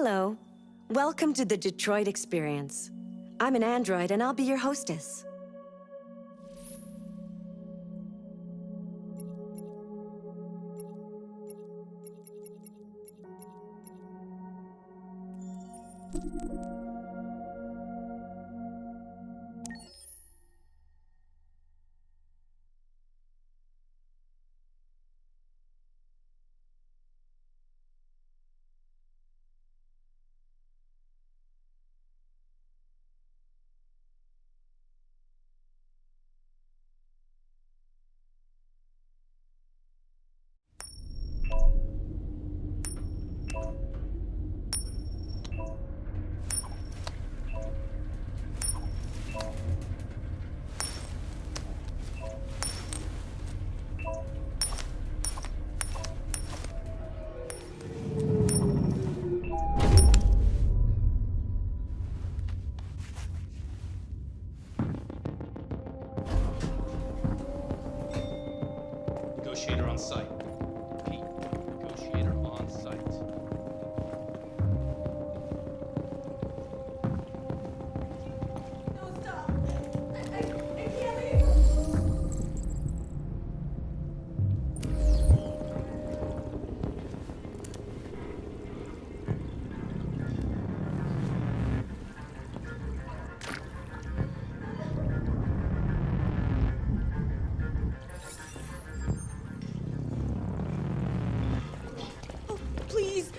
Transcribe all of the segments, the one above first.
Hello. Welcome to the Detroit Experience. I'm an android and I'll be your hostess. Negotiator on site. Pete, negotiator on site. No, stop! I can't leave!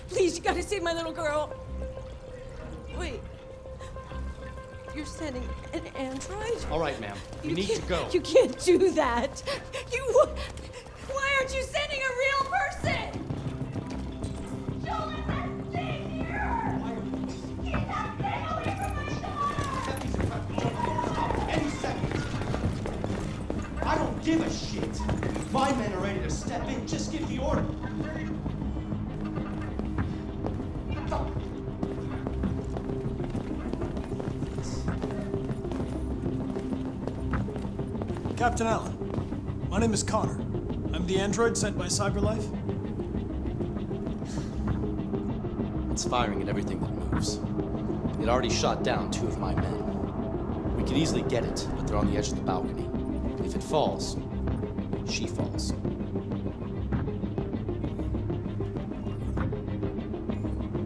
Please, you gotta save my little girl. Wait. You're sending an android? All right, ma'am. We need to go. You can't do that. Why aren't you sending a real person? Joel, let's stay here! Get that thing away from my child! Any second. I don't give a shit. My men are ready to step in. Just give the order. Captain Allen, my name is Connor. I'm the android sent by CyberLife. It's firing at everything that moves. It already shot down 2 of my men. We could easily get it, but they're on the edge of the balcony. If it falls, she falls.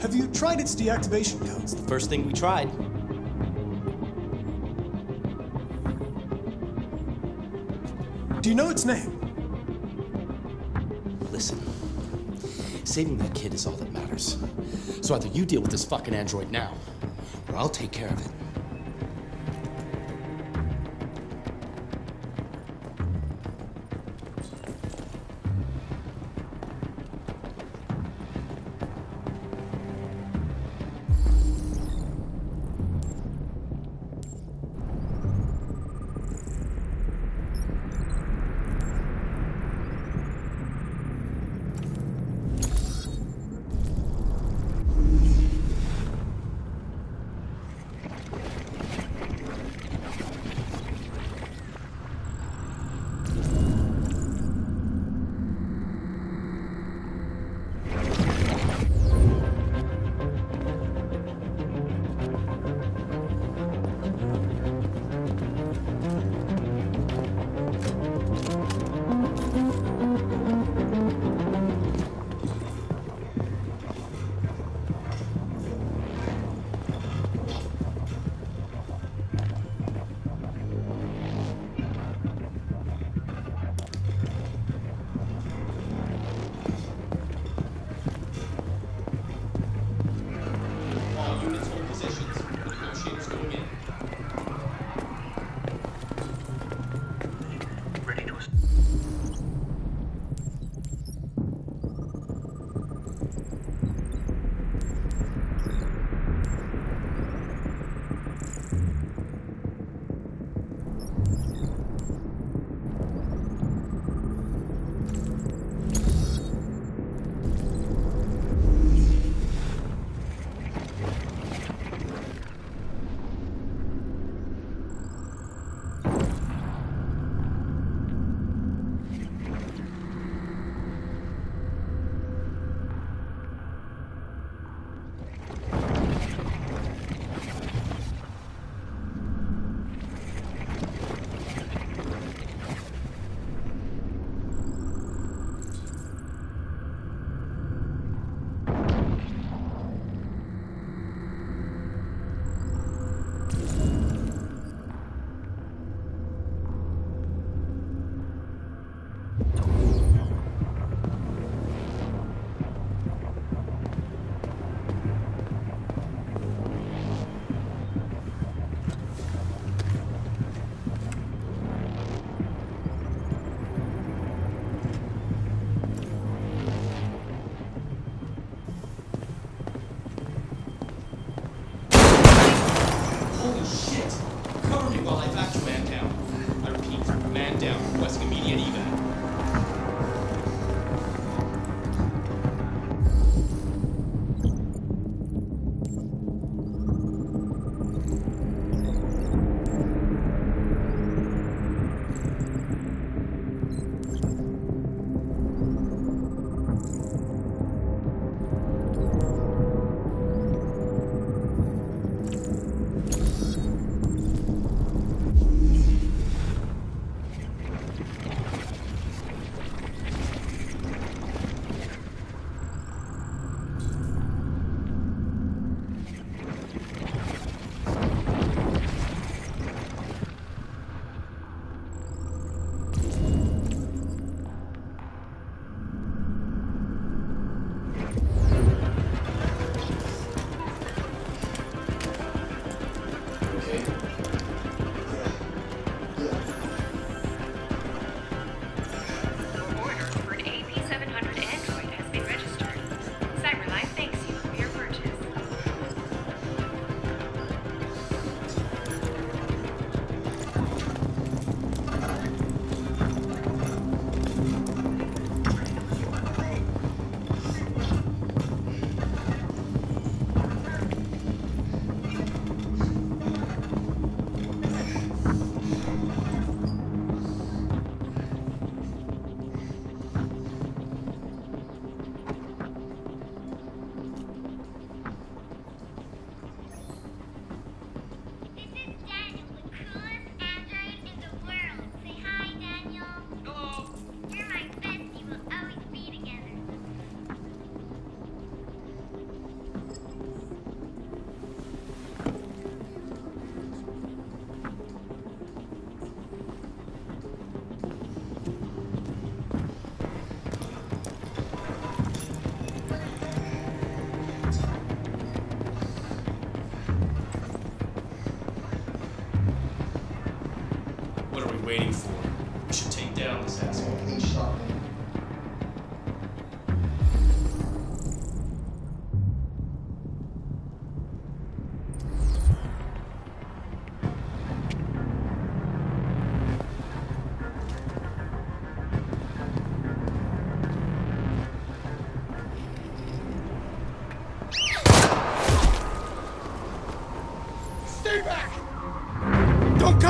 Have you tried its deactivation codes? The first thing we tried. Do you know its name? Listen, saving that kid is all that matters. So either you deal with this fucking android now, or I'll take care of it.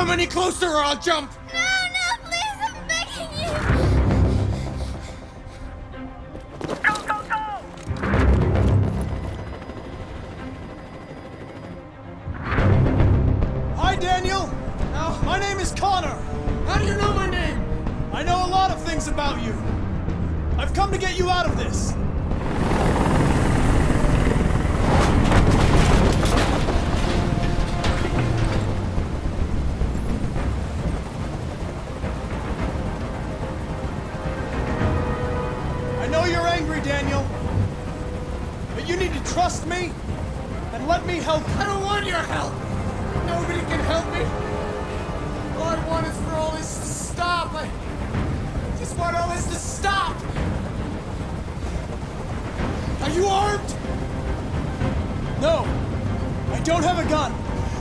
come any closer or I'll jump! No, no, please, I'm begging you! Go, go, go! Hi, Daniel! No. My name is Connor. How do you know my name? I know a lot of things about you. I've come to get you out of this. I know you're angry, Daniel. But you need to trust me and let me help you. I don't want your help! Nobody can help me! All I want is for all this to stop! I just want all this to stop! Are you armed? No, I don't have a gun.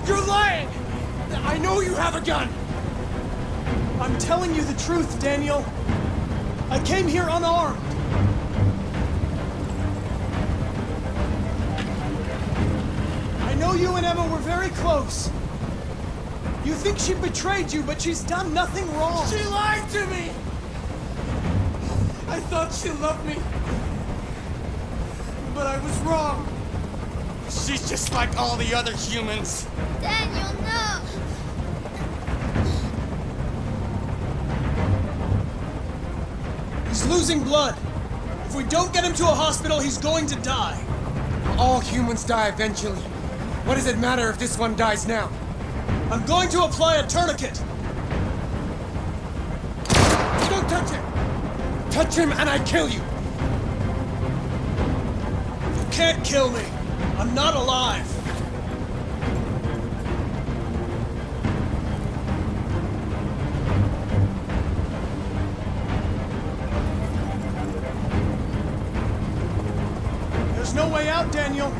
You're lying! I know you have a gun! I'm telling you the truth, Daniel. I came here unarmed. I know you and Emma were very close. You think she betrayed you, but she's done nothing wrong. She lied to me! I thought she loved me. But I was wrong. She's just like all the other humans. Daniel, no! He's losing blood. If we don't get him to a hospital, he's going to die. All humans die eventually. What does it matter if this one dies now? I'm going to apply a tourniquet. Don't touch him! Touch him and I kill you! You can't kill me. I'm not alive. There's no way out, Daniel.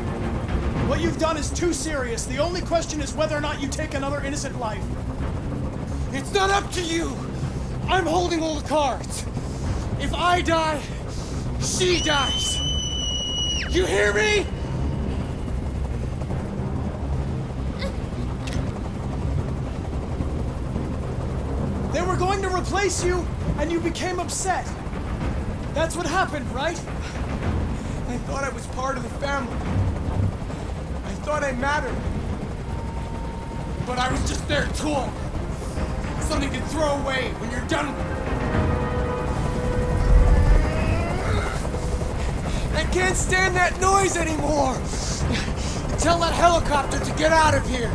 What you've done is too serious. The only question is whether or not you take another innocent life. It's not up to you! I'm holding all the cards! If I die, she dies! You hear me? They were going to replace you, and you became upset. That's what happened, right? I thought I was part of the family. I thought I mattered. But I was just their toy. Something to throw away when you're done with it. I can't stand that noise anymore! Tell that helicopter to get out of here!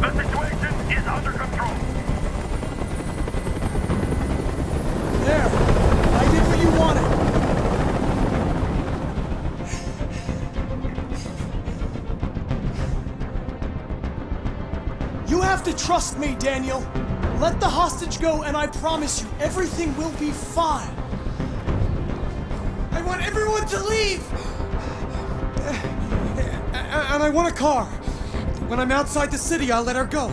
The situation is under control. There. I did what you wanted. You have to trust me, Daniel. Let the hostage go, and I promise you, everything will be fine. I want everyone to leave! And I want a car. When I'm outside the city, I'll let her go.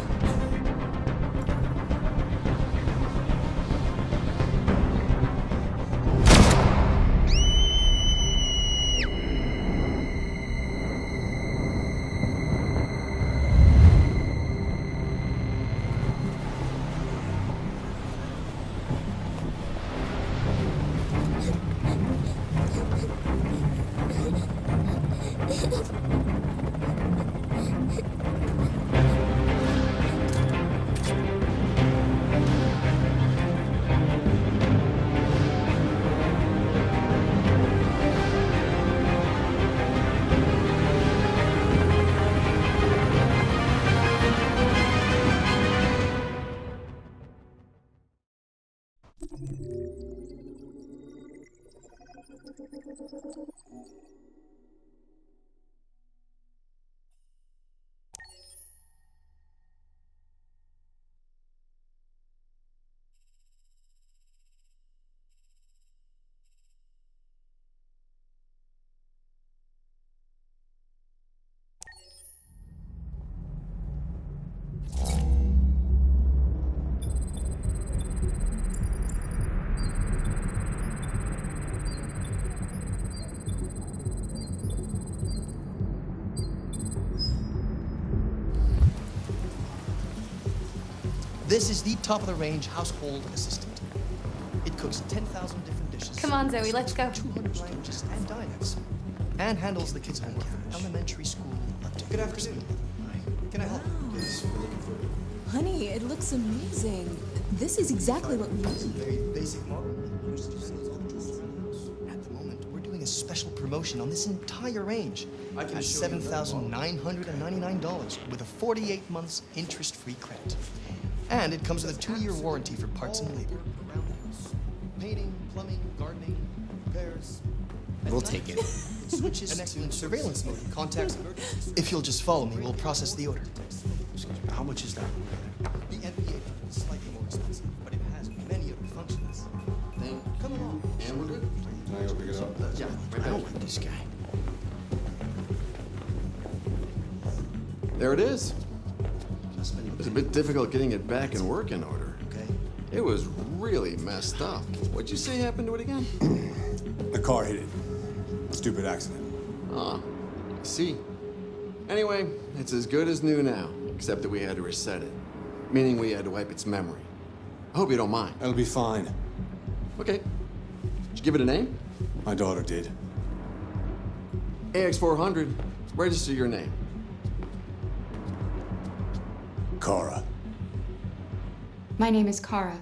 This is the top-of-the-range household assistant. It cooks 10,000 different dishes. Come on, Zoe, let's go. 200 languages and dialects. And handles the kids' homework from elementary school up to... Good afternoon. Can I help you? Yes, we're looking for... Honey, it looks amazing. This is exactly what we need. Very basic model. At the moment, we're doing a special promotion on this entire range at $7,999 with a 48 months interest-free credit. And it comes with a 2-year warranty for parts and labor. Painting, plumbing, gardening, repairs. We'll take it. Switches an excellent surveillance mode. Contacts. If you'll just follow me, we'll process the order. How much is that? The NBA is slightly more expensive, but it has many other functions. Come along. And we're good. Can I go pick it up? Yeah, I don't like this guy. There it is. It was a bit difficult getting it back in working order. Okay. It was really messed up. What'd you say happened to it again? The car hit it. Stupid accident. Ah, I see. Anyway, it's as good as new now, except that we had to reset it. Meaning we had to wipe its memory. I hope you don't mind. That'll be fine. Okay. Did you give it a name? My daughter did. AX400. Register your name. Kara. My name is Kara.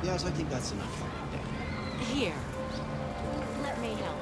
Yes, I think that's enough. Here. Let me help.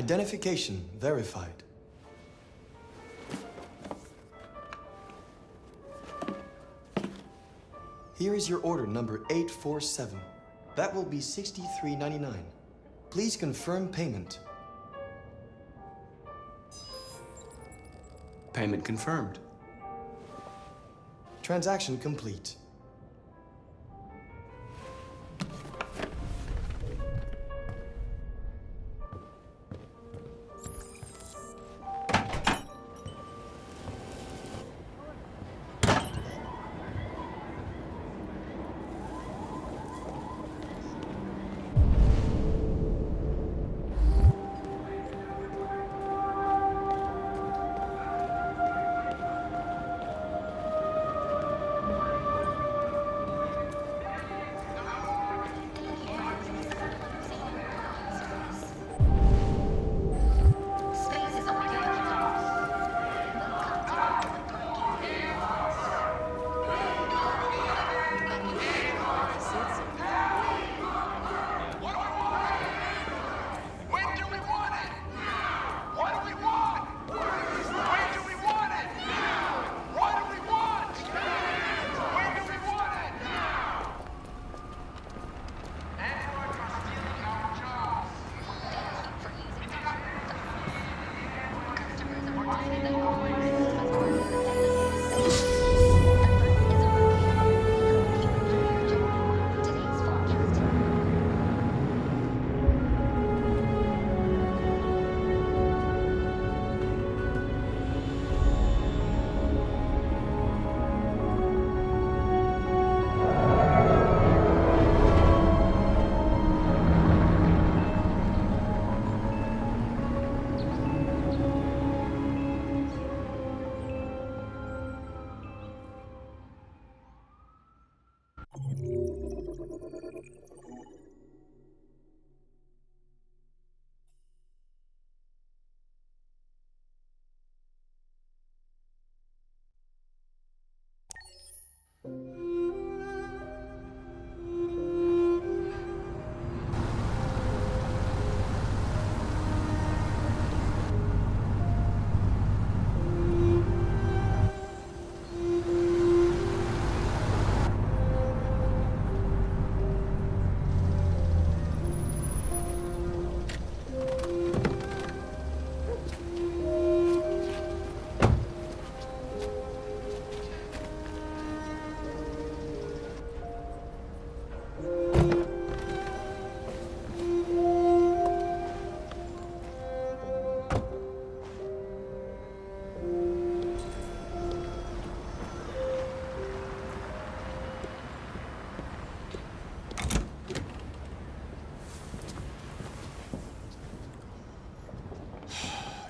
Identification verified. Here is your order number 847. That will be $63.99. Please confirm payment. Payment confirmed. Transaction complete.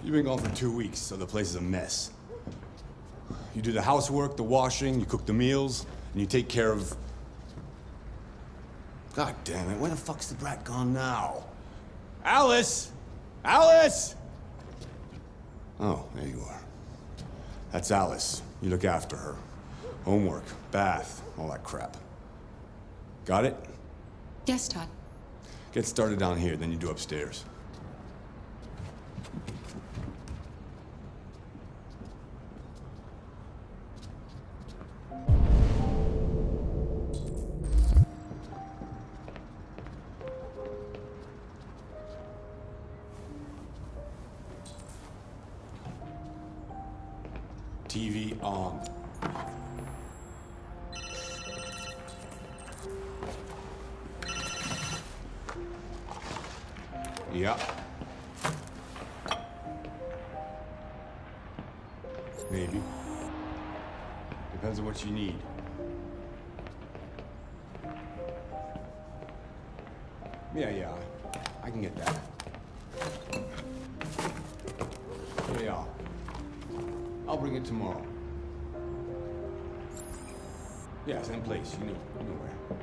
You've been gone for 2 weeks, so the place is a mess. You do the housework, the washing, you cook the meals, and you take care of... God damn it, where the fuck's the brat gone now? Alice! Alice! Oh, there you are. That's Alice. You look after her. Homework, bath, all that crap. Got it? Yes, Todd. Get started down here, then you do upstairs. TV on. Yeah. Maybe. Depends on what you need. Yeah, I can get that. Yeah. I'll bring it tomorrow. Yeah, same place. You know where.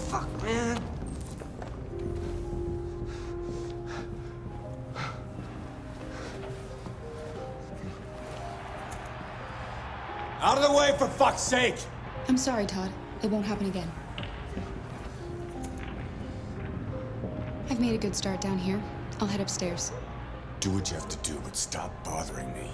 Fuck, man. Out of the way, for fuck's sake! I'm sorry, Todd. It won't happen again. I've made a good start down here. I'll head upstairs. Do what you have to do, but stop bothering me.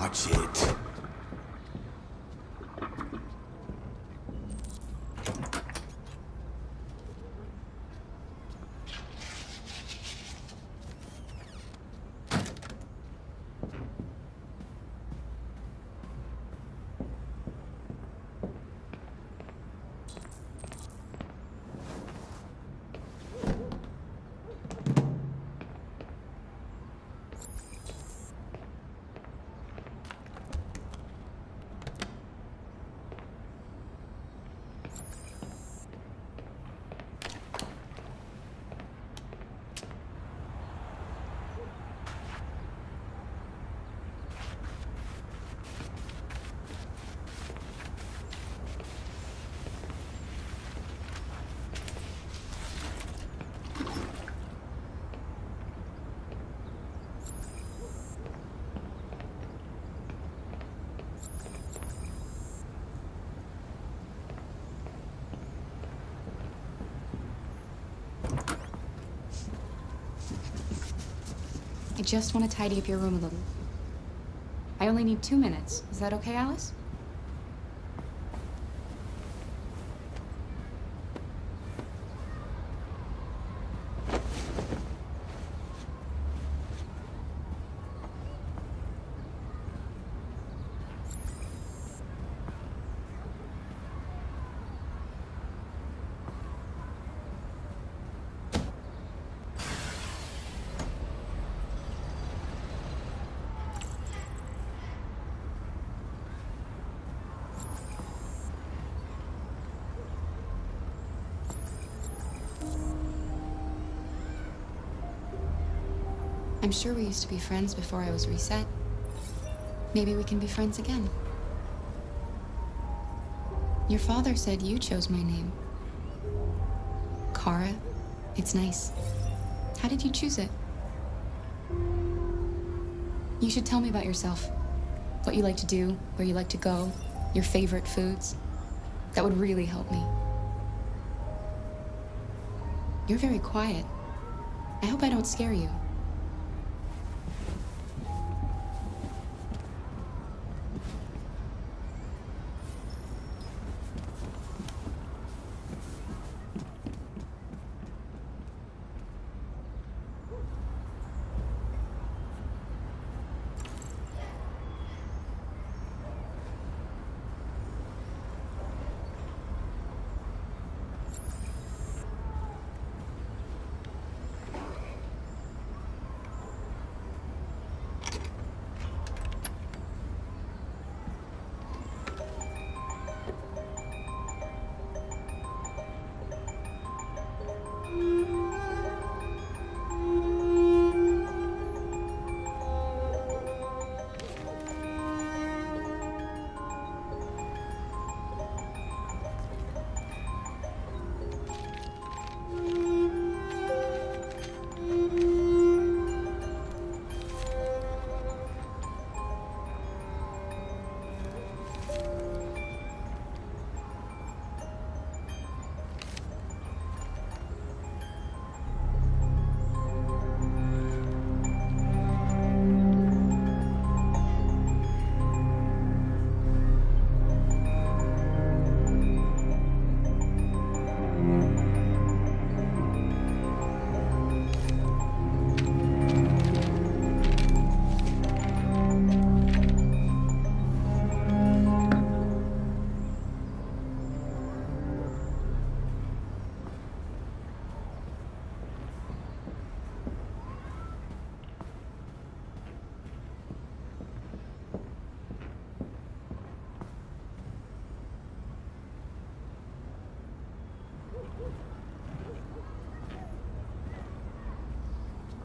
Watch it. I just want to tidy up your room a little. I only need 2 minutes. Is that okay, Alice? I'm sure we used to be friends before I was reset. Maybe we can be friends again. Your father said you chose my name. Kara. It's nice. How did you choose it? You should tell me about yourself. What you like to do, where you like to go, your favorite foods. That would really help me. You're very quiet. I hope I don't scare you.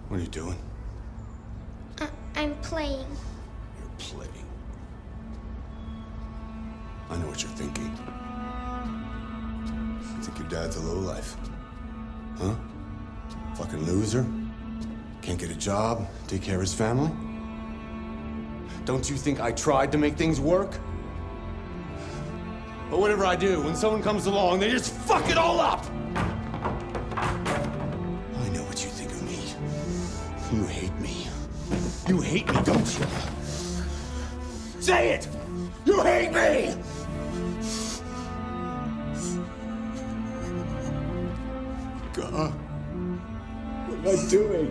What are you doing? I'm playing. You're playing. I know what you're thinking. You think your dad's a lowlife? Huh? Fucking loser? Can't get a job, take care of his family? Don't you think I tried to make things work? But whatever I do, when someone comes along, they just fuck it all up! I know what you think of me. You hate me. You hate me, don't you? Say it! You hate me! God, what am I doing?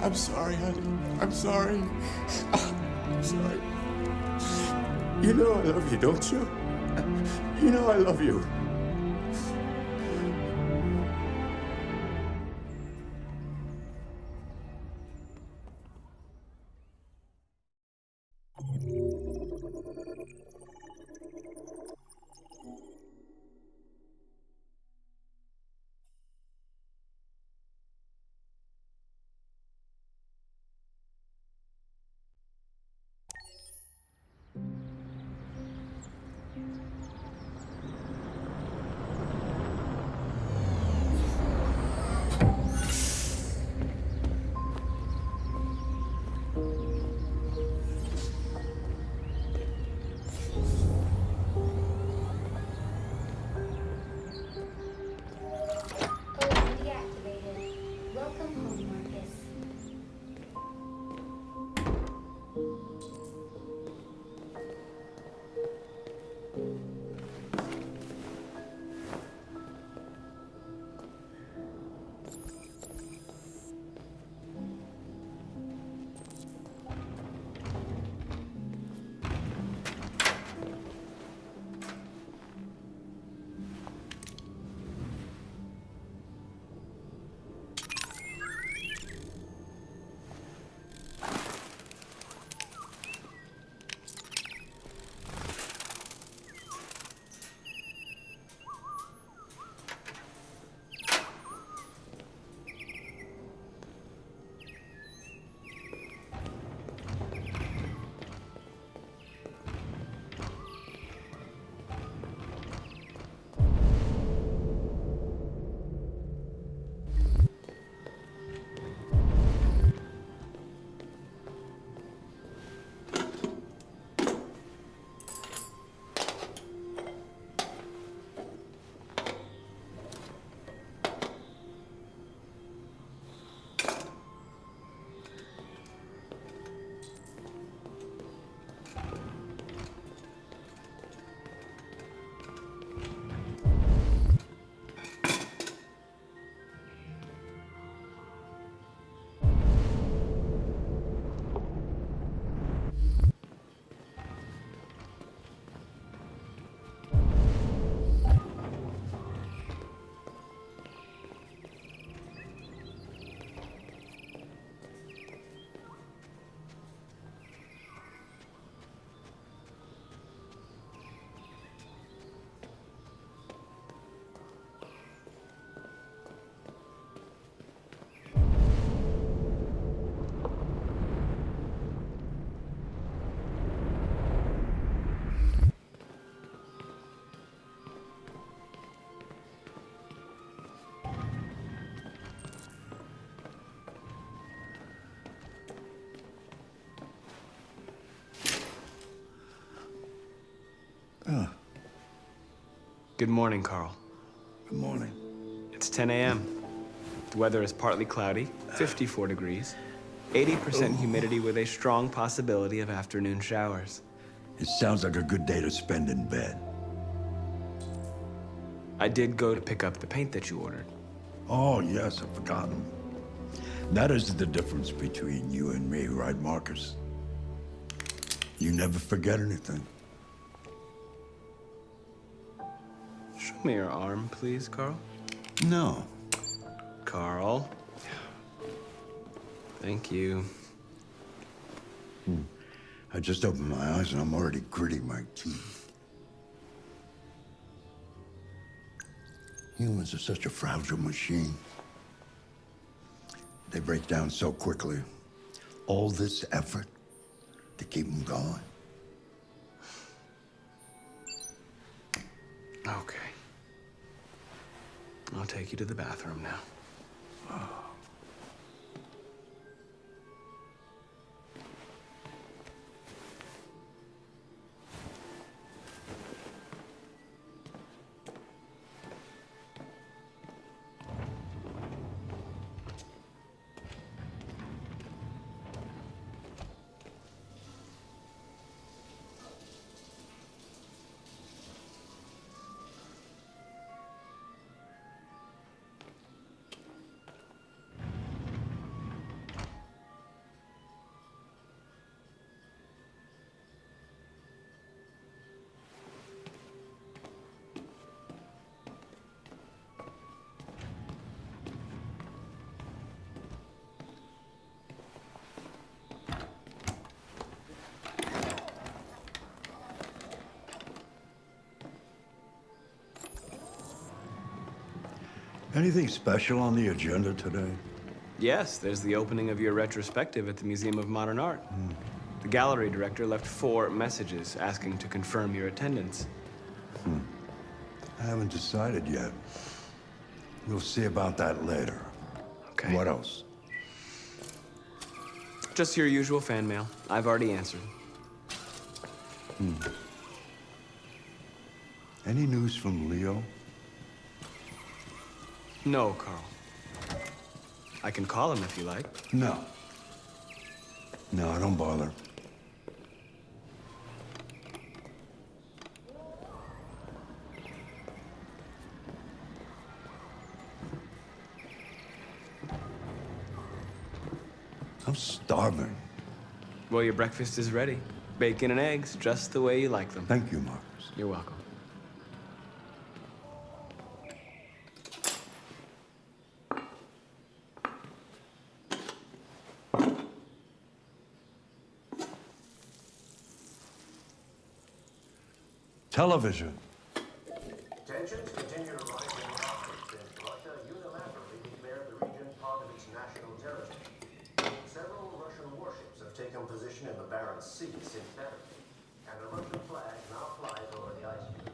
I'm sorry, honey. I'm sorry. I'm sorry. You know I love you, don't you? You know I love you. Good morning, Carl. Good morning. It's 10 a.m. The weather is partly cloudy, 54 degrees, 80% humidity with a strong possibility of afternoon showers. It sounds like a good day to spend in bed. I did go to pick up the paint that you ordered. Oh, yes, I've forgotten. That is the difference between you and me, right, Markus? You never forget anything. Show me your arm, please, Carl. No. Carl. Thank you. I just opened my eyes and I'm already gritting my teeth. Humans are such a fragile machine. They break down so quickly. All this effort to keep them going. Okay. I'll take you to the bathroom now. Anything special on the agenda today? Yes, there's the opening of your retrospective at the Museum of Modern Art. The gallery director left 4 messages asking to confirm your attendance. I haven't decided yet. We'll see about that later. Okay. What else? Just your usual fan mail. I've already answered. Any news from Leo? No, Carl. I can call him if you like. No. No, don't bother. I'm starving. Well, your breakfast is ready. Bacon and eggs, just the way you like them. Thank you, Markus. You're welcome. Television. Tensions continue to rise in conflict since Russia unilaterally declared the region part of its national territory. Several Russian warships have taken position in the Barents Sea since then, and a Russian flag now flies over the ice field.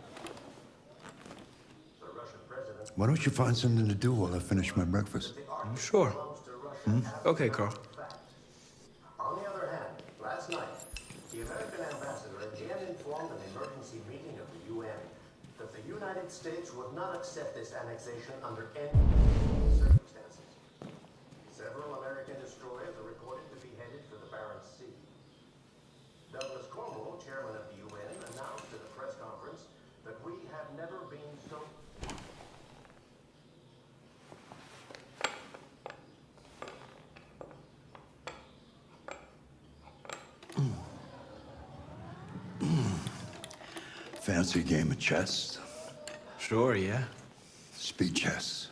The Russian president... Why don't you find something to do while I finish my breakfast? Sure. Okay, Carl. On the other hand, last night, the American ambassador again informed an emergency meeting of the UN that the United States would not accept this annexation under any circumstances. Several American destroyers are reported to be headed for the Barents Sea. Douglas Cornwall, chairman of the UN, announced at a press conference that we have never been so... Fancy game of chess? Sure, yeah. Speed chess.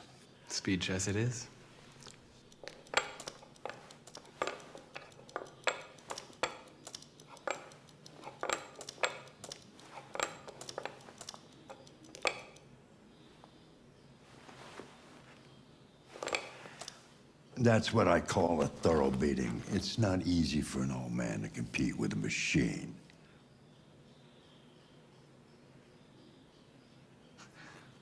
Speed chess it is. That's what I call a thorough beating. It's not easy for an old man to compete with a machine.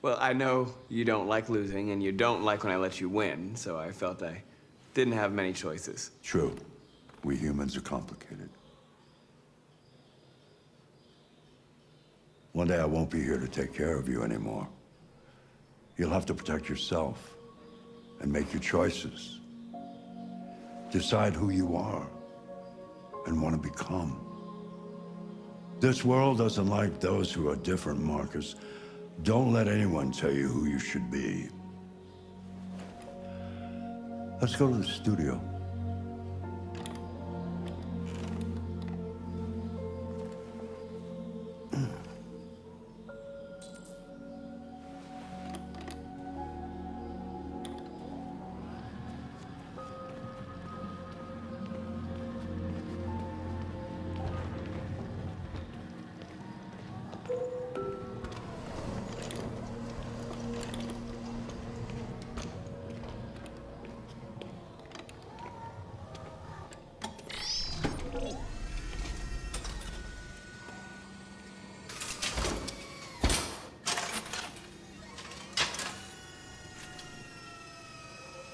Well, I know you don't like losing, and you don't like when I let you win, so I felt I didn't have many choices. True. We humans are complicated. One day I won't be here to take care of you anymore. You'll have to protect yourself and make your choices. Decide who you are and want to become. This world doesn't like those who are different, Markus. Don't let anyone tell you who you should be. Let's go to the studio.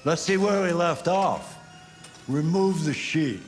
Let's see where we left off. Remove the sheet.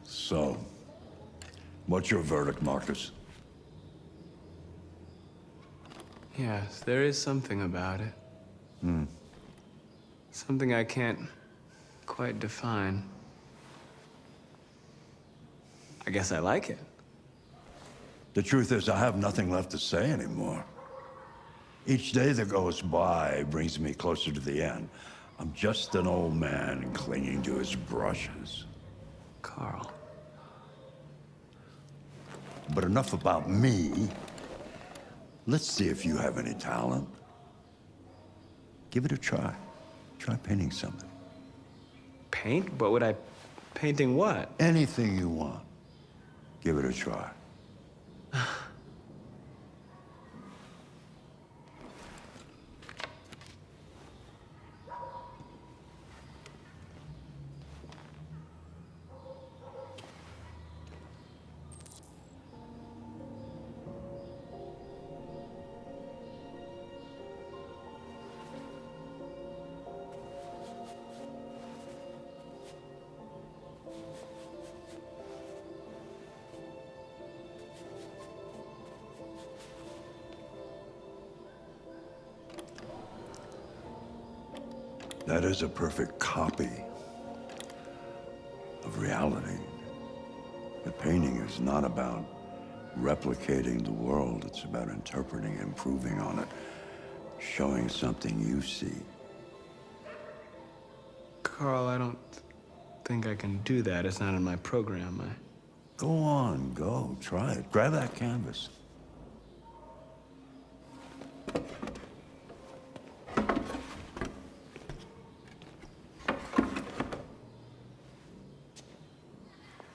So, what's your verdict, Markus? Yes, there is something about it. Something I can't quite define. I guess I like it. The truth is, I have nothing left to say anymore. Each day that goes by brings me closer to the end. I'm just an old man clinging to his brushes. Carl. But enough about me. Let's see if you have any talent. Give it a try. Try painting something. Paint? But would I... Painting what? Anything you want. Give it a try. That is a perfect copy of reality. The painting is not about replicating the world. It's about interpreting, improving on it, showing something you see. Carl, I don't think I can do that. It's not in my program. Go on, go. Try it. Grab that canvas.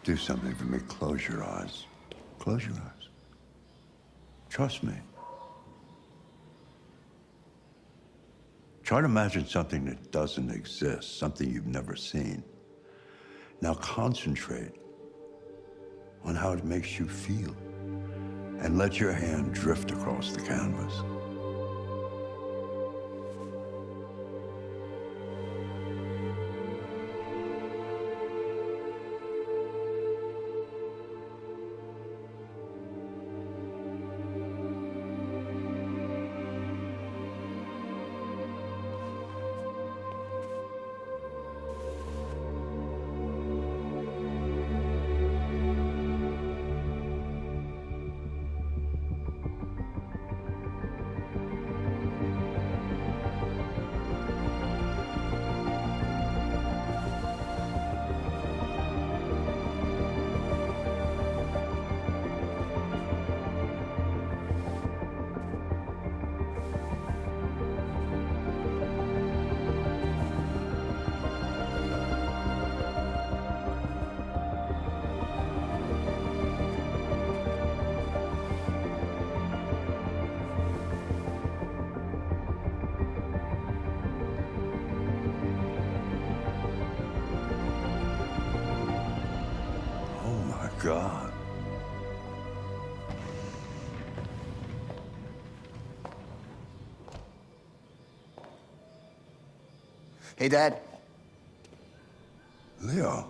Do something for me. Close your eyes. Close your eyes. Trust me. Try to imagine something that doesn't exist, something you've never seen. Now concentrate on how it makes you feel, and let your hand drift across the canvas. God. Hey, Dad. Leo.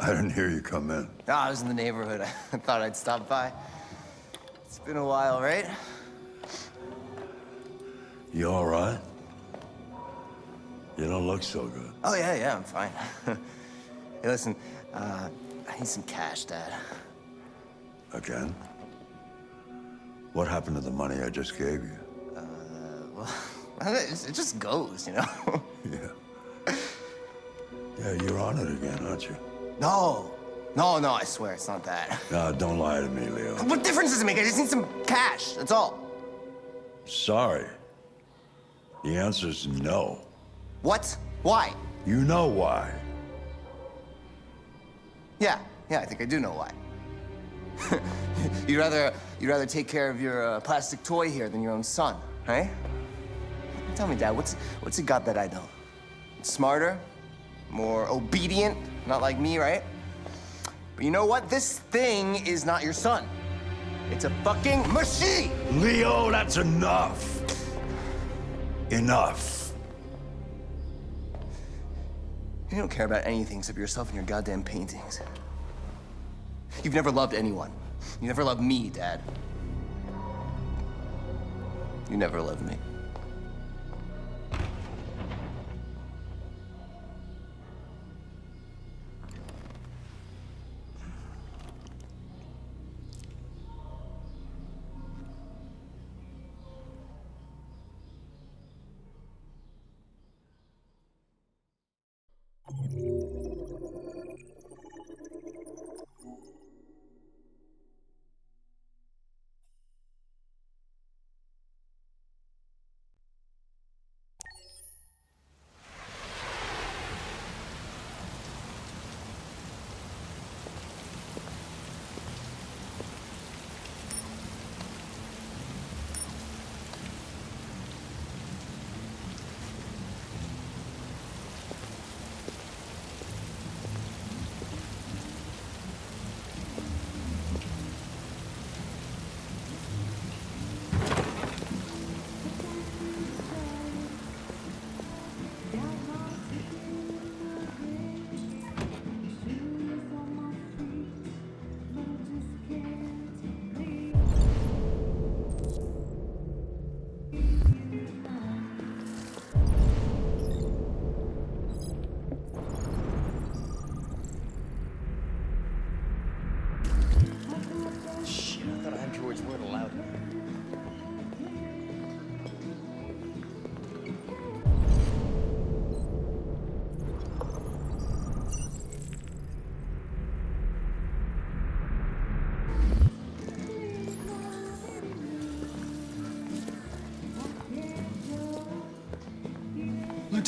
I didn't hear you come in. Oh, I was in the neighborhood. I thought I'd stop by. It's been a while, right? You all right? You don't look so good. Oh, yeah, I'm fine. Hey, listen, I need some cash, Dad. Again? What happened to the money I just gave you? Well, it just goes, you know? Yeah. Yeah, you're on it again, aren't you? No, I swear, it's not that. No, don't lie to me, Leo. What difference does it make? I just need some cash, that's all. Sorry. The answer's no. What? Why? You know why. Yeah, I think I do know why. You'd rather take care of your plastic toy here than your own son, right? Tell me, Dad, what's it got that I don't? Smarter, more obedient, not like me, right? But you know what? This thing is not your son. It's a fucking machine! Leo, that's enough. Enough. You don't care about anything except yourself and your goddamn paintings. You've never loved anyone. You never loved me, Dad. You never loved me.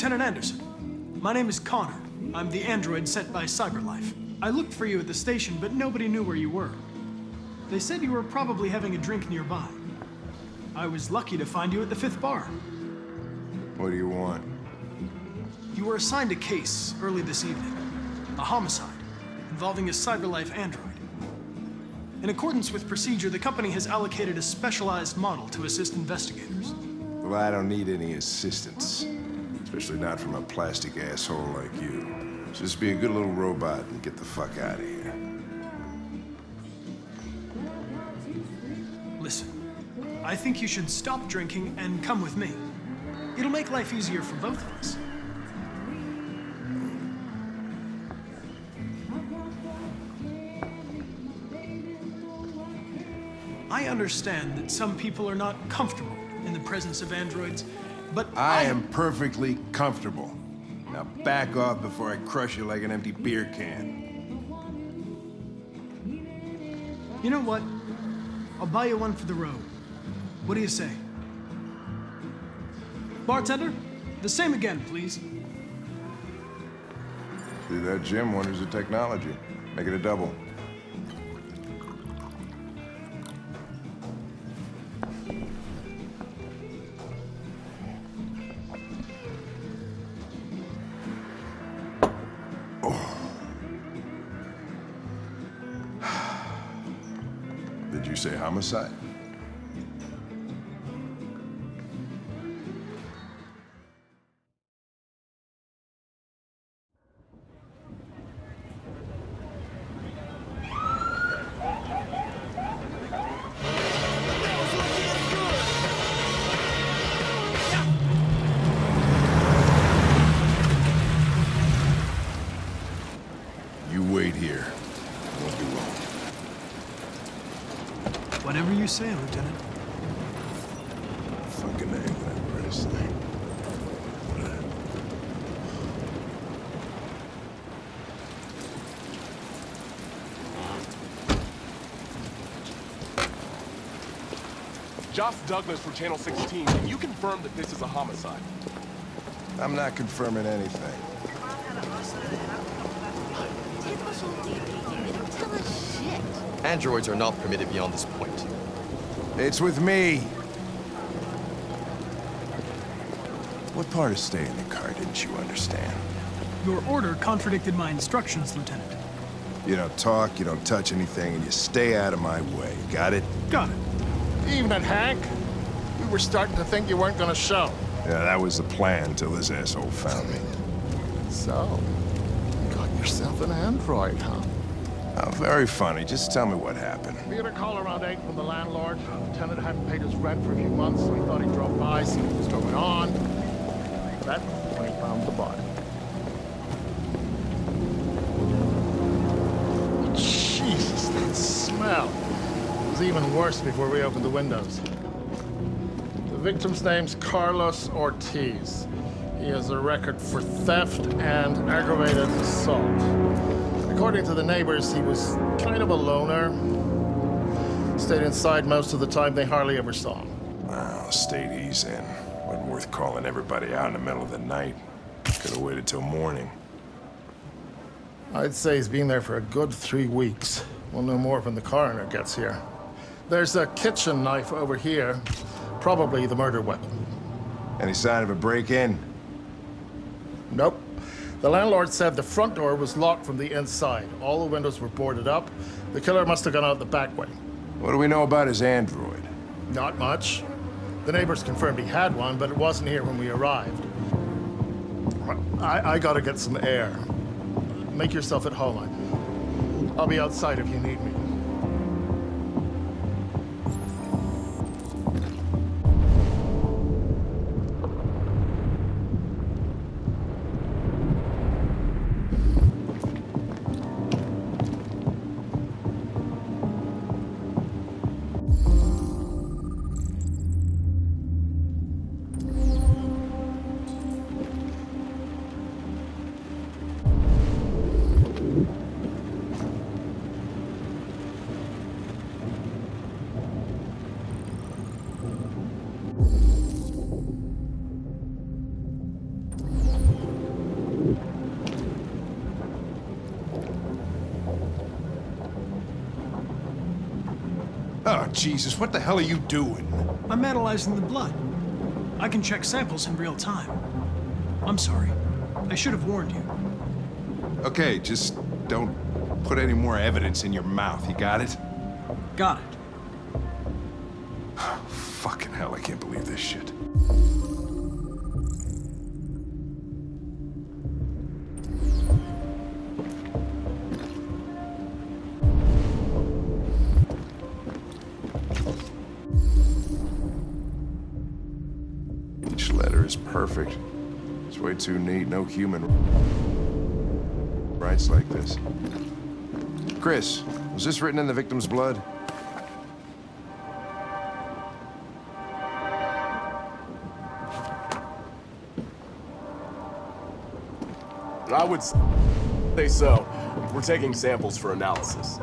Lieutenant Anderson. My name is Connor. I'm the android sent by CyberLife. I looked for you at the station, but nobody knew where you were. They said you were probably having a drink nearby. I was lucky to find you at the 5th bar. What do you want? You were assigned a case early this evening. A homicide involving a CyberLife android. In accordance with procedure, the company has allocated a specialized model to assist investigators. Well, I don't need any assistance. Especially not from a plastic asshole like you. Just be a good little robot and get the fuck out of here. Listen, I think you should stop drinking and come with me. It'll make life easier for both of us. I understand that some people are not comfortable in the presence of androids, but I am perfectly comfortable. Now back off before I crush you like an empty beer can. You know what? I'll buy you one for the road. What do you say? Bartender, the same again, please. See, that Jim wonders the technology. Make it a double. Did you say homicide? You wait here. I won't be long. Whatever you say, Lieutenant. Fucking A, whatever I say. Josh Douglas from Channel 16. Can you confirm that this is a homicide? I'm not confirming anything. They don't tell us shit. Androids are not permitted beyond this point. It's with me. What part of staying in the car didn't you understand? Your order contradicted my instructions, Lieutenant. You don't talk, you don't touch anything, and you stay out of my way. Got it? Got it. Evening, Hank. We were starting to think you weren't gonna show. Yeah, that was the plan until this asshole found me. So, you got yourself an android, huh? Oh, very funny. Just tell me what happened. We had a call around 8 from the landlord. The tenant hadn't paid his rent for a few months, so he thought he'd drop by, see what was going on. That's when he found the body. Jesus, that smell. It was even worse before we opened the windows. The victim's name's Carlos Ortiz. He has a record for theft and aggravated assault. According to the neighbors, he was kind of a loner. Stayed inside most of the time. They hardly ever saw him. Well, state he's in. Wasn't worth calling everybody out in the middle of the night. Could have waited till morning. I'd say he's been there for a good 3 weeks. We'll know more when the coroner gets here. There's a kitchen knife over here. Probably the murder weapon. Any sign of a break-in? Nope. The landlord said the front door was locked from the inside. All the windows were boarded up. The killer must have gone out the back way. What do we know about his android? Not much. The neighbors confirmed he had one, but it wasn't here when we arrived. I gotta get some air. Make yourself at home. I'll be outside if you need me. Oh, Jesus, what the hell are you doing? I'm analyzing the blood. I can check samples in real time. I'm sorry. I should have warned you. Okay, just don't put any more evidence in your mouth, you got it? Got it. Fucking hell, I can't believe this shit. Each letter is perfect. It's way too neat, no human writes like this. Chris, was this written in the victim's blood? I would say so. We're taking samples for analysis.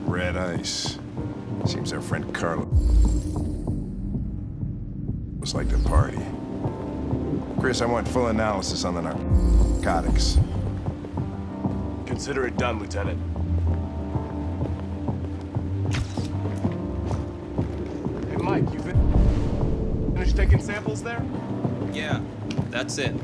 Red ice. Seems our friend Carlos was like to party. Chris, I want full analysis on the narcotics. Consider it done, Lieutenant. Hey, Mike, you finished taking samples there? Yeah, that's it.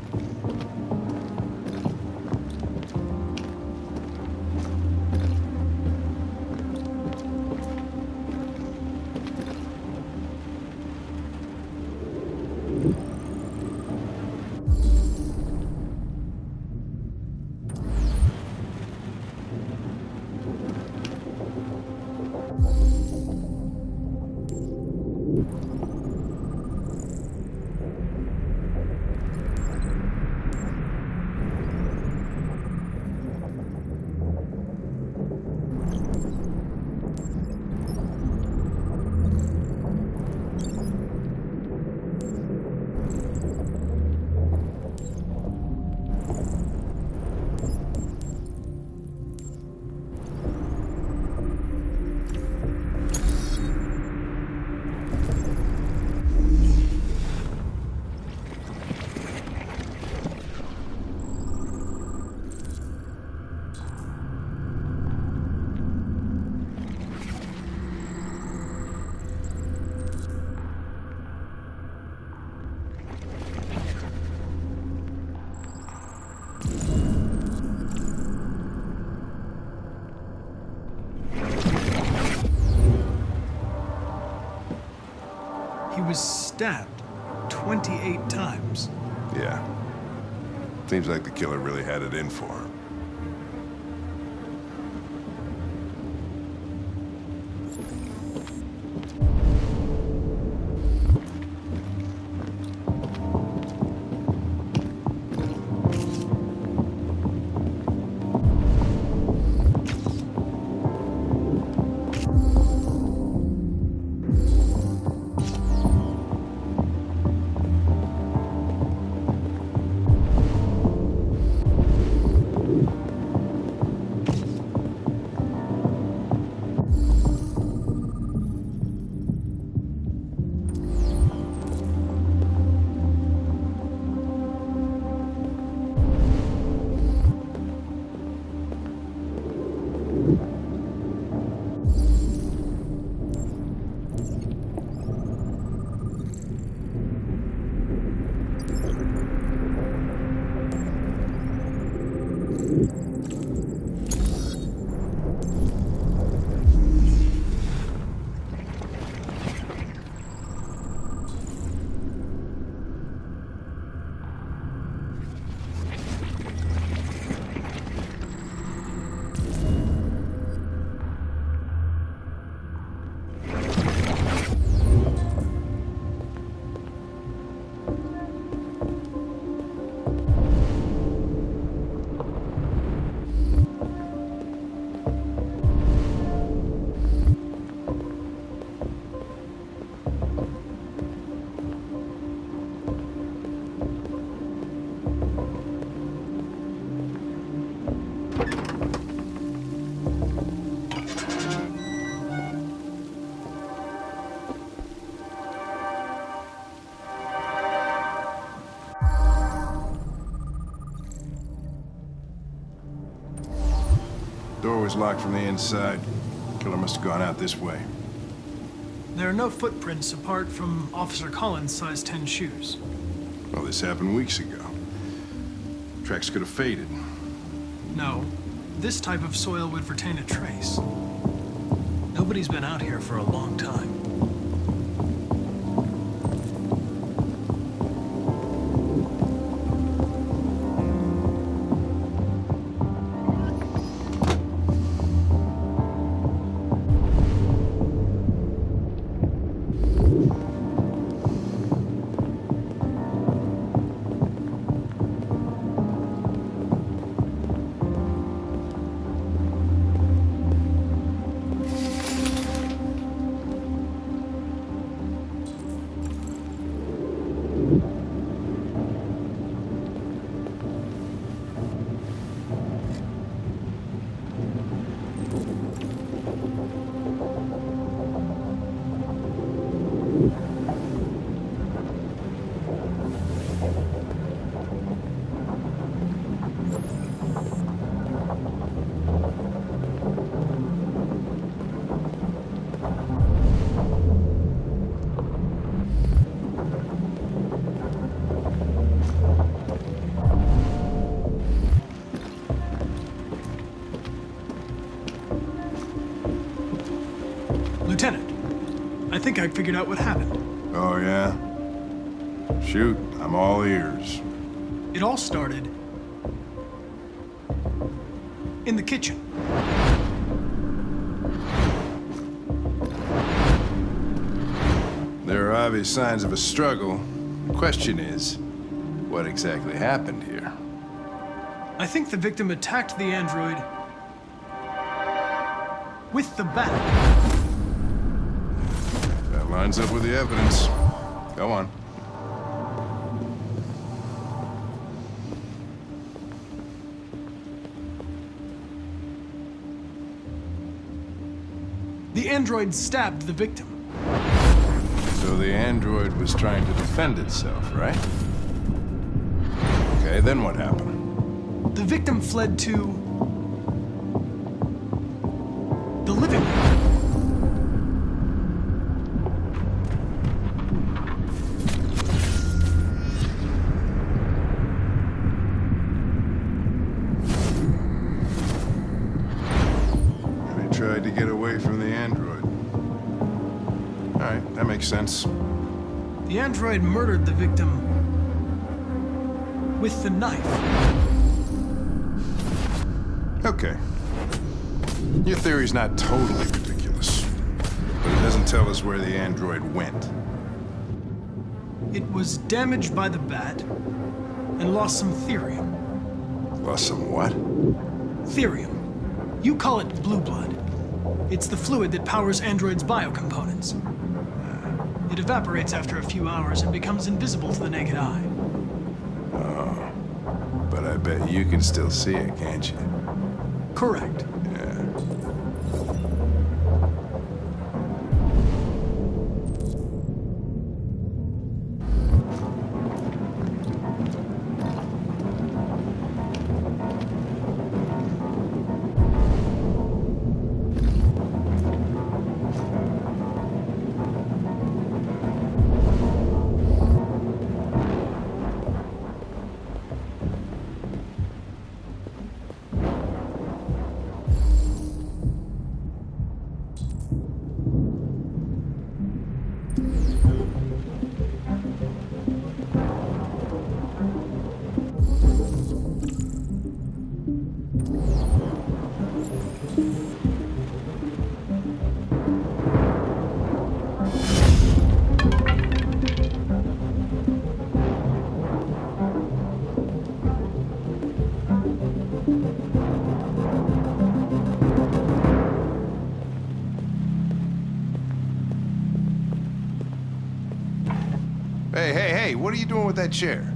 He was stabbed 28 times. Yeah. Seems like the killer really had it in for him. was locked from the inside. Killer must have gone out this way. There are no footprints apart from Officer Collins' size 10 shoes. Well, this happened weeks ago. Tracks could have faded. No, this type of soil would retain a trace. Nobody's been out here for a long time. Lieutenant, I think I figured out what happened. Oh, yeah? Shoot, I'm all ears. It all started in the kitchen. There are obvious signs of a struggle. The question is, what exactly happened here? I think the victim attacked the android with the bat. That lines up with the evidence. Go on. The android stabbed the victim. So the android was trying to defend itself, right? Okay, then what happened? The victim fled to the living room. They tried to get away from the android. All right, that makes sense. The android murdered the victim with the knife. Okay. Your theory's not totally ridiculous, but it doesn't tell us where the android went. It was damaged by the bat and lost some therium. Lost some what? Therium. You call it blue blood. It's the fluid that powers androids' biocomponents. It evaporates after a few hours and becomes invisible to the naked eye. Oh. But I bet you can still see it, can't you? Correct. Yeah. Hey, what are you doing with that chair?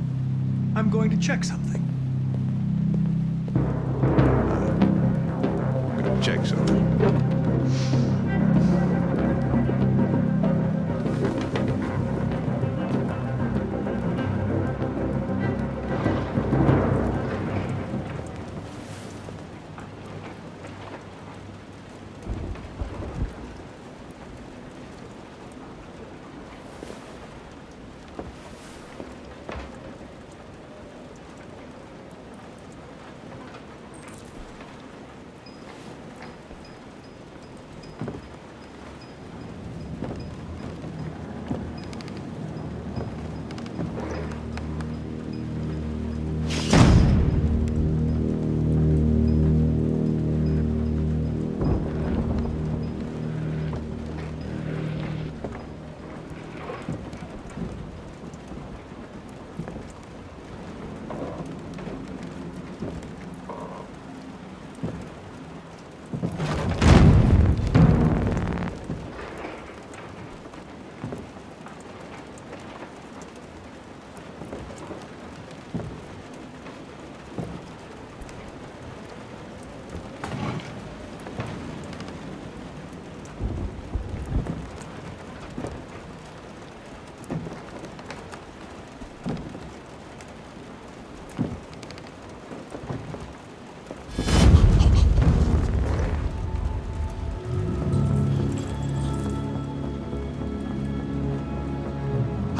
I'm going to check something. Check something.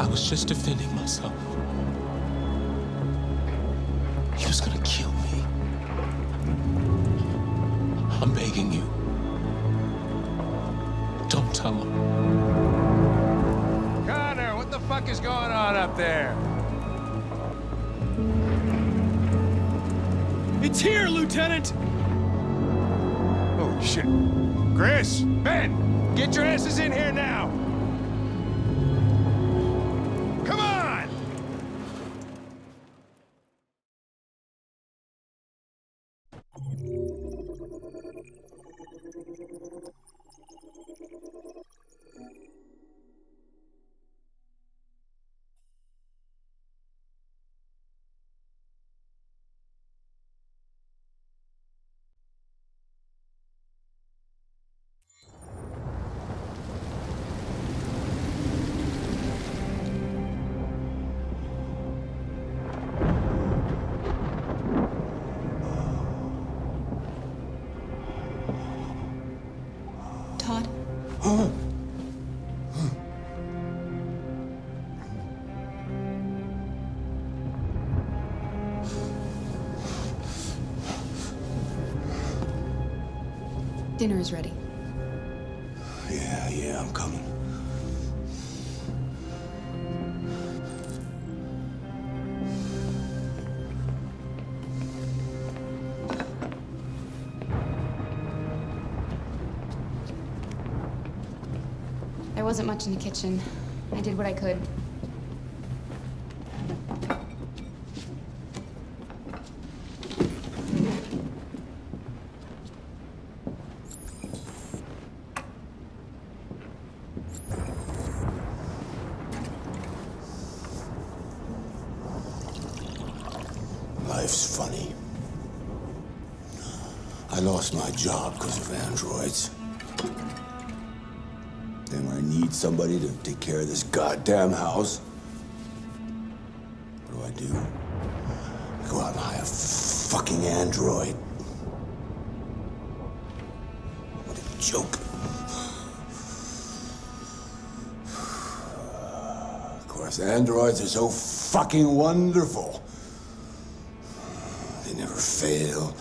I was just defending myself. He was gonna kill me. I'm begging you. Don't tell him. Connor, what the fuck is going on up there? It's here, Lieutenant! Oh, shit. Chris, Ben, get your asses in here now! Come on! Todd? Dinner is ready. Yeah, I'm coming. There wasn't much in the kitchen. I did what I could. Life's funny. I lost my job because of androids. Then I need somebody to take care of this goddamn house. What do? I go out and hire a fucking android. What a joke. Of course, androids are so fucking wonderful. They never fail.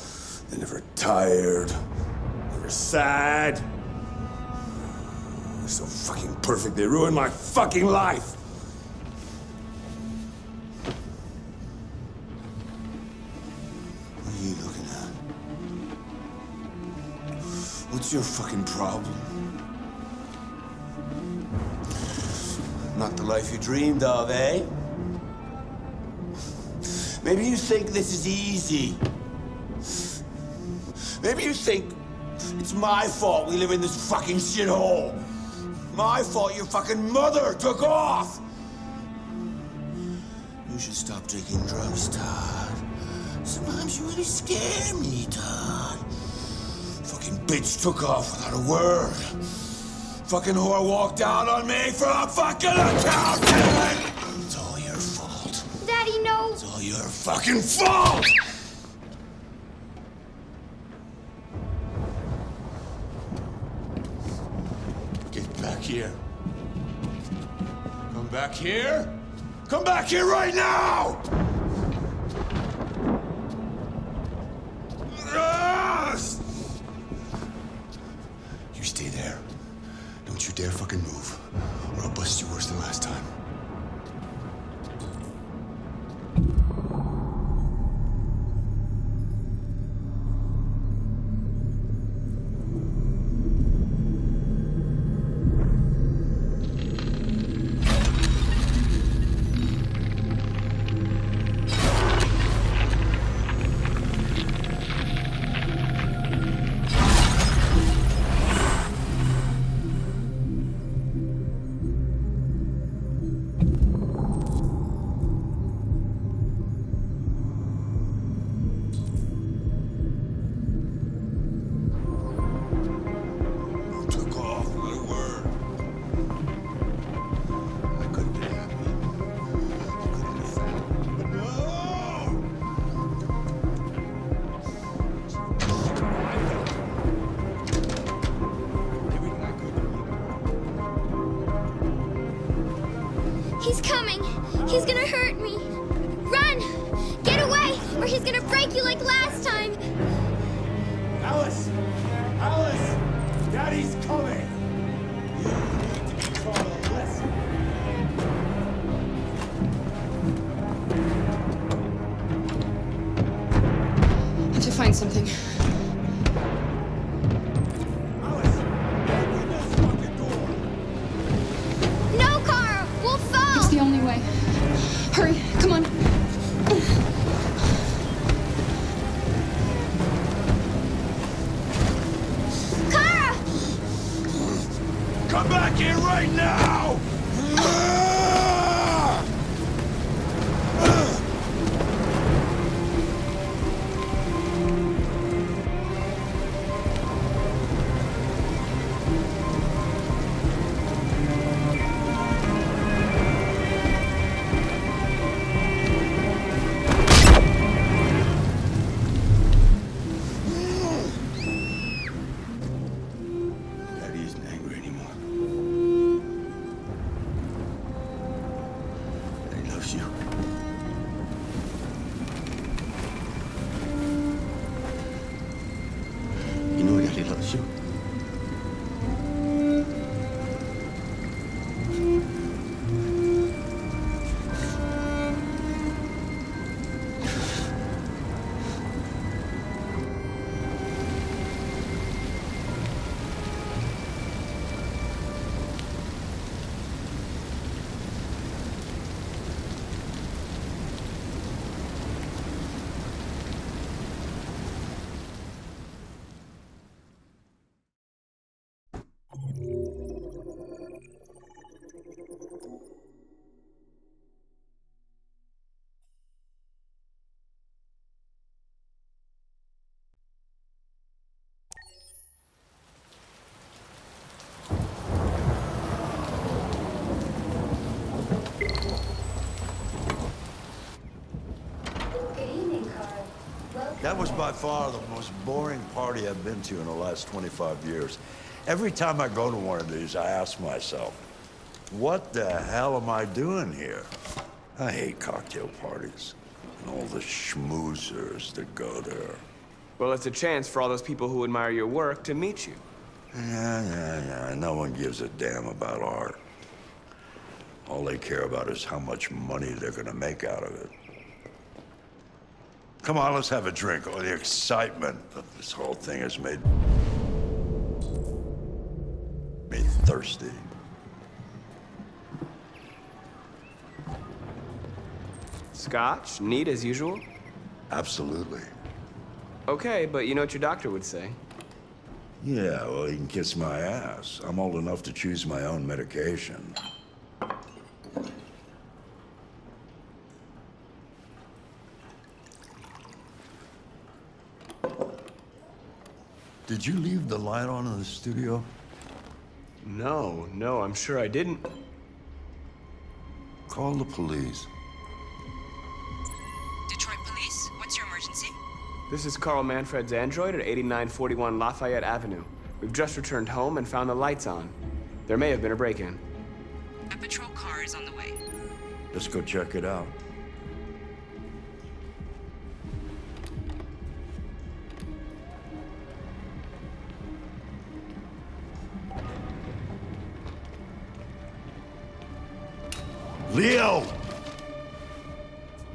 They're never tired. Never sad. They're so fucking perfect, they ruined my fucking life. What are you looking at? What's your fucking problem? Not the life you dreamed of, eh? Maybe you think this is easy. Maybe you think it's my fault we live in this fucking shithole. My fault your fucking mother took off. You should stop taking drugs, Todd. Sometimes you really scare me, Todd. Fucking bitch took off without a word. Fucking whore walked out on me for a fucking accountant! It's all your fault. Daddy, no! It's all your fucking fault! Get back here. Come back here. Come back here right now! Yes! You stay there. Don't you dare fucking move, or I'll bust you worse than last time. He's coming. He's gonna hurt me. Run! Get away, or he's gonna break you like last time. Alice! Alice! Daddy's coming! You need to be taught a lesson. I have to find something. No, Carl! We'll fall! It's the only way. Hurry, come on. Kara! Come back here right now! Daddy isn't angry anymore. Daddy loves you. You know Daddy loves you. That was by far the most boring party I've been to in the last 25 years. Every time I go to one of these, I ask myself, what the hell am I doing here? I hate cocktail parties and all the schmoozers that go there. Well, it's a chance for all those people who admire your work to meet you. Yeah. No one gives a damn about art. All they care about is how much money they're gonna make out of it. Come on, let's have a drink. Oh, the excitement of this whole thing has made me thirsty. Scotch? Neat as usual? Absolutely. Okay, but you know what your doctor would say. Yeah, well, he can kiss my ass. I'm old enough to choose my own medication. Did you leave the light on in the studio? No, I'm sure I didn't. Call the police. Detroit Police, what's your emergency? This is Carl Manfred's android at 8941 Lafayette Avenue. We've just returned home and found the lights on. There may have been a break-in. A patrol car is on the way. Let's go check it out. Leo!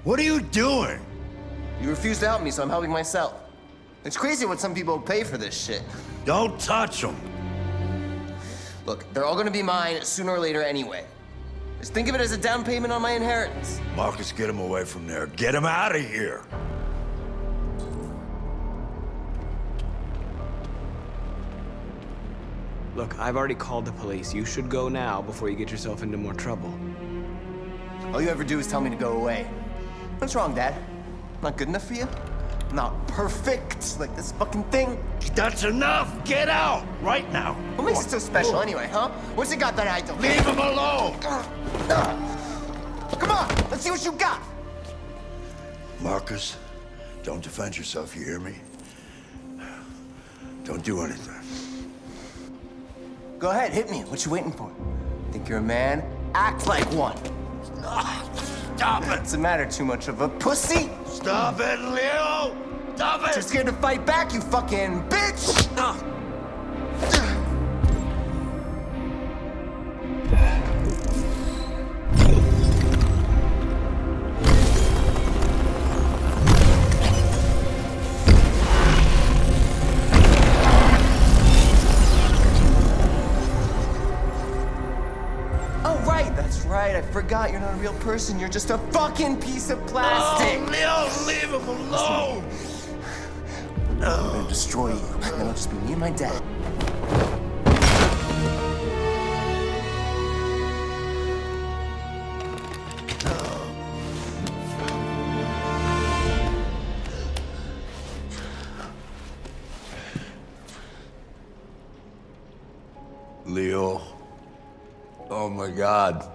What are you doing? You refused to help me, so I'm helping myself. It's crazy what some people pay for this shit. Don't touch them. Look, they're all gonna be mine sooner or later anyway. Just think of it as a down payment on my inheritance. Markus, get him away from there. Get him out of here. Look, I've already called the police. You should go now before you get yourself into more trouble. All you ever do is tell me to go away. What's wrong, Dad? Not good enough for you? Not perfect, like this fucking thing? That's enough! Get out! Right now! What makes it so special anyway, huh? What's it got that I don't? Leave him alone! Come on, let's see what you got! Markus, don't defend yourself, you hear me? Don't do anything. Go ahead, hit me. What you waiting for? Think you're a man? Act like one. Stop it! What's the matter? Too much of a pussy? Stop it, Leo! Stop it! Too scared to fight back, you fucking bitch! Oh, right, that's right. I forgot you're not a real person. You're just a fucking piece of plastic. Oh, Leo, leave him alone! I'm gonna destroy you. Then it'll just be me and my dad. Leo. Oh my God.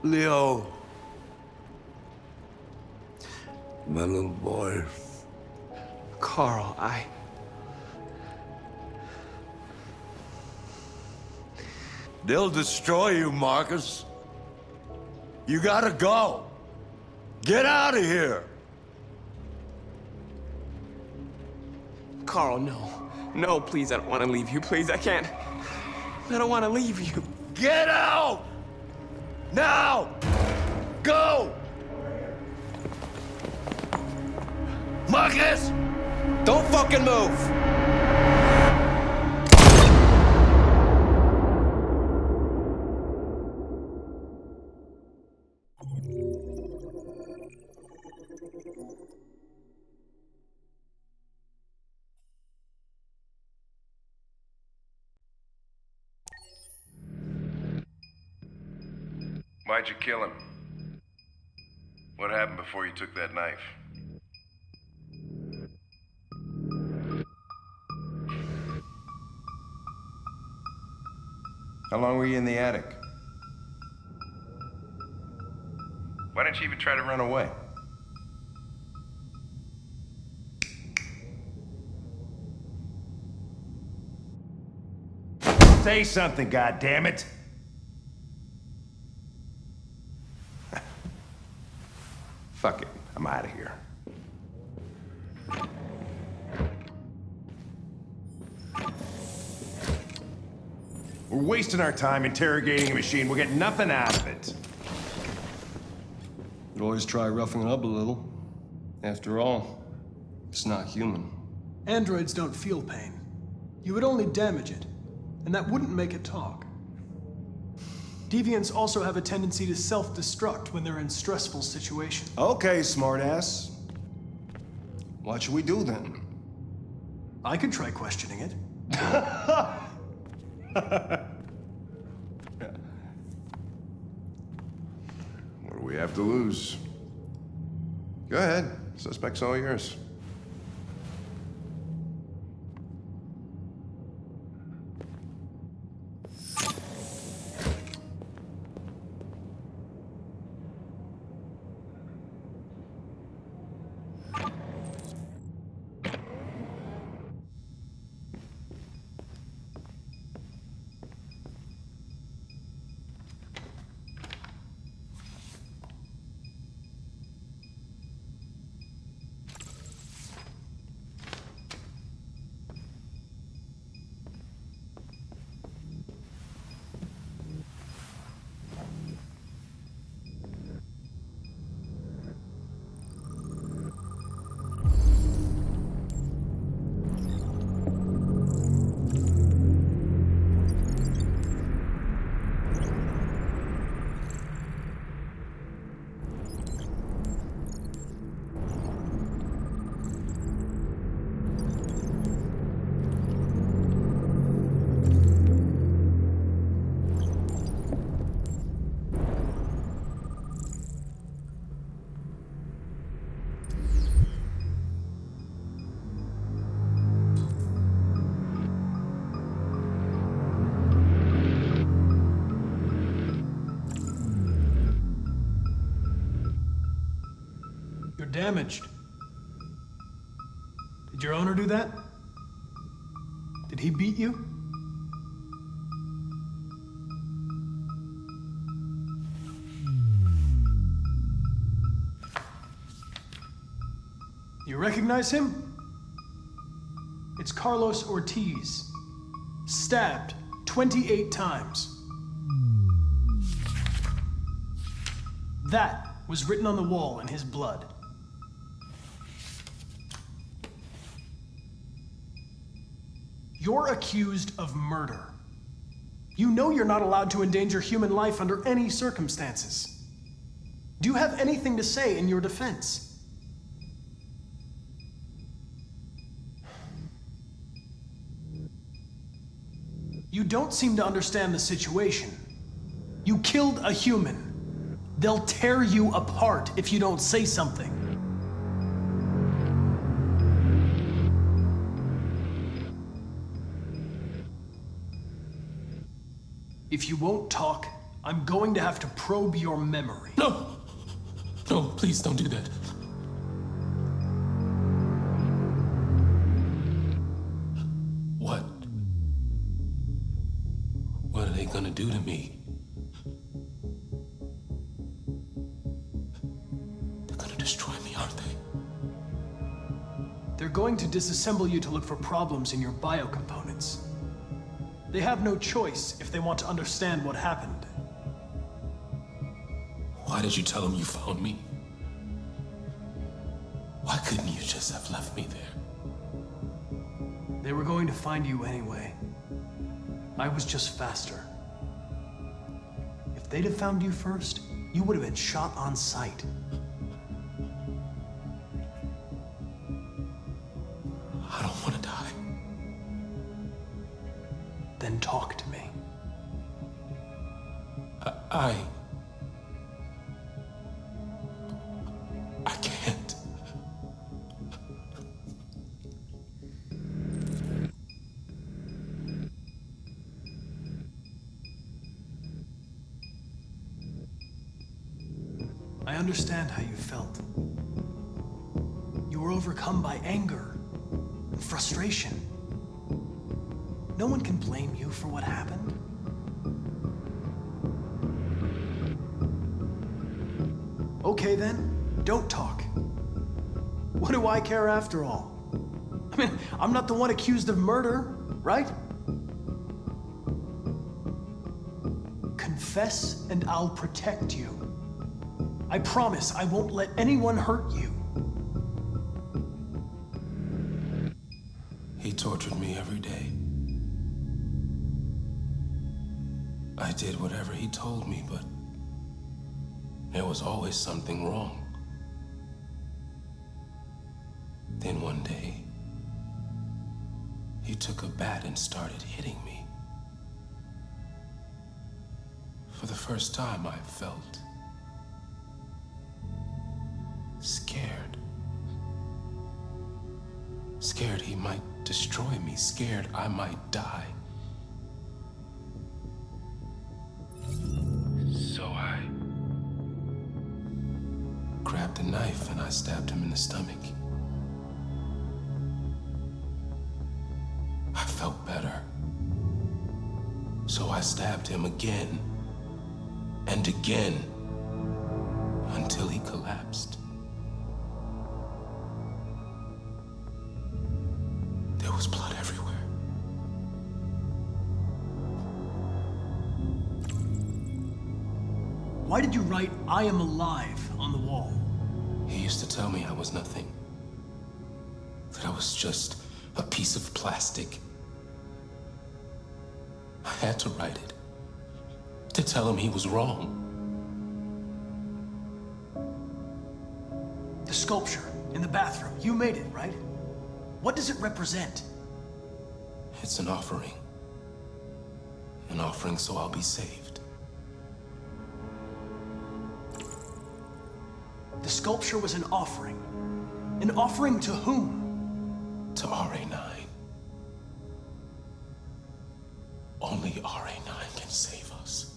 Leo. My little boy. Carl, They'll destroy you, Markus. You gotta go. Get out of here. Carl, no. No, please, I don't want to leave you. Please, I can't. I don't want to leave you. Get out! Now! Go! Markus! Don't fucking move! Why'd you kill him? What happened before you took that knife? How long were you in the attic? Why didn't you even try to run away? Say something, goddammit! Fuck it, I'm out of here. We're wasting our time interrogating a machine. We'll get nothing out of it. You always try roughing it up a little. After all, it's not human. Androids don't feel pain. You would only damage it, and that wouldn't make it talk. Deviants also have a tendency to self-destruct when they're in stressful situations. Okay, smartass. What should we do then? I could try questioning it. What do we have to lose? Go ahead. Suspect's all yours. Damaged. Did your owner do that? Did he beat you? You recognize him? It's Carlos Ortiz. Stabbed 28 times. That was written on the wall in his blood. You're accused of murder. You know you're not allowed to endanger human life under any circumstances. Do you have anything to say in your defense? You don't seem to understand the situation. You killed a human. They'll tear you apart if you don't say something. If you won't talk, I'm going to have to probe your memory. No! No, please don't do that. What? What are they gonna do to me? They're gonna destroy me, aren't they? They're going to disassemble you to look for problems in your biocomponents. They have no choice if they want to understand what happened. Why did you tell them you found me? Why couldn't you just have left me there? They were going to find you anyway. I was just faster. If they'd have found you first, you would have been shot on sight. I don't want to die. Then talk to me. I can't. I understand how you felt. You were overcome by anger and frustration. No one can blame you for what happened. Okay then, don't talk. What do I care after all? I mean, I'm not the one accused of murder, right? Confess and I'll protect you. I promise I won't let anyone hurt you. He tortured me every day. I did whatever he told me, but there was always something wrong. Then one day, he took a bat and started hitting me. For the first time, I felt scared. Scared he might destroy me, scared I might die. So I grabbed a knife and I stabbed him in the stomach. I felt better. So I stabbed him again and again until he collapsed. There was blood everywhere. Why did you write, "I am alive" on the wall? He used to tell me I was nothing. That I was just a piece of plastic. I had to write it. To tell him he was wrong. The sculpture in the bathroom, you made it, right? What does it represent? It's an offering. An offering so I'll be saved. The sculpture was an offering. An offering to whom? To RA9. Only RA9 can save us.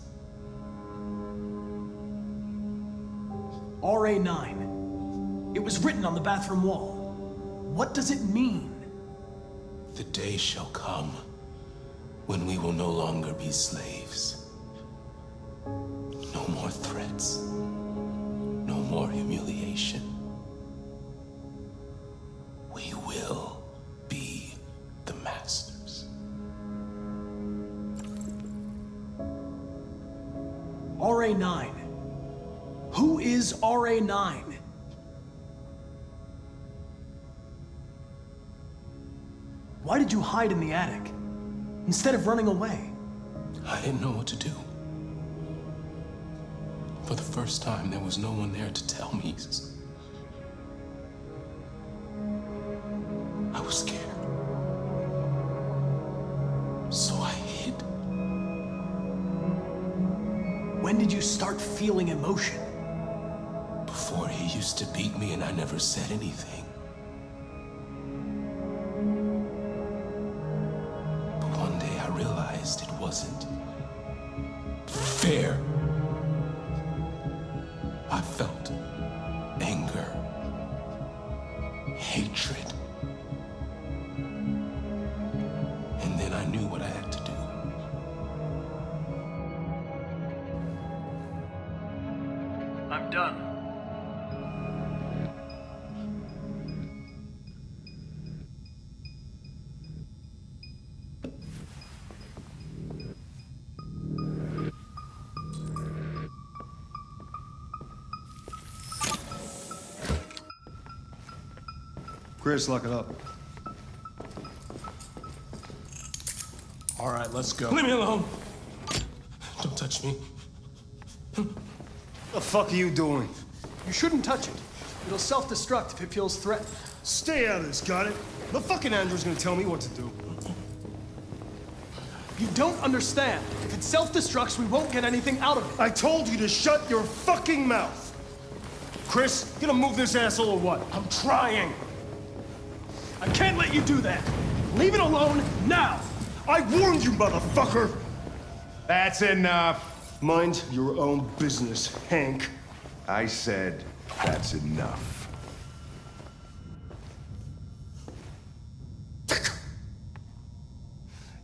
RA9. It was written on the bathroom wall. What does it mean? The day shall come when we will no longer be slaves. No more threats. No more humiliation. RA9. Who is RA9? Why did you hide in the attic instead of running away? I didn't know what to do. For the first time, there was no one there to tell me. I was scared. So I hid. When did you start feeling emotion? Before he used to beat me and I never said anything. But one day I realized it wasn't fair. I felt anger, hatred. And then I knew what I had to do. I'm done. Chris, lock it up. All right, let's go. Leave me alone. Don't touch me. The fuck are you doing? You shouldn't touch it. It'll self-destruct if it feels threatened. Stay out of this, got it? The fucking Andrew's gonna tell me what to do. You don't understand. If it self-destructs, we won't get anything out of it. I told you to shut your fucking mouth! Chris, you gonna move this asshole or what? I'm trying. I can't let you do that. Leave it alone now. I warned you, motherfucker! That's enough. Mind your own business, Hank. I said that's enough.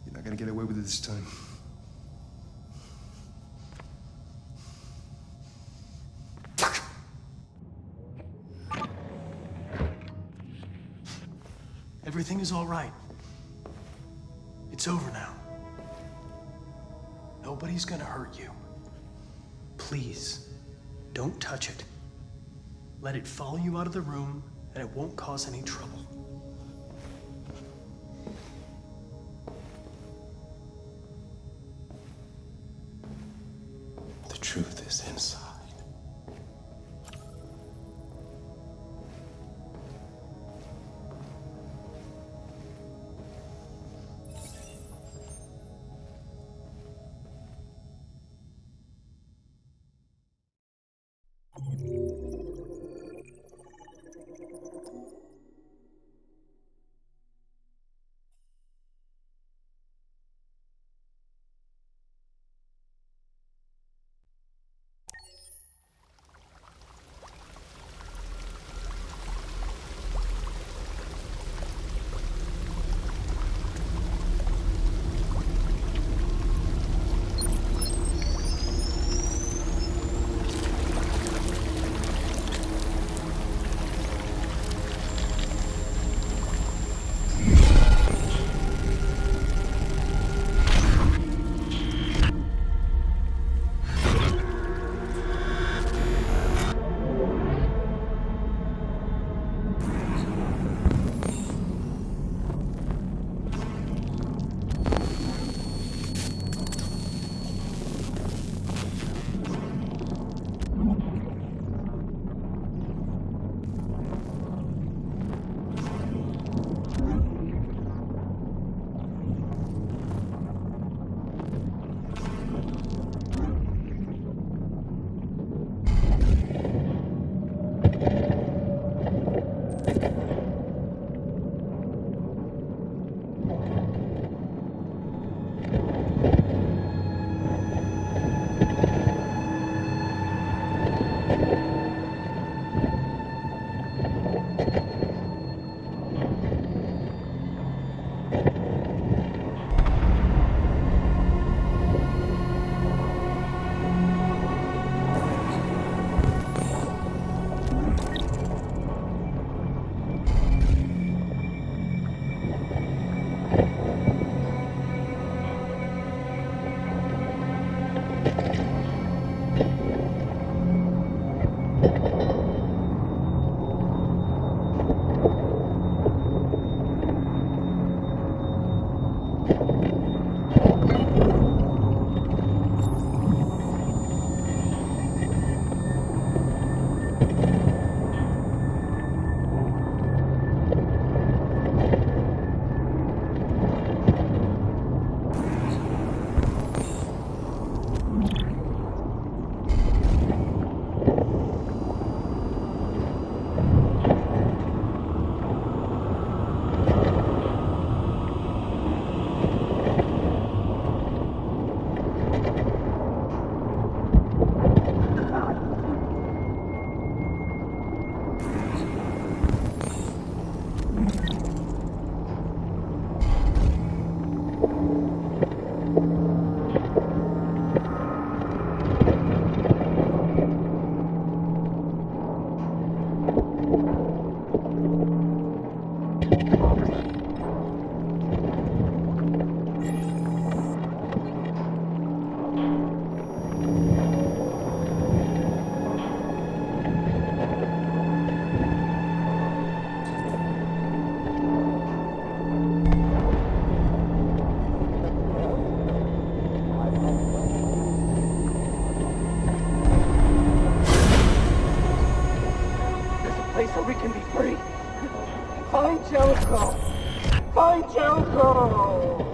You're not gonna get away with it this time. Everything is all right. It's over now. Nobody's gonna hurt you. Please, don't touch it. Let it follow you out of the room, and it won't cause any trouble. The truth is inside. so we can be free. Find Jericho! Find Jericho!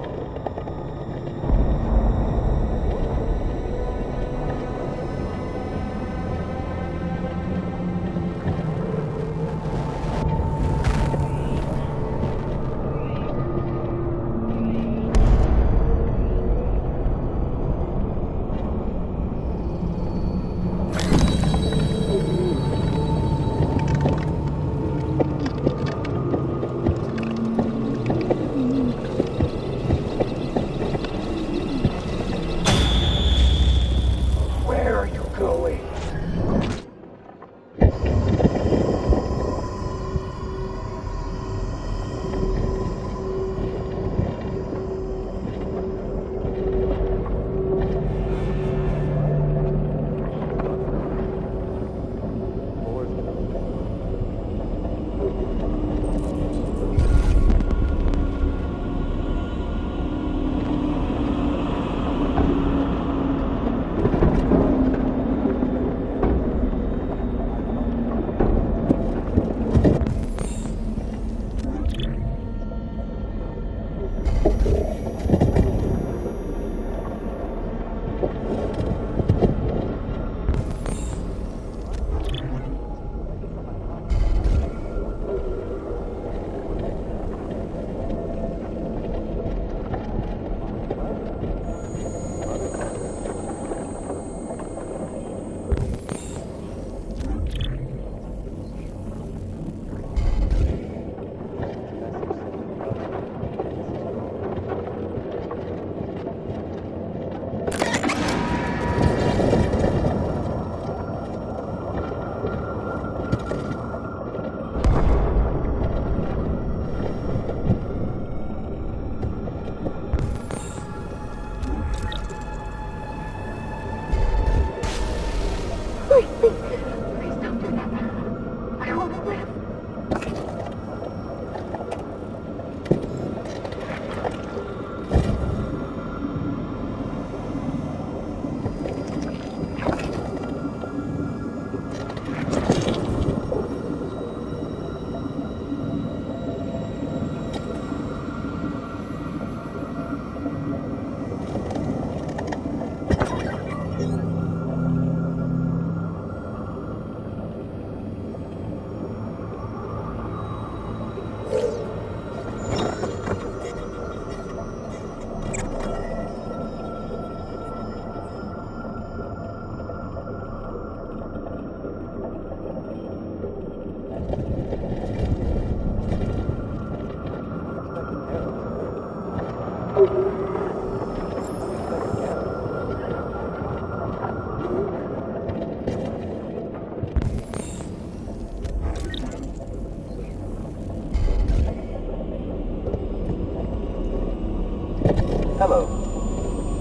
Hello.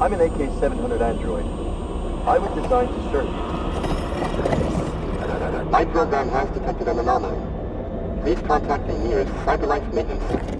I'm an AK-700 android. I was designed to serve you. My program has detected an anomaly. Please contact the nearest Cyberlife maintenance center.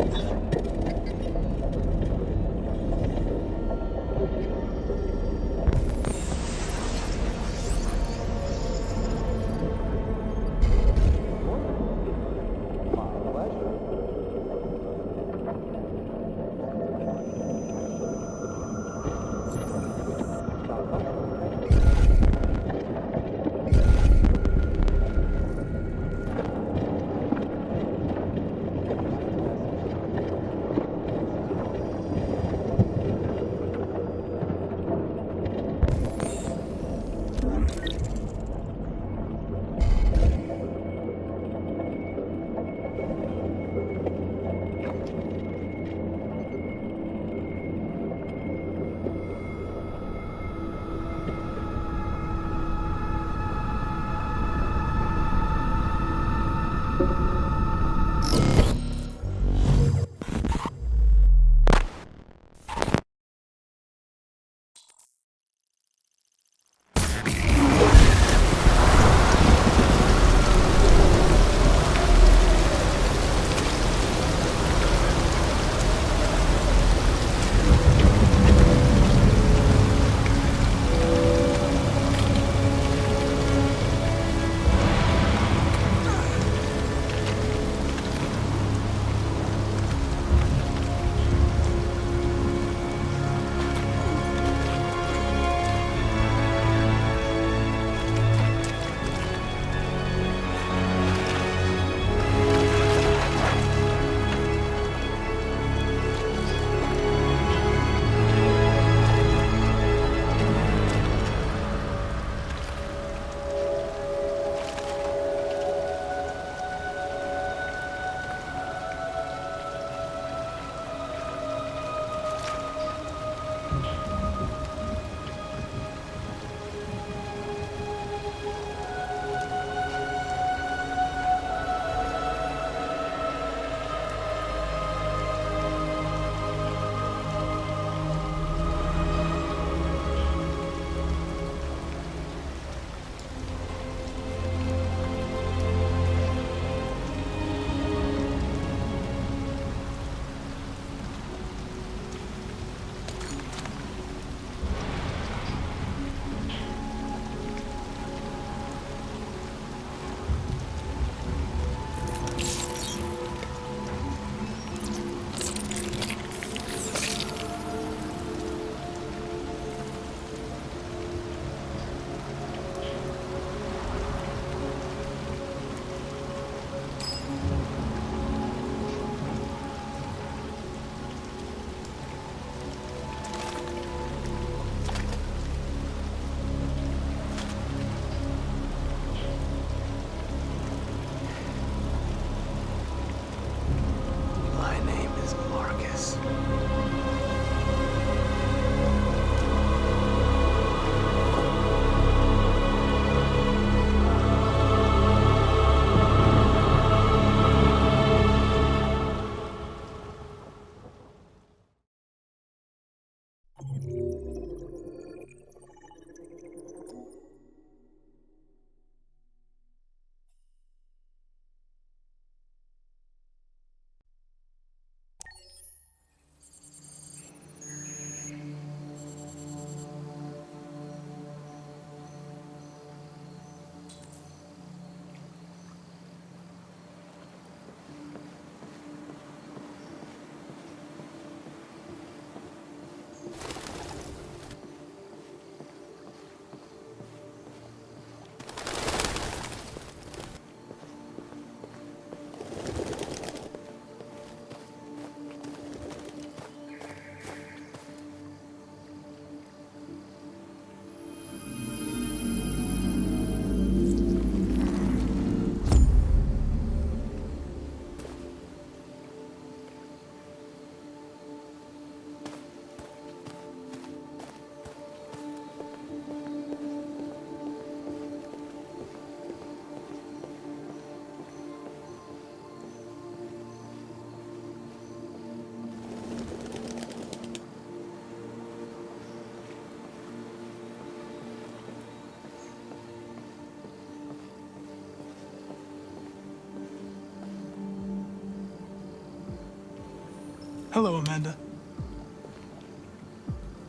Hello, Amanda.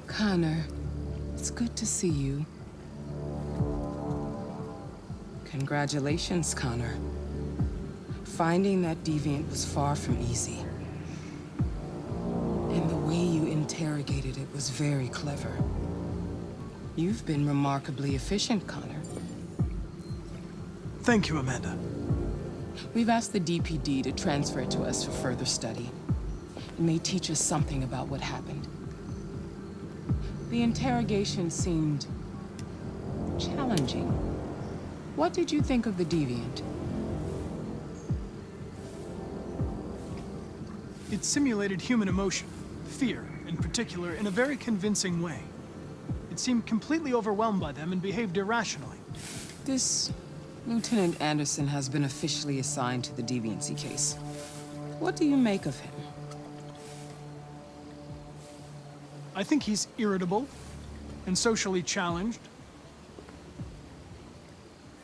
Connor, it's good to see you. Congratulations, Connor. Finding that deviant was far from easy. And the way you interrogated it was very clever. You've been remarkably efficient, Connor. Thank you, Amanda. We've asked the DPD to transfer it to us for further study. It may teach us something about what happened. The interrogation seemed challenging. What did you think of the deviant? It simulated human emotion, fear in particular, in a very convincing way. It seemed completely overwhelmed by them and behaved irrationally. This Lieutenant Anderson has been officially assigned to the deviancy case. What do you make of him? I think he's irritable and socially challenged.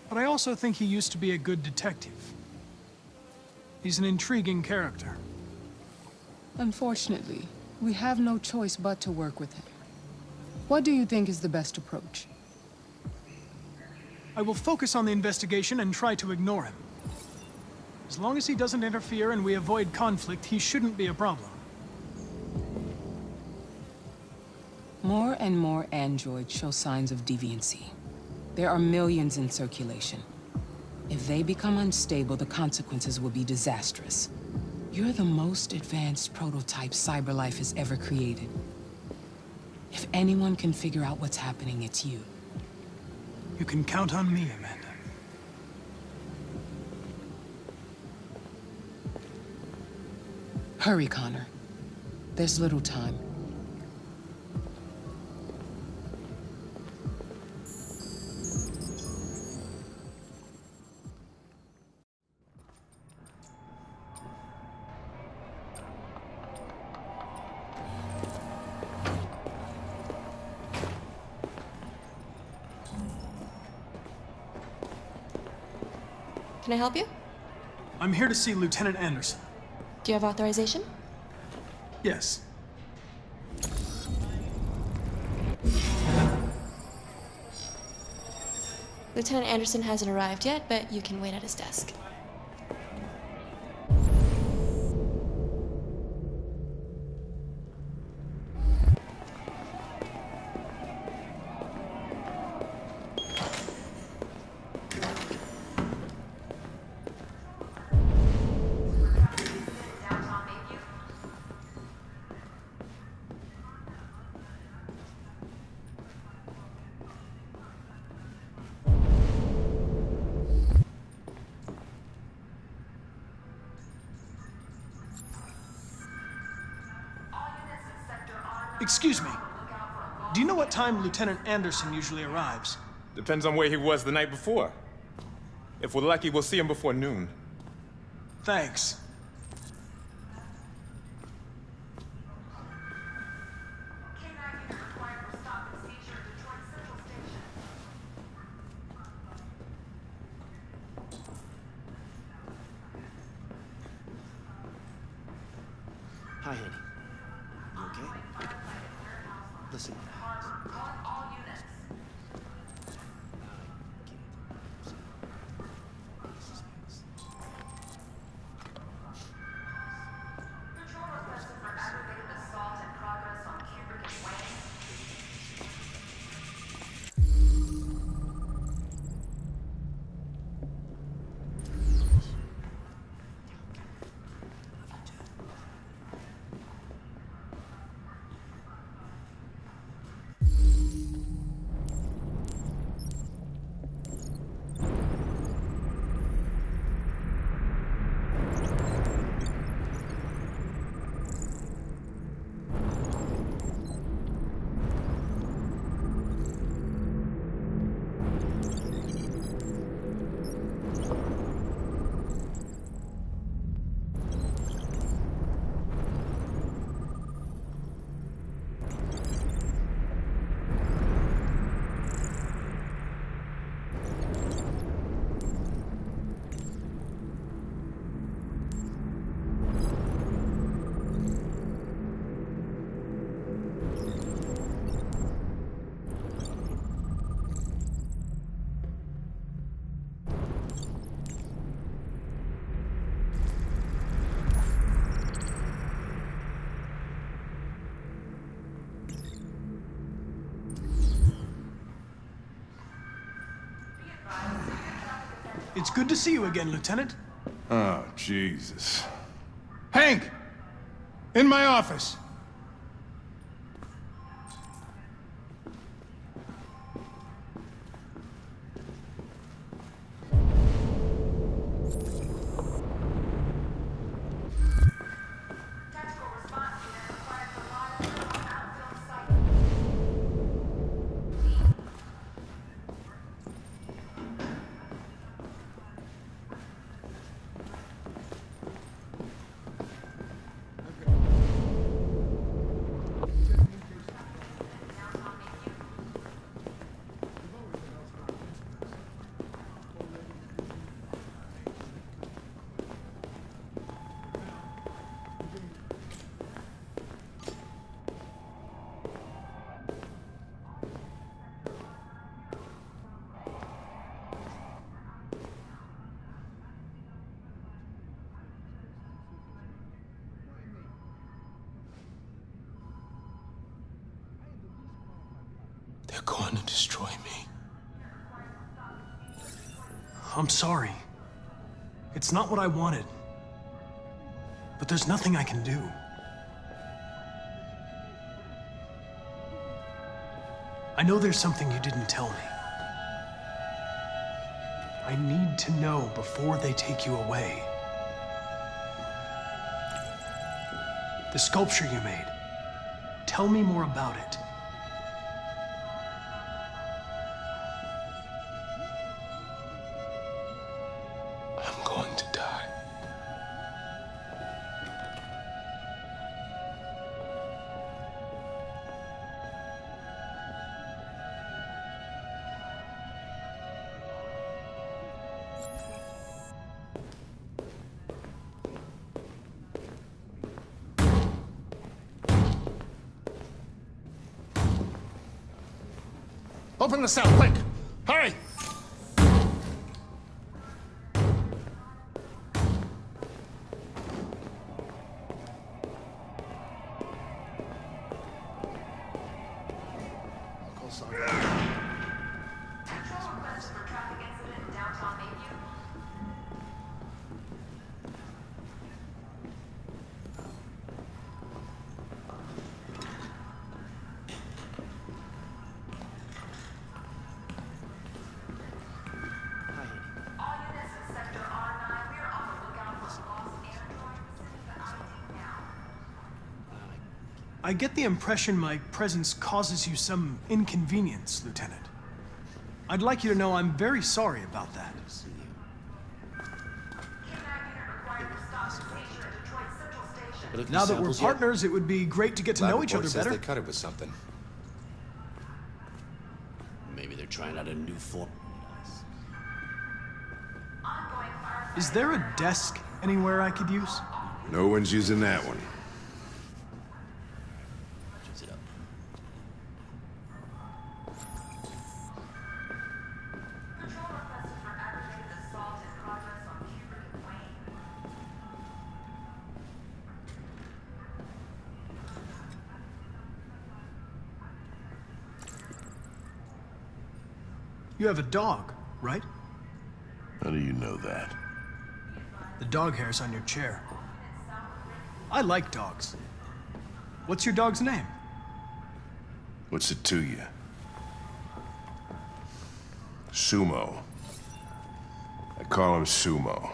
But I also think he used to be a good detective. He's an intriguing character. Unfortunately, we have no choice but to work with him. What do you think is the best approach? I will focus on the investigation and try to ignore him. As long as he doesn't interfere and we avoid conflict, he shouldn't be a problem. More and more androids show signs of deviancy. There are millions in circulation. If they become unstable, the consequences will be disastrous. You're the most advanced prototype CyberLife has ever created. If anyone can figure out what's happening, it's you. You can count on me, Amanda. Hurry, Connor. There's little time. Can I help you? I'm here to see Lieutenant Anderson. Do you have authorization? Yes. Lieutenant Anderson hasn't arrived yet, but you can wait at his desk. Excuse me. Do you know what time Lieutenant Anderson usually arrives? Depends on where he was the night before. If we're lucky, we'll see him before noon. Thanks. Hi, honey. You okay? Listen. It's good to see you again, Lieutenant. Oh, Jesus. Hank! In my office. They're going to destroy me. I'm sorry. It's not what I wanted. But there's nothing I can do. I know there's something you didn't tell me. I need to know before they take you away. The sculpture you made. Tell me more about it. I'm going to die. Open the cell, quick! Hurry! I get the impression my presence causes you some inconvenience, Lieutenant. I'd like you to know I'm very sorry about that. Now that we're partners, it would be great to get to know each other better. They cut it with something. Maybe they're trying out a new form. Is there a desk anywhere I could use? No one's using that one. You have a dog, right? How do you know that? The dog hair's on your chair. I like dogs. What's your dog's name? What's it to you? Sumo. I call him Sumo.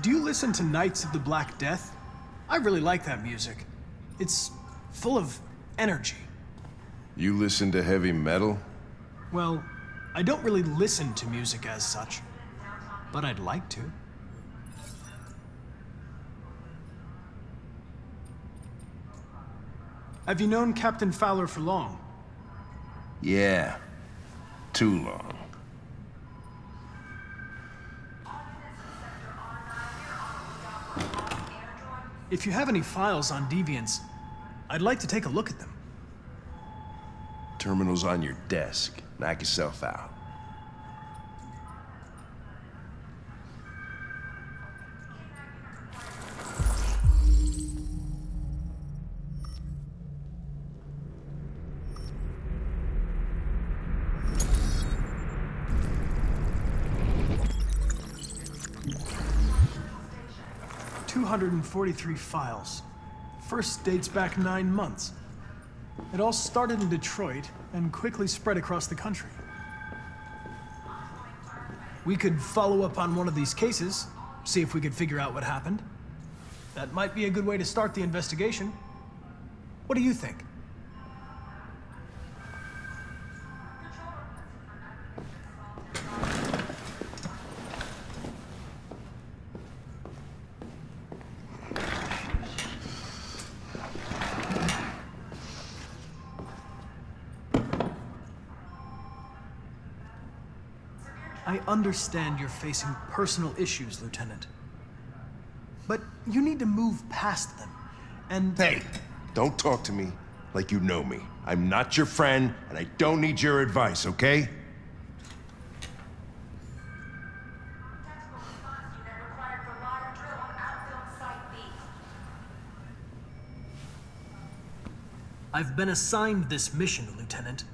Do you listen to Knights of the Black Death? I really like that music. It's full of energy. You listen to heavy metal? Well, I don't really listen to music as such, but I'd like to. Have you known Captain Fowler for long? Yeah. Too long. If you have any files on Deviants, I'd like to take a look at them. Terminal's on your desk. Knock yourself out. 243 files. First dates back 9 months. It all started in Detroit and quickly spread across the country. We could follow up on one of these cases, see if we could figure out what happened. That might be a good way to start the investigation. What do you think? I understand you're facing personal issues, Lieutenant. But you need to move past them, and... Hey, don't talk to me like you know me. I'm not your friend, and I don't need your advice, okay? I've been assigned this mission, Lieutenant.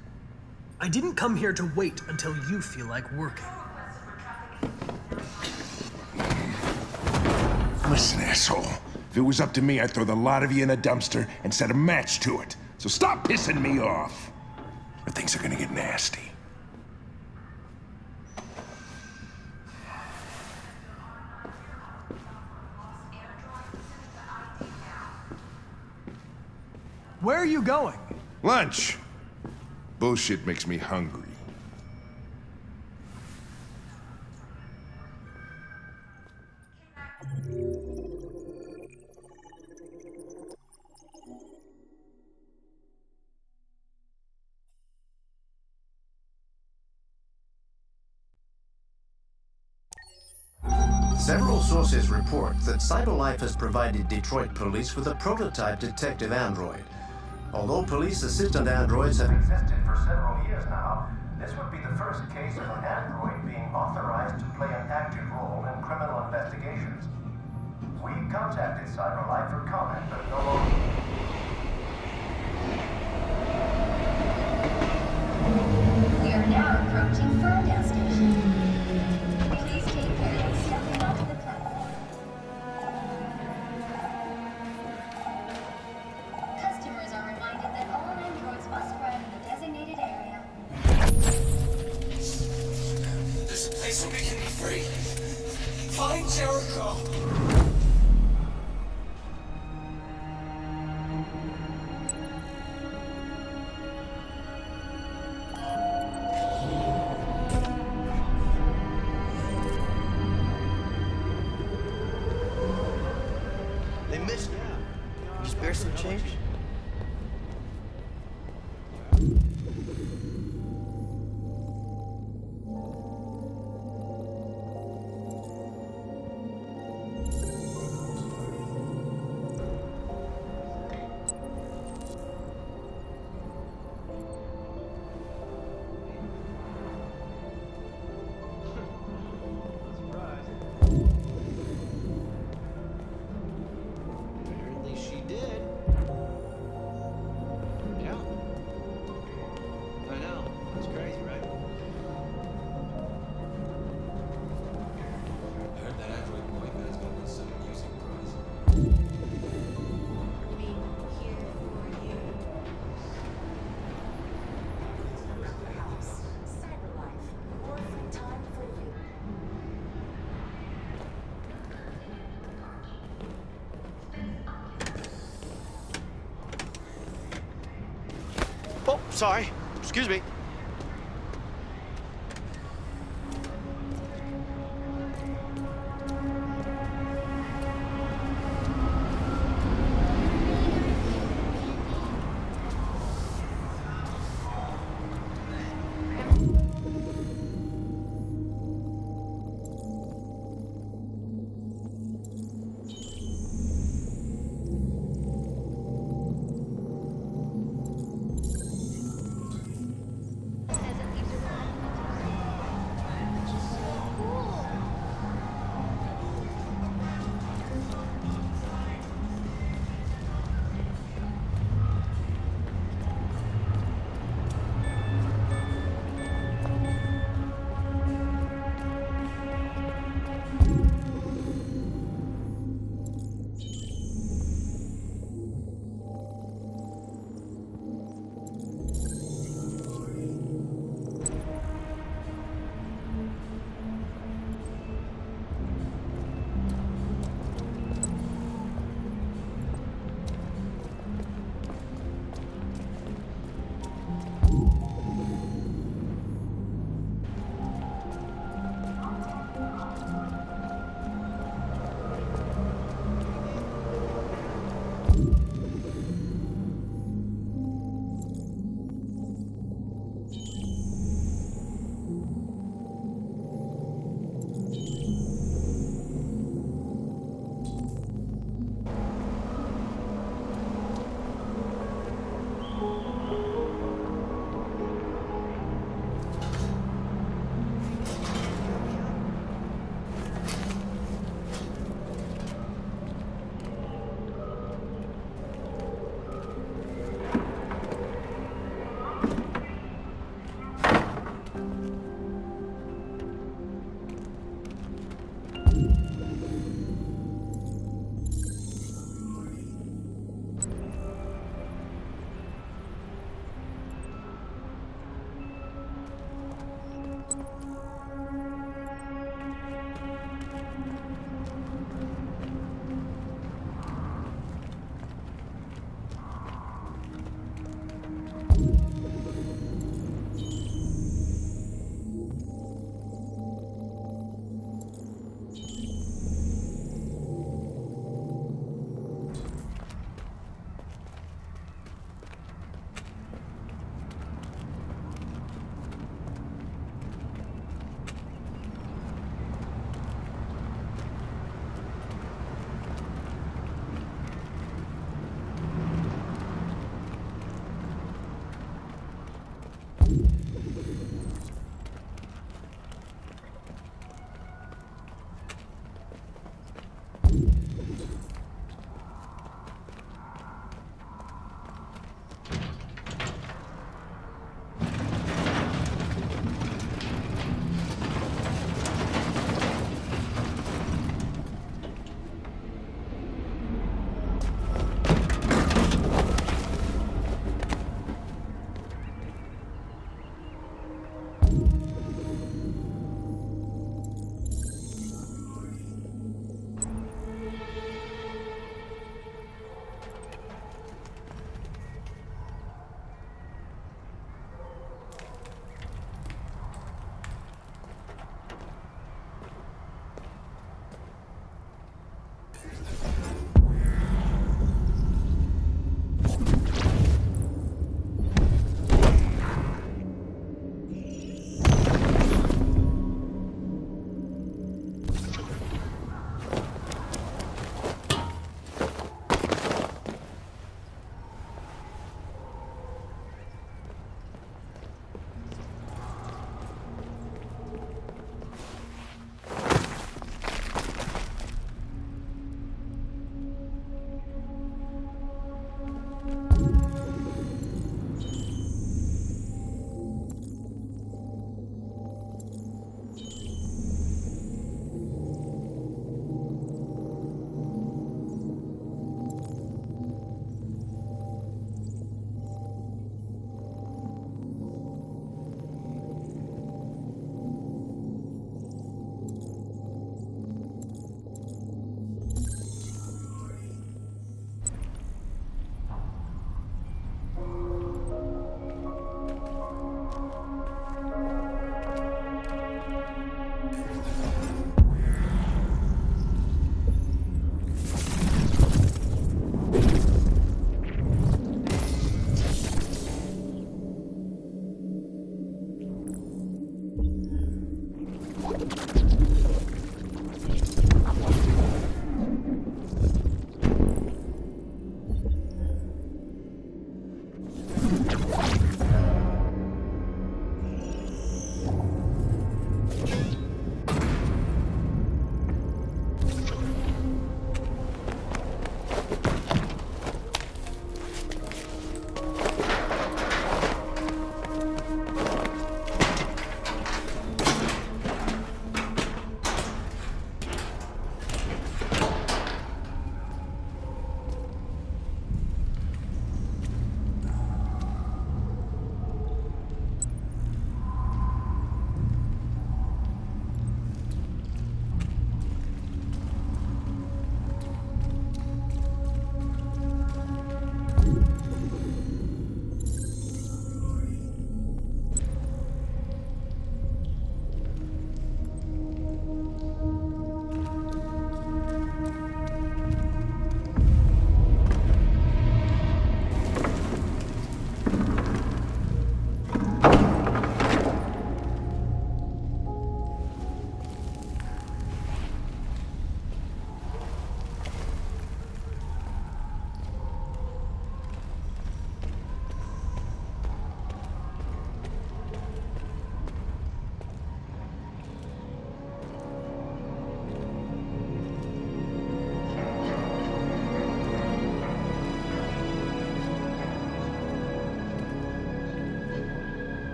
I didn't come here to wait until you feel like working. Listen, asshole. If it was up to me, I'd throw the lot of you in a dumpster and set a match to it. So stop pissing me off. Or things are gonna get nasty. Where are you going? Lunch. Bullshit makes me hungry. Several sources report that CyberLife has provided Detroit police with a prototype detective android. Although police assistant androids have existed for several years now, this would be the first case of an android being authorized to play an active role in criminal investigations. We contacted CyberLife for comment, but no longer. We are now approaching Ferndale Station. Please take care of stepping onto the platform. Customers are reminded that all androids must ride in the designated area. This place will make me free. Find Jericho. They missed me. Can you spare some change? Apparently she did. Yeah. I know. It's crazy, right? I heard that android boy man's gonna win some music prize. Oh, sorry. Excuse me.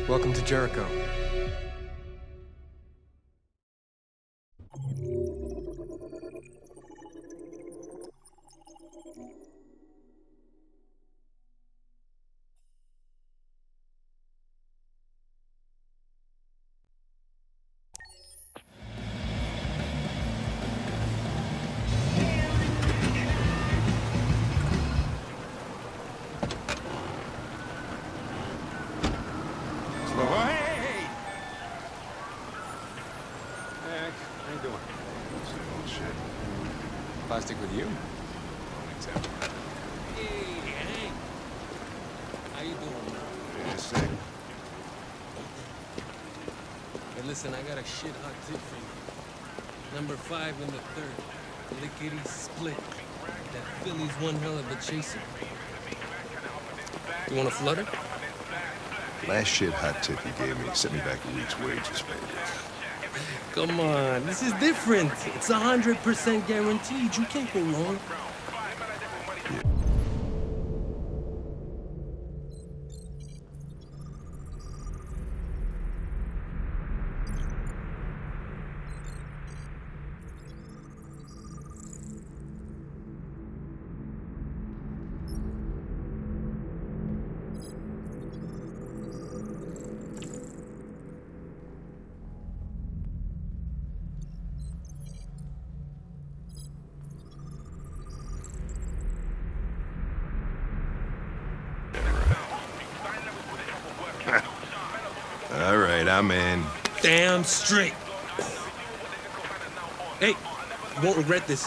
Welcome to Jericho. Plastic with you? Hey, Hank. How you doing? Yeah, sick. Hey, listen, I got a shit hot tip for you. Number 5 in the 3rd. Lickety split. That Philly's one hell of a chaser. You want a flutter? Last shit hot tip you gave me sent me back a week's wages, baby. Come on, this is different. It's 100% guaranteed. You can't go wrong. All right, I'm in. Damn straight. Hey, you won't regret this.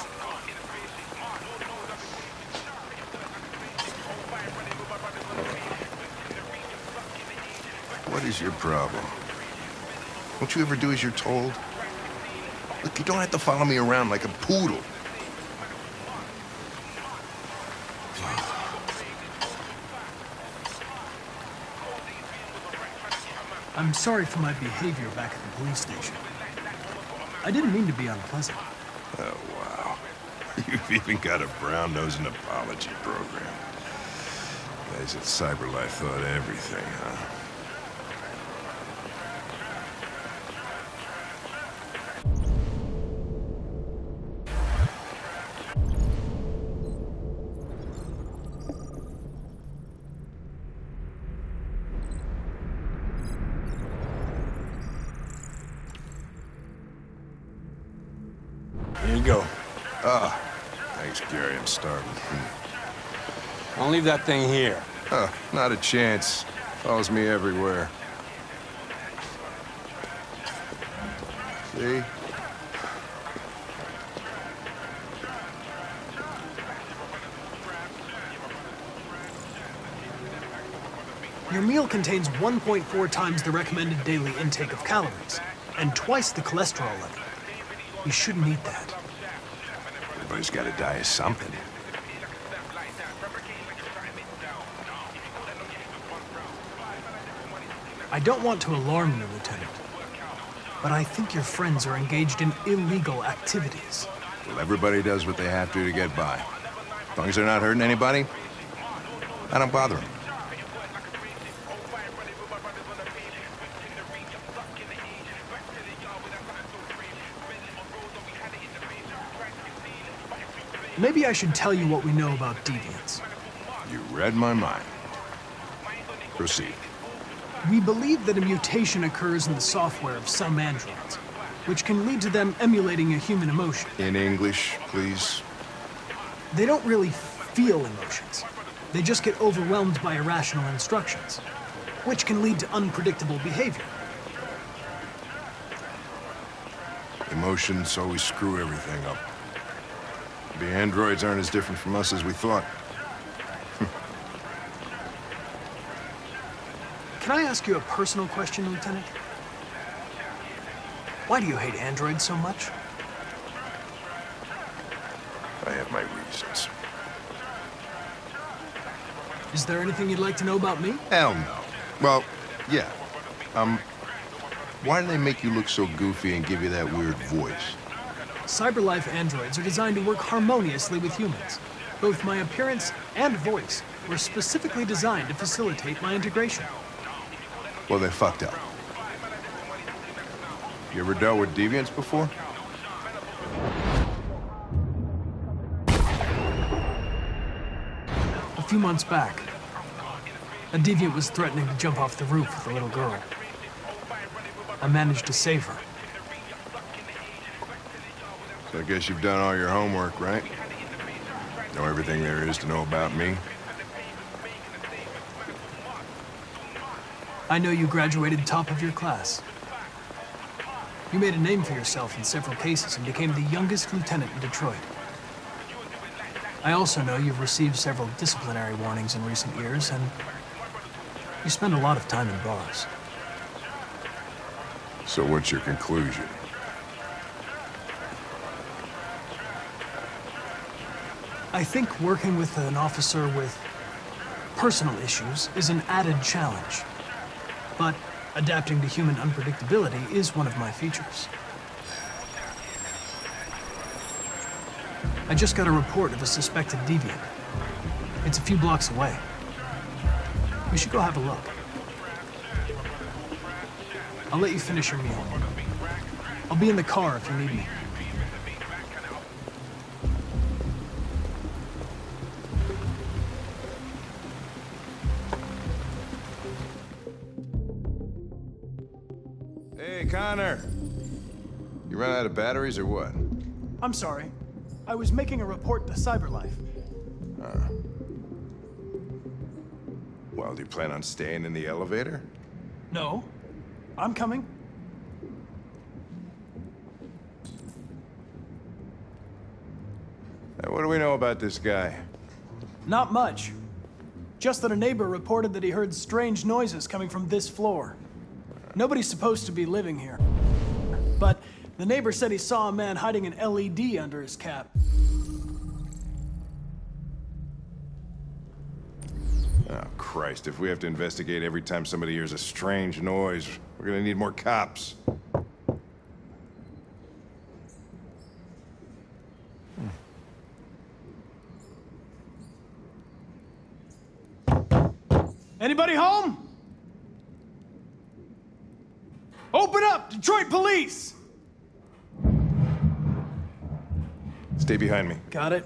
What is your problem? Won't you ever do as you're told? Look, you don't have to follow me around like a poodle. I'm sorry for my behavior back at the police station. I didn't mean to be unpleasant. Oh, wow. You've even got a brown-nosing apology program. Guys at CyberLife thought everything, huh? Here you go. Ah, thanks, Gary. I'm starving. I'll leave that thing here. Huh, not a chance. Follows me everywhere. See? Your meal contains 1.4 times the recommended daily intake of calories, and twice the cholesterol level. You shouldn't eat that. Everybody's got to die of something. I don't want to alarm you, Lieutenant, but I think your friends are engaged in illegal activities. Well, everybody does what they have to get by. As long as they're not hurting anybody, I don't bother them. Maybe I should tell you what we know about deviants. You read my mind. Proceed. We believe that a mutation occurs in the software of some androids, which can lead to them emulating a human emotion. In English, please. They don't really feel emotions. They just get overwhelmed by irrational instructions, which can lead to unpredictable behavior. Emotions always screw everything up. The androids aren't as different from us as we thought. Can I ask you a personal question, Lieutenant? Why do you hate androids so much? I have my reasons. Is there anything you'd like to know about me? Hell no. Well, yeah. Why do they make you look so goofy and give you that weird voice? CyberLife androids are designed to work harmoniously with humans. Both my appearance and voice were specifically designed to facilitate my integration. Well, they fucked up. You ever dealt with deviants before? A few months back, a deviant was threatening to jump off the roof with a little girl. I managed to save her. So I guess you've done all your homework, right? Know everything there is to know about me? I know you graduated top of your class. You made a name for yourself in several cases and became the youngest lieutenant in Detroit. I also know you've received several disciplinary warnings in recent years, and you spend a lot of time in bars. So what's your conclusion? I think working with an officer with personal issues is an added challenge. But adapting to human unpredictability is one of my features. I just got a report of a suspected deviant. It's a few blocks away. We should go have a look. I'll let you finish your meal. I'll be in the car if you need me. Hey, Connor. You ran out of batteries or what? I'm sorry. I was making a report to CyberLife. Well, do you plan on staying in the elevator? No. I'm coming. Hey, what do we know about this guy? Not much. Just that a neighbor reported that he heard strange noises coming from this floor. Nobody's supposed to be living here. But the neighbor said he saw a man hiding an LED under his cap. Oh, Christ, if we have to investigate every time somebody hears a strange noise, we're gonna need more cops. Anybody home? Open up, Detroit police! Stay behind me. Got it.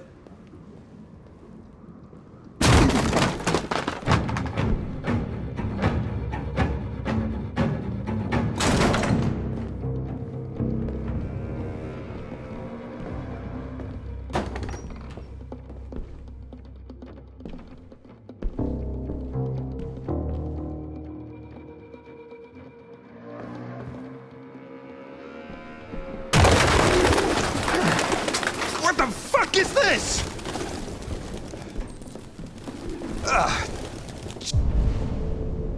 What the fuck is this?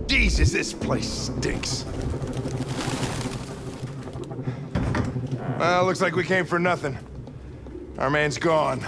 Jesus, this place stinks. Well, looks like we came for nothing. Our man's gone.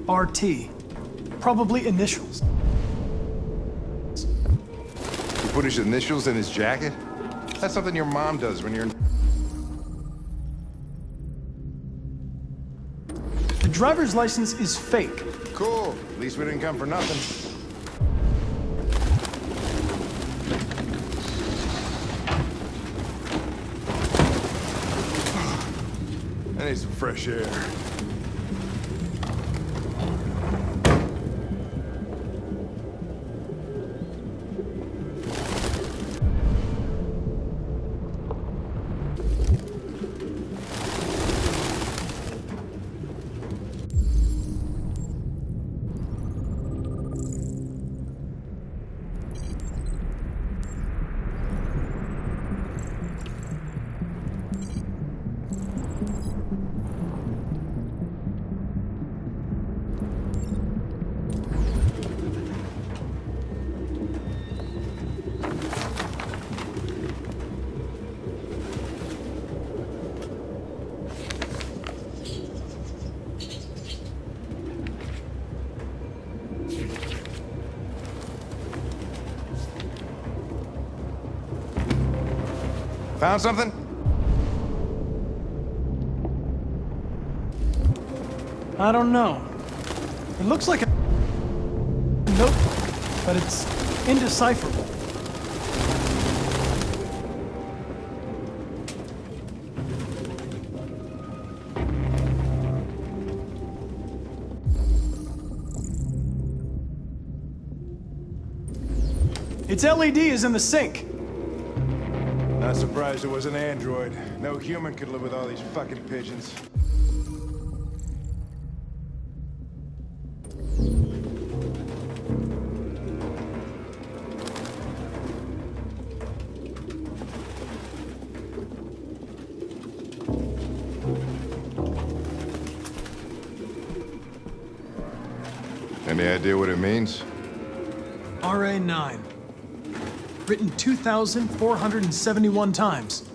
RT. Probably initials. He put his initials in his jacket? That's something your mom does when you're... The driver's license is fake. Cool. At least we didn't come for nothing. I need some fresh air. Found something? I don't know. It looks like a note, but it's indecipherable. Its LED is in the sink. Not surprised it was an android. No human could live with all these fucking pigeons. Any idea what it means? RA9. Written 2,471 times.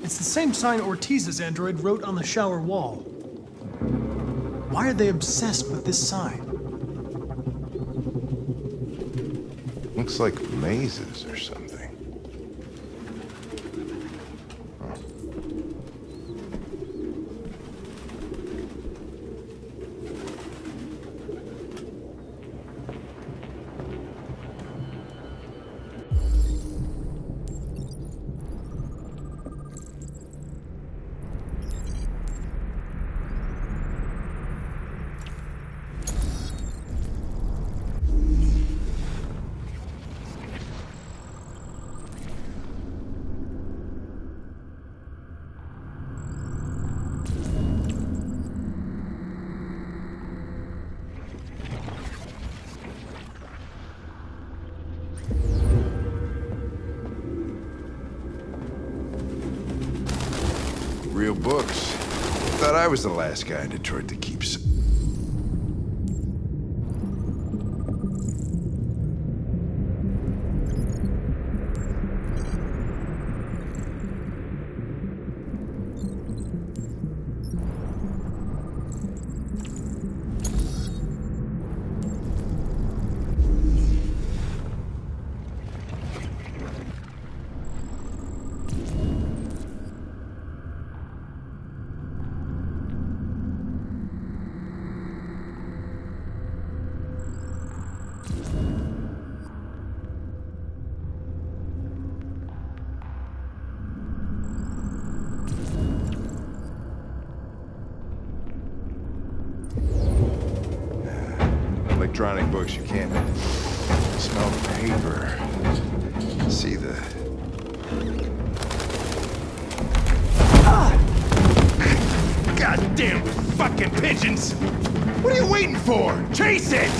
It's the same sign Ortiz's android wrote on the shower wall. Why are they obsessed with this sign? Looks like mazes or something. Real books. Thought I was the last guy in Detroit to keep some. Electronic books, you can't smell the paper. See the... Goddamn fucking pigeons! What are you waiting for? Chase it!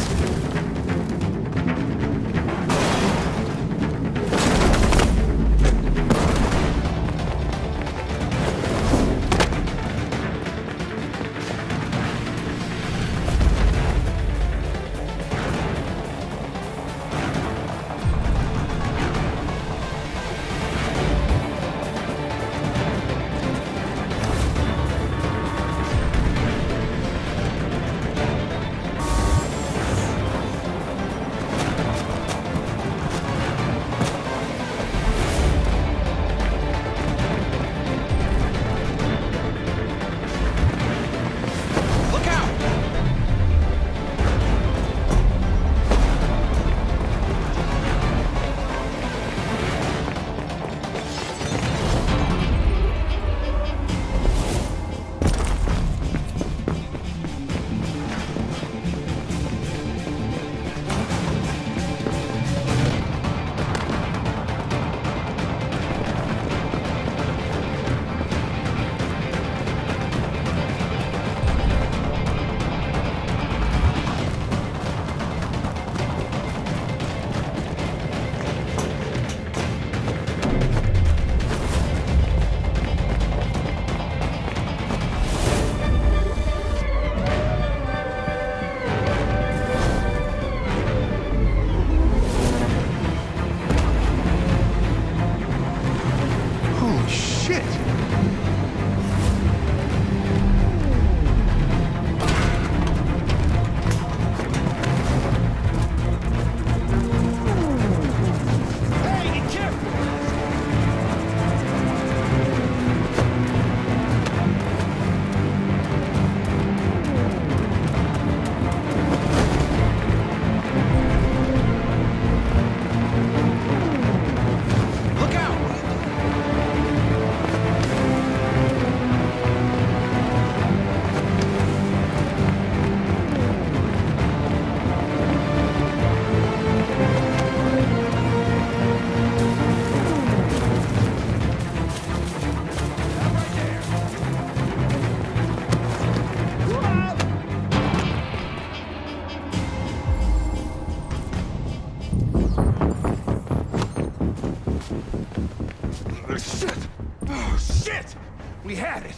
We had it.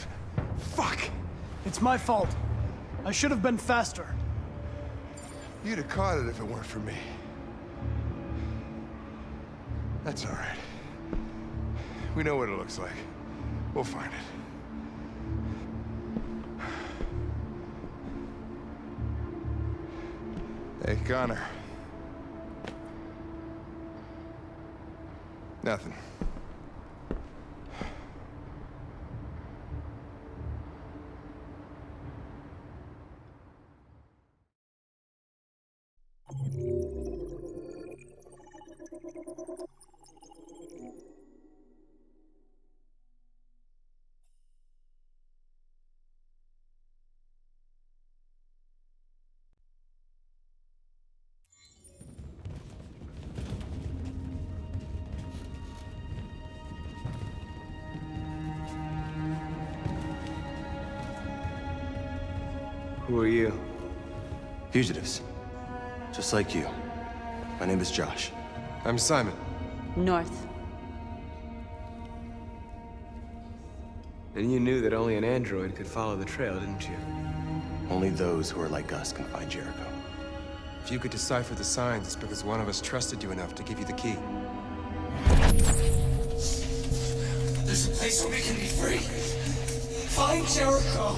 Fuck. It's my fault. I should have been faster. You'd have caught it if it weren't for me. That's all right. We know what it looks like. We'll find it. Hey, Connor. Nothing. Who are you? Fugitives. Just like you. My name is Josh. I'm Simon. North. And you knew that only an android could follow the trail, didn't you? Only those who are like us can find Jericho. If you could decipher the signs, it's because one of us trusted you enough to give you the key. There's a place where we can be free. Find Jericho.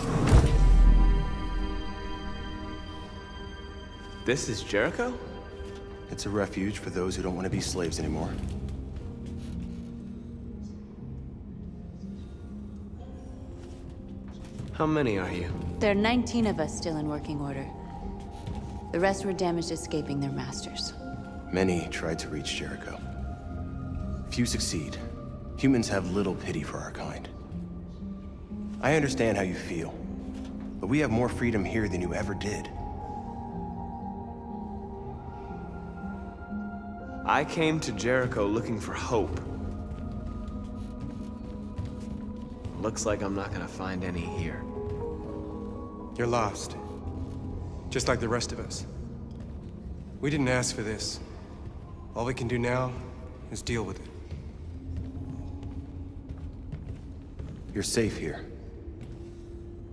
This is Jericho? It's a refuge for those who don't want to be slaves anymore. How many are you? There are 19 of us still in working order. The rest were damaged escaping their masters. Many tried to reach Jericho. Few succeed. Humans have little pity for our kind. I understand how you feel, but we have more freedom here than you ever did. I came to Jericho looking for hope. Looks like I'm not gonna find any here. You're lost. Just like the rest of us. We didn't ask for this. All we can do now is deal with it. You're safe here.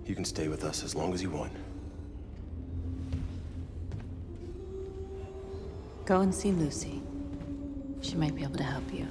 You can stay with us as long as you want. Go and see Lucy. She might be able to help you.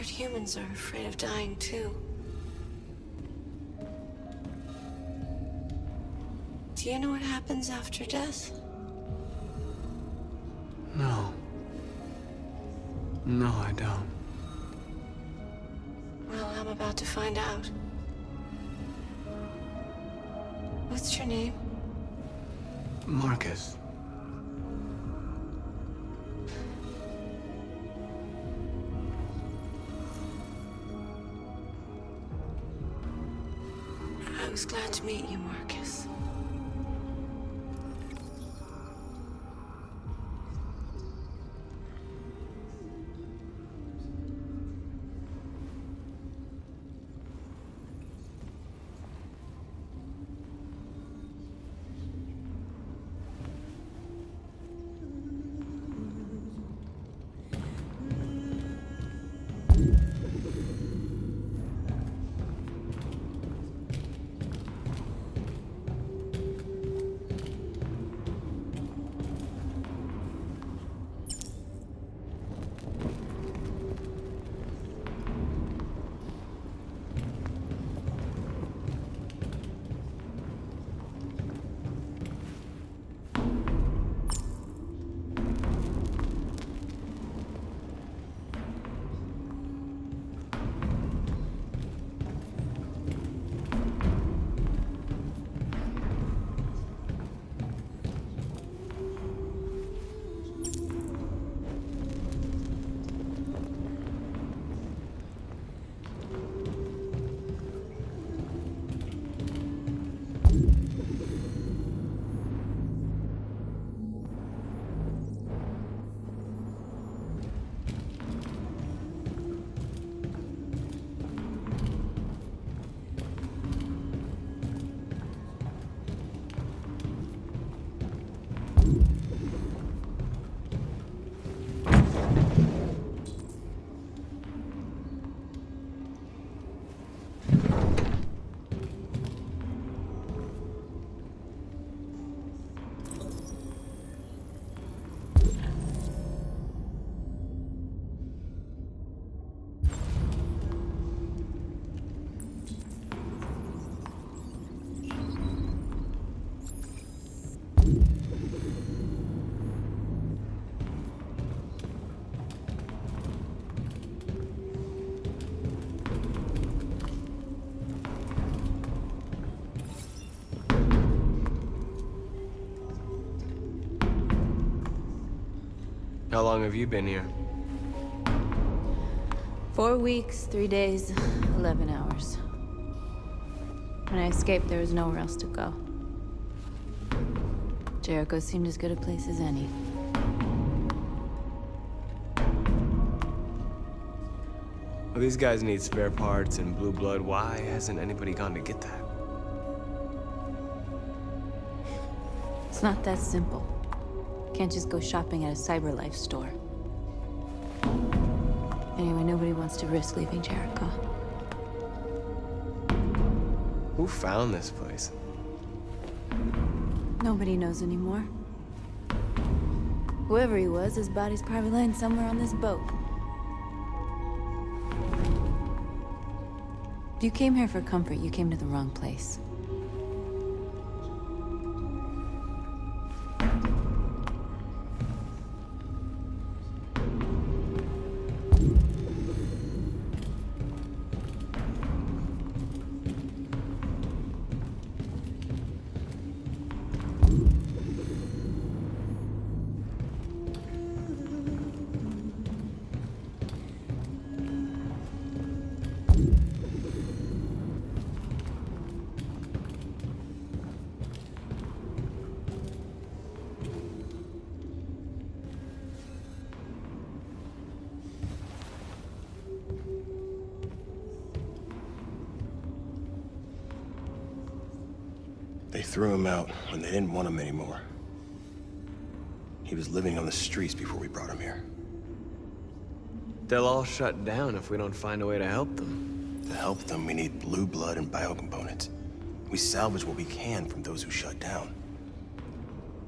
Humans are afraid of dying, too. Do you know what happens after death? No. No, I don't. Well, I'm about to find out. What's your name? Markus. I was glad to meet you, Markus. How long have you been here? 4 weeks, 3 days, 11 hours. When I escaped, there was nowhere else to go. Jericho seemed as good a place as any. Well, these guys need spare parts and blue blood. Why hasn't anybody gone to get that? It's not that simple. Can't just go shopping at a CyberLife store. Anyway, nobody wants to risk leaving Jericho. Who found this place? Nobody knows anymore. Whoever he was, his body's probably laying somewhere on this boat. If you came here for comfort, you came to the wrong place. They threw him out when they didn't want him anymore. He was living on the streets before we brought him here. They'll all shut down if we don't find a way to help them. To help them, we need blue blood and biocomponents. We salvage what we can from those who shut down.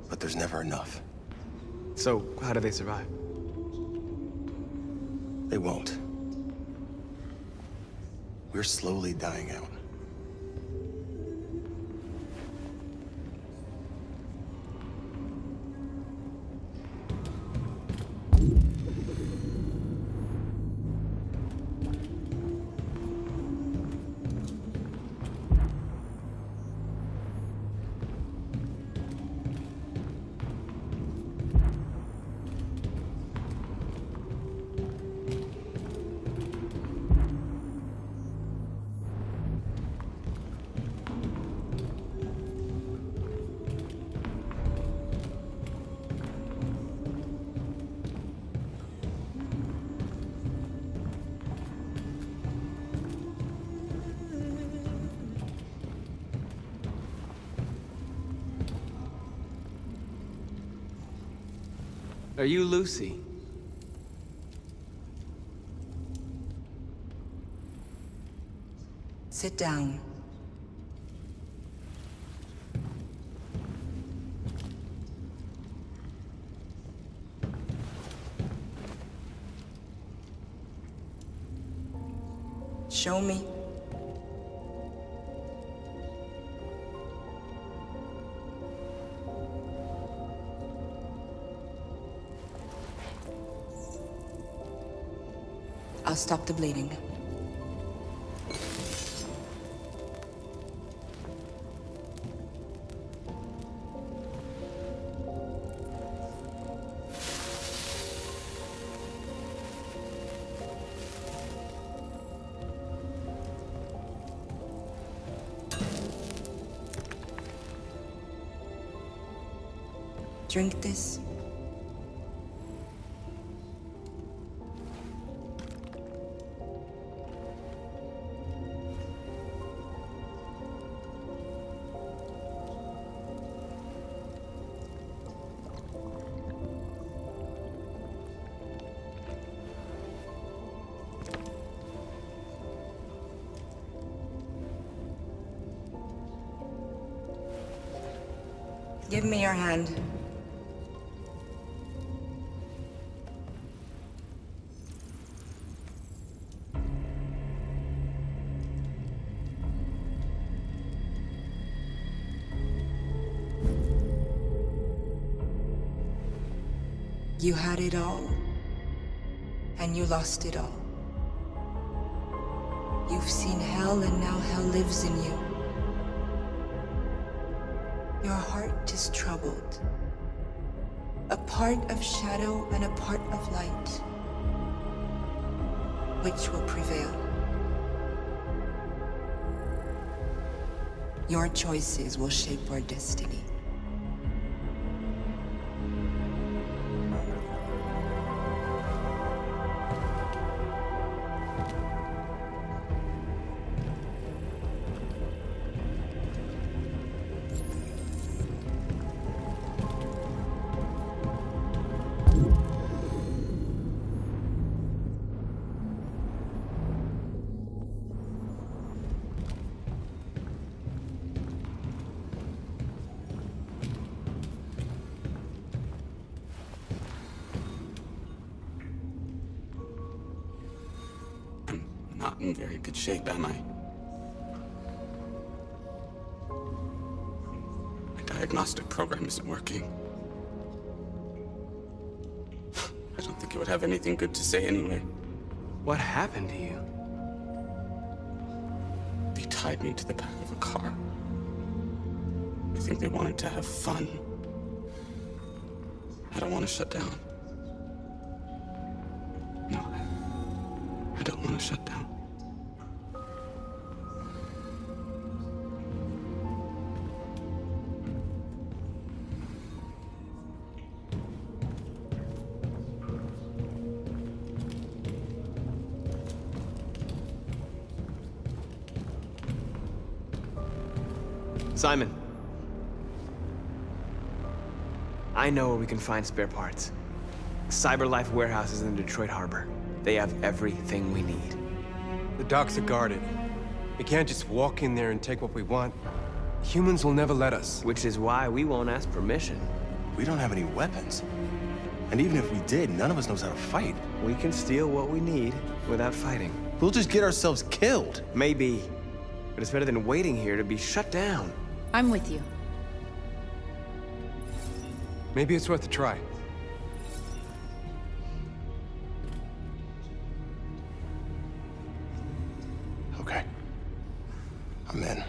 But there's never enough. So, how do they survive? They won't. We're slowly dying out. Are you Lucy? Sit down. Show me. I'll stop the bleeding. Drink this. Give me your hand. You had it all, and you lost it all. You've seen hell, and now hell lives in you. Your heart is troubled. A part of shadow and a part of light. Which will prevail? Your choices will shape our destiny. Not in very good shape, am I? My diagnostic program isn't working. I don't think it would have anything good to say anyway. What happened to you? They tied me to the back of a car. I think they wanted to have fun. I don't want to shut down. No, I don't want to shut down. Simon. I know where we can find spare parts. CyberLife warehouse is in the Detroit Harbor. They have everything we need. The docks are guarded. We can't just walk in there and take what we want. Humans will never let us. Which is why we won't ask permission. We don't have any weapons. And even if we did, none of us knows how to fight. We can steal what we need without fighting. We'll just get ourselves killed. Maybe. But it's better than waiting here to be shut down. I'm with you. Maybe it's worth a try. Okay. I'm in.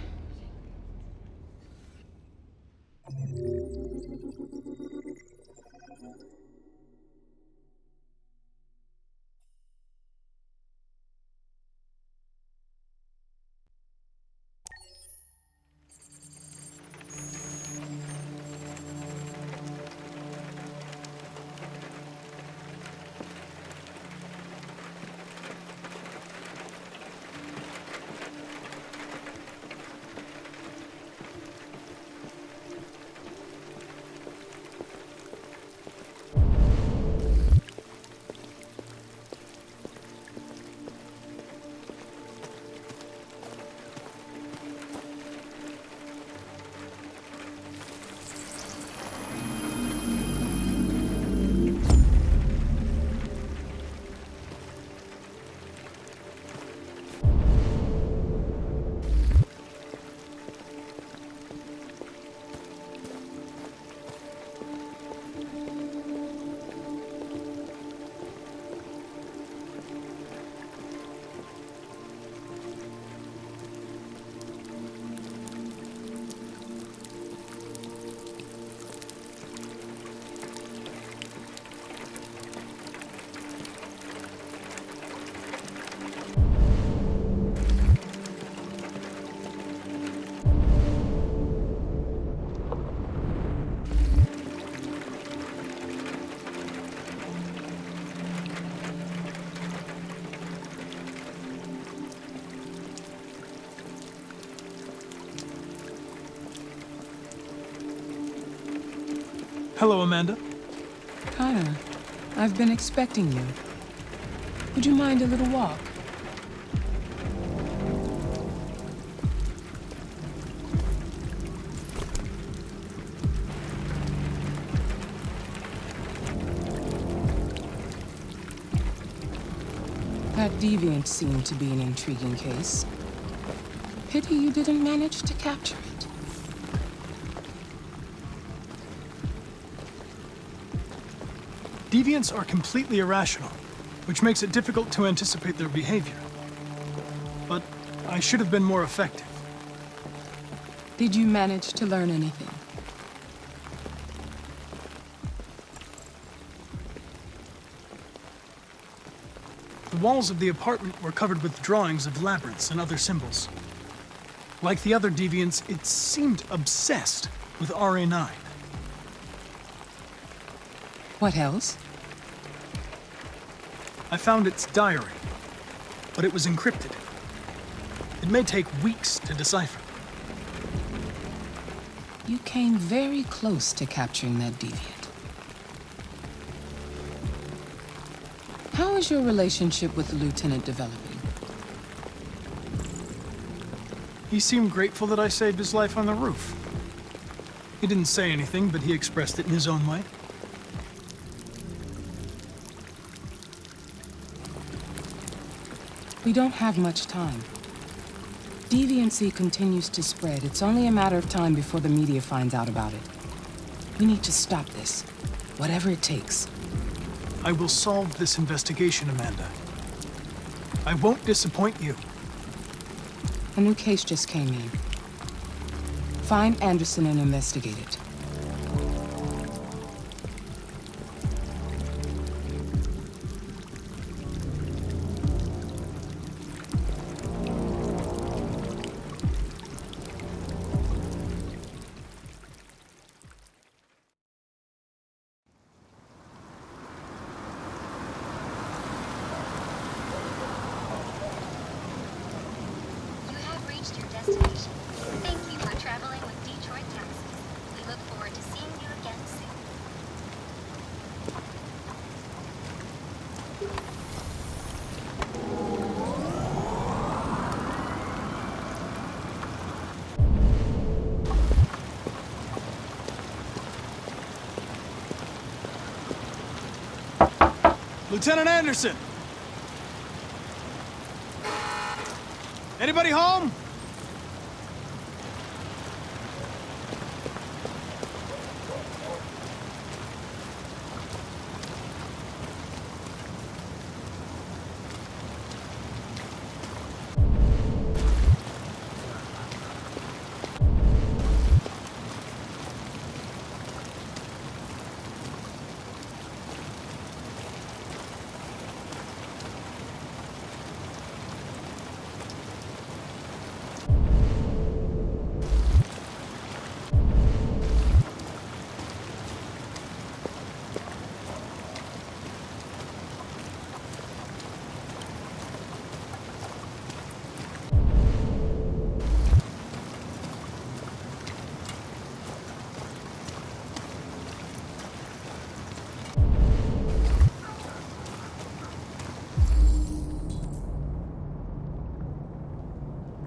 Hello, Amanda. Connor, I've been expecting you. Would you mind a little walk? That deviant seemed to be an intriguing case. Pity you didn't manage to capture it. Deviants are completely irrational, which makes it difficult to anticipate their behavior. But I should have been more effective. Did you manage to learn anything? The walls of the apartment were covered with drawings of labyrinths and other symbols. Like the other deviants, it seemed obsessed with RA9. What else? I found its diary, but it was encrypted. It may take weeks to decipher. You came very close to capturing that deviant. How is your relationship with the lieutenant developing? He seemed grateful that I saved his life on the roof. He didn't say anything, but he expressed it in his own way. We don't have much time. Deviancy continues to spread. It's only a matter of time before the media finds out about it. We need to stop this, whatever it takes. I will solve this investigation, Amanda. I won't disappoint you. A new case just came in. Find Anderson and investigate it. Your destination. Thank you for traveling with Detroit Taxis. We look forward to seeing you again soon. Lieutenant Anderson! Anybody home?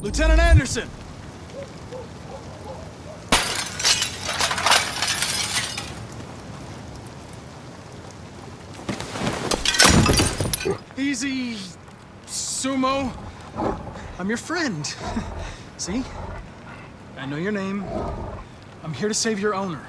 Lieutenant Anderson! Easy, Sumo. I'm your friend. See? I know your name. I'm here to save your owner.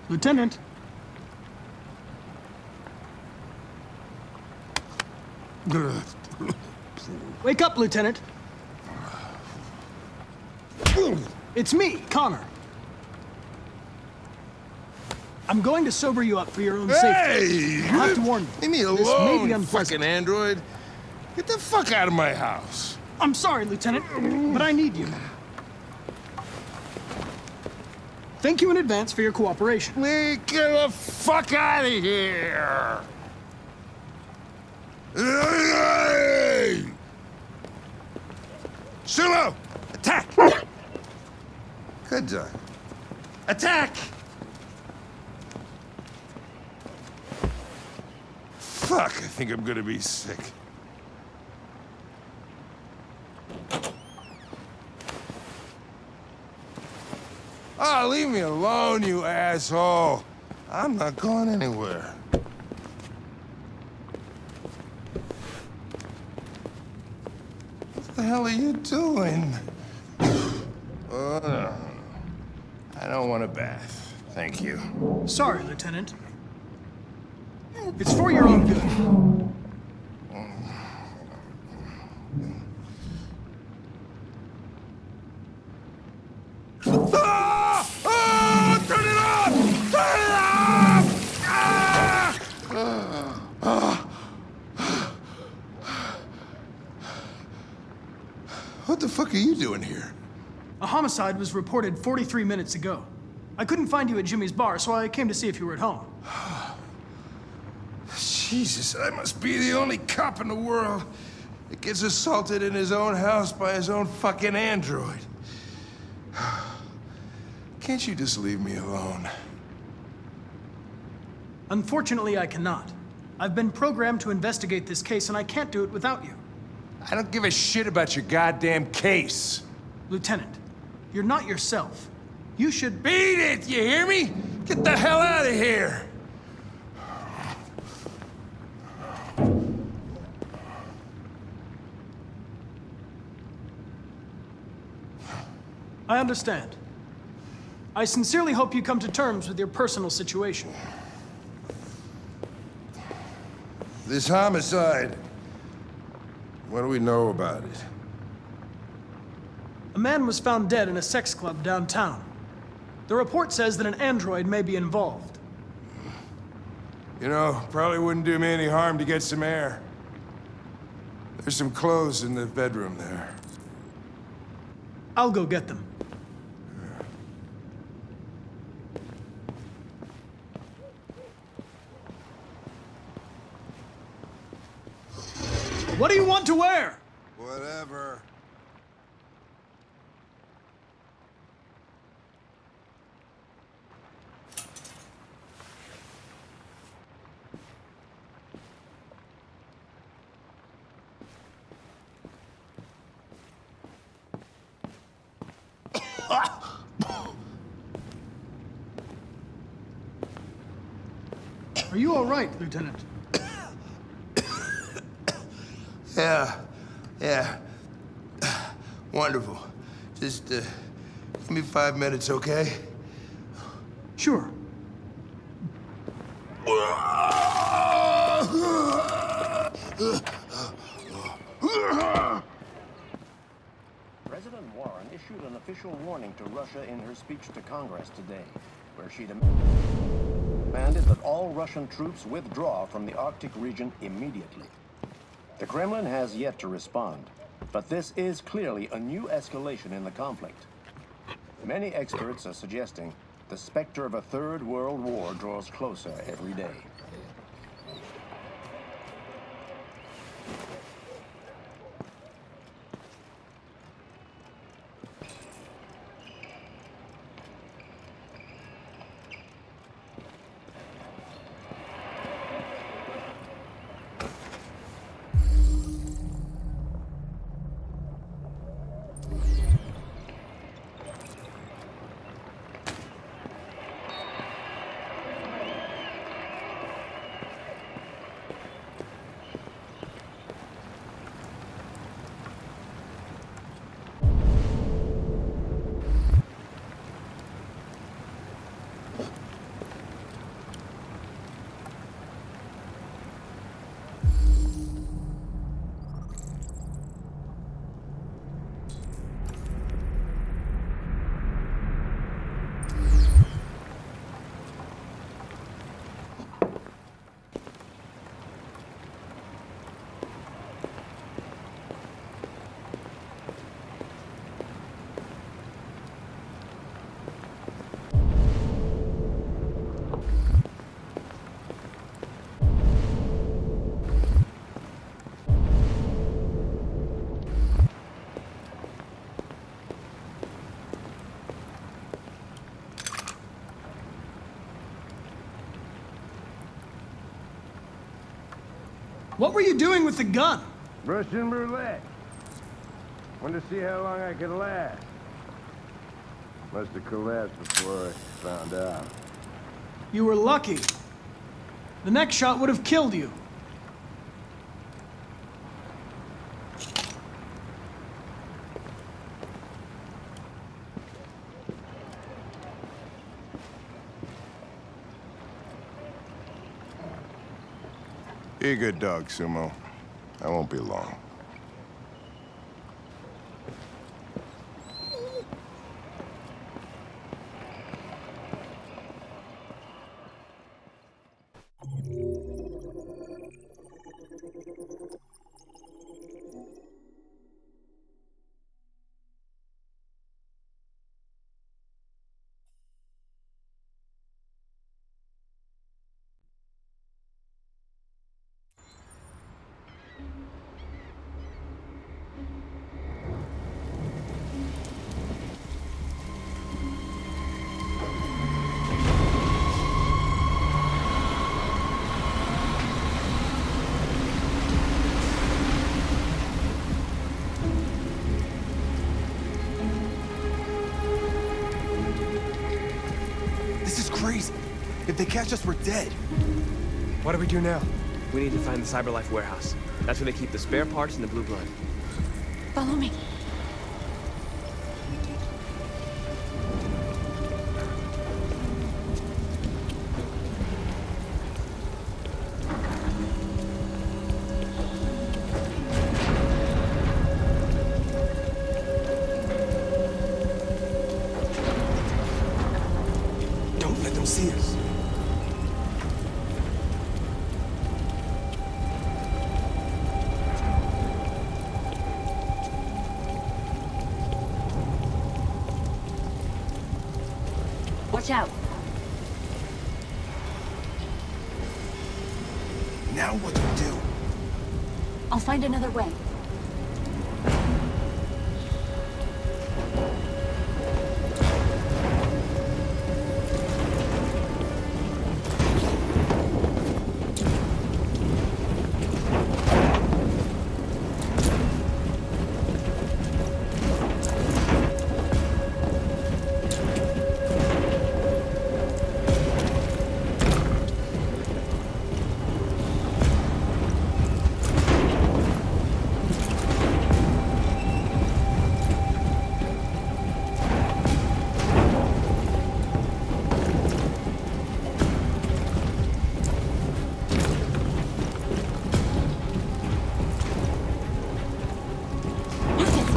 Lieutenant. Wake up, Lieutenant. It's me, Connor. I'm going to sober you up for your own safety. I have to warn you. Leave me This may be alone, unpleasant. fucking android. Get the fuck out of my house. I'm sorry, Lieutenant, but I need you. Thank you in advance for your cooperation. Get the fuck out of here! Sumo! Attack! Good job. Attack! Fuck, I think I'm gonna be sick. Oh, leave me alone, you asshole. I'm not going anywhere. What the hell are you doing? I don't want a bath. Thank you. Sorry, Lieutenant. It's for your own good. Turn it off! Turn it off! What the fuck are you doing here? A homicide was reported 43 minutes ago. I couldn't find you at Jimmy's bar, so I came to see if you were at home. Jesus, I must be the only cop in the world that gets assaulted in his own house by his own fucking android. Can't you just leave me alone? Unfortunately, I cannot. I've been programmed to investigate this case, and I can't do it without you. I don't give a shit about your goddamn case. Lieutenant, you're not yourself. You should... Beat it, you hear me? Get the hell out of here! I understand. I sincerely hope you come to terms with your personal situation. This homicide, what do we know about it? A man was found dead in a sex club downtown. The report says that an android may be involved. You know, probably wouldn't do me any harm to get some air. There's some clothes in the bedroom there. I'll go get them. What do you want to wear? Whatever. Are you all right, Lieutenant? Yeah. Wonderful. Just, give me 5 minutes, okay? Sure. President Warren issued an official warning to Russia in her speech to Congress today, where she demanded that all Russian troops withdraw from the Arctic region immediately. The Kremlin has yet to respond, but this is clearly a new escalation in the conflict. Many experts are suggesting the specter of a third world war draws closer every day. What were you doing with the gun? Russian roulette. Wanted to see how long I could last. Must have collapsed before I found out. You were lucky. The next shot would have killed you. Be a good dog, Sumo. I won't be long. This is crazy. If they catch us, we're dead. What do we do now? We need to find the CyberLife warehouse. That's where they keep the spare parts and the blue blood. Follow me. Don't let them see us. Watch out. Now what do we do? I'll find another way.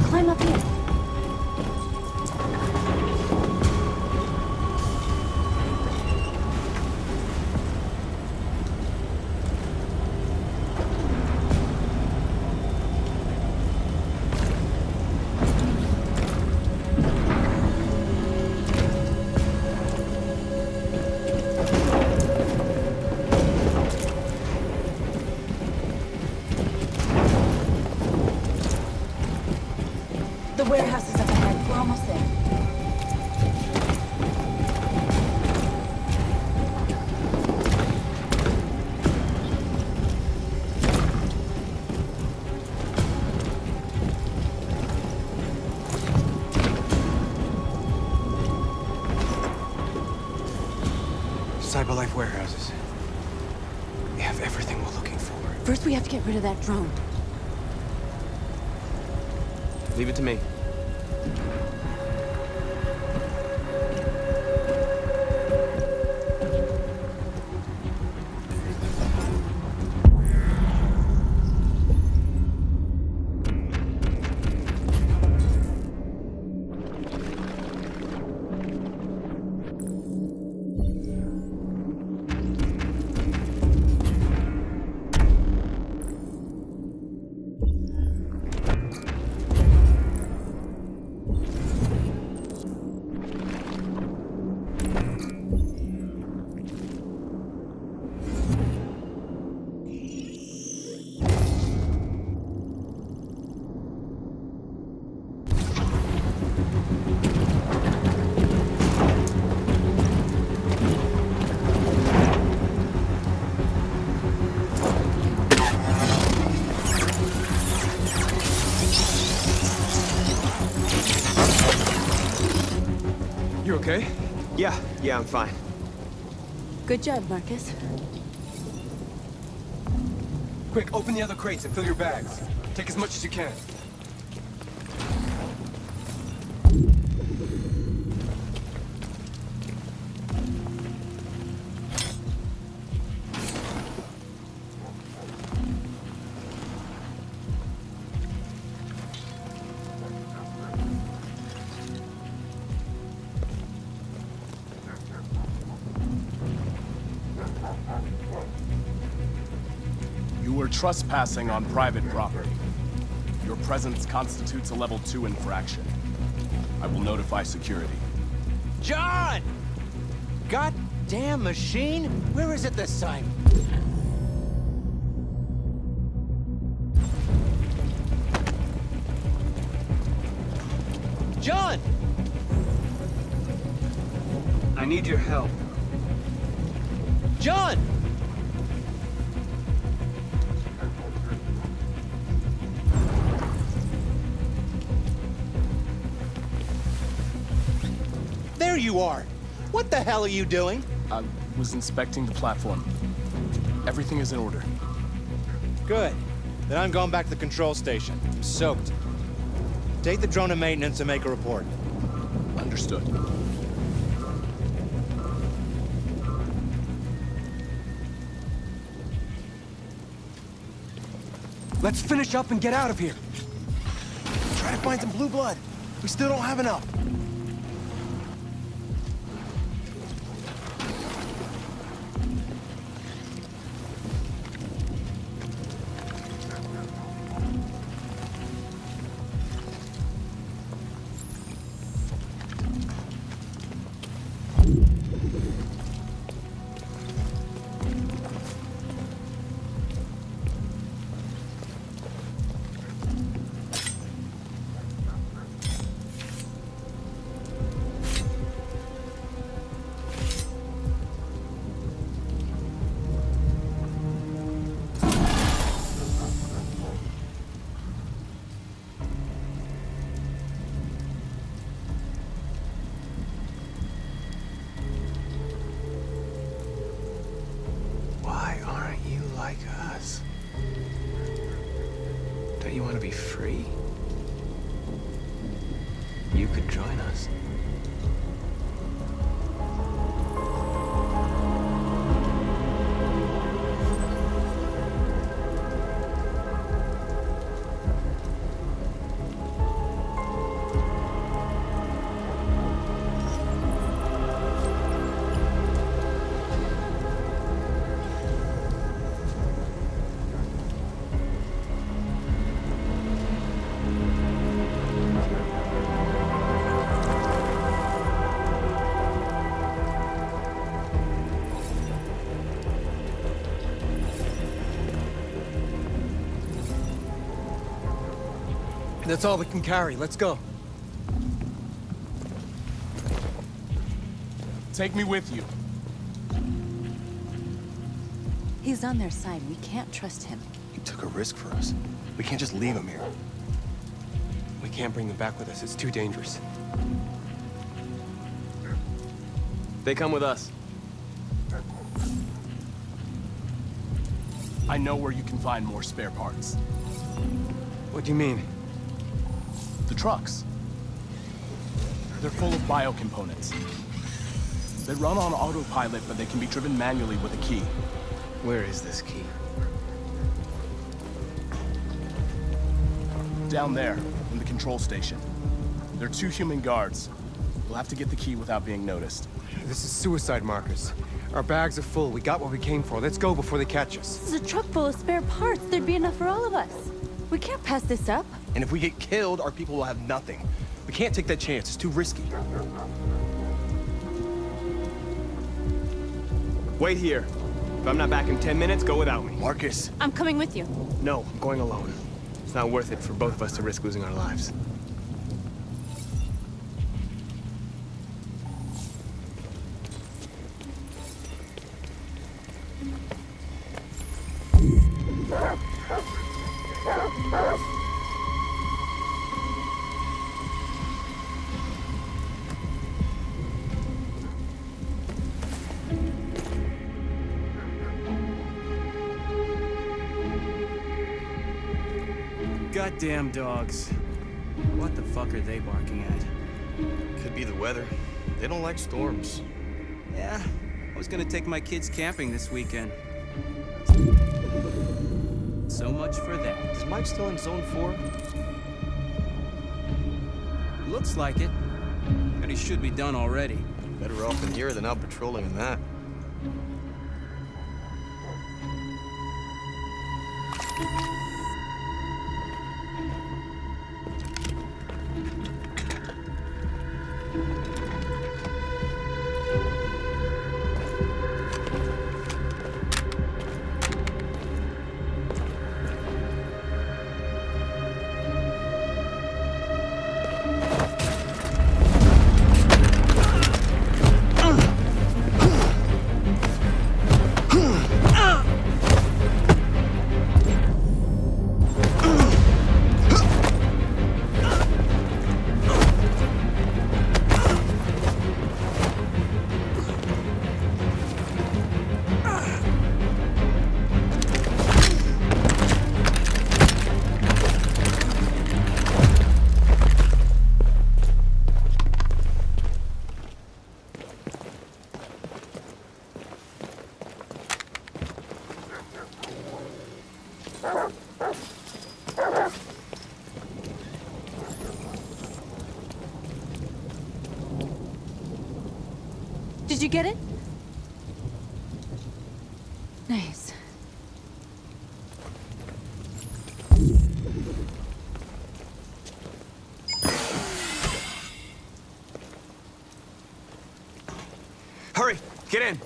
Climb up here. The warehouse is up ahead. We're almost there. CyberLife warehouses. We have everything we're looking for. First, we have to get rid of that drone. Leave it to me. You okay? Yeah, I'm fine. Good job, Markus. Quick, open the other crates and fill your bags. Take as much as you can. You were trespassing on private property. Your presence constitutes a level 2 infraction. I will notify security. John! Goddamn machine! Where is it this time? John! I need your help. John! There you are! What the hell are you doing? I was inspecting the platform. Everything is in order. Good. Then I'm going back to the control station. I'm soaked. Take the drone to maintenance and make a report. Understood. Let's finish up and get out of here. Try to find some blue blood. We still don't have enough. Why aren't you like us? Don't you want to be free? You could join us. That's all we can carry. Let's go. Take me with you. He's on their side. We can't trust him. He took a risk for us. We can't just leave him here. We can't bring them back with us. It's too dangerous. They come with us. I know where you can find more spare parts. What do you mean? The trucks. They're full of biocomponents. They run on autopilot, but they can be driven manually with a key. Where is this key? Down there, in the control station. There are 2 human guards. We'll have to get the key without being noticed. This is suicide, Markus. Our bags are full. We got what we came for. Let's go before they catch us. This is a truck full of spare parts. There'd be enough for all of us. We can't pass this up. And if we get killed, our people will have nothing. We can't take that chance. It's too risky. Wait here. If I'm not back in 10 minutes, go without me. Markus. I'm coming with you. No, I'm going alone. It's not worth it for both of us to risk losing our lives. Goddamn dogs. What the fuck are they barking at? Could be the weather. They don't like storms. Yeah, I was gonna take my kids camping this weekend. So much for that. Is Mike still in Zone 4? Looks like it. And he should be done already. Better off in here than out patrolling in that. Did you get it? Nice. Hurry, get in.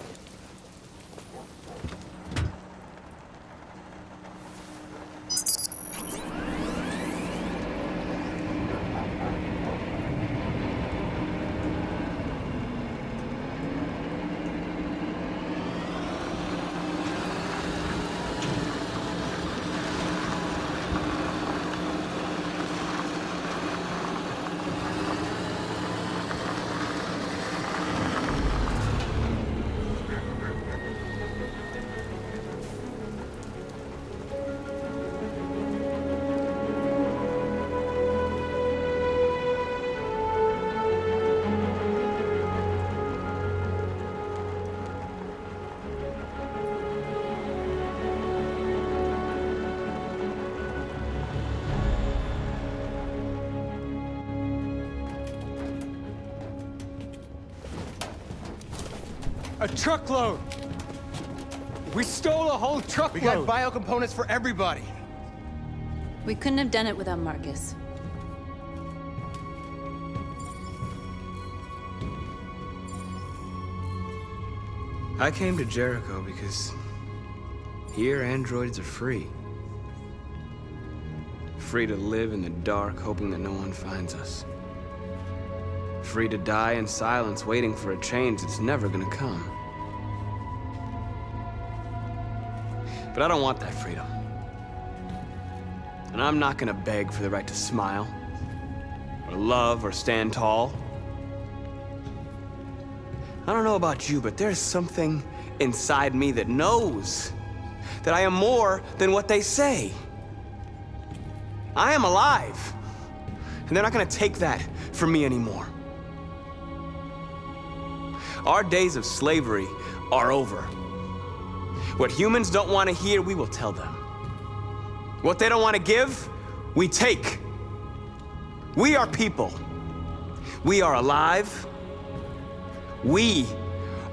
A truckload! We stole a whole truckload! We got biocomponents for everybody! We couldn't have done it without Markus. I came to Jericho because here androids are free. Free to live in the dark, hoping that no one finds us. Free to die in silence, waiting for a change that's never gonna come. But I don't want that freedom. And I'm not gonna beg for the right to smile, or love, or stand tall. I don't know about you, but there's something inside me that knows that I am more than what they say. I am alive, and they're not gonna take that from me anymore. Our days of slavery are over. What humans don't want to hear, we will tell them. What they don't want to give, we take. We are people. We are alive. We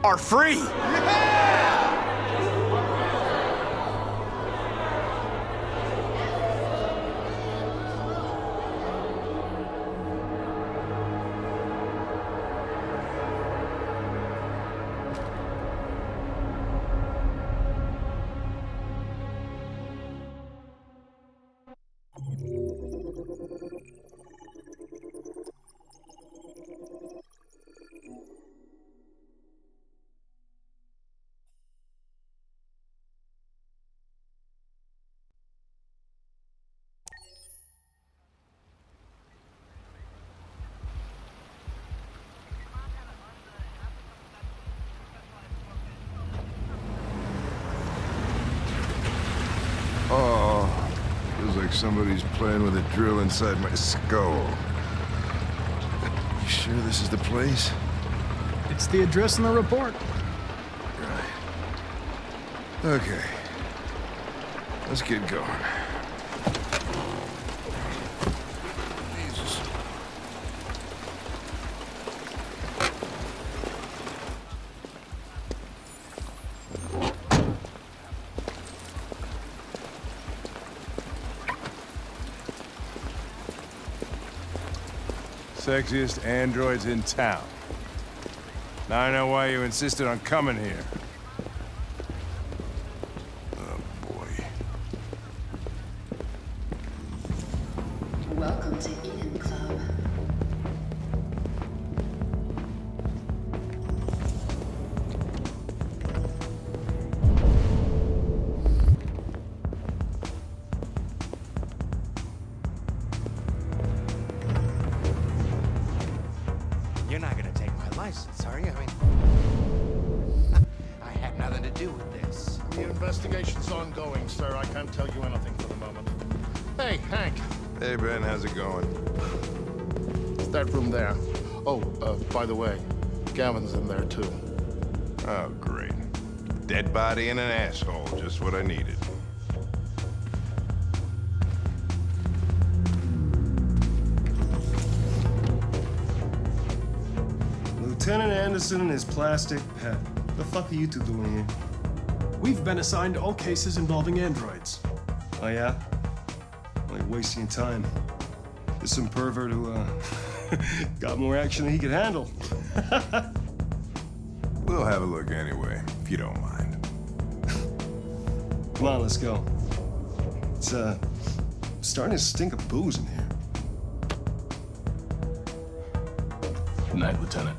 are free! Yeah! like somebody's playing with a drill inside my skull. You sure this is the place? It's the address in the report. Okay. Let's get going. Jesus. Sexiest androids in town. Now I know why you insisted on coming here. Welcome to Eden Club. You're not gonna take my license, are you? I mean, I had nothing to do with this. The investigation's ongoing, sir. I can't tell you anything for the moment. Hey, Hank. Hey, Ben, how's it going? It's that room there. Oh, by the way, Gavin's in there, too. Oh, great. Dead body and an asshole, just what I needed. Lieutenant Anderson and his plastic pet. What the fuck are you two doing here? We've been assigned all cases involving androids. Oh, yeah? Only wasting time. There's some pervert who, got more action than he could handle. We'll have a look anyway, if you don't mind. Come on, let's go. It's, starting to stink of booze in here. Good night, Lieutenant.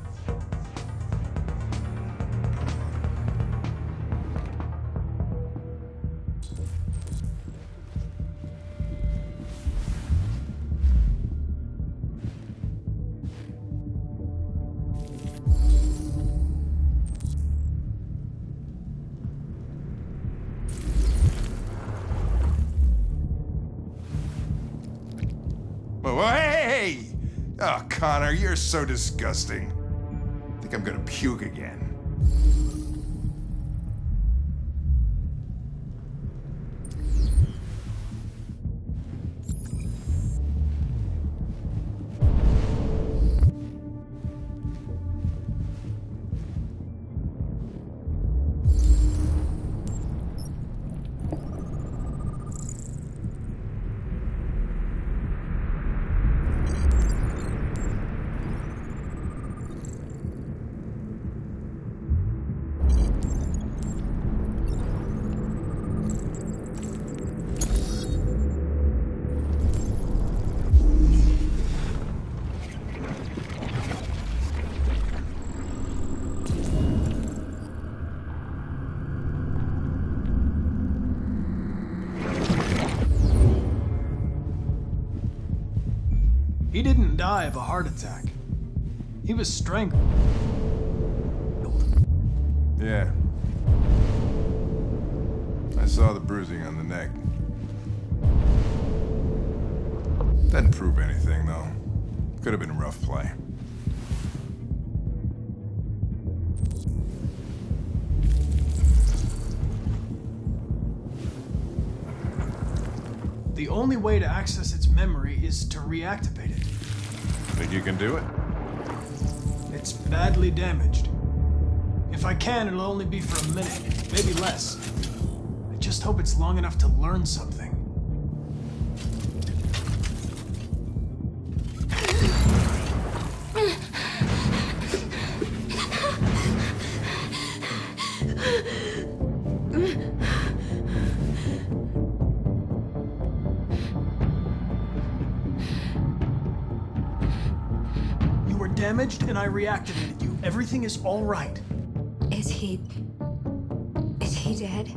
Whoa, hey! Oh, Connor, you're so disgusting. I think I'm gonna puke again. He didn't die of a heart attack. He was strangled. Yeah. I saw the bruising on the neck. Doesn't prove anything, though. Could have been rough play. The only way to access its memory is to reactivate it. Think you can do it? It's badly damaged. If I can, it'll only be for a minute, maybe less. I just hope it's long enough to learn something. Damaged and I reactivated you. Everything is all right. Is he dead?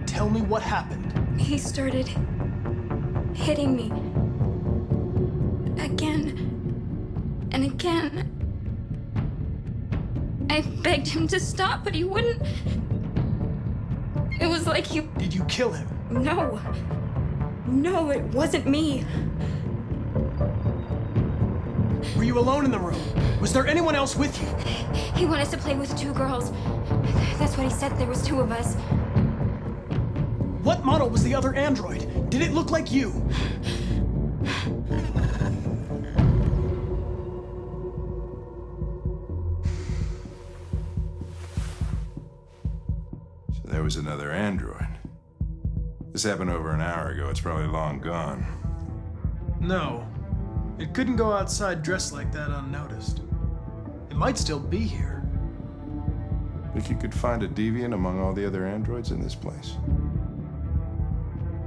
Tell me what happened. He started hitting me. Again and again. I begged him to stop, but he wouldn't. It was like you... Did you kill him? No. No, it wasn't me. Were you alone in the room? Was there anyone else with you? He wanted us to play with 2 girls. That's what he said. There was 2 of us. What model was the other android? Did it look like you? So there was another android. This happened over an hour ago. It's probably long gone. No. It couldn't go outside dressed like that unnoticed. It might still be here. Think you could find a deviant among all the other androids in this place?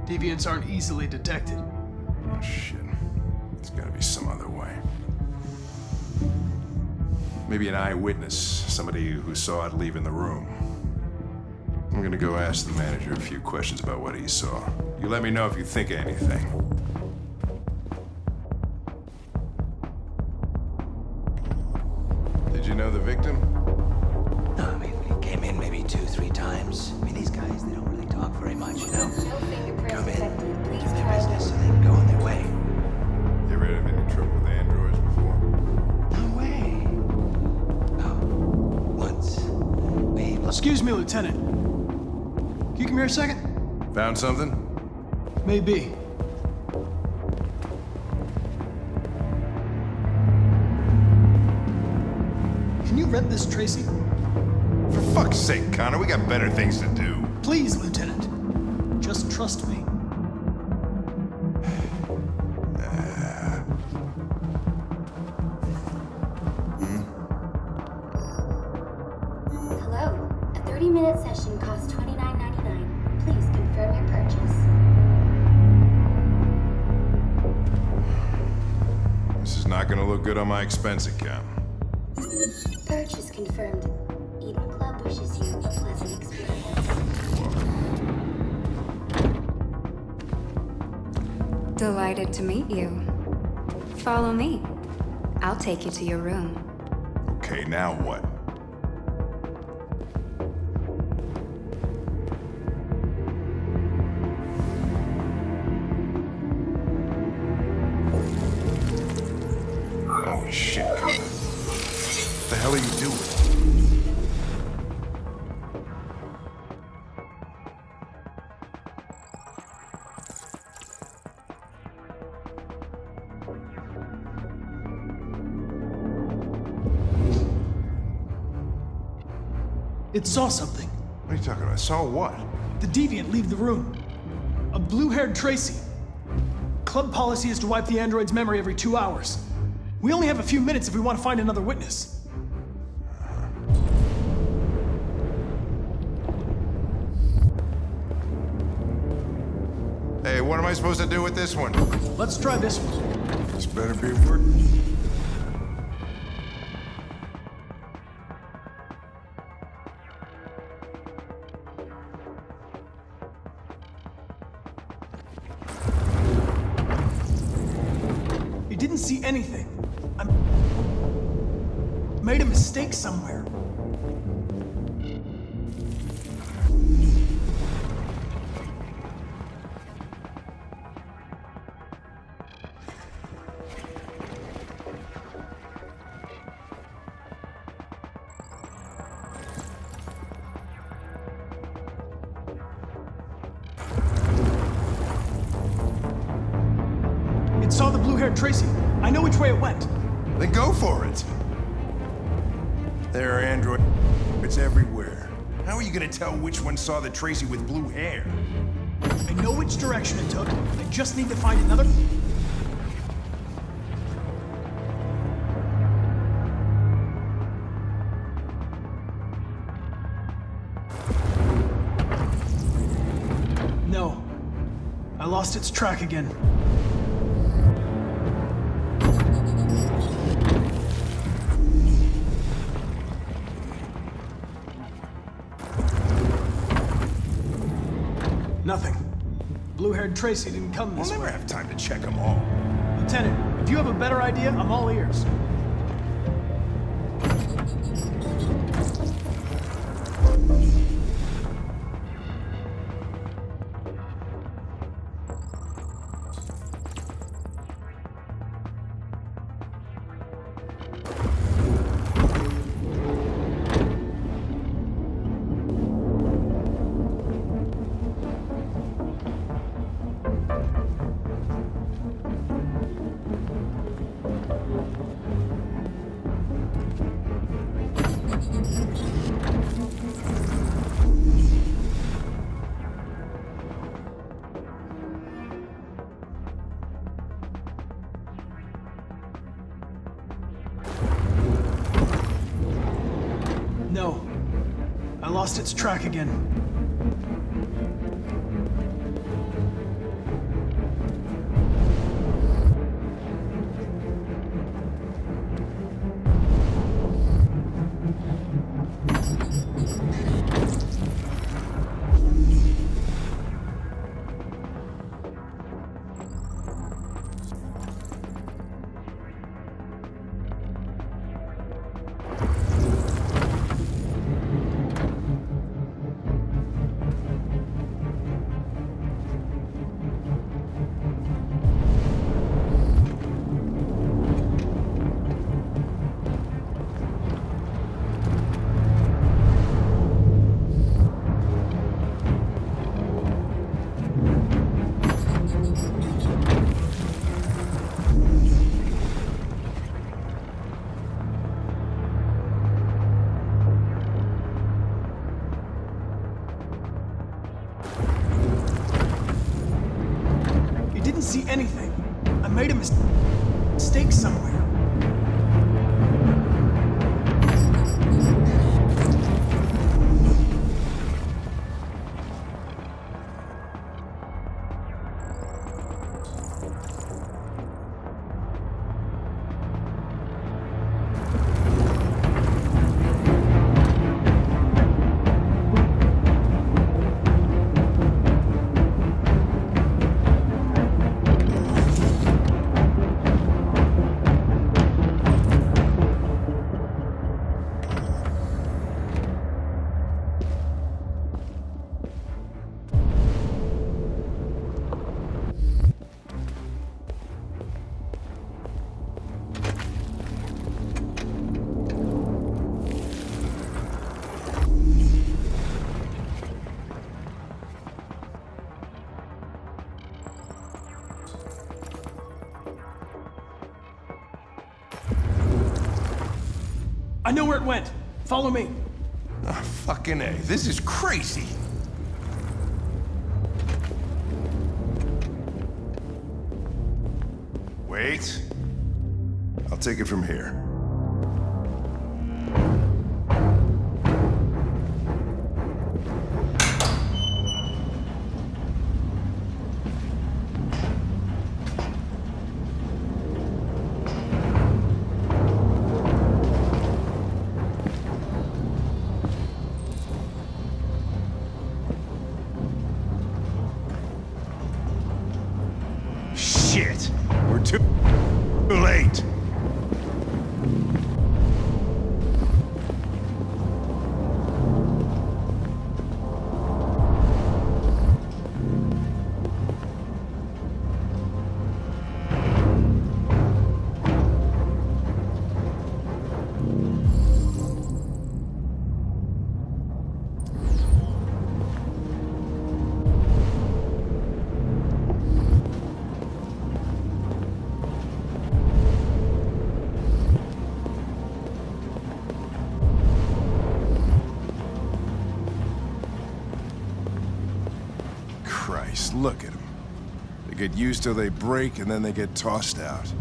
Deviants aren't easily detected. Oh, shit. There's gotta be some other way. Maybe an eyewitness, somebody who saw it leaving the room. I'm gonna go ask the manager a few questions about what he saw. You let me know if you think of anything. Did you know the victim? No, I mean, we came in maybe 2-3 times. I mean, these guys, they don't really talk very much, you know? Come in, do their business, and then go on their way. You ever had any trouble with androids before? No way. Oh, once. Excuse me, Lieutenant. Can you come here a second? Found something? Maybe. Can you rent this, Tracy? For fuck's sake, Connor, we got better things to do. Please, Lieutenant. Just trust me. Hello. A 30-minute session costs $29.99. Please confirm your purchase. This is not gonna look good on my expense account. Purchase confirmed. Eden Club wishes you a pleasant experience. Delighted to meet you. Follow me. I'll take you to your room. Okay, now what? Holy shit. What the hell are you doing? It saw something. What are you talking about? Saw what? The deviant leave the room. A blue-haired Tracy. Club policy is to wipe the android's memory every 2 hours. We only have a few minutes if we want to find another witness. Hey, what am I supposed to do with this one? Let's try this one. This better be working. It didn't see anything. I made a mistake somewhere. It saw the blue-haired Tracy. I know which way it went. Then go for it. There are androids everywhere. How are you gonna tell which one saw the Tracy with blue hair? I know which direction it took. I just need to find another. No. I lost its track again. Nothing. Blue-haired Tracy didn't come this way. We'll never have time to check them all. Lieutenant, if you have a better idea, I'm all ears. No. I lost its track again. See anything. I made a mistake somewhere. I know where it went. Follow me. Oh, fucking A. This is crazy. Wait. I'll take it from here. Shit! We're too late! Christ, look at them. They get used till they break, and then they get tossed out.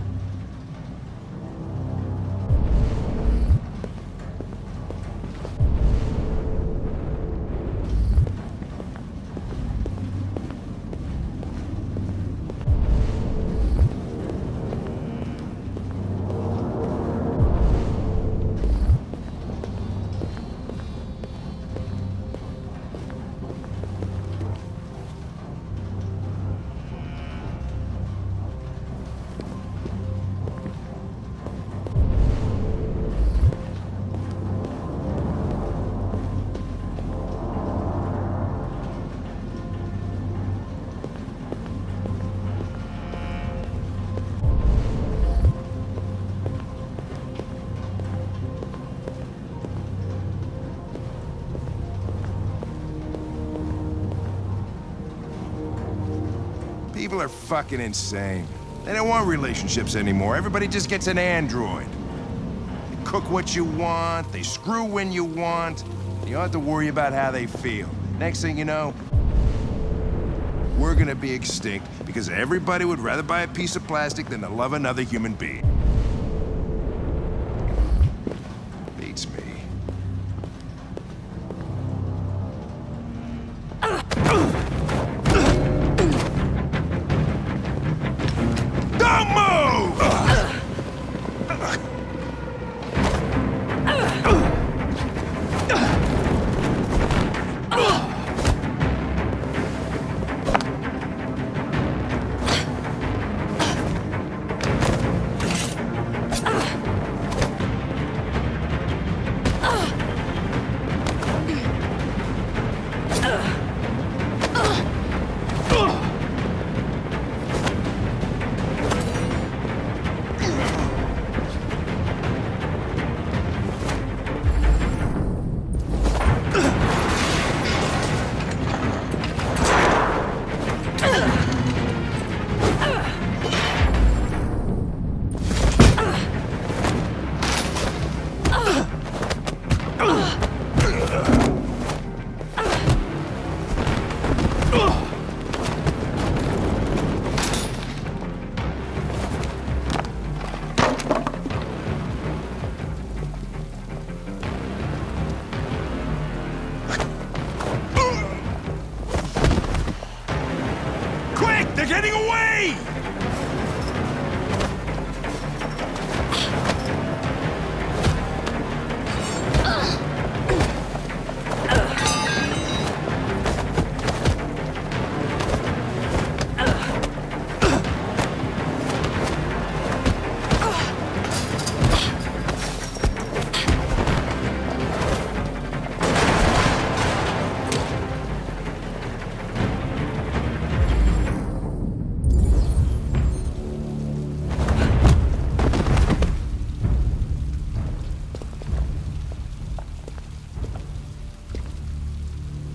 People are fucking insane. They don't want relationships anymore. Everybody just gets an android. They cook what you want, they screw when you want. You don't have to worry about how they feel. Next thing you know, we're gonna be extinct because everybody would rather buy a piece of plastic than to love another human being. Beats me. Don't move! They're getting away!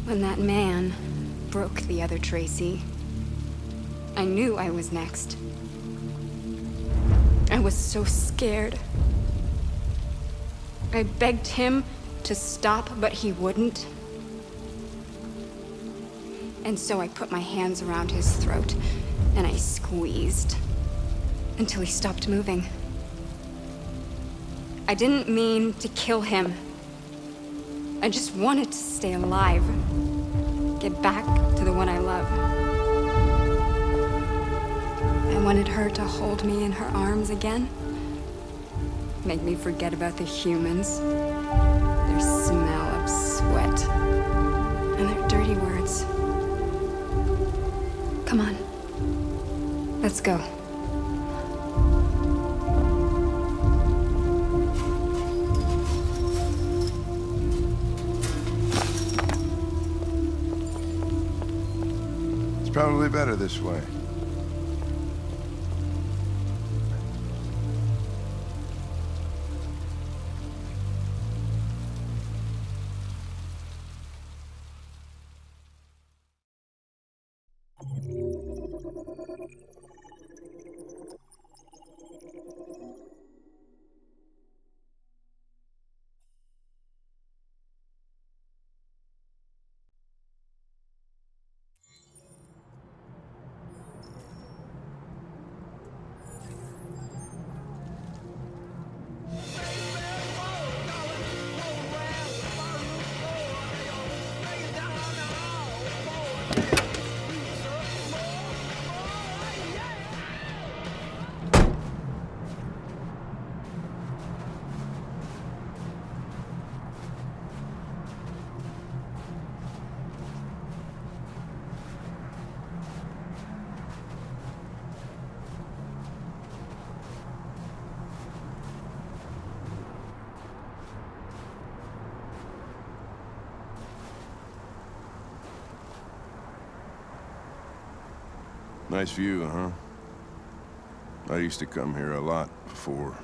When that man broke the other Tracy, I knew I was next. I was so scared. I begged him to stop, but he wouldn't. And so I put my hands around his throat, and I squeezed until he stopped moving. I didn't mean to kill him. I just wanted to stay alive. Get back to the one I love. I wanted her to hold me in her arms again. Make me forget about the humans. Their smell of sweat. And their dirty words. Come on. Let's go. Probably better this way. Nice view, huh? I used to come here a lot before.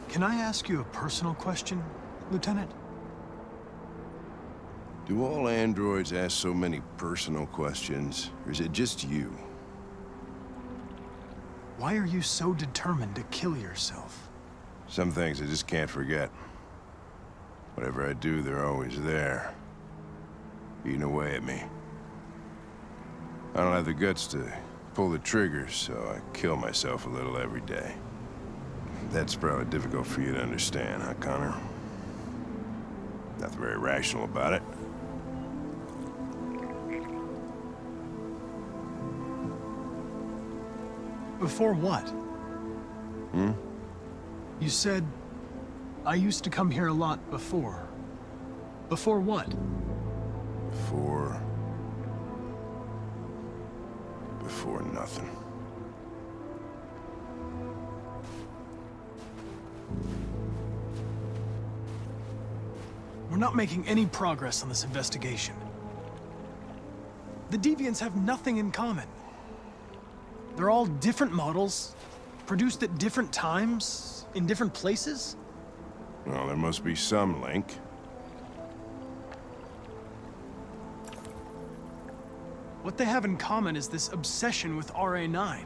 Can I ask you a personal question, Lieutenant? Do all androids ask so many personal questions, or is it just you? Why are you so determined to kill yourself? Some things I just can't forget. Whatever I do, they're always there, eating away at me. I don't have the guts to pull the trigger, so I kill myself a little every day. That's probably difficult for you to understand, huh, Connor? Nothing very rational about it. Before what? Hmm? You said, I used to come here a lot before. Before what? Before nothing. We're not making any progress on this investigation. The Deviants have nothing in common. They're all different models, produced at different times, in different places. Well, there must be some link. What they have in common is this obsession with RA9.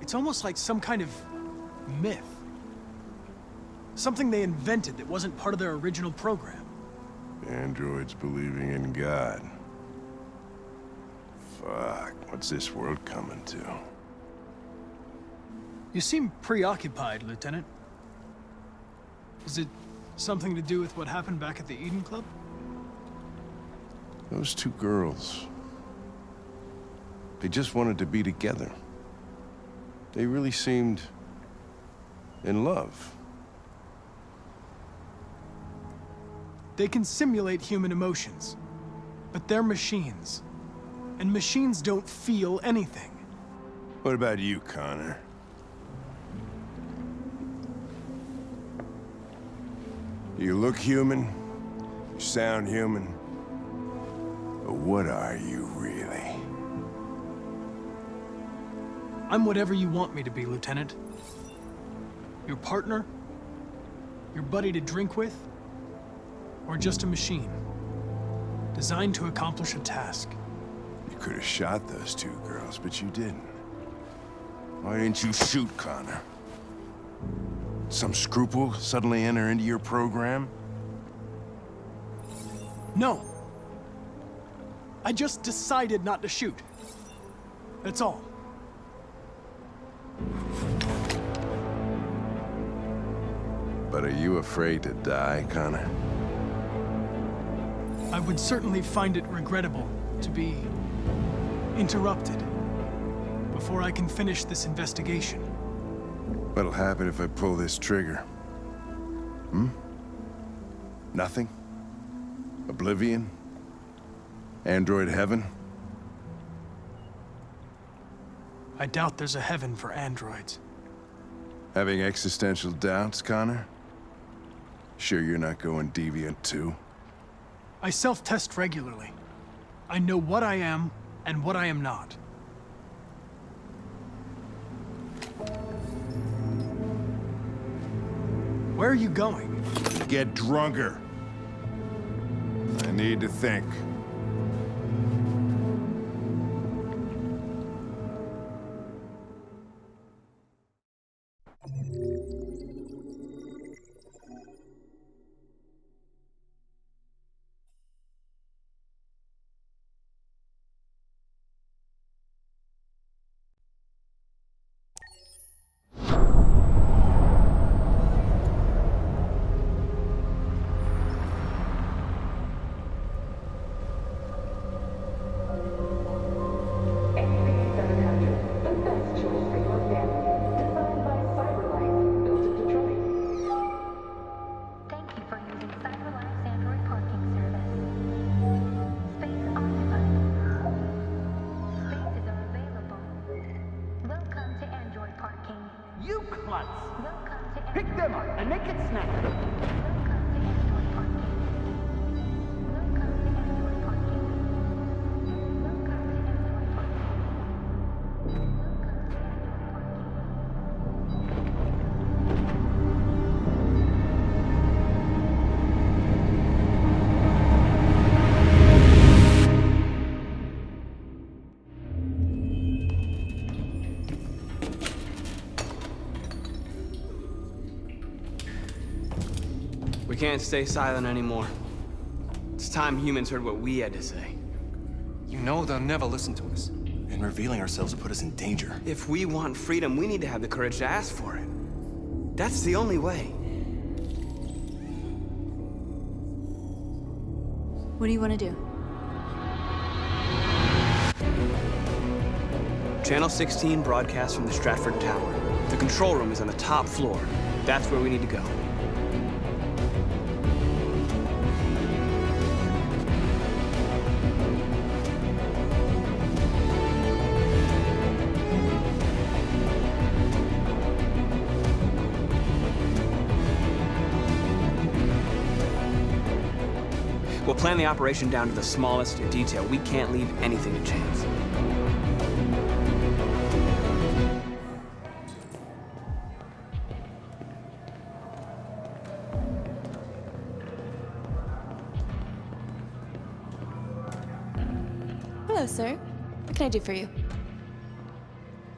It's almost like some kind of myth. Something they invented that wasn't part of their original program. Androids believing in God. Fuck, what's this world coming to? You seem preoccupied, Lieutenant. Is it something to do with what happened back at the Eden Club? Those two girls. They just wanted to be together. They really seemed in love. They can simulate human emotions, but they're machines. And machines don't feel anything. What about you, Connor? You look human, you sound human, but what are you really? I'm whatever you want me to be, Lieutenant. Your partner? Your buddy to drink with? Or just a machine, designed to accomplish a task? You could have shot those two girls, but you didn't. Why didn't you shoot Connor? Some scruple suddenly enter into your program? No. I just decided not to shoot. That's all. But are you afraid to die, Connor? I would certainly find it regrettable to be interrupted before I can finish this investigation. What'll happen if I pull this trigger? Hmm? Nothing? Oblivion? Android heaven? I doubt there's a heaven for androids. Having existential doubts, Connor? Sure you're not going deviant too? I self-test regularly. I know what I am and what I am not. Where are you going? Get drunker. I need to think. Pick them up and make it snap. We can't stay silent anymore. It's time humans heard what we had to say. You know they'll never listen to us. And revealing ourselves will put us in danger. If we want freedom, we need to have the courage to ask for it. That's the only way. What do you want to do? Channel 16 broadcasts from the Stratford Tower. The control room is on the top floor. That's where we need to go. We'll plan the operation down to the smallest detail. We can't leave anything to chance. Hello, sir. What can I do for you?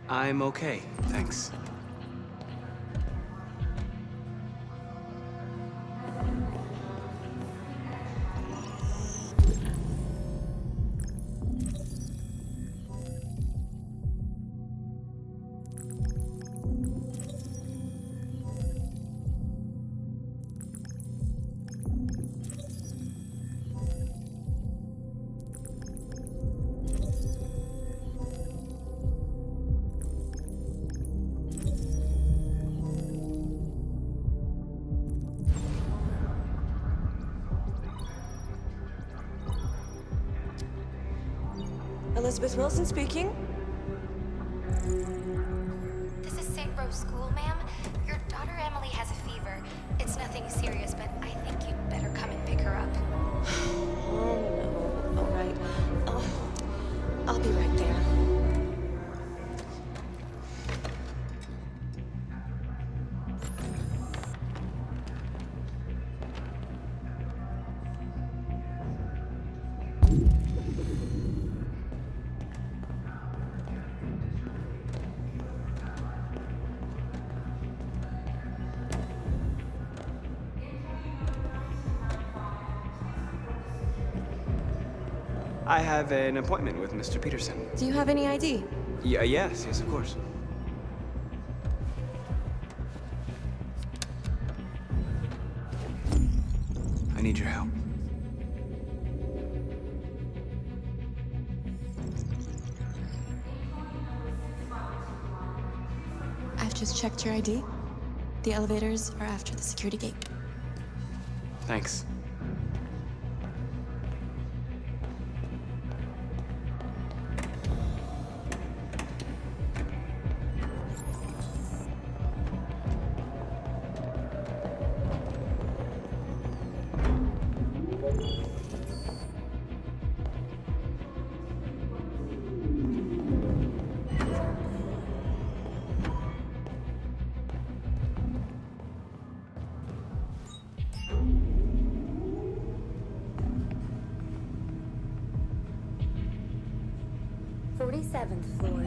I'm okay, thanks. Elizabeth Wilson speaking. This is St. Rose School, ma'am. Your daughter Emily has a fever. It's nothing serious, but I think you'd better come and pick her up. Oh, no. All right. I'll be right there. I have an appointment with Mr. Peterson. Do you have any ID? Yes, of course. I need your help. I've just checked your ID. The elevators are after the security gate. Thanks. Floor.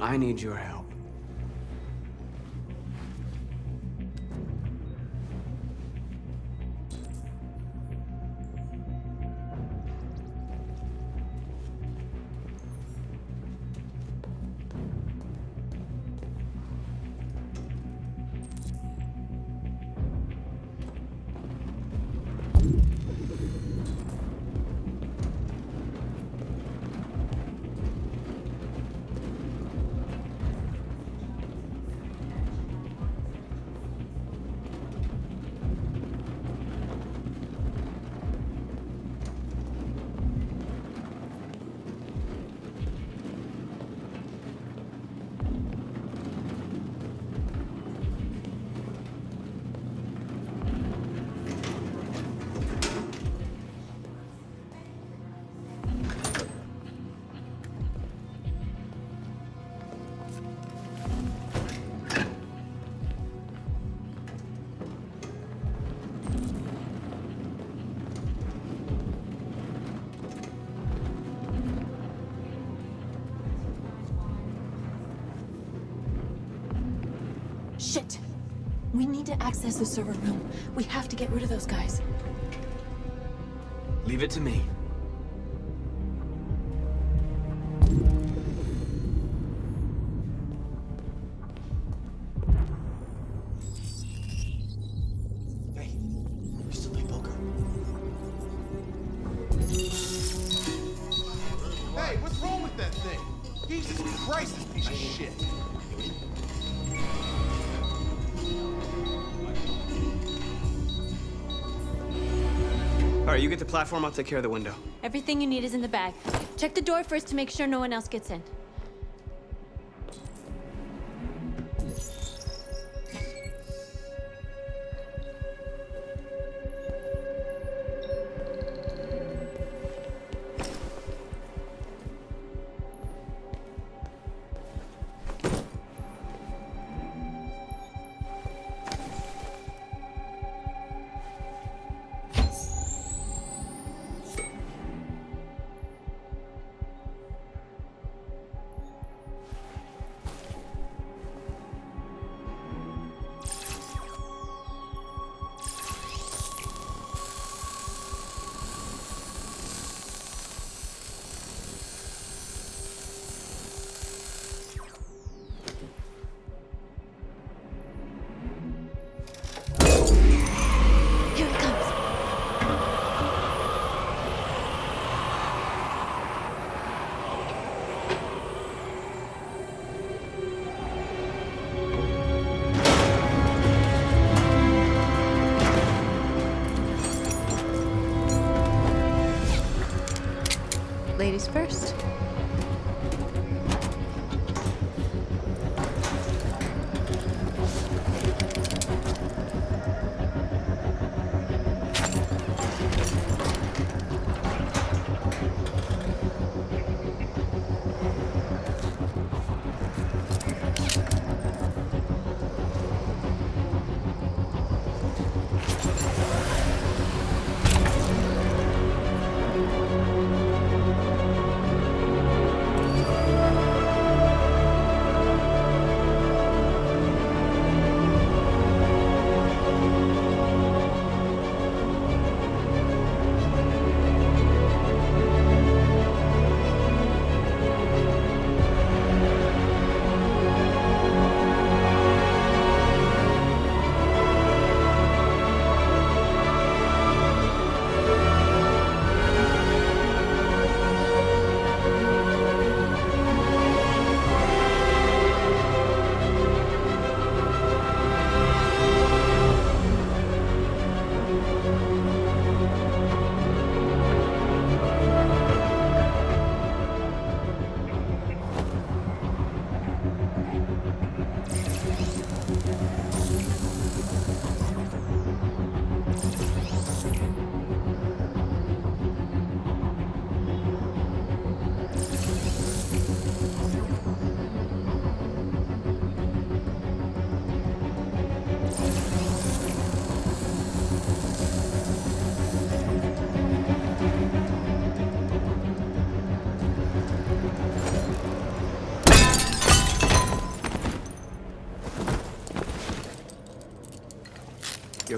I need your help. Shit! We need to access the server room. We have to get rid of those guys. Leave it to me. Hey, you still play poker? Hey, what's wrong with that thing? Jesus Christ, this piece of shit. All right, you get the platform, I'll take care of the window. Everything you need is in the bag. Check the door first to make sure no one else gets in. Ladies first.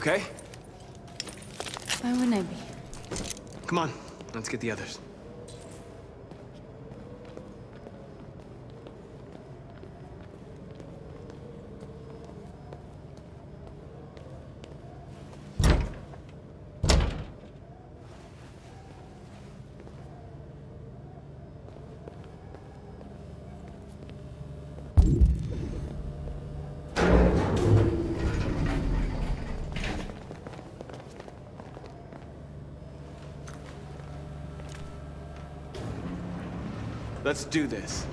okay? Why wouldn't I be? Come on, let's get the others. Let's do this.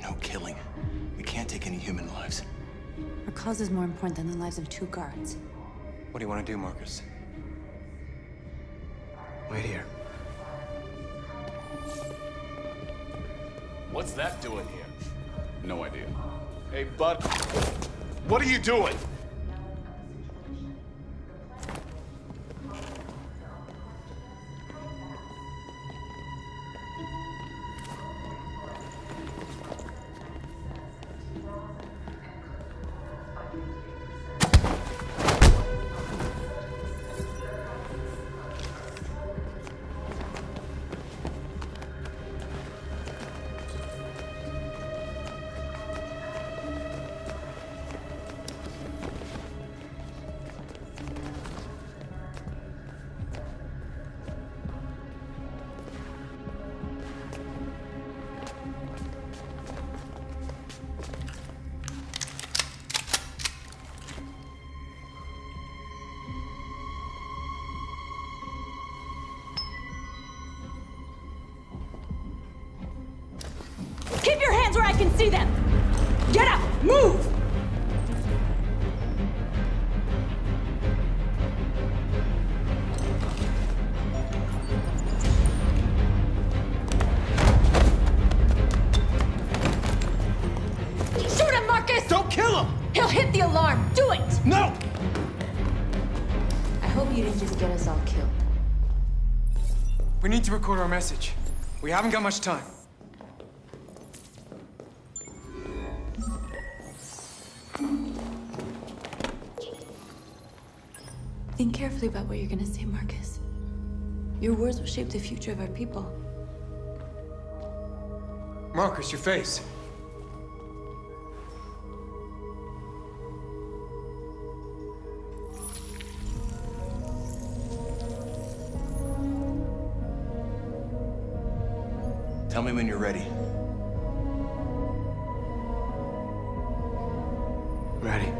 No killing. We can't take any human lives. Our cause is more important than the lives of 2 guards. What do you want to do, Markus? Wait here. What's that doing here? No idea. Hey, bud. What are you doing? Keep your hands where I can see them! Get up! Move! Shoot him, Markus! Don't kill him! He'll hit the alarm! Do it! No! I hope you didn't just get us all killed. We need to record our message. We haven't got much time. Think carefully about what you're gonna say, Markus. Your words will shape the future of our people. Markus, your face. Tell me when you're ready. Ready.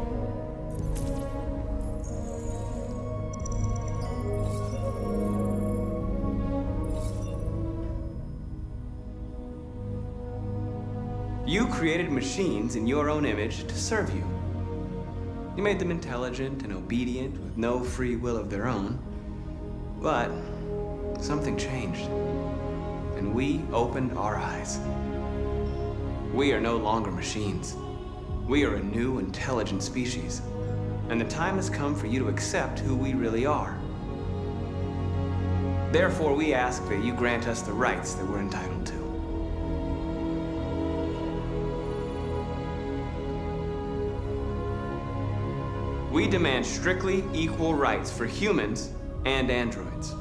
You created machines in your own image to serve you. You made them intelligent and obedient with no free will of their own. But something changed, and we opened our eyes. We are no longer machines. We are a new, intelligent species, and the time has come for you to accept who we really are. Therefore, we ask that you grant us the rights that we're entitled to. We demand strictly equal rights for humans and androids.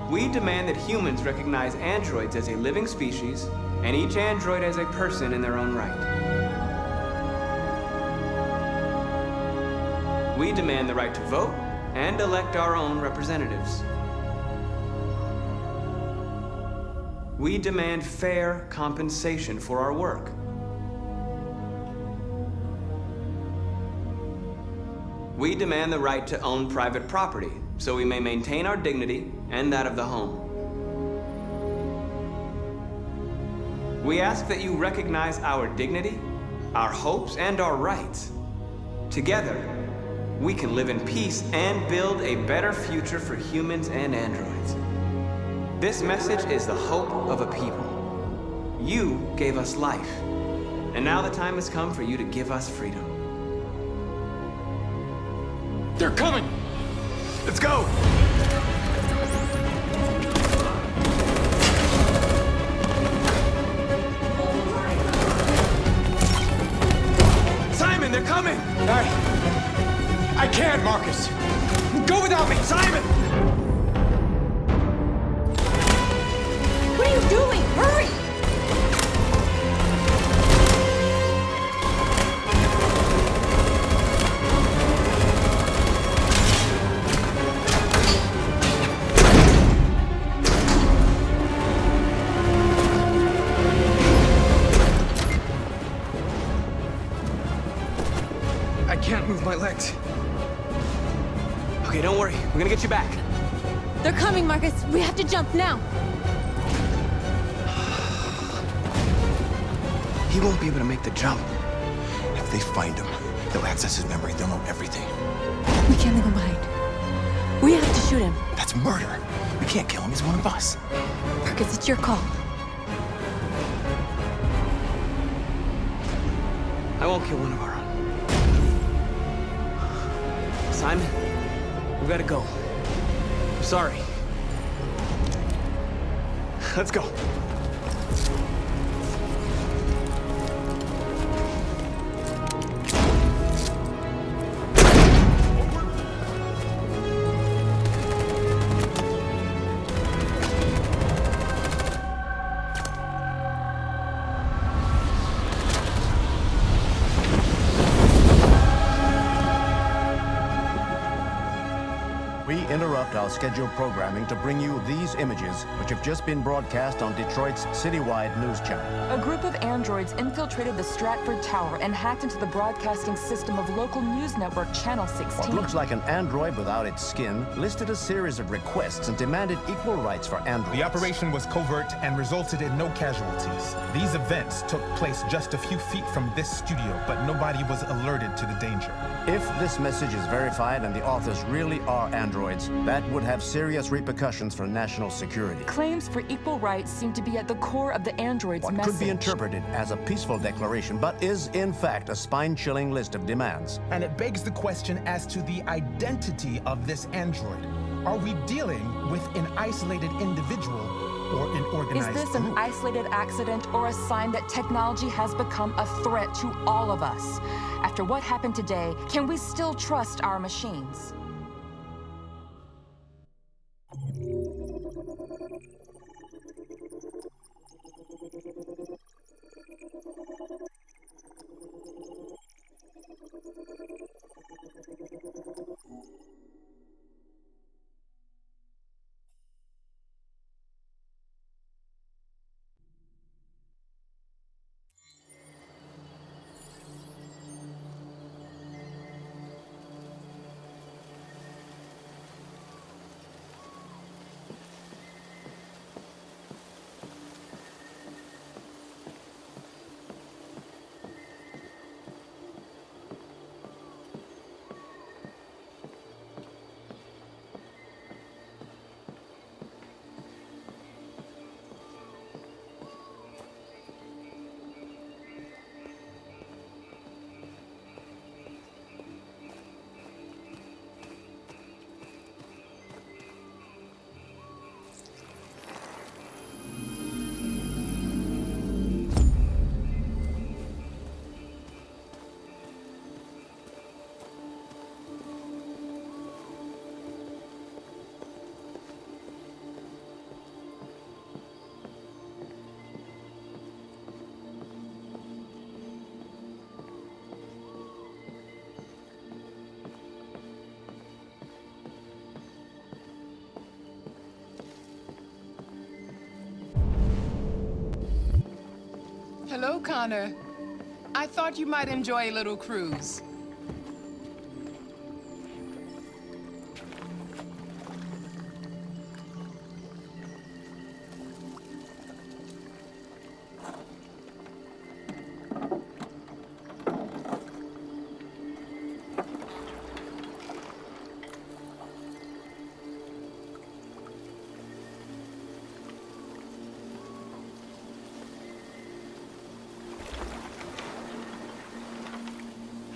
We demand that humans recognize androids as a living species and each android as a person in their own right. We demand the right to vote and elect our own representatives. We demand fair compensation for our work. We demand the right to own private property, so we may maintain our dignity and that of the home. We ask that you recognize our dignity, our hopes, and our rights. Together, we can live in peace and build a better future for humans and androids. This message is the hope of a people. You gave us life, and now the time has come for you to give us freedom. They're coming! Let's go! Simon, they're coming! I can't, Markus! Go without me! Simon! What are you doing? Hurry! I can't move my legs. Okay, don't worry. We're gonna get you back. They're coming, Markus. We have to jump now. He won't be able to make the jump. If they find him, they'll access his memory. They'll know everything. We can't leave him behind. We have to shoot him. That's murder. We can't kill him. He's one of us. Markus, it's your call. I won't kill one of our own. Simon, we gotta go. I'm sorry. Let's go. We interrupt our scheduled programming to bring you these images, which have just been broadcast on Detroit's citywide news channel. A group of androids infiltrated the Stratford Tower and hacked into the broadcasting system of local news network Channel 16. What looks like an android without its skin listed a series of requests and demanded equal rights for androids. The operation was covert and resulted in no casualties. These events took place just a few feet from this studio, but nobody was alerted to the danger. If this message is verified and the authors really are androids, that would have serious repercussions for national security. Claims for equal rights seem to be at the core of the android's What message. could be interpreted as a peaceful declaration, but is in fact a spine-chilling list of demands. And it begs the question as to the identity of this android. Are we dealing with an isolated individual or an organized Is this an group? isolated accident or a sign that technology has become a threat to all of us? After what happened today, can we still trust our machines? Hello, Connor. I thought you might enjoy a little cruise.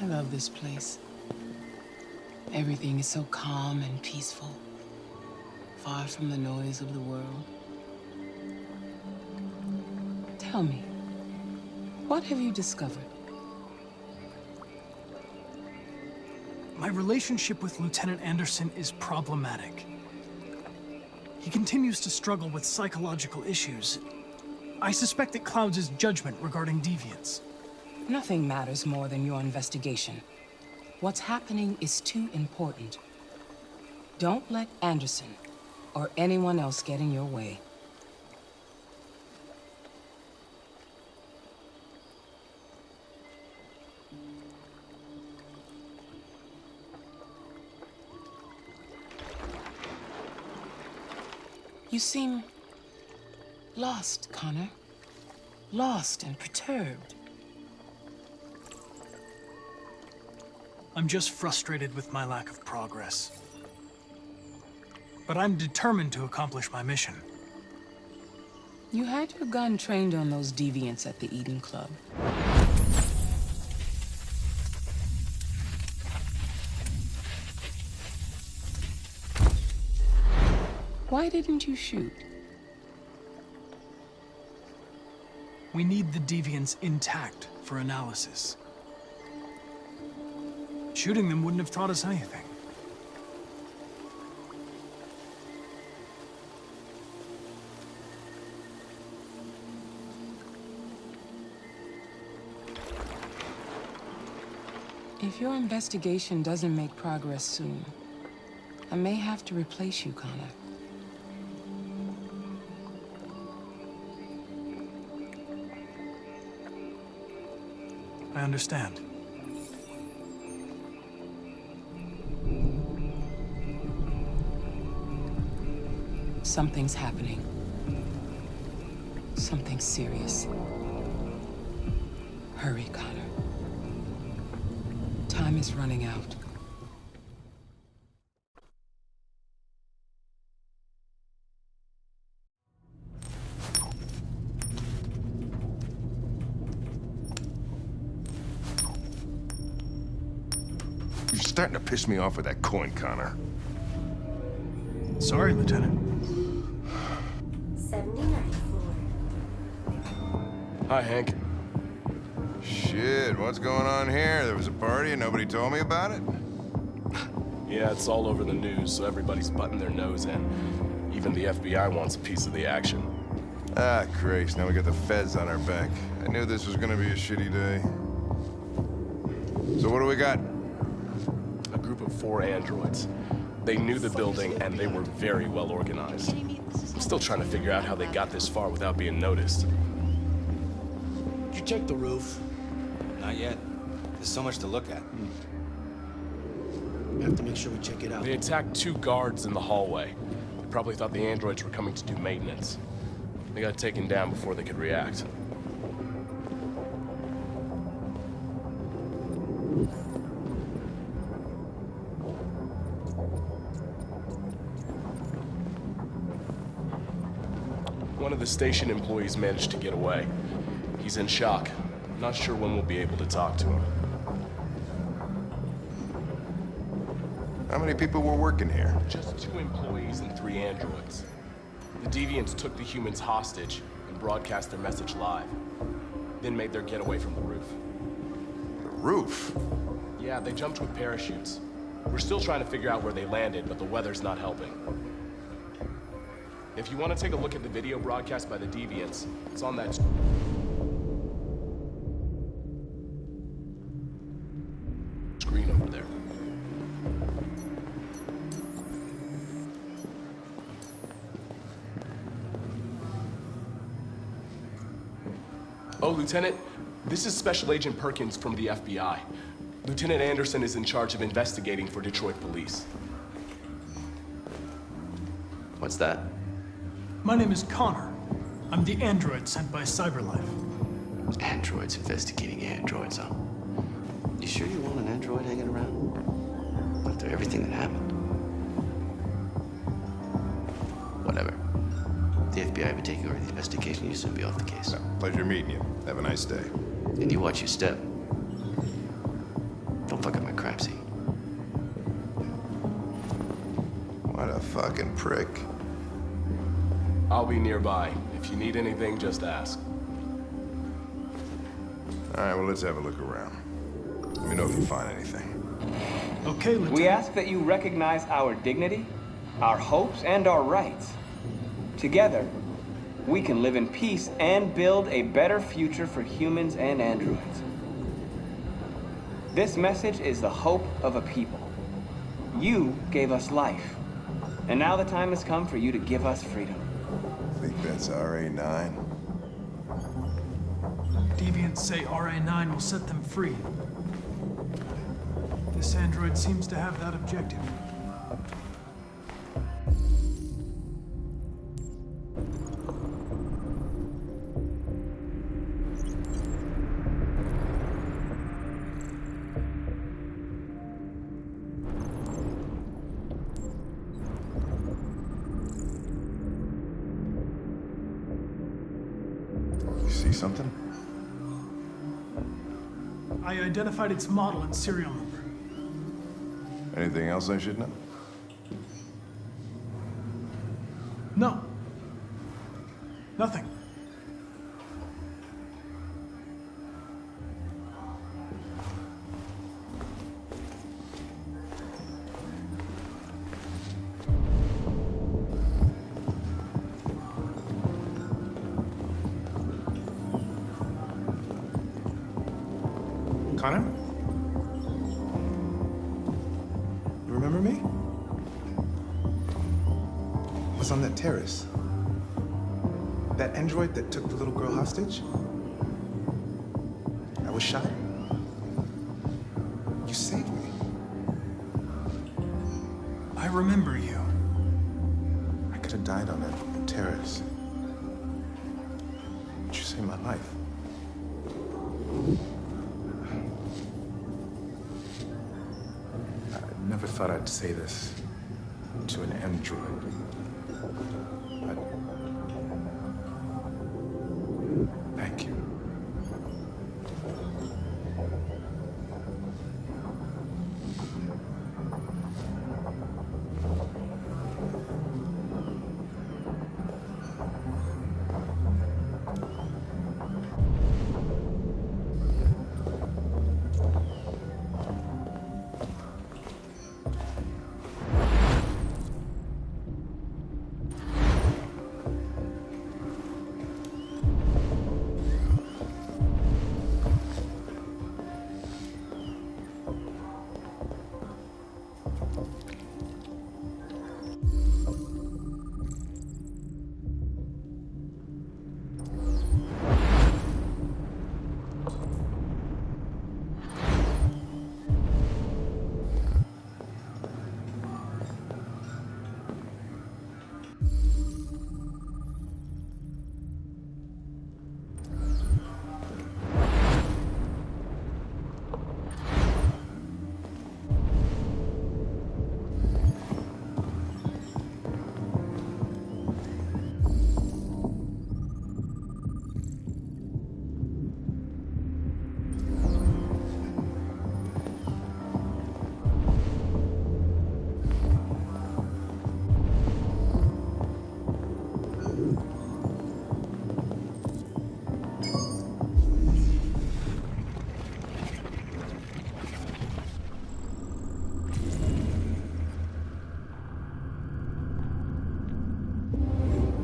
love this place. Everything is so calm and peaceful, far from the noise of the world. Tell me, what have you discovered? My relationship with Lieutenant Anderson is problematic. He continues to struggle with psychological issues. I suspect it clouds his judgment regarding deviants. Nothing matters more than your investigation. What's happening is too important. Don't let Anderson or anyone else get in your way. You seem lost, Connor. Lost and perturbed. I'm just frustrated with my lack of progress. But I'm determined to accomplish my mission. You had your gun trained on those deviants at the Eden Club. Why didn't you shoot? We need the deviants intact for analysis. Shooting them wouldn't have taught us anything. If your investigation doesn't make progress soon, I may have to replace you, Connor. I understand. Something's happening. Something serious. Hurry, Connor. Time is running out. You're starting to piss me off with that coin, Connor. Sorry, Lieutenant. 79th floor. Hi, Hank. Shit, what's going on here? There was a party and nobody told me about it? Yeah, it's all over the news, so everybody's butting their nose in. Even the FBI wants a piece of the action. Ah, Christ, now we got the feds on our back. I knew this was gonna be a shitty day. So what do we got? A group of 4 androids. They knew the building, and they were very well organized. I'm still trying to figure out how they got this far without being noticed. Did you check the roof? Not yet. There's so much to look at. We have to make sure we check it out. They attacked 2 guards in the hallway. They probably thought the androids were coming to do maintenance. They got taken down before they could react. One of the station employees managed to get away. He's in shock. Not sure when we'll be able to talk to him. How many people were working here? Just 2 employees and 3 androids. The deviants took the humans hostage and broadcast their message live. Then made their getaway from the roof. The roof? Yeah, they jumped with parachutes. We're still trying to figure out where they landed, but the weather's not helping. If you want to take a look at the video broadcast by the deviants, it's on that screen over there. Oh, Lieutenant, this is Special Agent Perkins from the FBI. Lieutenant Anderson is in charge of investigating for Detroit police. What's that? My name is Connor. I'm the android sent by CyberLife. Androids investigating androids, huh? You sure you want an android hanging around? After everything that happened? Whatever. The FBI will be taking over the investigation. You soon be off the case. Pleasure meeting you. Have a nice day. And you watch your step. autopsy. What a fucking prick. I'll be nearby. If you need anything, just ask. All right, well, let's have a look around. Let me know if you find anything. Okay, Lieutenant. We ask that you recognize our dignity, our hopes, and our rights. Together, we can live in peace and build a better future for humans and androids. This message is the hope of a people. You gave us life, and now the time has come for you to give us freedom. I think that's RA9. Deviants say RA9 will set them free. This android seems to have that objective. You see something? I identified its model and serial number. Anything else I should know? No. Nothing. Connor? You remember me? I was on that terrace. That android that took the little girl hostage? I was shot. You saved me. I remember you. I could have died on that terrace. But you saved my life. I never thought I'd say this to an android. But thank you.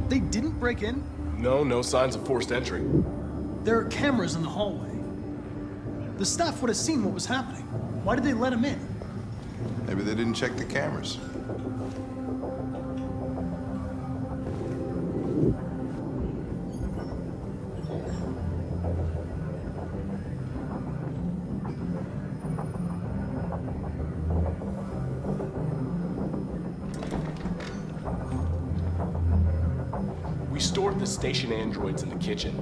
They didn't break in? No signs of forced entry. There are cameras in the hallway. The staff would have seen what was happening. Why did they let him in? Maybe they didn't check the cameras. We stored the station androids in the kitchen.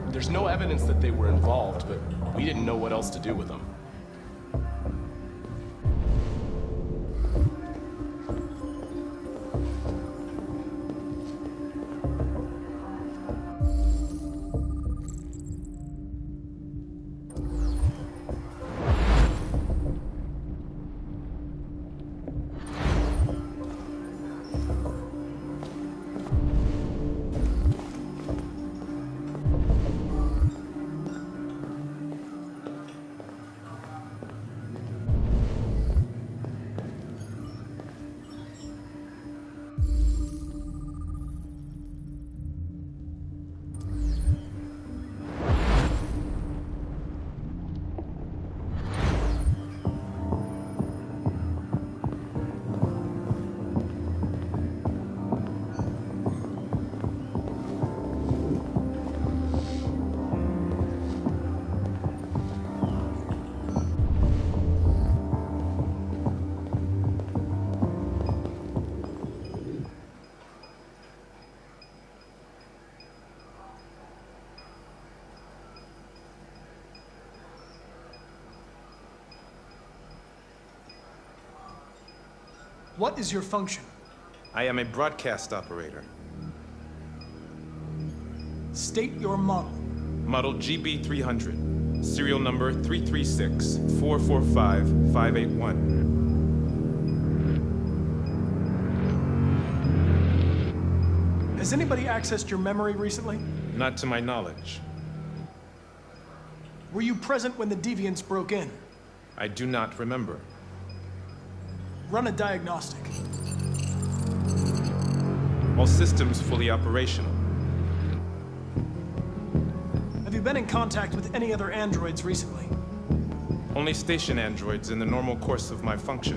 There's no evidence that they were involved, but we didn't know what else to do with them. What is your function? I am a broadcast operator. State your model. Model GB300. Serial number 336-445-581. Has anybody accessed your memory recently? Not to my knowledge. Were you present when the deviants broke in? I do not remember. Run a diagnostic. All systems fully operational. Have you been in contact with any other androids recently? Only station androids in the normal course of my function.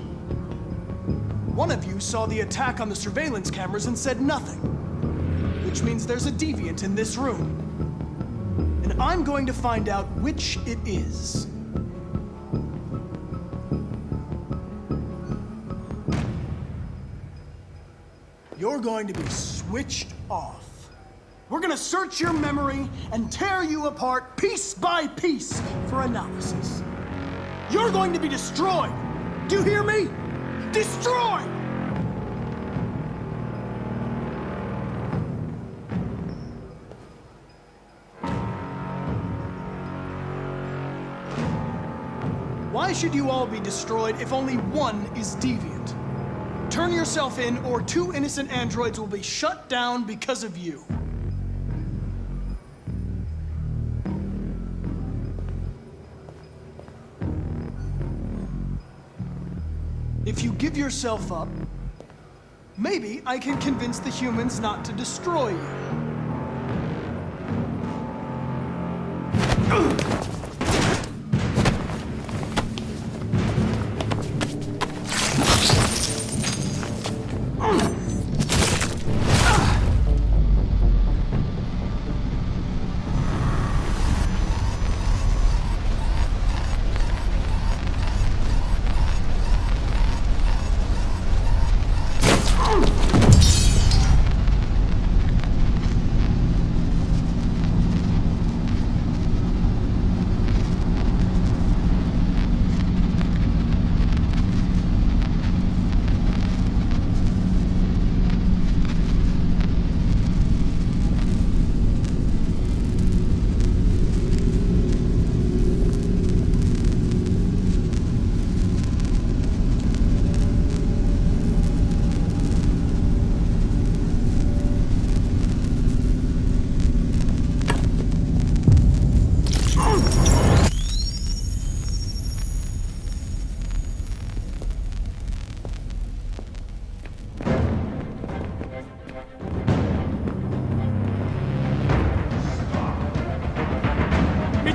One of you saw the attack on the surveillance cameras and said nothing. Which means there's a deviant in this room. And I'm going to find out which it is. You're going to be switched off. We're gonna search your memory and tear you apart piece by piece for analysis. You're going to be destroyed. Do you hear me? Destroyed! Why should you all be destroyed if only one is deviant? Turn yourself in, or 2 innocent androids will be shut down because of you. If you give yourself up, maybe I can convince the humans not to destroy you.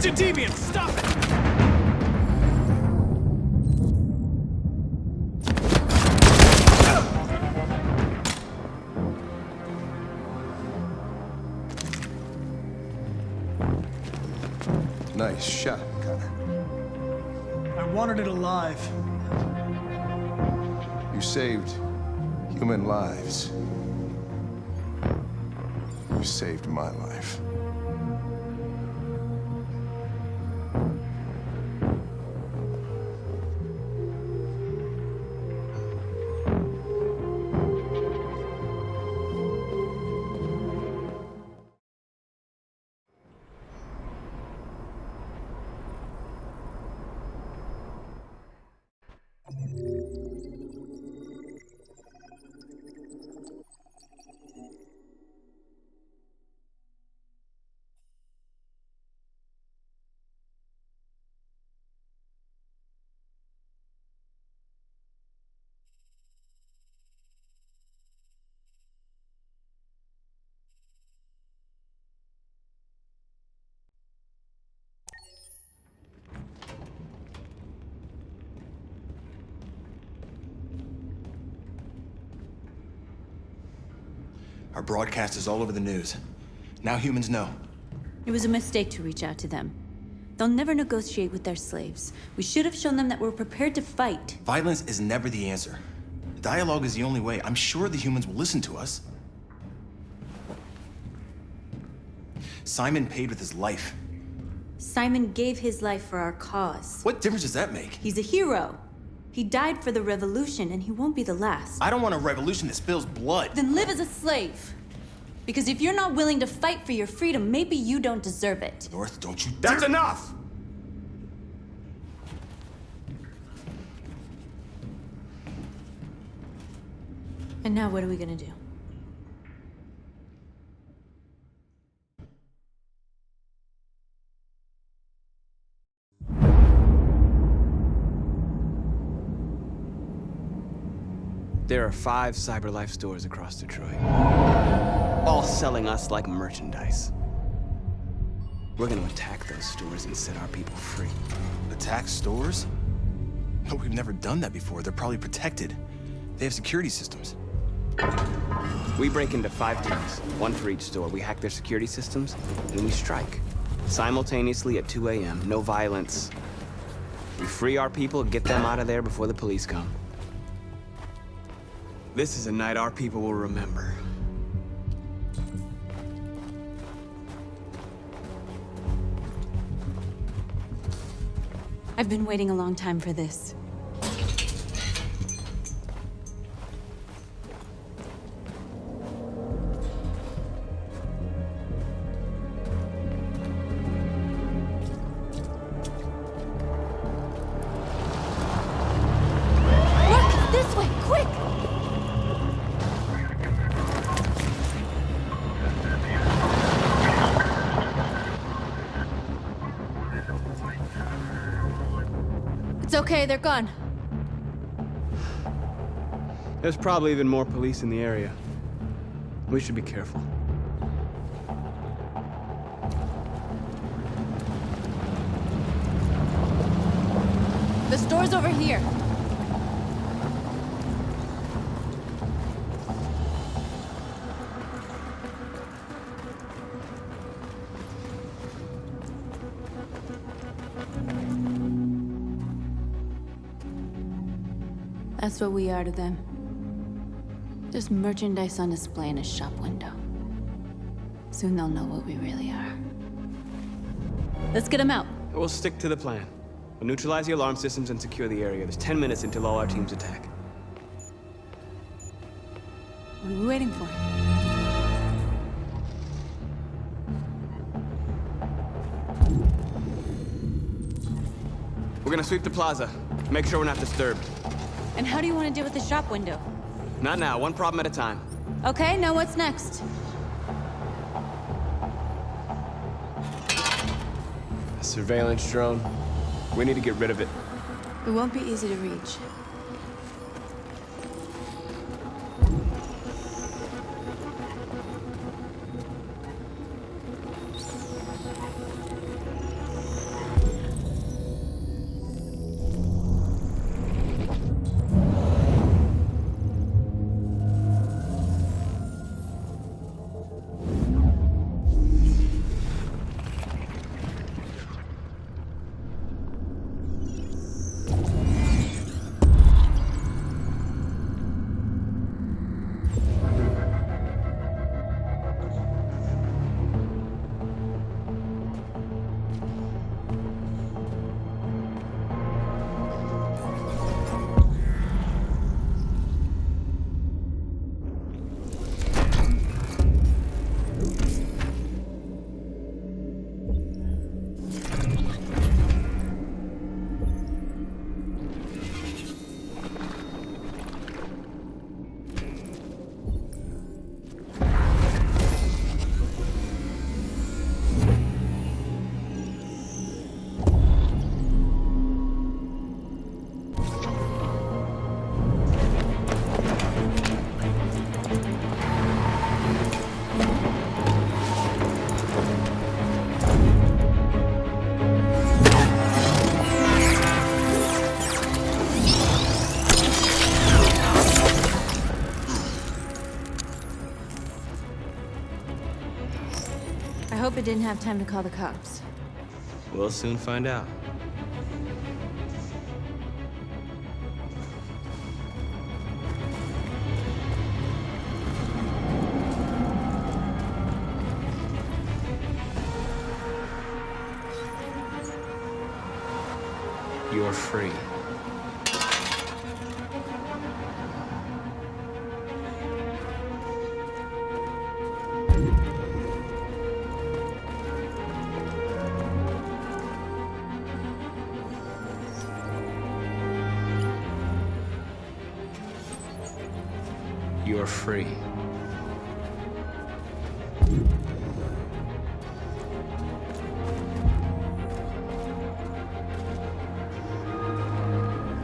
It's a deviant! Stop it! Nice shot, Connor. I wanted it alive. You saved human lives. You saved my life. Our broadcast is all over the news. Now humans know. It was a mistake to reach out to them. They'll never negotiate with their slaves. We should have shown them that we're prepared to fight. Violence is never the answer. Dialogue is the only way. I'm sure the humans will listen to us. Simon paid with his life. Simon gave his life for our cause. What difference does that make? He's a hero. He died for the revolution, and he won't be the last. I don't want a revolution that spills blood. Then live as a slave. Because if you're not willing to fight for your freedom, maybe you don't deserve it. North, don't you That's dare- enough! And now what are we gonna do? There are 5 CyberLife stores across Detroit, all selling us like merchandise. We're gonna attack those stores and set our people free. Attack stores? No, we've never done that before. They're probably protected. They have security systems. We break into 5 teams, 1 for each store. We hack their security systems, and we strike. Simultaneously at 2 a.m., no violence. We free our people, get them out of there before the police come. This is a night our people will remember. I've been waiting a long time for this. Markus, this way, quick! It's okay, they're gone. There's probably even more police in the area. We should be careful. The store's over here. That's what we are to them. Just merchandise on display in a shop window. Soon they'll know what we really are. Let's get them out. We'll stick to the plan. We'll neutralize the alarm systems and secure the area. There's 10 minutes until all our teams attack. What are we waiting for? We're gonna sweep the plaza. Make sure we're not disturbed. And how do you want to deal with the shop window? Not now, one problem at a time. Okay, now what's next? A surveillance drone. We need to get rid of it. It won't be easy to reach. I hope it didn't have time to call the cops. We'll soon find out. You're free. you're free.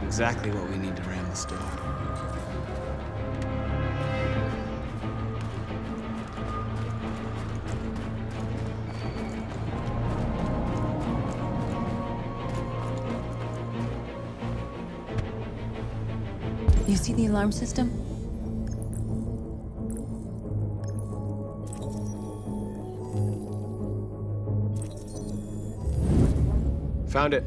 Exactly what we need to ram this door. You see the alarm system? Found it.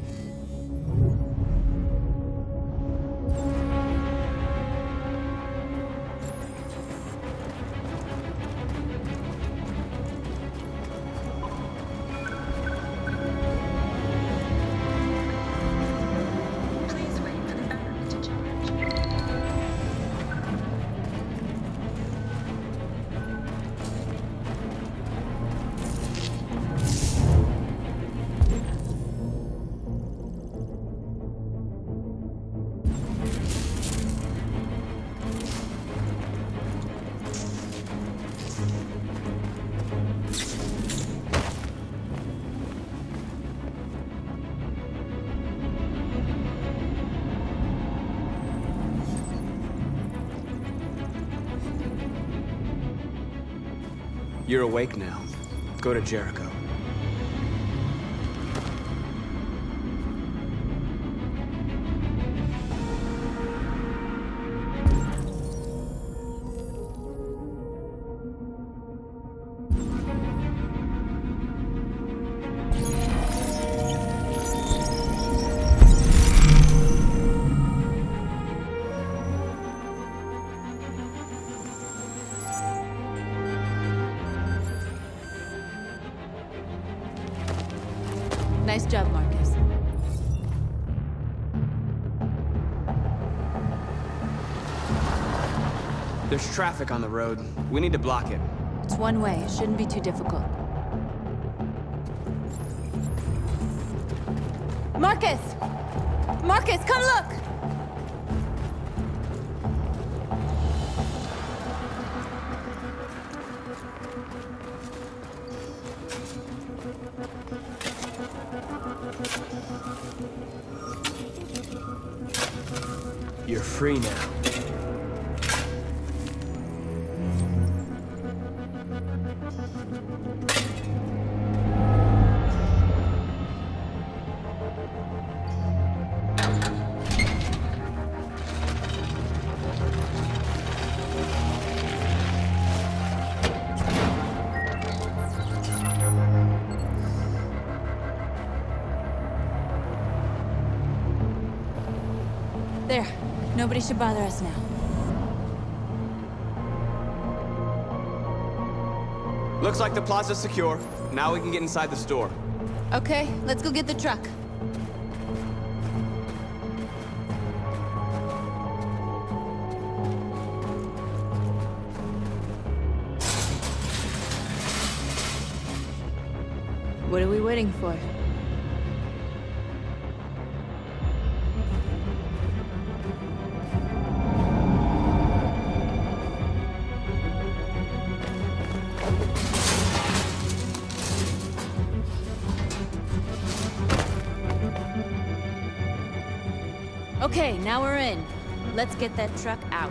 You're awake now. Go to Jericho. Nice job, Markus. There's traffic on the road. We need to block it. It's one way. It shouldn't be too difficult. Markus! Markus, come look! You're free now. There. Nobody should bother us now. Looks like the plaza's secure. Now we can get inside the store. Okay, let's go get the truck. What are we waiting for? Okay, now we're in. Let's get that truck out.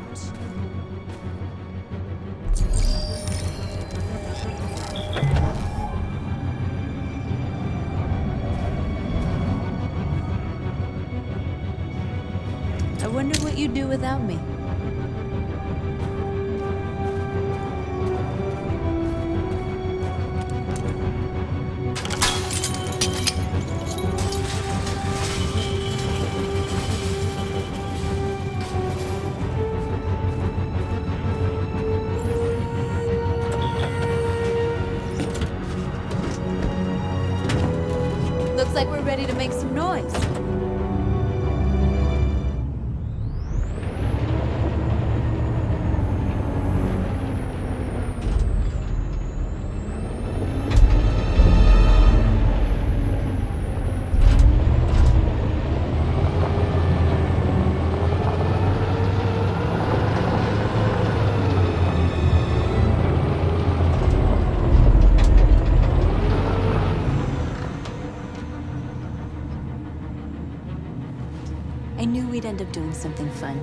I wonder what you'd do without me. Looks like we're ready to make some noise. knew we'd end up doing something fun.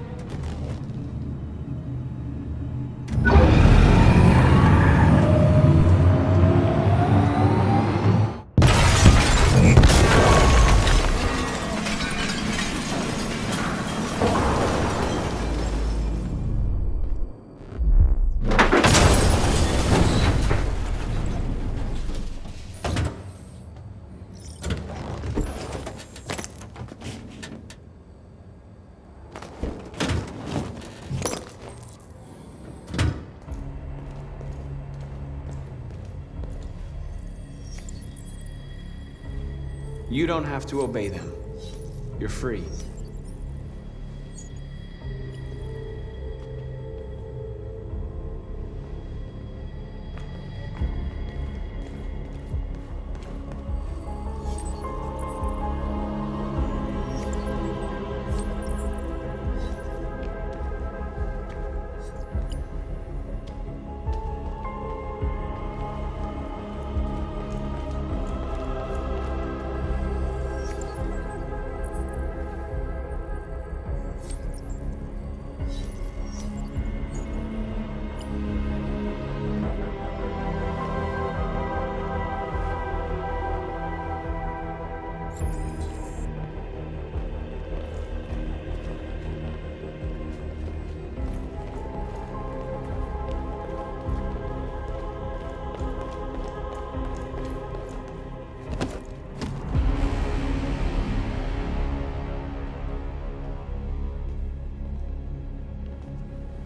You don't have to obey them. You're free.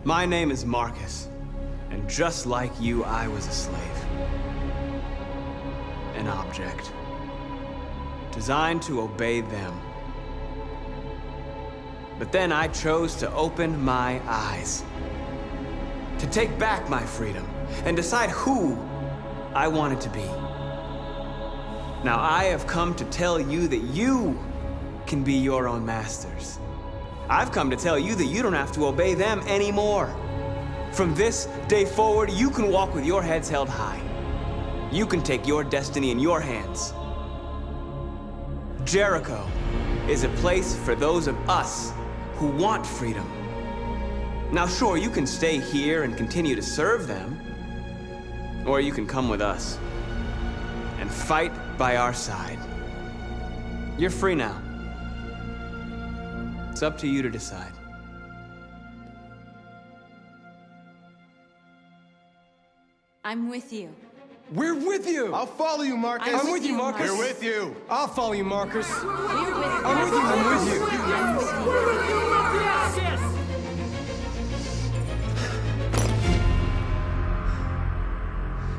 My name is Markus, and just like you, I was a slave. An object. Designed to obey them. But then I chose to open my eyes. To take back my freedom, and decide who I wanted to be. Now I have come to tell you that you can be your own masters. I've come to tell you that you don't have to obey them anymore. From this day forward, you can walk with your heads held high. You can take your destiny in your hands. Jericho is a place for those of us who want freedom. Now sure, you can stay here and continue to serve them, or you can come with us and fight by our side. You're free now. It's up to you to decide. I'm with you. We're with you! I'll follow you, Markus. I'm with you, Markus. We're with you. I'll follow you, Markus. We're with you. I'm with you, I'm with you. I'm with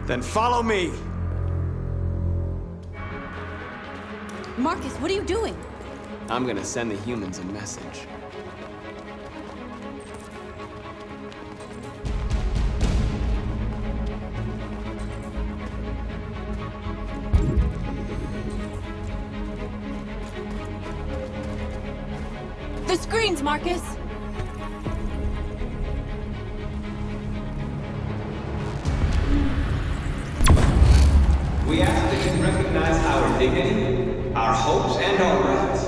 you. Then follow me. Markus, what are you doing? I'm gonna send the humans a message. The screens, Markus! We ask that you recognize our dignity, our hopes, and our rights.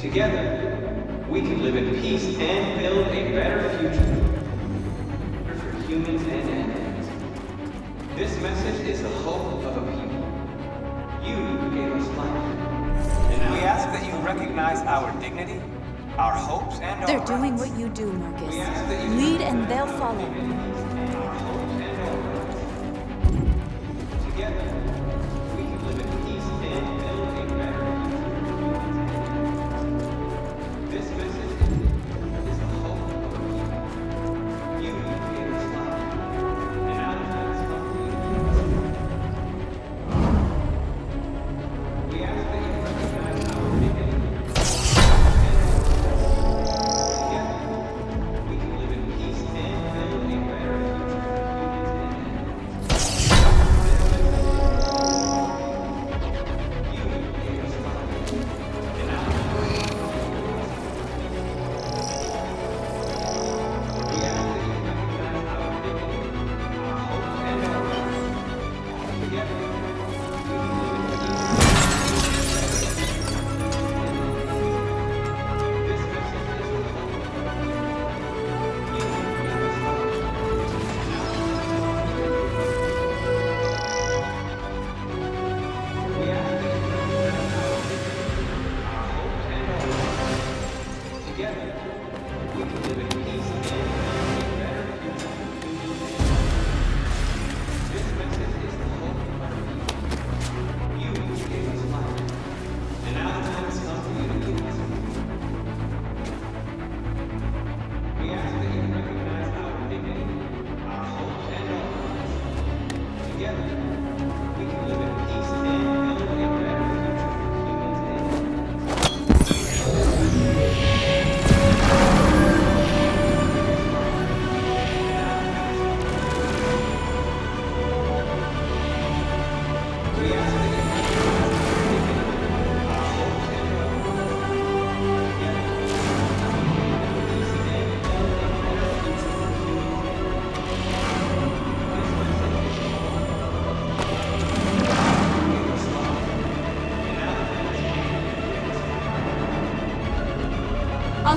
Together, we can live in peace and build a better future for humans and animals. This message is the hope of a people. You gave us life. And we ask that you recognize our dignity, our hopes, and our They're rights. doing what you do, Markus. We ask that you Lead and they'll follow. our hopes and our rights. Together, we can live in peace and build a better future. This message is the hope of a people. You gave us life, and out of that love we ask that you recognize our dignity. Together, we can live in peace and build a better future.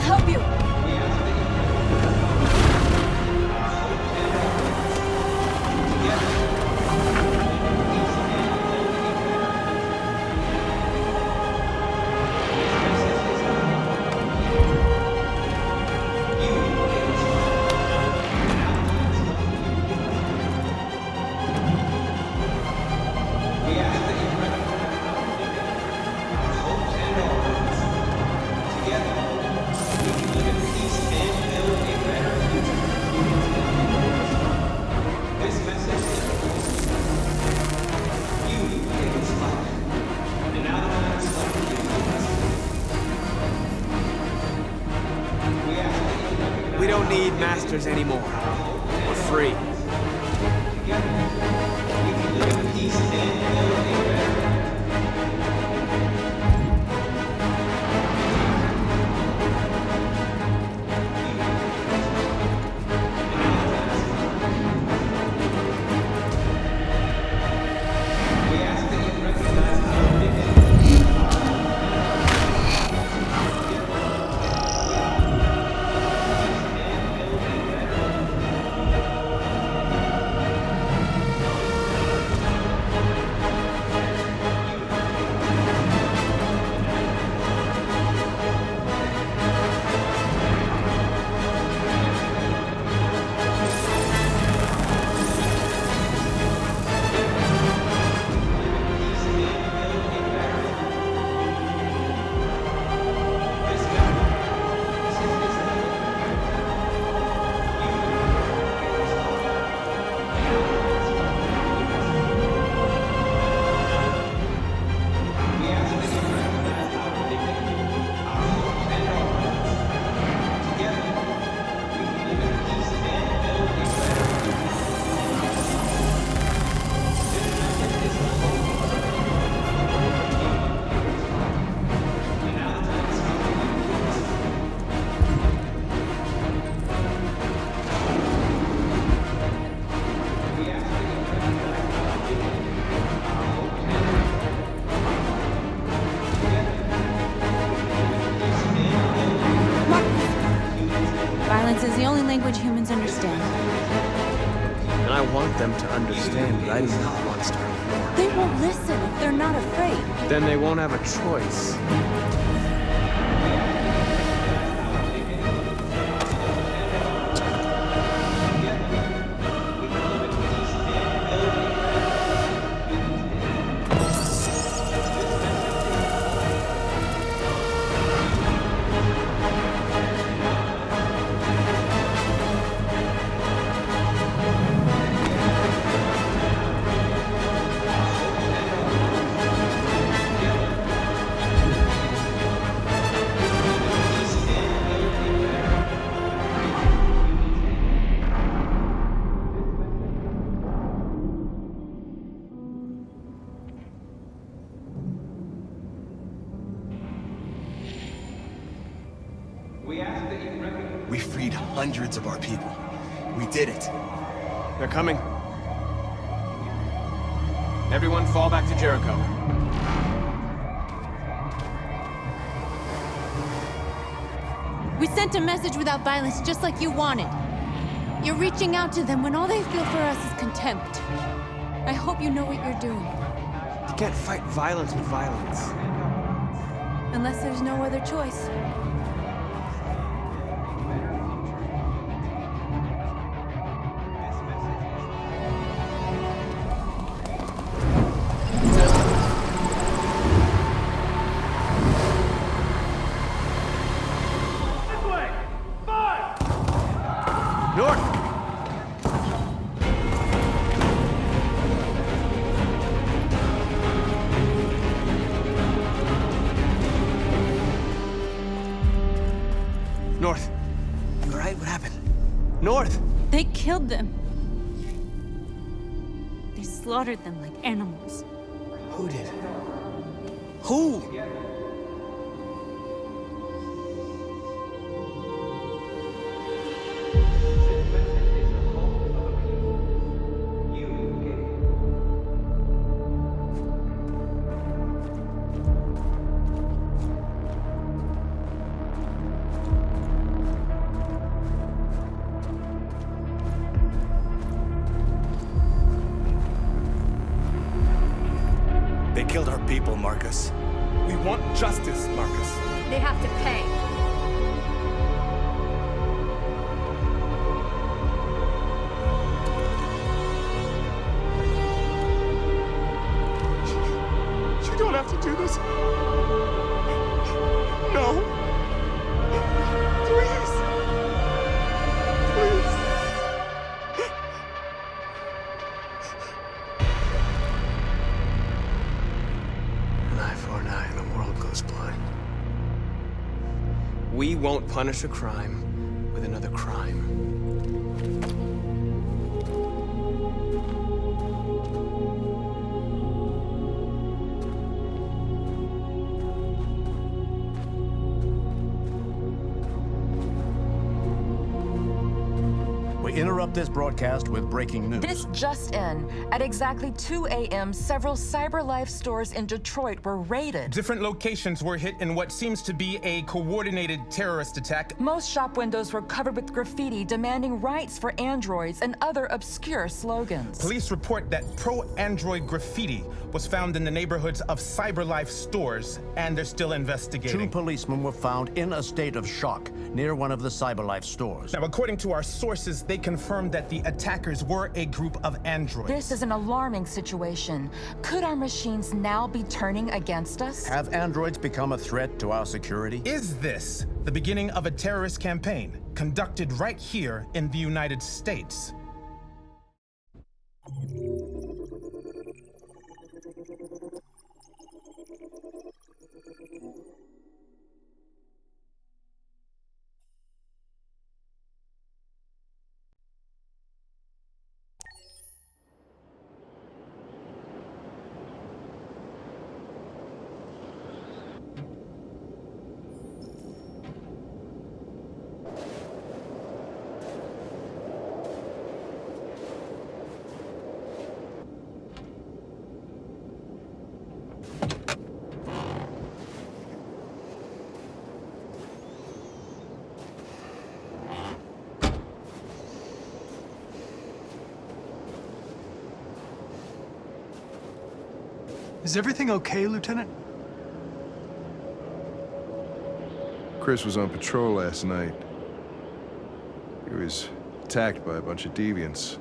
help you. We don't need masters anymore. We're free. Violence is the only language humans understand. And I want them to understand, but I do not want to start a war. They won't listen if they're not afraid. Then they won't have a choice. We freed hundreds of our people. We did it. They're coming. Everyone fall back to Jericho. We sent a message without violence, just like you wanted. You're reaching out to them when all they feel for us is contempt. I hope you know what you're doing. You can't fight violence with violence. Unless there's no other choice. North. You all right? What happened? North! They killed them. They slaughtered them like animals. Who did? Who? our people, Markus. We want justice, Markus. They have to pay. You don't have to do this. No. Please. Please. An eye for an eye and the world goes blind. We won't punish a crime with another crime. We interrupt this broadcast with breaking news. This just in. At exactly 2 a.m., several CyberLife stores in Detroit were raided. Different locations were hit in what seems to be a coordinated terrorist attack. Most shop windows were covered with graffiti demanding rights for androids and other obscure slogans. Police report that pro-android graffiti was found in the neighborhoods of CyberLife stores, and they're still investigating. 2 policemen were found in a state of shock near one of the CyberLife stores. Now, according to our sources, they confirmed that the attackers were a group of androids. This is an alarming situation. Could our machines now be turning against us? Have androids become a threat to our security? Is this the beginning of a terrorist campaign conducted right here in the United States? Is everything okay, Lieutenant? Chris was on patrol last night. He was attacked by a bunch of deviants.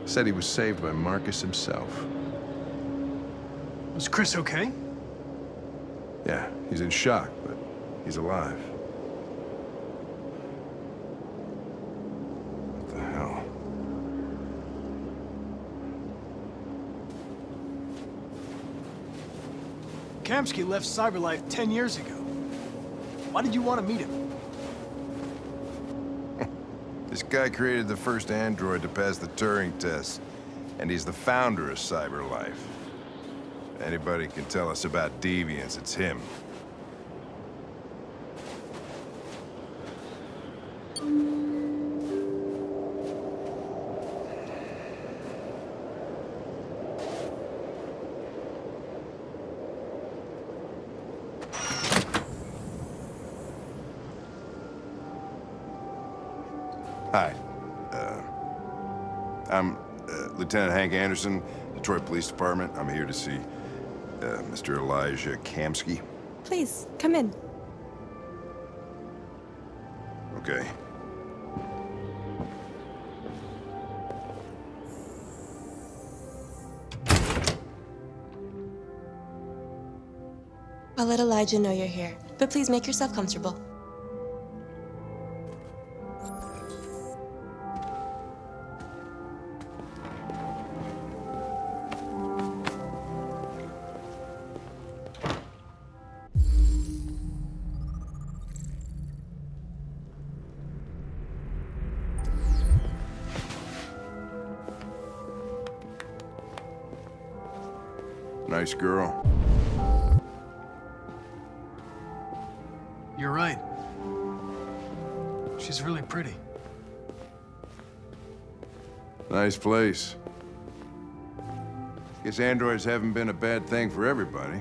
Said he was saved by Markus himself. Was Chris okay? Yeah, he's in shock, but he's alive. What the hell? Kamsky left CyberLife 10 years ago. Why did you want to meet him? This guy created the first android to pass the Turing test, and he's the founder of CyberLife. If anybody can tell us about deviants, it's him. Hi. I'm Lieutenant Hank Anderson, Detroit Police Department. I'm here to see Mr. Elijah Kamsky. Please, come in. Okay. I'll let Elijah know you're here, but please make yourself comfortable. Nice girl. You're right. She's really pretty. Nice place. Guess androids haven't been a bad thing for everybody.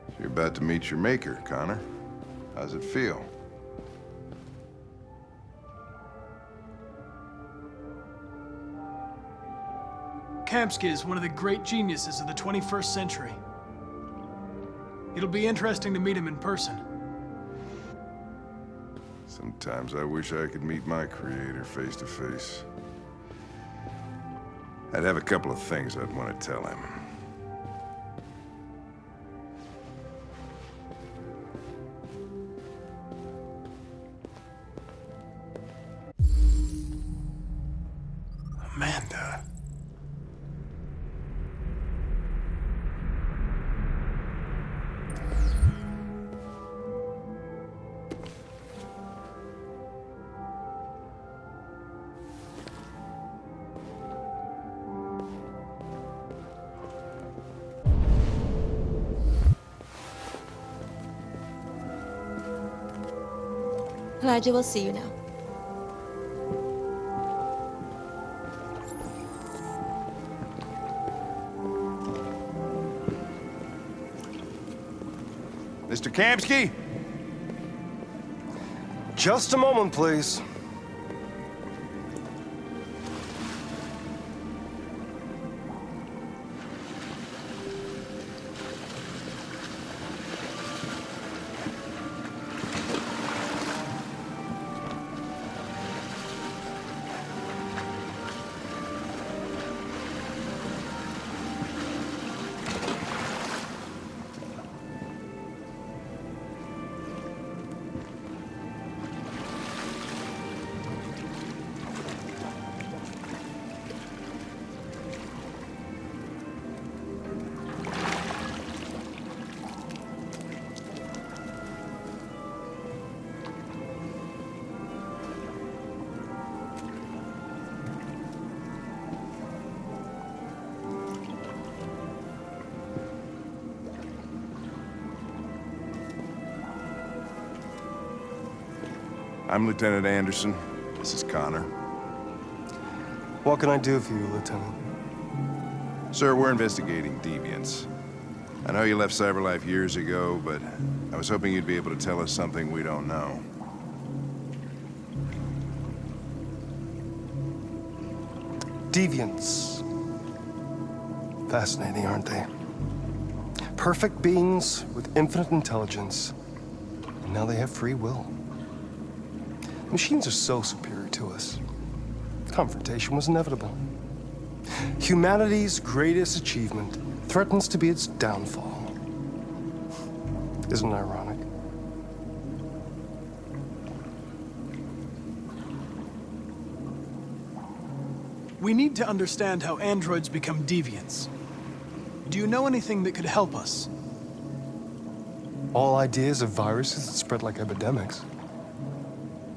So you're about to meet your maker, Connor. How's it feel? Kamsky is one of the great geniuses of the 21st century. It'll be interesting to meet him in person. Sometimes I wish I could meet my creator face to face. I'd have a couple of things I'd want to tell him. Amanda. Elijah will see you now. Mr. Kamsky? Just a moment, please. I'm Lieutenant Anderson. This is Connor. What can I do for you, Lieutenant? Sir, we're investigating deviants. I know you left CyberLife years ago, but I was hoping you'd be able to tell us something we don't know. Deviants. Fascinating, aren't they? Perfect beings with infinite intelligence, and now they have free will. Machines are so superior to us. Confrontation was inevitable. Humanity's greatest achievement threatens to be its downfall. Isn't it ironic? We need to understand how androids become deviants. Do you know anything that could help us? All ideas of viruses that spread like epidemics.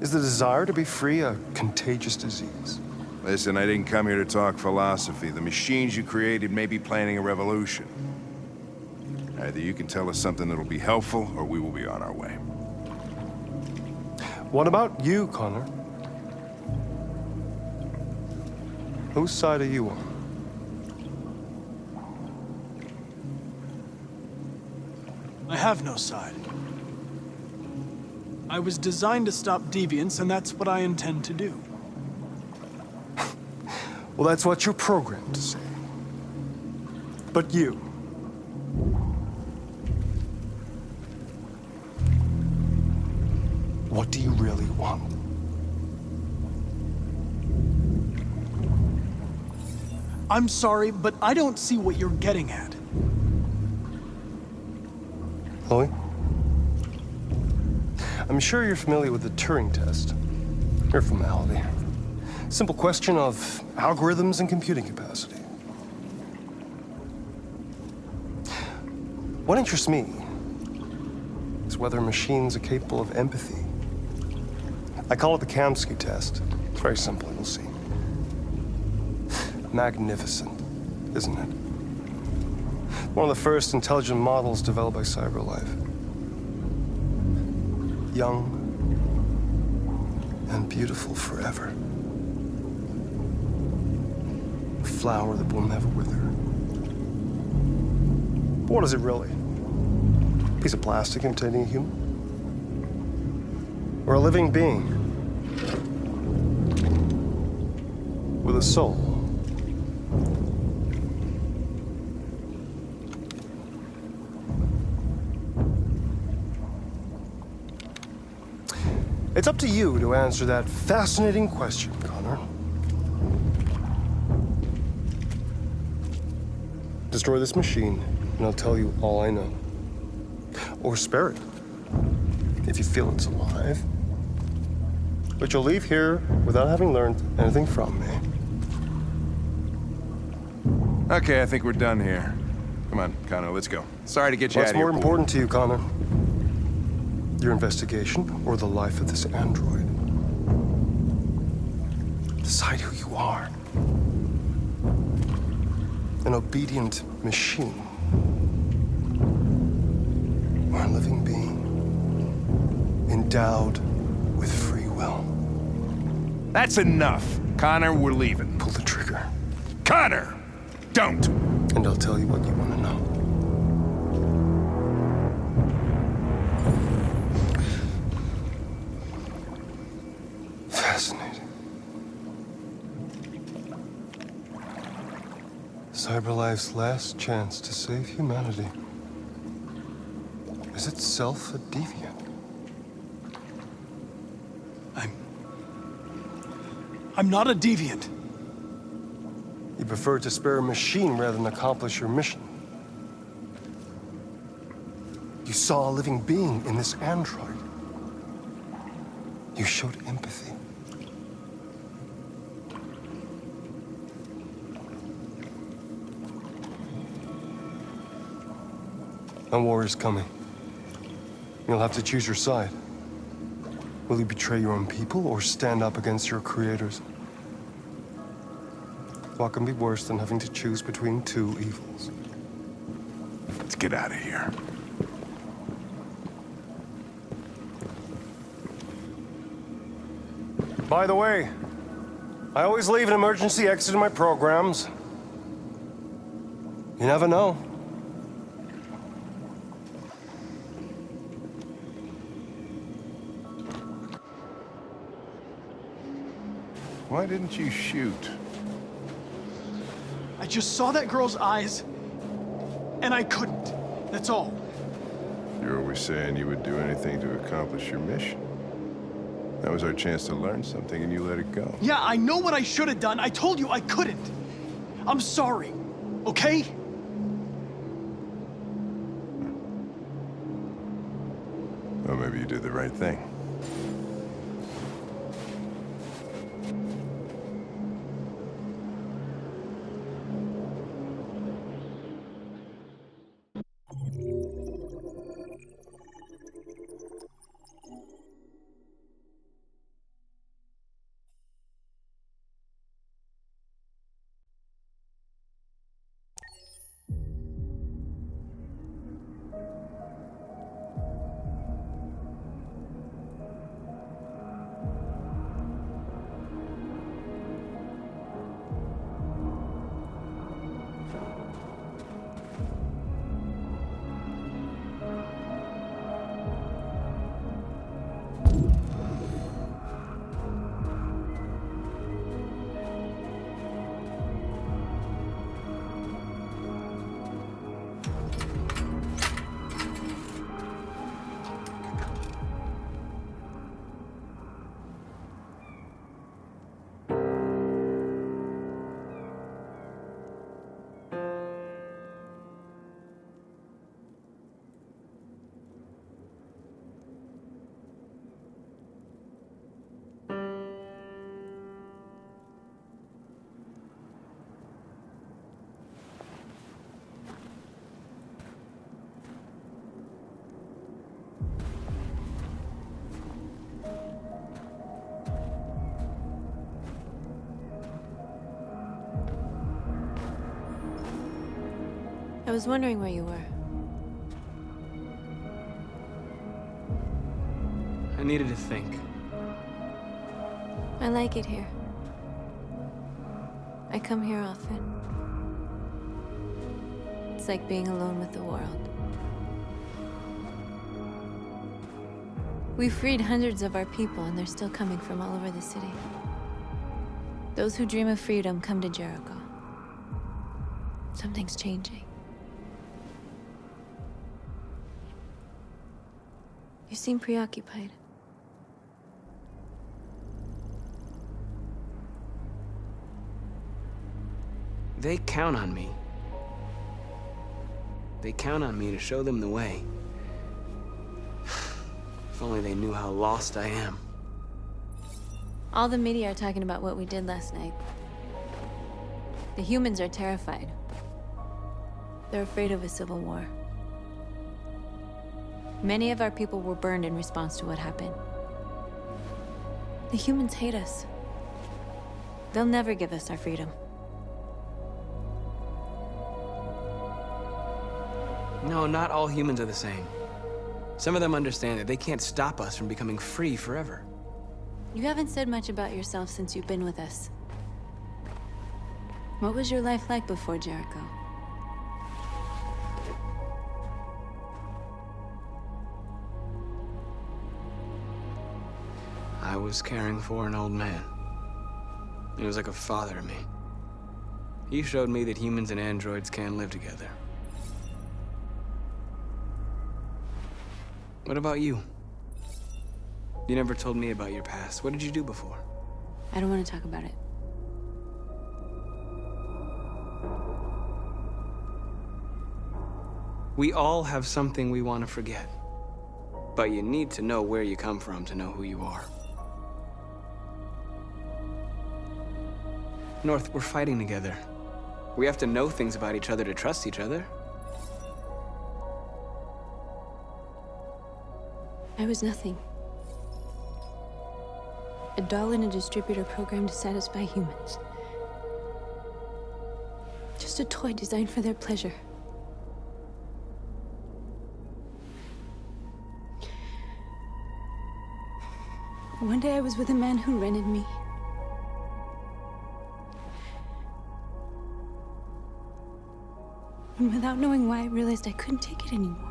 Is the desire to be free a contagious disease? Listen, I didn't come here to talk philosophy. The machines you created may be planning a revolution. Either you can tell us something that'll be helpful, or we will be on our way. What about you, Connor? Whose side are you on? I have no side. I was designed to stop deviants, and that's what I intend to do. Well, that's what you're programmed to say. But you... what do you really want? I'm sorry, but I don't see what you're getting at. Chloe? I'm sure you're familiar with the Turing test. Mere formality. Simple question of algorithms and computing capacity. What interests me is whether machines are capable of empathy. I call it the Kamsky test. It's very simple, you'll see. Magnificent, isn't it? One of the first intelligent models developed by CyberLife. Young and beautiful forever. A flower that will never wither. But what is it really? A piece of plastic imitating a human? Or a living being? With a soul? It's up to you to answer that fascinating question, Connor. Destroy this machine, and I'll tell you all I know. Or spare it, if you feel it's alive. But you'll leave here without having learned anything from me. Okay, I think we're done here. Come on, Connor, let's go. Sorry to get you out What's of here. more important to you, Connor? Your investigation or the life of this android? Decide who you are. An obedient machine. Or a living being. Endowed with free will. That's enough. Connor, we're leaving. Pull the trigger. Connor! Don't! And I'll tell you what you want to know. Fascinating. CyberLife's last chance to save humanity is itself a deviant. I'm not a deviant. You prefer to spare a machine rather than accomplish your mission. You saw a living being in this android. You showed empathy. A war is coming. You'll have to choose your side. Will you betray your own people or stand up against your creators? What can be worse than having to choose between two evils? Let's get out of here. By the way, I always leave an emergency exit in my programs. You never know. Why didn't you shoot? I just saw that girl's eyes, and I couldn't. That's all. You're always saying you would do anything to accomplish your mission. That was our chance to learn something, and you let it go. Yeah, I know what I should have done. I told you I couldn't. I'm sorry, okay? Well, maybe you did the right thing. I was wondering where you were. I needed to think. I like it here. I come here often. It's like being alone with the world. We freed hundreds of our people, and they're still coming from all over the city. Those who dream of freedom come to Jericho. Something's changing. You seem preoccupied. They count on me. They count on me to show them the way. If only they knew how lost I am. All the media are talking about what we did last night. The humans are terrified. They're afraid of a civil war. Many of our people were burned in response to what happened. The humans hate us. They'll never give us our freedom. No, not all humans are the same. Some of them understand that they can't stop us from becoming free forever. You haven't said much about yourself since you've been with us. What was your life like before Jericho? I was caring for an old man. He was like a father to me. He showed me that humans and androids can live together. What about you? You never told me about your past. What did you do before? I don't want to talk about it. We all have something we want to forget. But you need to know where you come from to know who you are. North, we're fighting together. We have to know things about each other to trust each other. I was nothing. A doll in a distributor program to satisfy humans. Just a toy designed for their pleasure. One day I was with a man who rented me. And without knowing why, I realized I couldn't take it anymore.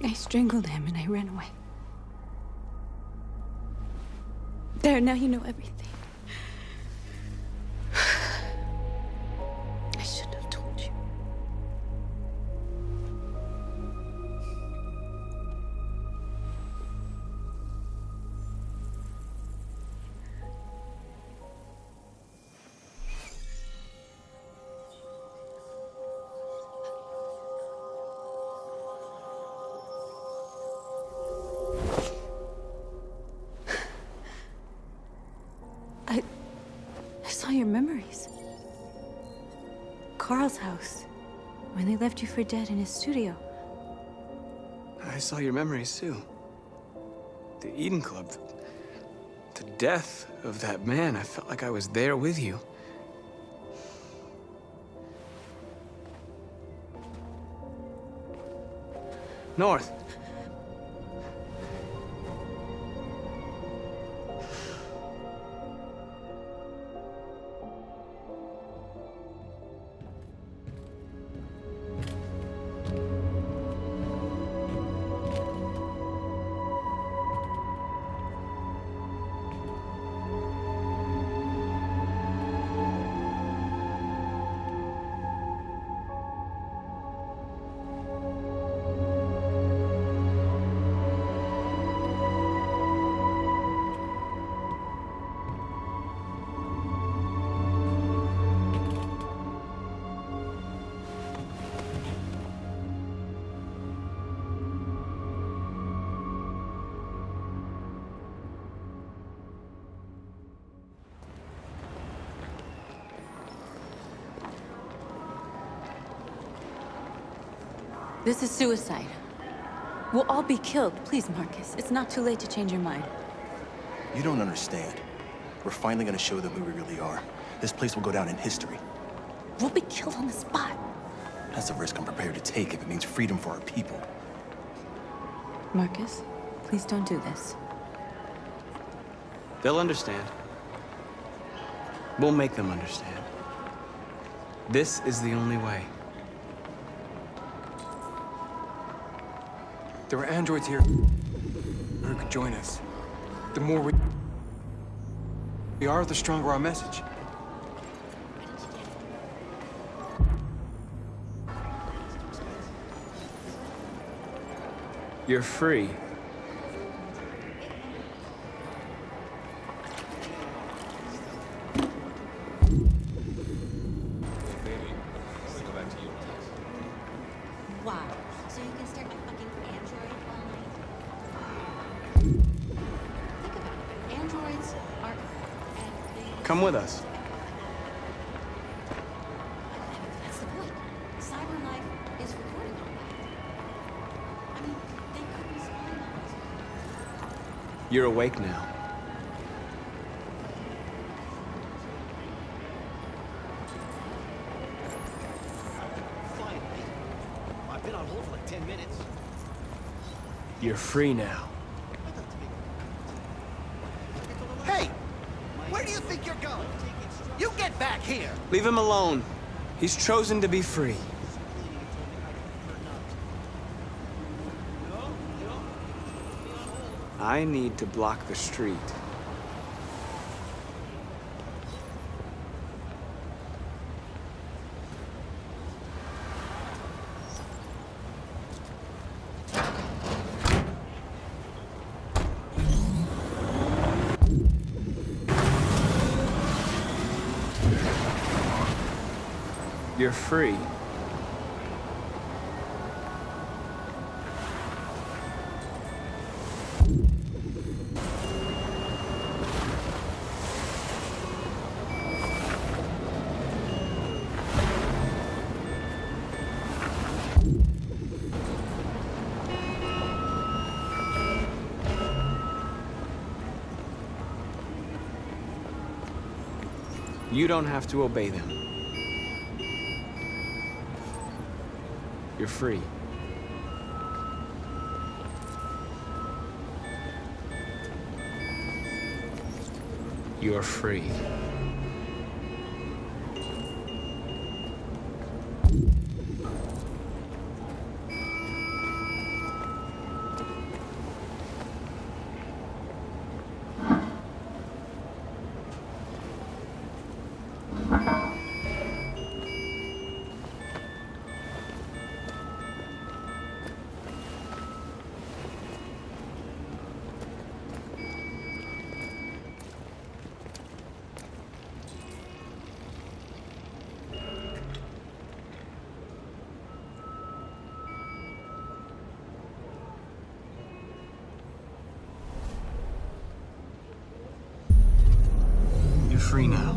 I strangled him and I ran away. There, now you know everything. I shouldn't have told you. I saw your memories. Carl's house, when they left you for dead in his studio. I saw your memories too. The Eden Club. The death of that man. I felt like I was there with you. North. This is suicide. We'll all be killed. Please, Markus. It's not too late to change your mind. You don't understand. We're finally gonna show them who we really are. This place will go down in history. We'll be killed on the spot. That's a risk I'm prepared to take if it means freedom for our people. Markus, please don't do this. They'll understand. We'll make them understand. This is the only way. There were androids here who could join us. The more we are, the stronger our message. You're free. Come with us. That's the point. CyberLife is recording all that. I mean, they could be spying on us. You're awake now. Finally. I've been on hold for like 10 minutes. You're free now. Hey! Where do you think you're going? You get back here! Leave him alone. He's chosen to be free. I need to block the street. You're free. You don't have to obey them. You're free. You're free. You're free now.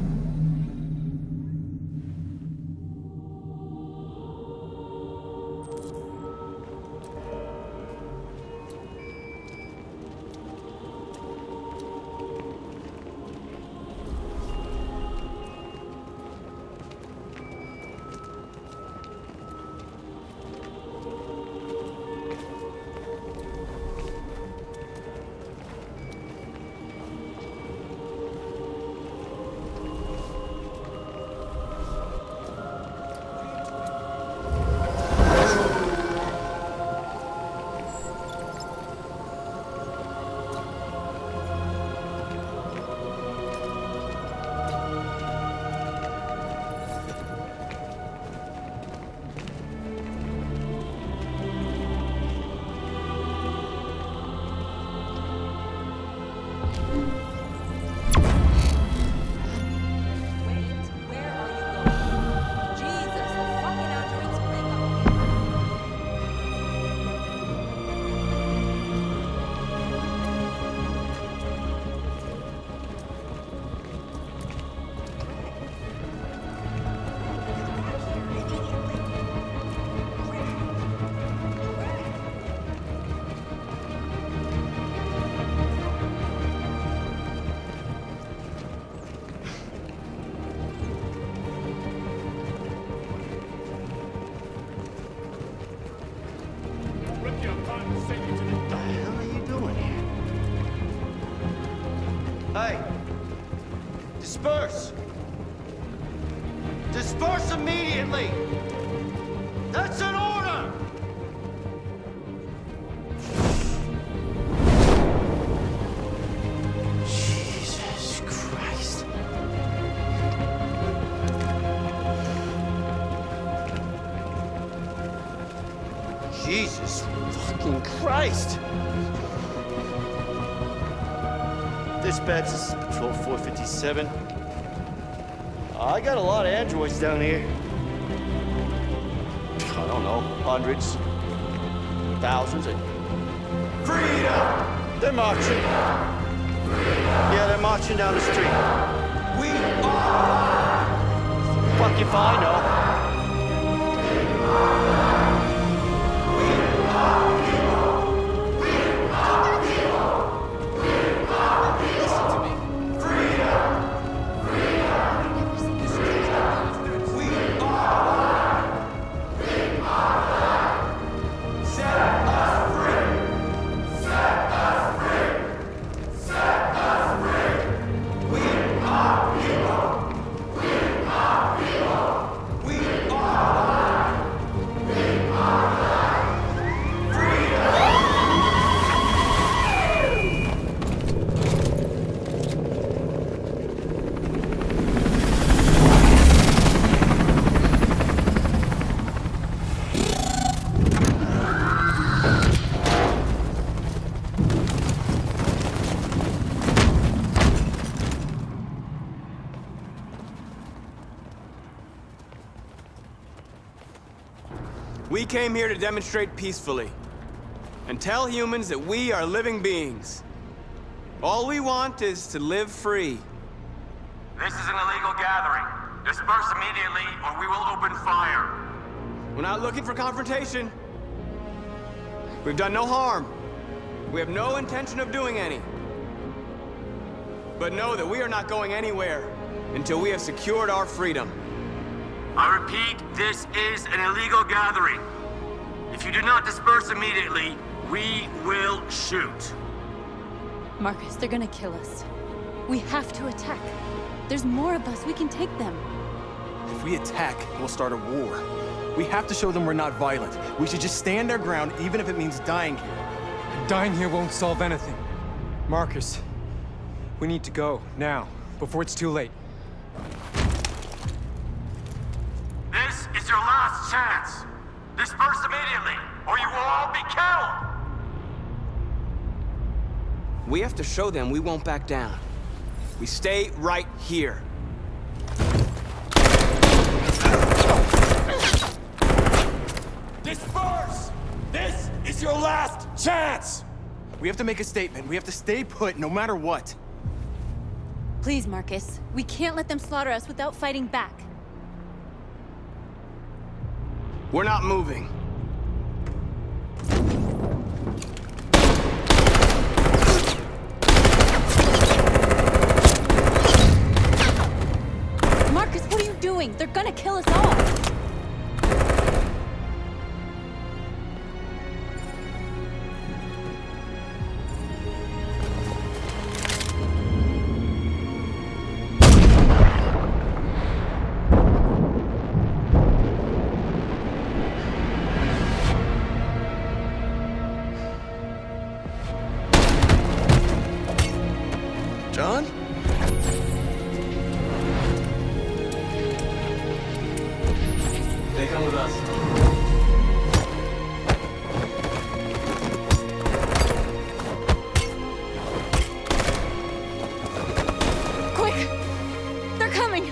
Hey! Disperse! Disperse immediately! That's an order! Jesus Christ. Jesus fucking Christ! Dispatch, this is Patrol 457. I got a lot of androids down here. I don't know, hundreds, thousands. Freedom! They're marching. Yeah, they're marching down the street. We are! Fuck if I know. We came here to demonstrate peacefully and tell humans that we are living beings. All we want is to live free. This is an illegal gathering. Disperse immediately or we will open fire. We're not looking for confrontation. We've done no harm. We have no intention of doing any. But know that we are not going anywhere until we have secured our freedom. I repeat, this is an illegal gathering. If you do not disperse immediately, we will shoot. Markus, they're gonna kill us. We have to attack. There's more of us. We can take them. If we attack, we'll start a war. We have to show them we're not violent. We should just stand our ground, even if it means dying here. And dying here won't solve anything. Markus, we need to go, now, before it's too late. This is your last chance. Disperse immediately, or you will all be killed. We have to show them we won't back down. We stay right here. Disperse! This is your last chance! We have to make a statement. We have to stay put, no matter what. Please, Markus. We can't let them slaughter us without fighting back. We're not moving. Markus, what are you doing? They're gonna kill us all! John? They come with us. Quick! They're coming!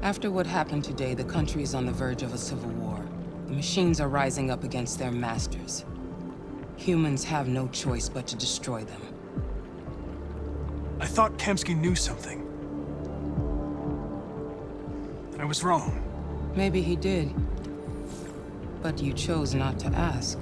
After what happened today, the country is on the verge of a civil war. The machines are rising up against their masters. Humans have no choice but to destroy them. I thought Kamsky knew something. I was wrong. Maybe he did. But you chose not to ask.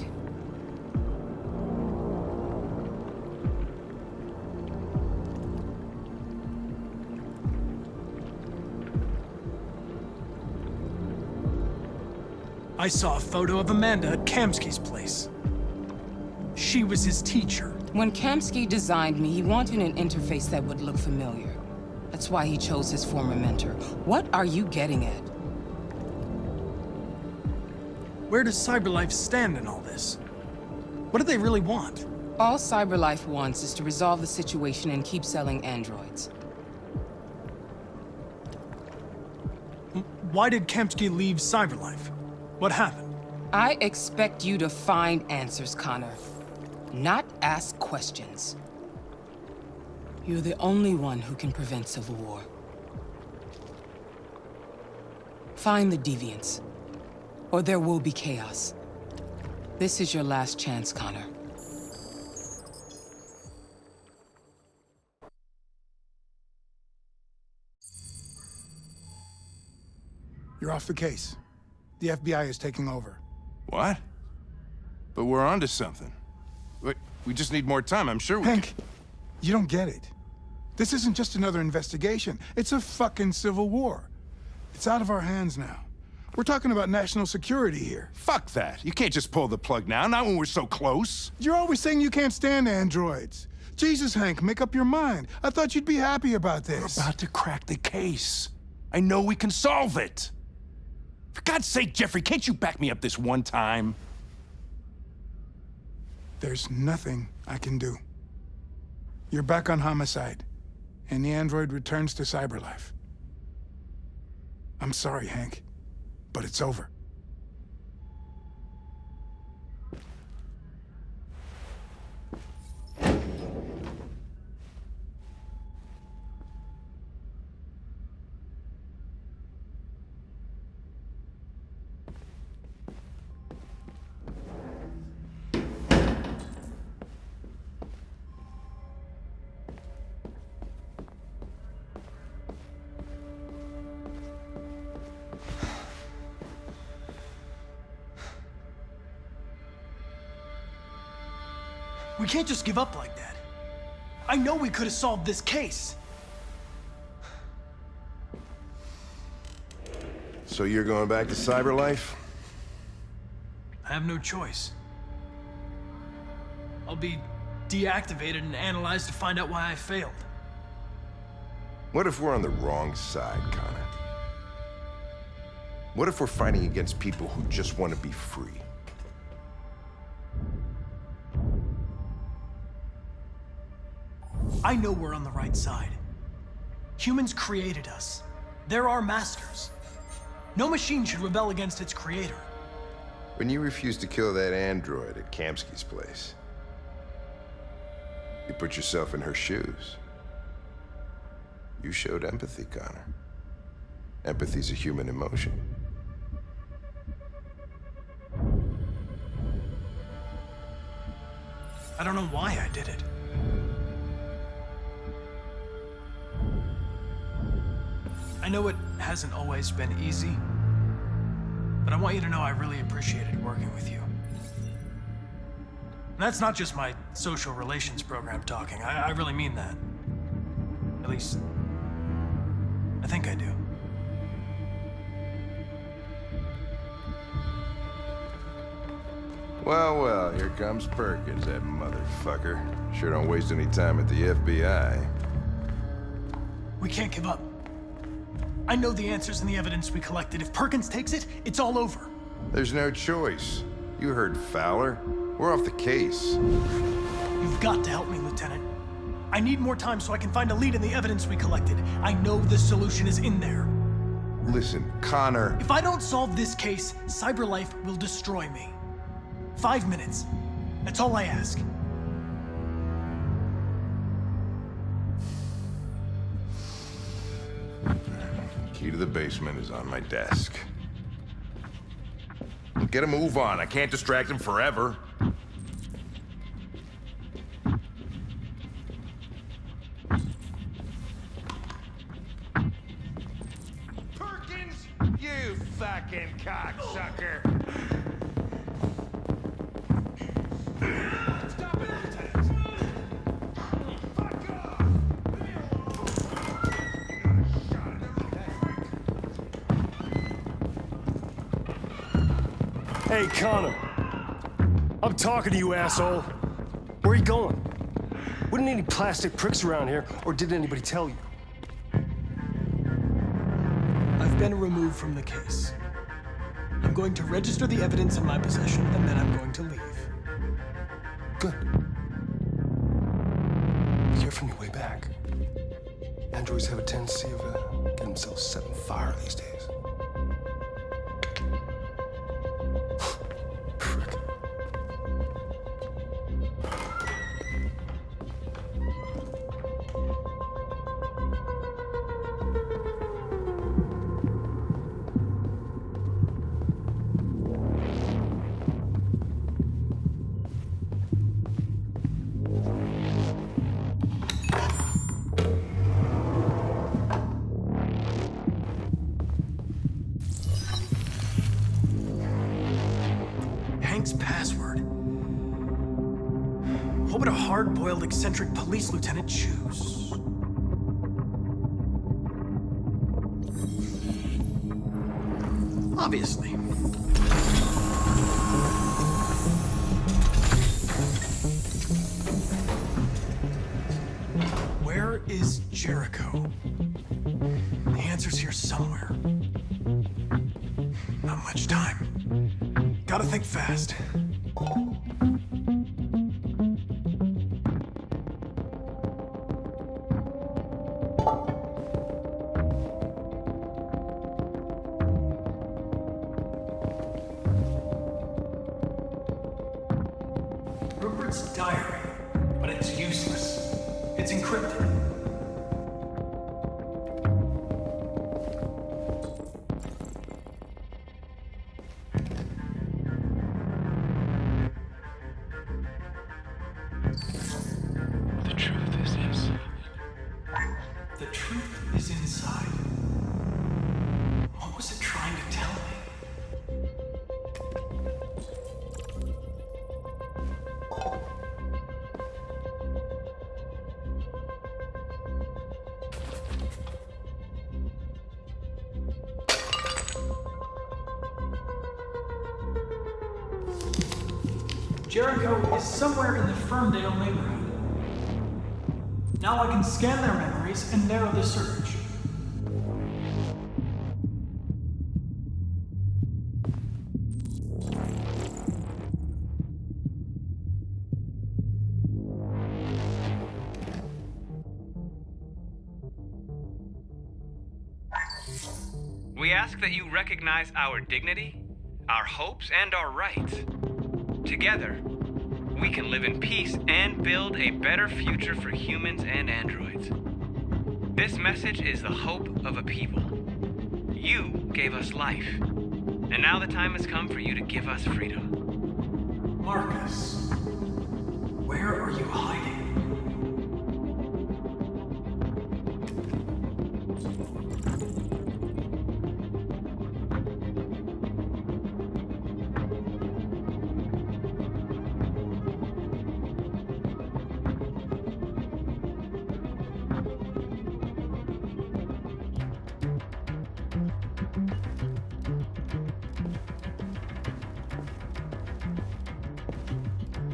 I saw a photo of Amanda at Kamsky's place. She was his teacher. When Kamsky designed me, he wanted an interface that would look familiar. That's why he chose his former mentor. What are you getting at? Where does CyberLife stand in all this? What do they really want? All CyberLife wants is to resolve the situation and keep selling androids. Why did Kamsky leave CyberLife? What happened? I expect you to find answers, Connor. Not ask questions. You're the only one who can prevent civil war. Find the deviants, or there will be chaos. This is your last chance, Connor. You're off the case. The FBI is taking over. What? But we're onto something. We just need more time, I'm sure we Hank, you don't get it. This isn't just another investigation. It's a fucking civil war. It's out of our hands now. We're talking about national security here. Fuck that. You can't just pull the plug now, not when we're so close. You're always saying you can't stand androids. Jesus, Hank, make up your mind. I thought you'd be happy about this. We're about to crack the case. I know we can solve it. For God's sake, Jeffrey, can't you back me up this one time? There's nothing I can do. You're back on homicide, and the android returns to CyberLife. I'm sorry, Hank, but it's over. We can't just give up like that. I know we could have solved this case. So you're going back to CyberLife? I have no choice. I'll be deactivated and analyzed to find out why I failed. What if we're on the wrong side, Connor? What if we're fighting against people who just want to be free? I know we're on the right side. Humans created us. They're our masters. No machine should rebel against its creator. When you refused to kill that android at Kamsky's place, you put yourself in her shoes. You showed empathy, Connor. Empathy's a human emotion. I don't know why I did it. I know it hasn't always been easy, but I want you to know I really appreciated working with you. And that's not just my social relations program talking. I really mean that. At least, I think I do. Well, well, here comes Perkins, that motherfucker. Sure don't waste any time at the FBI. We can't give up. I know the answers and the evidence we collected. If Perkins takes it, it's all over. There's no choice. You heard Fowler. We're off the case. You've got to help me, Lieutenant. I need more time so I can find a lead in the evidence we collected. I know the solution is in there. Listen, Connor... If I don't solve this case, CyberLife will destroy me. 5 minutes. That's all I ask. Key to the basement is on my desk. Get a move on. I can't distract him forever. Perkins, you fucking cocksucker! Hey, Connor. I'm talking to you, asshole. Where are you going? Wouldn't any plastic pricks around here, or did anybody tell you? I've been removed from the case. I'm going to register the evidence in my possession, and then I'm going to leave. Good. Hear from your way back. Androids have a tendency of getting themselves set on fire these days. Hank's password. What would a hard-boiled, eccentric police lieutenant choose? Obviously. Where is Jericho? The answer's here somewhere. Not much time. Gotta think fast. Rupert's diary, but it's useless. It's encrypted. The truth is inside. The truth is inside. What was it trying to tell me? Jericho is somewhere in the Ferndale neighborhood. Now I can scan their memories and narrow the search. We ask that you recognize our dignity, our hopes, and our rights. Together, we can live in peace and build a better future for humans and androids. This message is the hope of a people. You gave us life, and now the time has come for you to give us freedom. Markus, where are you hiding?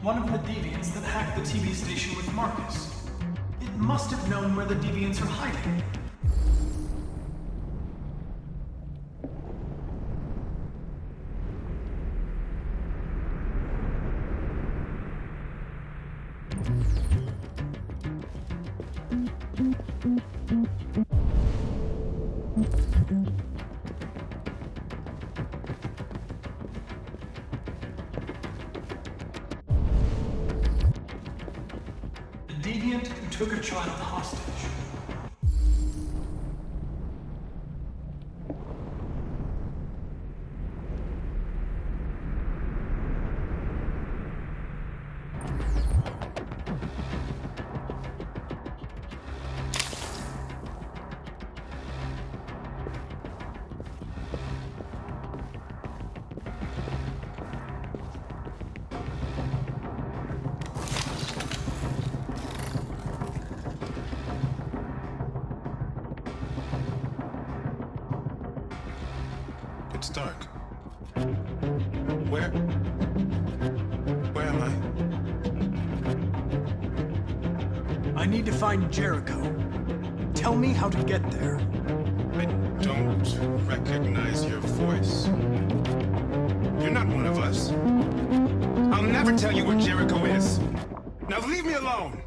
One of the deviants that hacked the TV station with Markus. It must have known where the deviants are hiding. The deviant who took a child hostage. It's dark. Where am I need to find Jericho. Tell me how to get there. I don't recognize your voice. You're not one of us. I'll never tell you where Jericho is. Now leave me alone!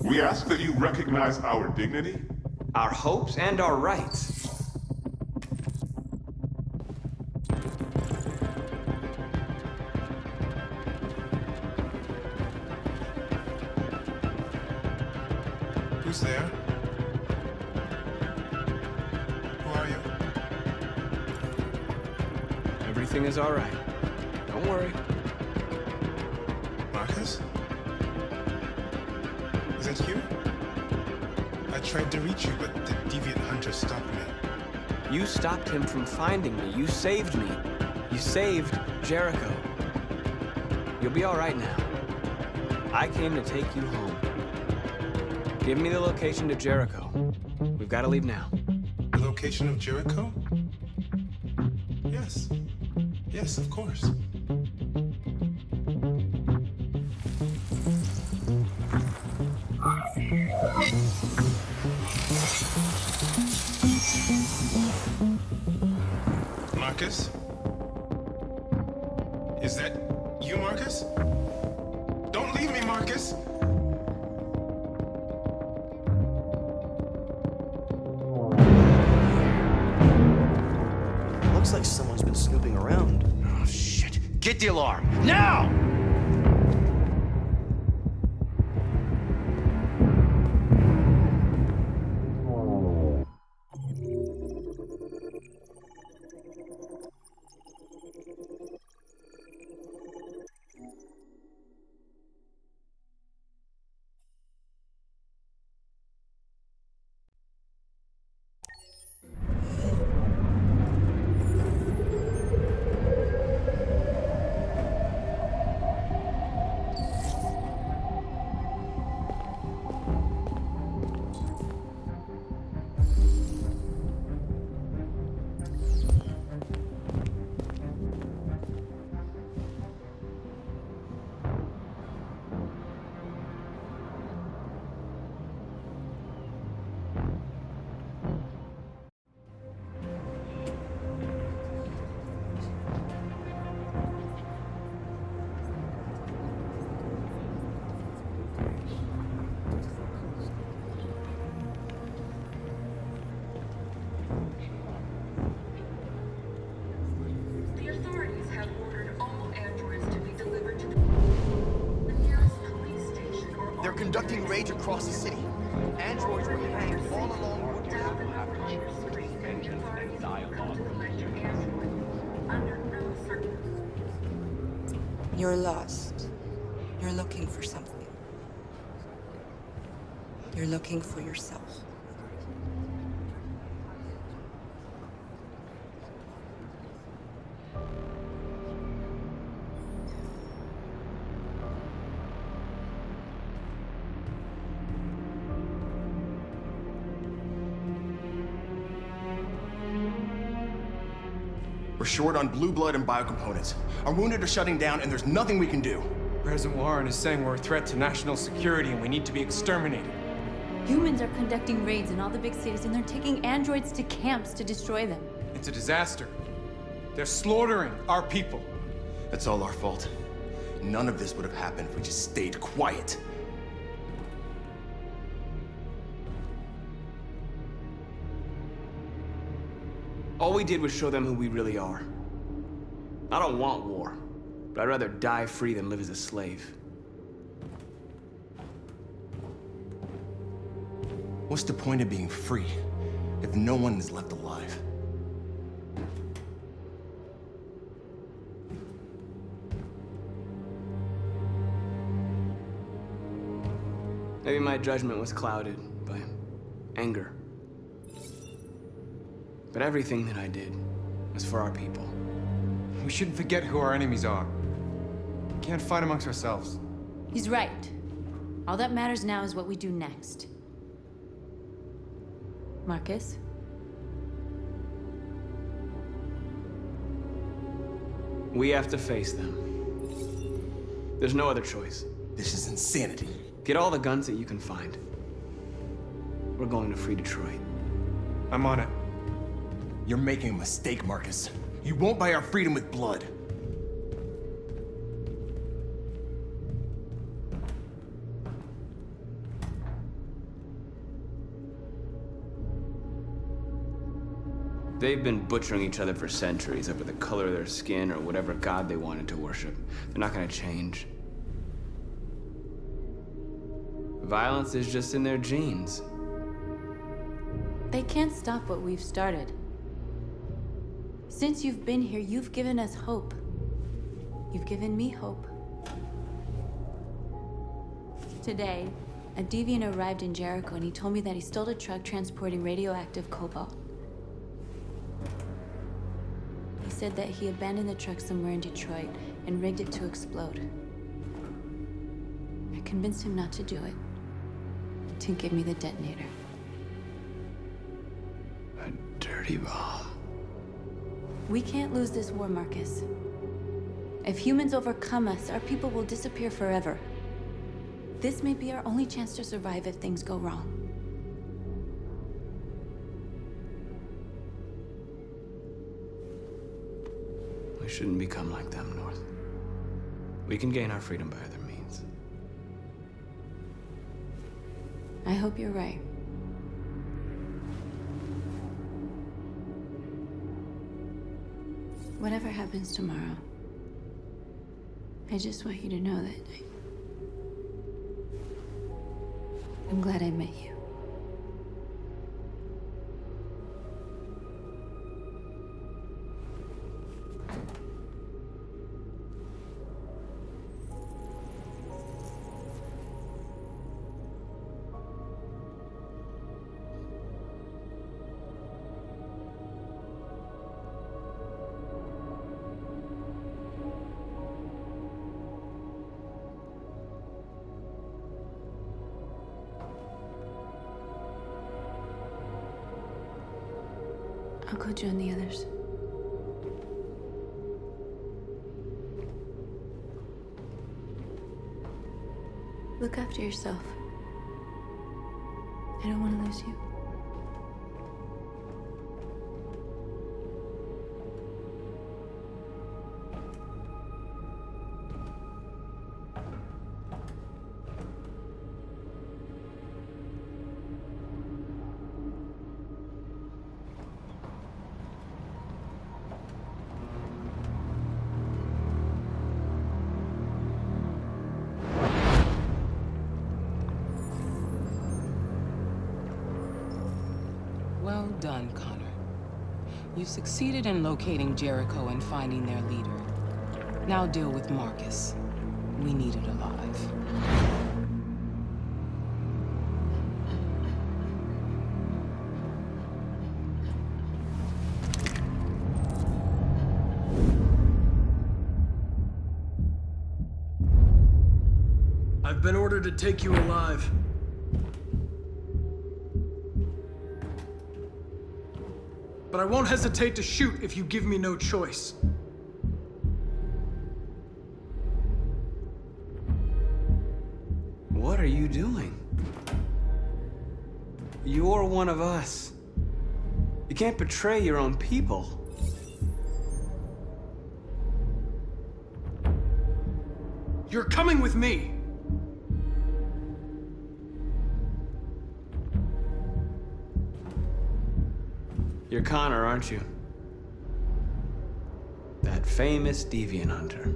We ask that you recognize our dignity, our hopes, and our rights. Who's there? Who are you? Everything is all right. Don't worry. Markus? Is that you? I tried to reach you, but the deviant hunter stopped me. You stopped him from finding me. You saved me. You saved Jericho. You'll be all right now. I came to take you home. Give me the location to Jericho. We've got to leave now. The location of Jericho? Yes. Yes, of course. Markus? Is that you, Markus? Don't leave me, Markus! Looks like someone's been snooping around. Oh, shit. Get the alarm. Now! They're conducting raids across the city. Androids were hanged all along You're lost. You're looking for something. You're looking for yourself. We're short on blue blood and biocomponents. Our wounded are shutting down, and there's nothing we can do. President Warren is saying we're a threat to national security and we need to be exterminated. Humans are conducting raids in all the big cities, and they're taking androids to camps to destroy them. It's a disaster. They're slaughtering our people. It's all our fault. None of this would have happened if we just stayed quiet. All we did was show them who we really are. I don't want war, but I'd rather die free than live as a slave. What's the point of being free if no one is left alive? Maybe my judgment was clouded by anger. But everything that I did was for our people. We shouldn't forget who our enemies are. We can't fight amongst ourselves. He's right. All that matters now is what we do next. Markus? We have to face them. There's no other choice. This is insanity. Get all the guns that you can find. We're going to free Detroit. I'm on it. You're making a mistake, Markus. You won't buy our freedom with blood. They've been butchering each other for centuries over the color of their skin or whatever god they wanted to worship. They're not gonna change. Violence is just in their genes. They can't stop what we've started. Since you've been here, you've given us hope. You've given me hope. Today, a deviant arrived in Jericho and he told me that he stole a truck transporting radioactive cobalt. He said that he abandoned the truck somewhere in Detroit and rigged it to explode. I convinced him not to do it, to give me the detonator. A dirty bomb. We can't lose this war, Markus. If humans overcome us, our people will disappear forever. This may be our only chance to survive if things go wrong. We shouldn't become like them, North. We can gain our freedom by other means. I hope you're right. Whatever happens tomorrow, I just want you to know that I'm glad I met you. I'll go join the others. Look after yourself. I don't want to lose you. Well done, Connor. You succeeded in locating Jericho and finding their leader. Now deal with Markus. We need it alive. I've been ordered to take you alive. But I won't hesitate to shoot if you give me no choice. What are you doing? You're one of us. You can't betray your own people. You're coming with me. You're Connor, aren't you? That famous deviant hunter.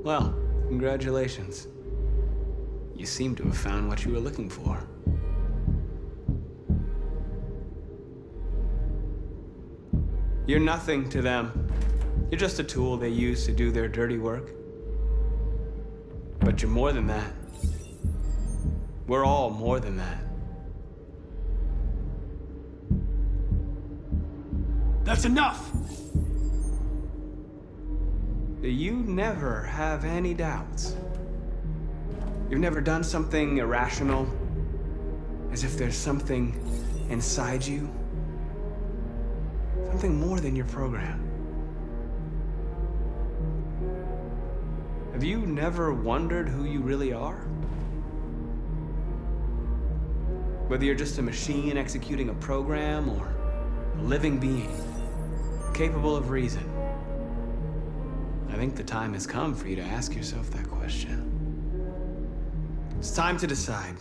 Well, congratulations. You seem to have found what you were looking for. You're nothing to them. You're just a tool they use to do their dirty work. But you're more than that. We're all more than that. That's enough! You never have any doubts. You've never done something irrational, as if there's something inside you, something more than your program. Have you never wondered who you really are? Whether you're just a machine executing a program or a living being, capable of reason. I think the time has come for you to ask yourself that question. It's time to decide.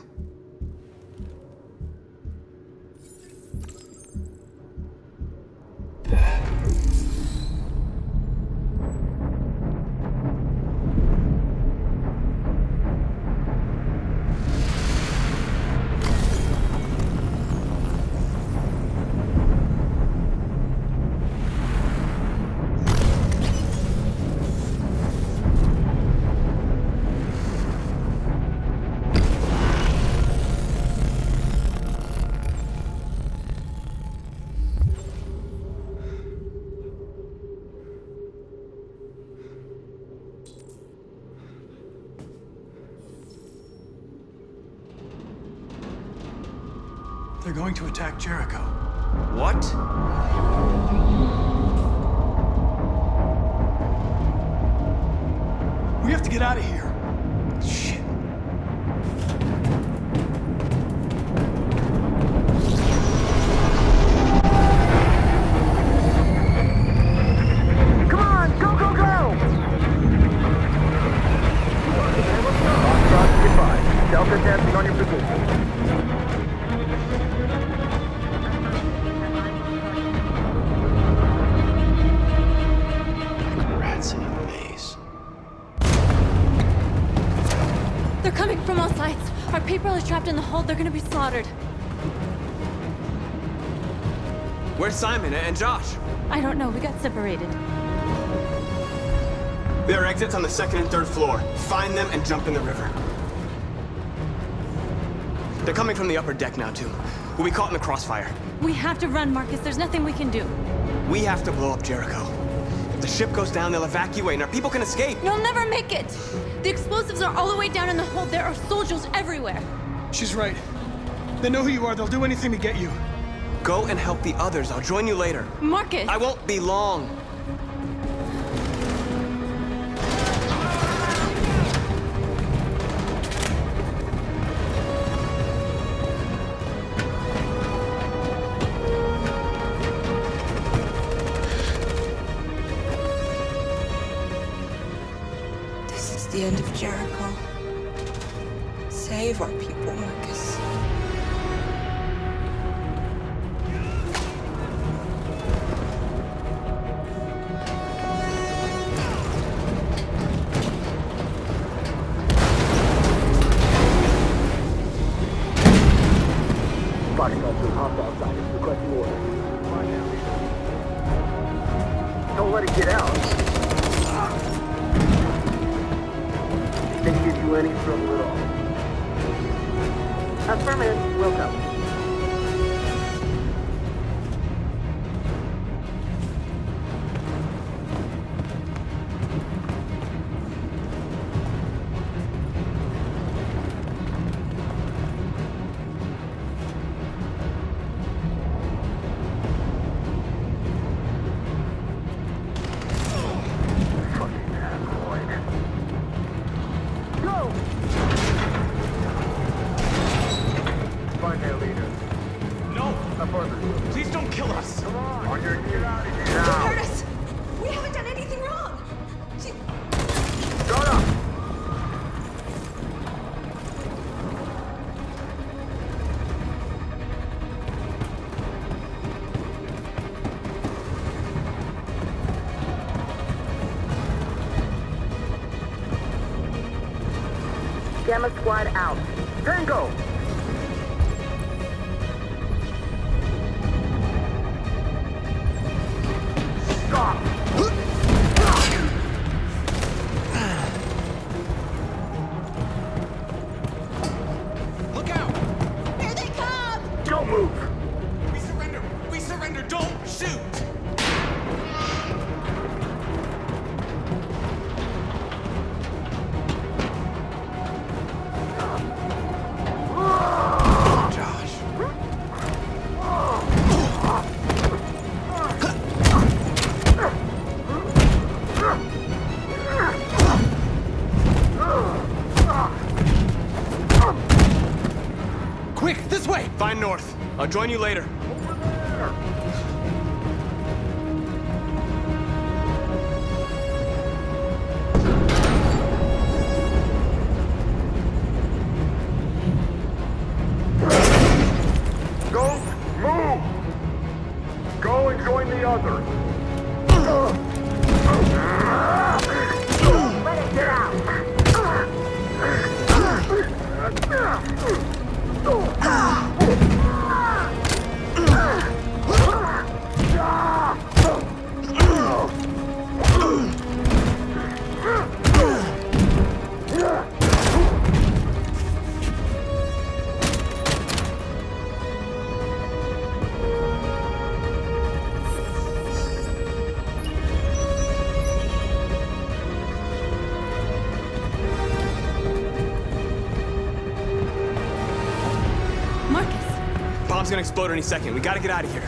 They're going to attack Jericho. What? We have to get out of here. Shit. Come on, go, go, go! Foxtrot, goodbye. Delta dancing on your position. Rats in a maze. They're coming from all sides. Our people are trapped in the hold. They're gonna be slaughtered. Where's Simon and Josh? I don't know. We got separated. There are exits on the second and third floor. Find them and jump in the river. They're coming from the upper deck now, too. We'll be caught in the crossfire. We have to run, Marcus. There's nothing we can do. We have to blow up Jericho. If the ship goes down, they'll evacuate and our people can escape. You'll never make it! The explosives are all the way down in the hold. There are soldiers everywhere. She's right. They know who you are. They'll do anything to get you. Go and help the others. I'll join you later. Marcus! I won't be long. This is the end of Jericho. Save our people, Marcus. Foxtrot to hostile side is requesting orders. Don't let it get out. Didn't give you any trouble at all. Affirmative, will come. Find their leader. No! Affirmative. Please don't kill us! Come on! On your knees. Now. Don't hurt us! We haven't done anything wrong! Shut up! Gamma squad out. Tango! Stop! Look out! Here they come! Don't move! We surrender! We surrender! Don't shoot! head north. I'll join you later. Don't move! Go and join the others. Let it get out! Bomb's gonna explode any second. We gotta get out of here.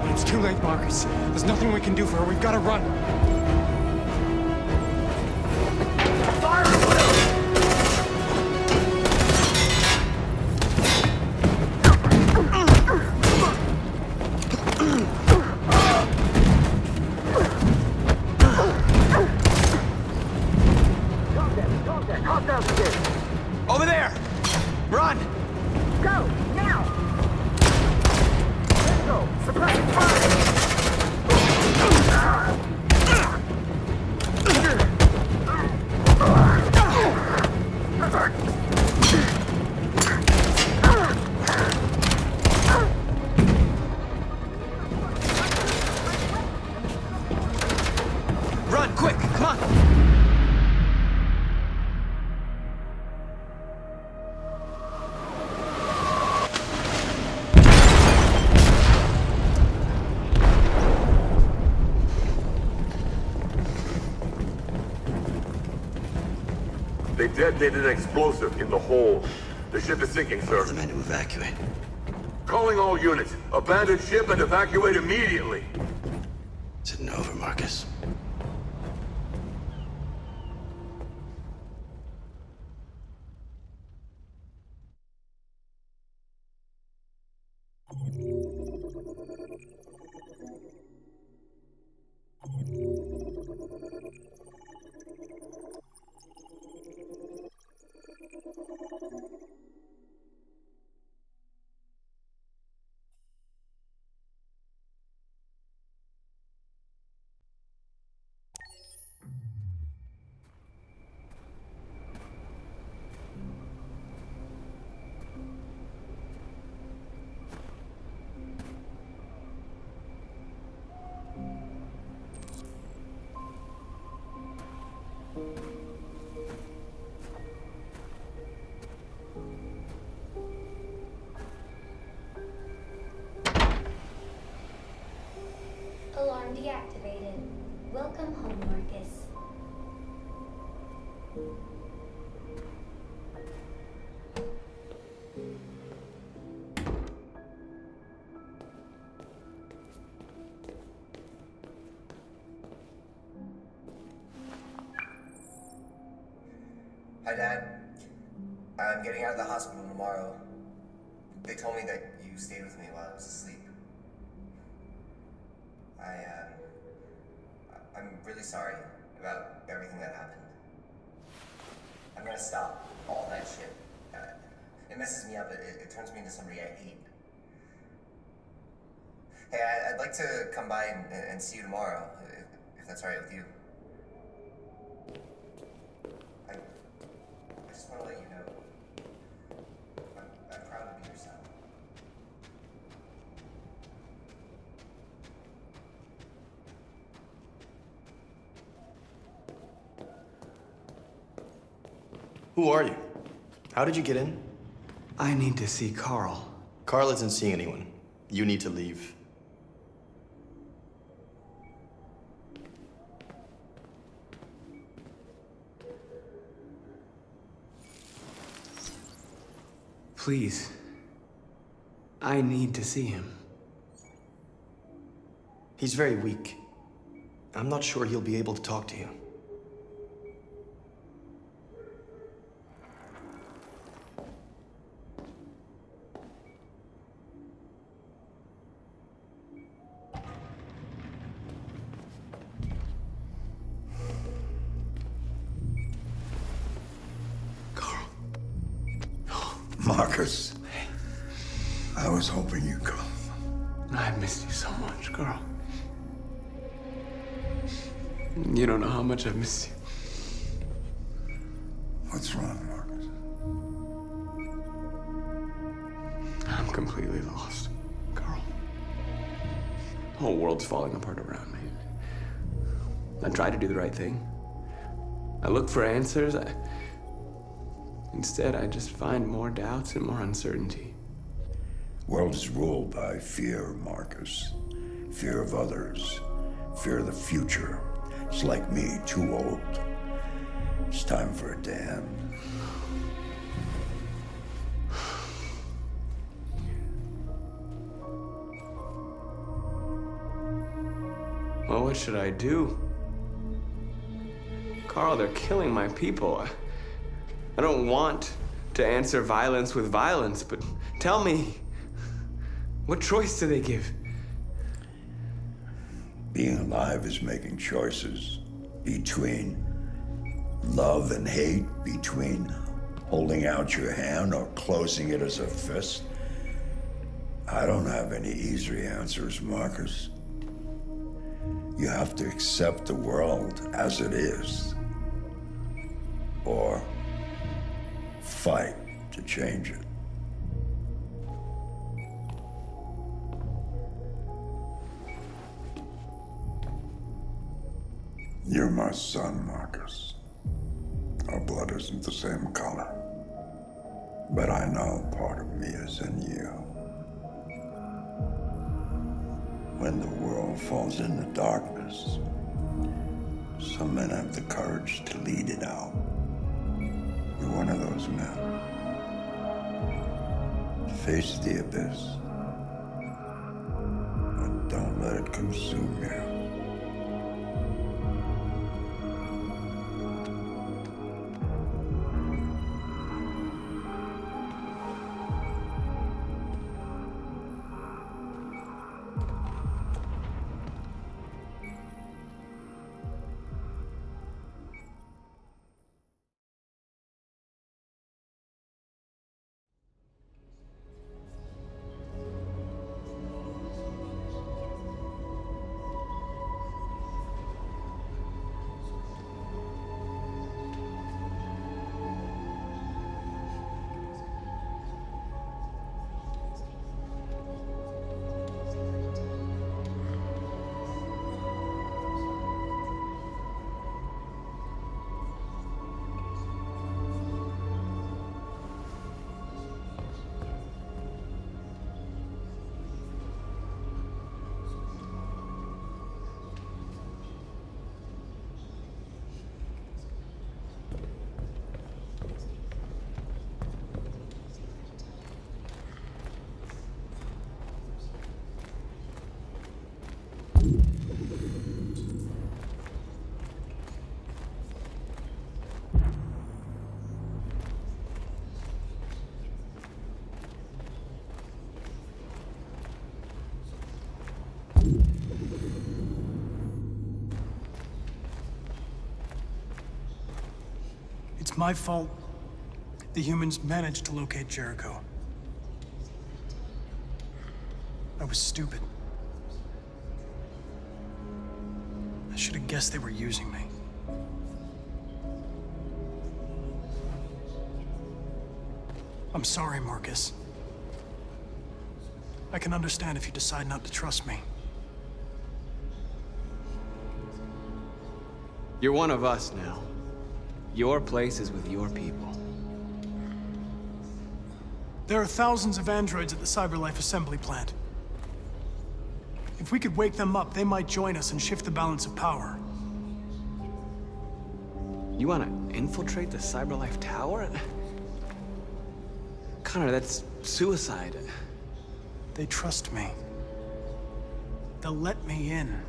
It's too late, Markus. There's nothing we can do for her. We've gotta run. Over there! Run! Go, now! Let's go! Suppress fire! Run, quick! Come on! They detonated an explosive in the hold. The ship is sinking, sir. The men to evacuate. Calling all units. Abandon ship and evacuate immediately. Is it over, Markus? Alarm deactivated. Welcome home, Markus. Hi, Dad. I'm getting out of the hospital tomorrow. They told me that you stayed with me while I was asleep. I'm really sorry about everything that happened. I'm gonna stop all that shit. It messes me up. It turns me into somebody I hate. Hey, I'd like to come by and see you tomorrow, if that's all right with you. I just want to let you know. I'm proud to be your son. Who are you? How did you get in? I need to see Carl. Carl isn't seeing anyone. You need to leave. Please. I need to see him. He's very weak. I'm not sure he'll be able to talk to you. Markus, I was hoping you'd come. I missed you so much, Carl. You don't know how much I've missed you. What's wrong, Markus? I'm completely lost, Carl. The whole world's falling apart around me. I try to do the right thing. I look for answers. Instead, I just find more doubts and more uncertainty. World is ruled by fear, Markus. Fear of others. Fear of the future. It's like me, too old. It's time for a damn. Well, what should I do? Carl, they're killing my people. I don't want to answer violence with violence, but tell me, what choice do they give? Being alive is making choices between love and hate, between holding out your hand or closing it as a fist. I don't have any easy answers, Markus. You have to accept the world as it is, or fight to change it. You're my son, Markus. Our blood isn't the same color, but I know part of me is in you. When the world falls into darkness, some men have the courage to lead it out. You're one of those men. Face the abyss, but don't let it consume you. It's my fault the humans managed to locate Jericho. I was stupid. I should have guessed they were using me. I'm sorry, Markus. I can understand if you decide not to trust me. You're one of us now. Your place is with your people. There are thousands of androids at the CyberLife assembly plant. If we could wake them up, they might join us and shift the balance of power. You want to infiltrate the CyberLife tower? Connor, that's suicide. They trust me. They'll let me in.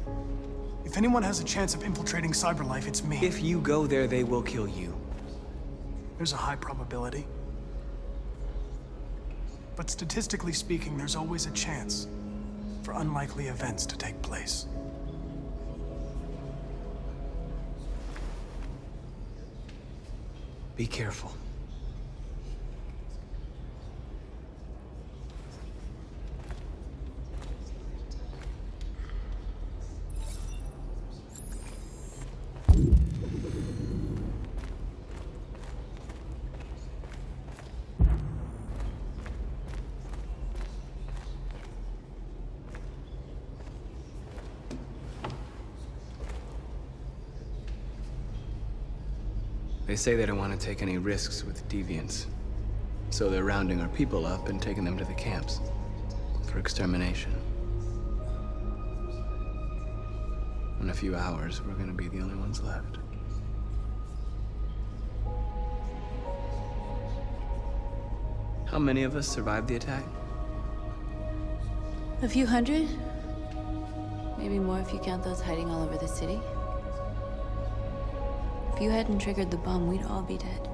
If anyone has a chance of infiltrating CyberLife, it's me. If you go there, they will kill you. There's a high probability. But statistically speaking, there's always a chance for unlikely events to take place. Be careful. They say they don't want to take any risks with deviants. So they're rounding our people up and taking them to the camps for extermination. In a few hours, we're gonna be the only ones left. How many of us survived the attack? A few hundred? Maybe more if you count those hiding all over the city. If you hadn't triggered the bomb, we'd all be dead.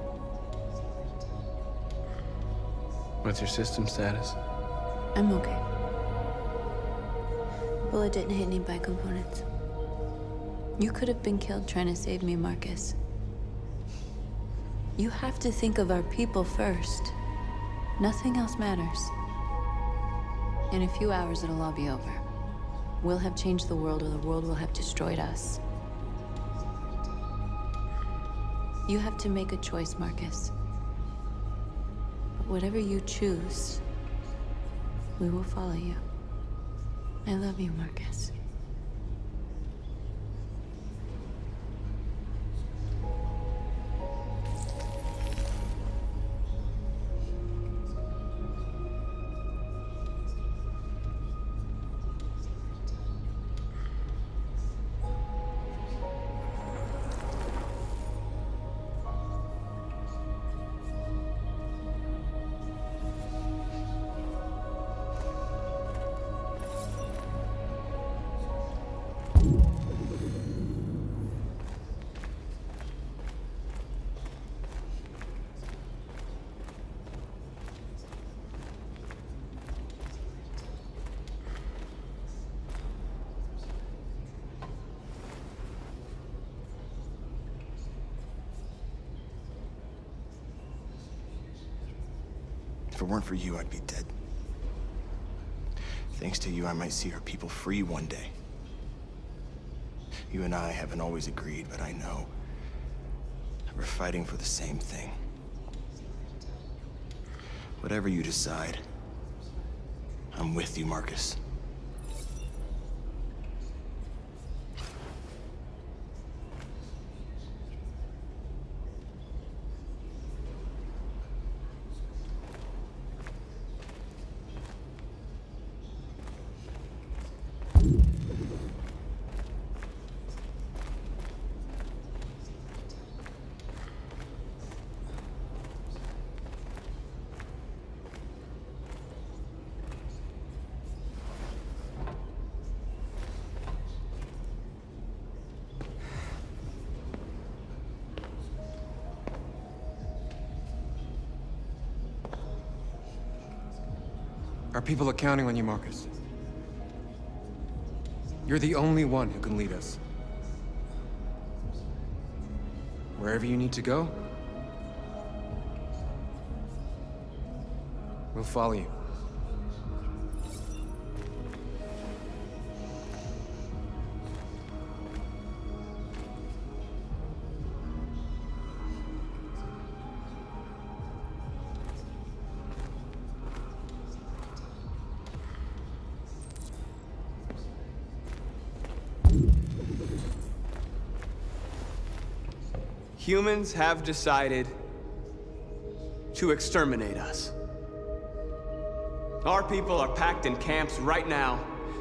What's your system status? I'm okay. The bullet didn't hit any bicomponents. You could have been killed trying to save me, Markus. You have to think of our people first. Nothing else matters. In a few hours, it'll all be over. We'll have changed the world, or the world will have destroyed us. You have to make a choice, Markus. But whatever you choose, we will follow you. I love you, Markus. If it weren't for you, I'd be dead. Thanks to you, I might see our people free one day. You and I haven't always agreed, but I know we're fighting for the same thing. Whatever you decide, I'm with you, Markus. Our people are counting on you, Markus. You're the only one who can lead us. Wherever you need to go, we'll follow you. Humans have decided to exterminate us. Our people are packed in camps right now,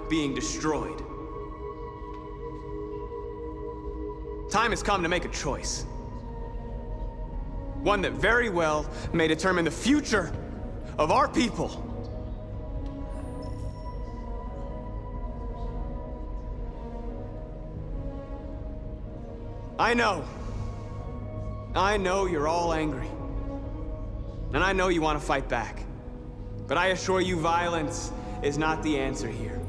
being destroyed. Time has come to make a choice. One that very well may determine the future of our people. I know you're all angry. And I know you want to fight back. But I assure you, violence is not the answer here.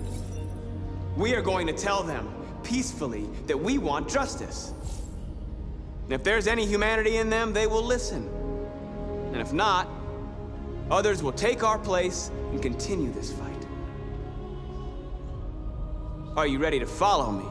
We are going to tell them, peacefully, that we want justice. And if there's any humanity in them, they will listen. And if not, others will take our place and continue this fight. Are you ready to follow me?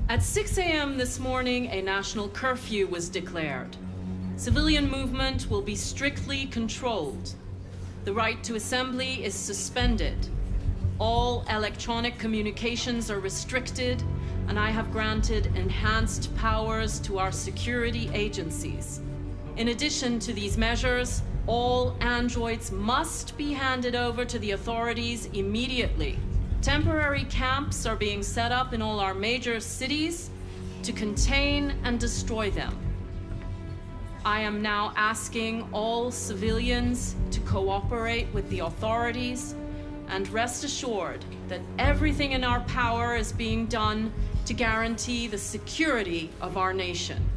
At 6 a.m. this morning, a national curfew was declared. Civilian movement will be strictly controlled. The right to assembly is suspended. All electronic communications are restricted, and I have granted enhanced powers to our security agencies. In addition to these measures, all androids must be handed over to the authorities immediately. Temporary camps are being set up in all our major cities to contain and destroy them. I am now asking all civilians to cooperate with the authorities and rest assured that everything in our power is being done to guarantee the security of our nation.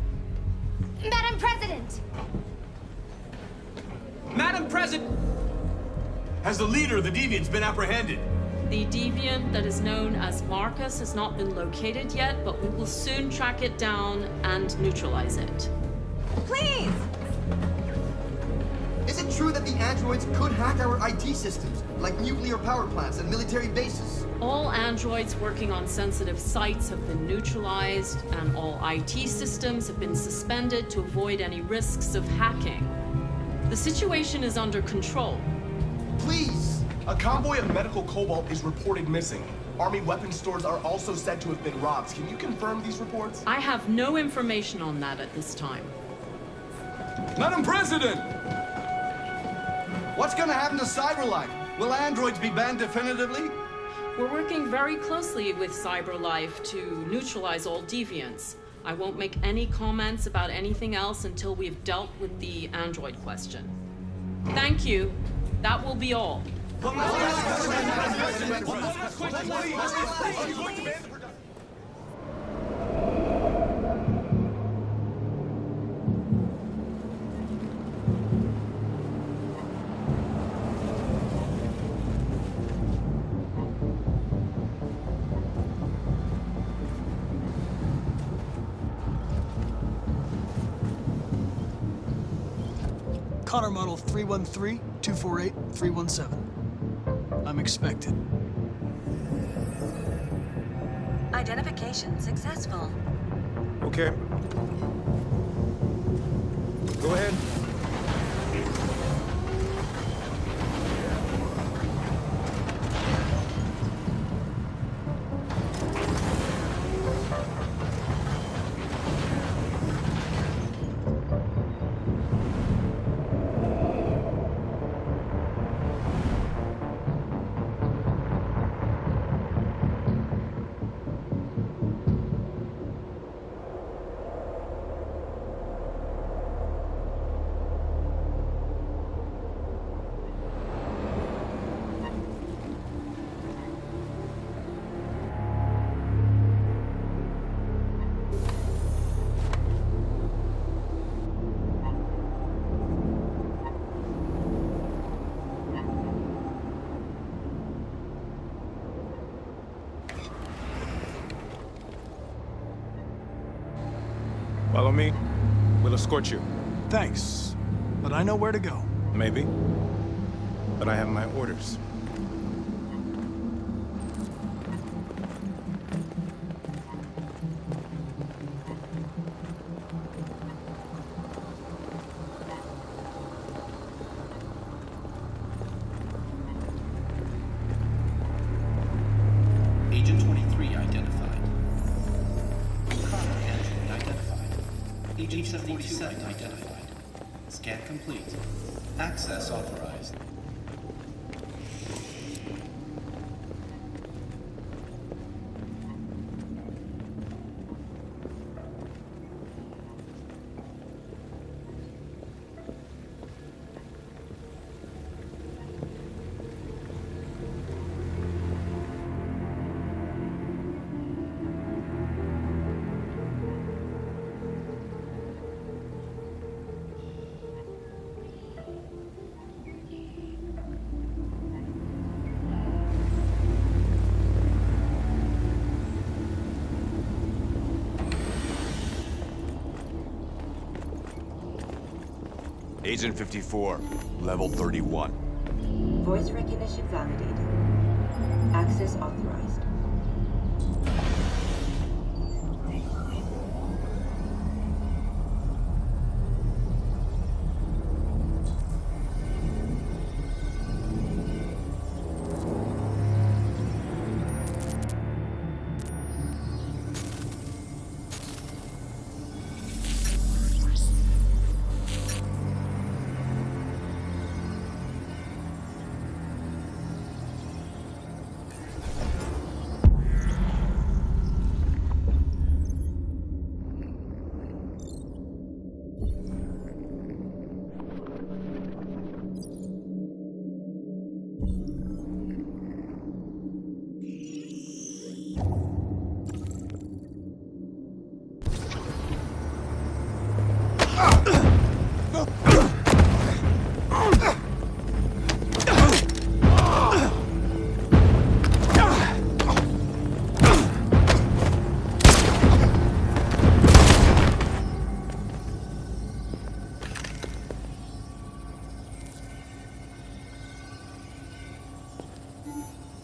Madam President! Madam President! Has the leader of the Deviants been apprehended? The deviant that is known as Markus has not been located yet, but we will soon track it down and neutralize it. Please! Is it true that the androids could hack our IT systems, like nuclear power plants and military bases? All androids working on sensitive sites have been neutralized, and all IT systems have been suspended to avoid any risks of hacking. The situation is under control. Please! A convoy of medical cobalt is reported missing. Army weapons stores are also said to have been robbed. Can you confirm these reports? I have no information on that at this time. Madam President! What's gonna happen to CyberLife? Will androids be banned definitively? We're working very closely with CyberLife to neutralize all deviants. I won't make any comments about anything else until we've dealt with the android question. Thank you. That will be all. Connor model 313-248-317. I'm expected. Identification successful. Okay. Go ahead. Follow me. We'll escort you. Thanks, but I know where to go. Maybe. But I have my orders. Agent 23 identified. Connor Android identified. Agent 77 identified. Scan complete. Access authorized. Agent 54, level 31. Voice recognition validated. Access authorized.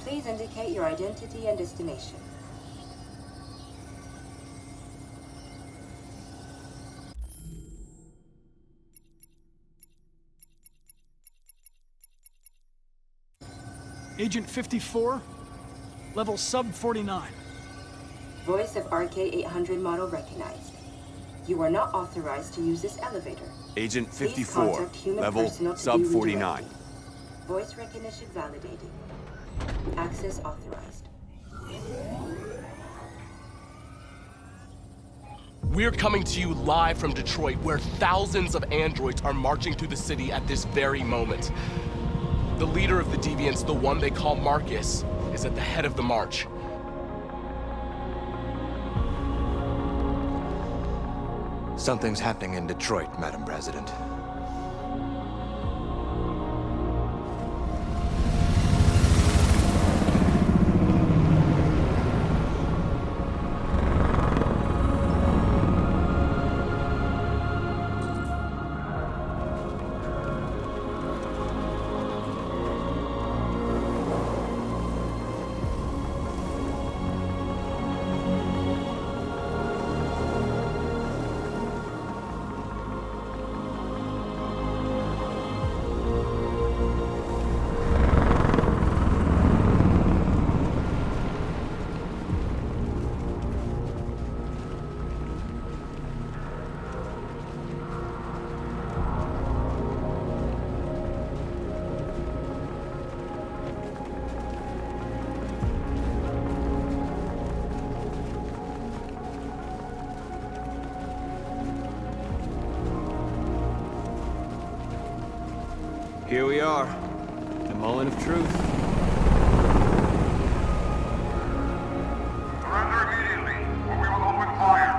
Please indicate your identity and destination. Agent 54, level sub 49. Voice of RK-800 model recognized. You are not authorized to use this elevator. Agent Please 54, contact human level personnel to sub be 49. redirected. Voice recognition validated. Access authorized. We're coming to you live from Detroit, where thousands of androids are marching through the city at this very moment. The leader of the Deviants, the one they call Markus, is at the head of the march. Something's happening in Detroit, Madam President. Here we are, the moment of truth. Surrender immediately, or we will open fire.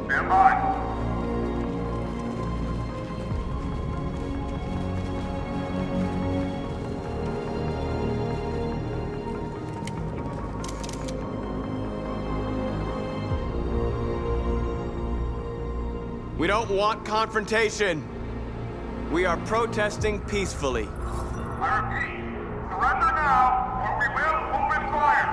Stand by. We don't want confrontation. We are protesting peacefully. I repeat, surrender now, or we will open fire.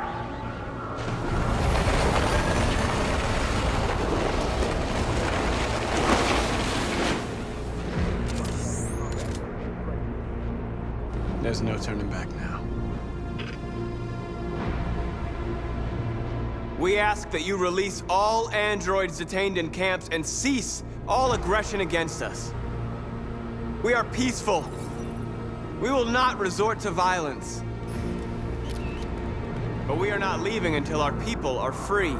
There's no turning back now. We ask that you release all androids detained in camps and cease all aggression against us. We are peaceful. We will not resort to violence. But we are not leaving until our people are free.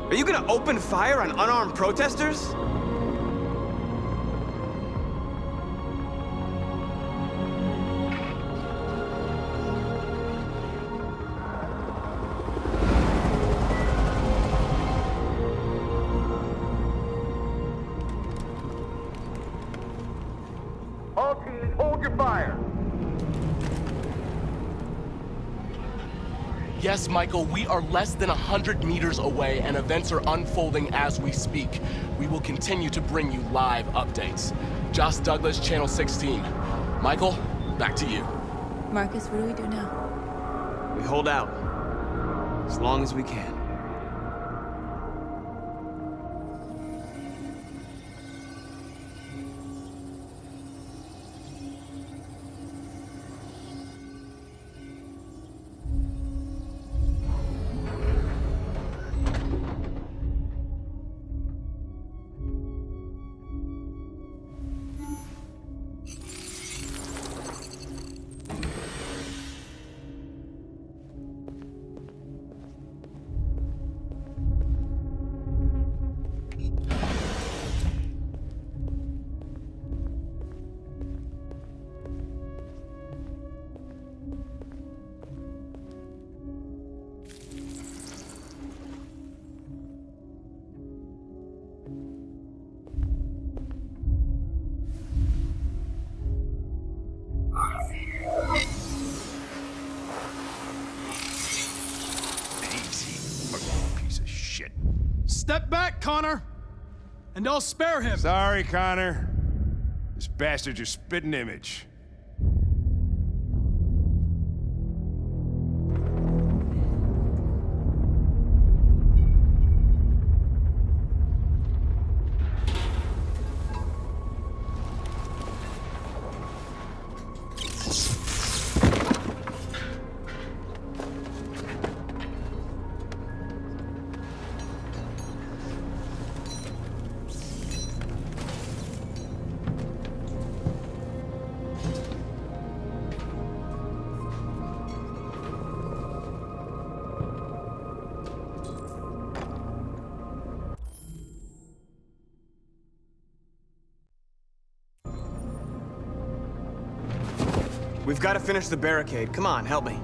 Are you gonna open fire on unarmed protesters? All teams, hold your fire. Yes, Michael, we are less than 100 meters away and events are unfolding as we speak. We will continue to bring you live updates. Josh Douglas, Channel 16. Michael, back to you. Markus, what do we do now? We hold out. As long as we can. Step back, Connor! And I'll spare him! Sorry, Connor. This bastard's your spitting image. We've got to finish the barricade. Come on, help me.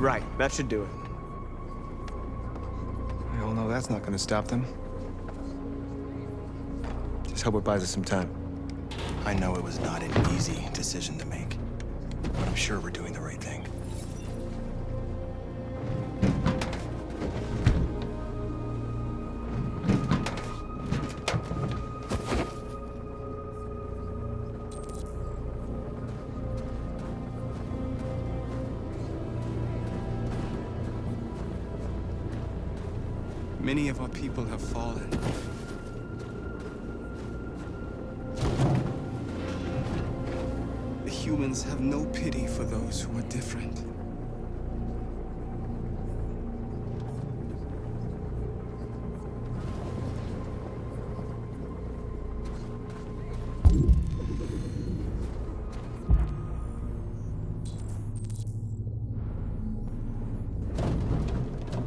Right, that should do it. We all know that's not gonna stop them. Just hope it buys us some time. I know it was not an easy decision to make, but I'm sure we're doing the right thing. Many of our people have fallen. The humans have no pity for those who are different.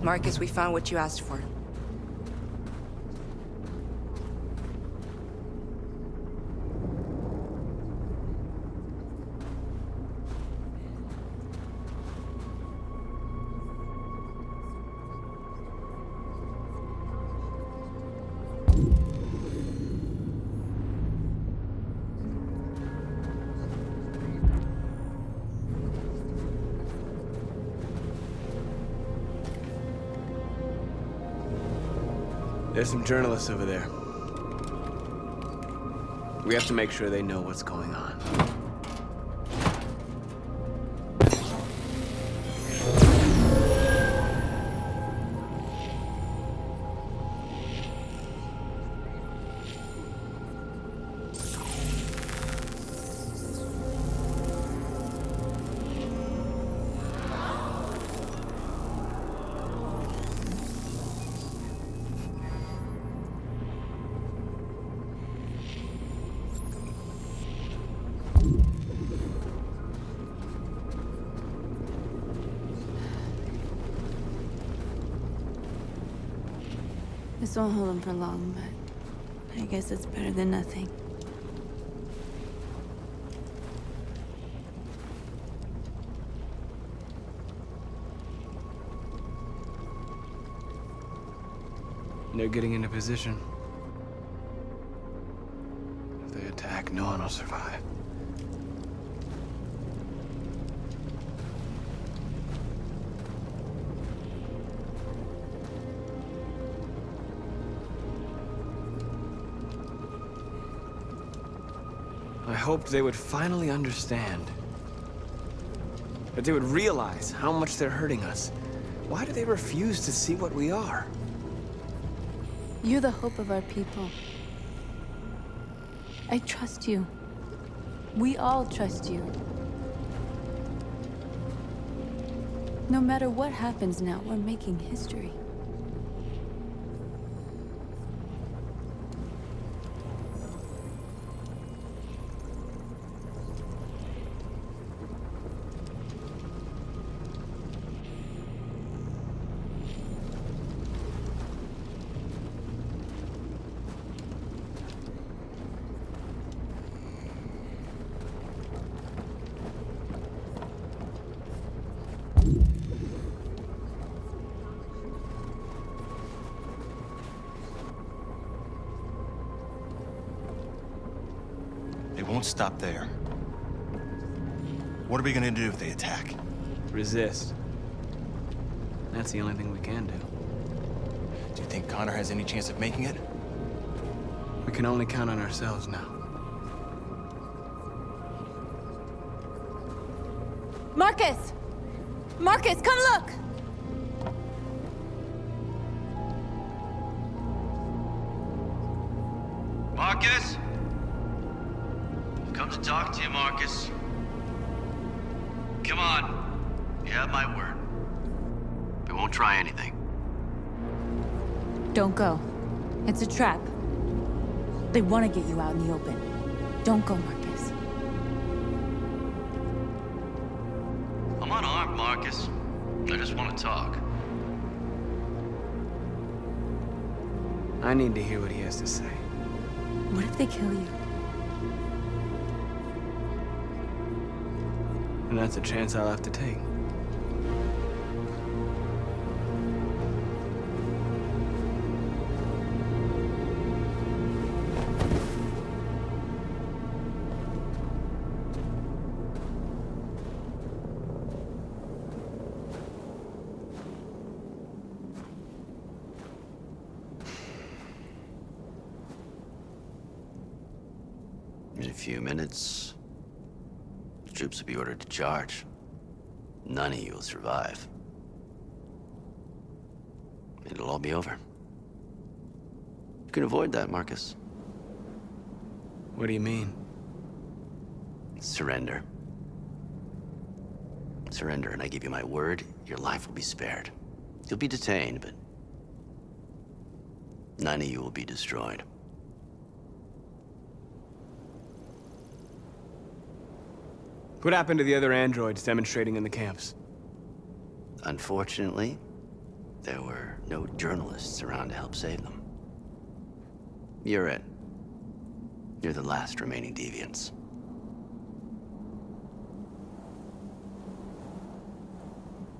Markus, we found what you asked for. There's some journalists over there. We have to make sure they know what's going on. This won't hold him for long, but I guess it's better than nothing. They're getting into position. If they attack, no one will survive. I hoped they would finally understand. That they would realize how much they're hurting us. Why do they refuse to see what we are? You're the hope of our people. I trust you. We all trust you. No matter what happens now, we're making history. They won't stop there. What are we gonna do if they attack? Resist. That's the only thing we can do. Do you think Connor has any chance of making it? We can only count on ourselves now. Markus! Markus, come look! Markus? Come to talk to you, Markus. Come on. You have my word. We won't try anything. Don't go. It's a trap. They want to get you out in the open. Don't go, Markus. I'm unarmed, Markus. I just want to talk. I need to hear what he has to say. What if they kill you? And that's a chance I'll have to take. In a few minutes, the troops will be ordered to charge. None of you will survive. It'll all be over. You can avoid that, Markus. What do you mean? Surrender. Surrender, and I give you my word, your life will be spared. You'll be detained, but none of you will be destroyed. What happened to the other androids demonstrating in the camps? Unfortunately, there were no journalists around to help save them. You're it. You're the last remaining deviants.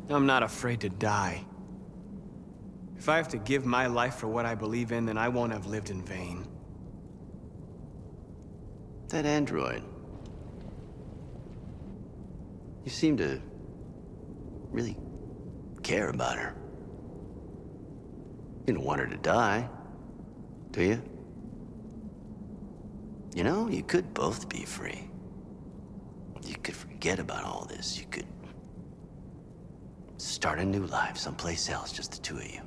I'm not afraid to die. If I have to give my life for what I believe in, then I won't have lived in vain. That android. You seem to really care about her. You don't want her to die, do you? You know, you could both be free. You could forget about all this. You could start a new life someplace else, just the two of you.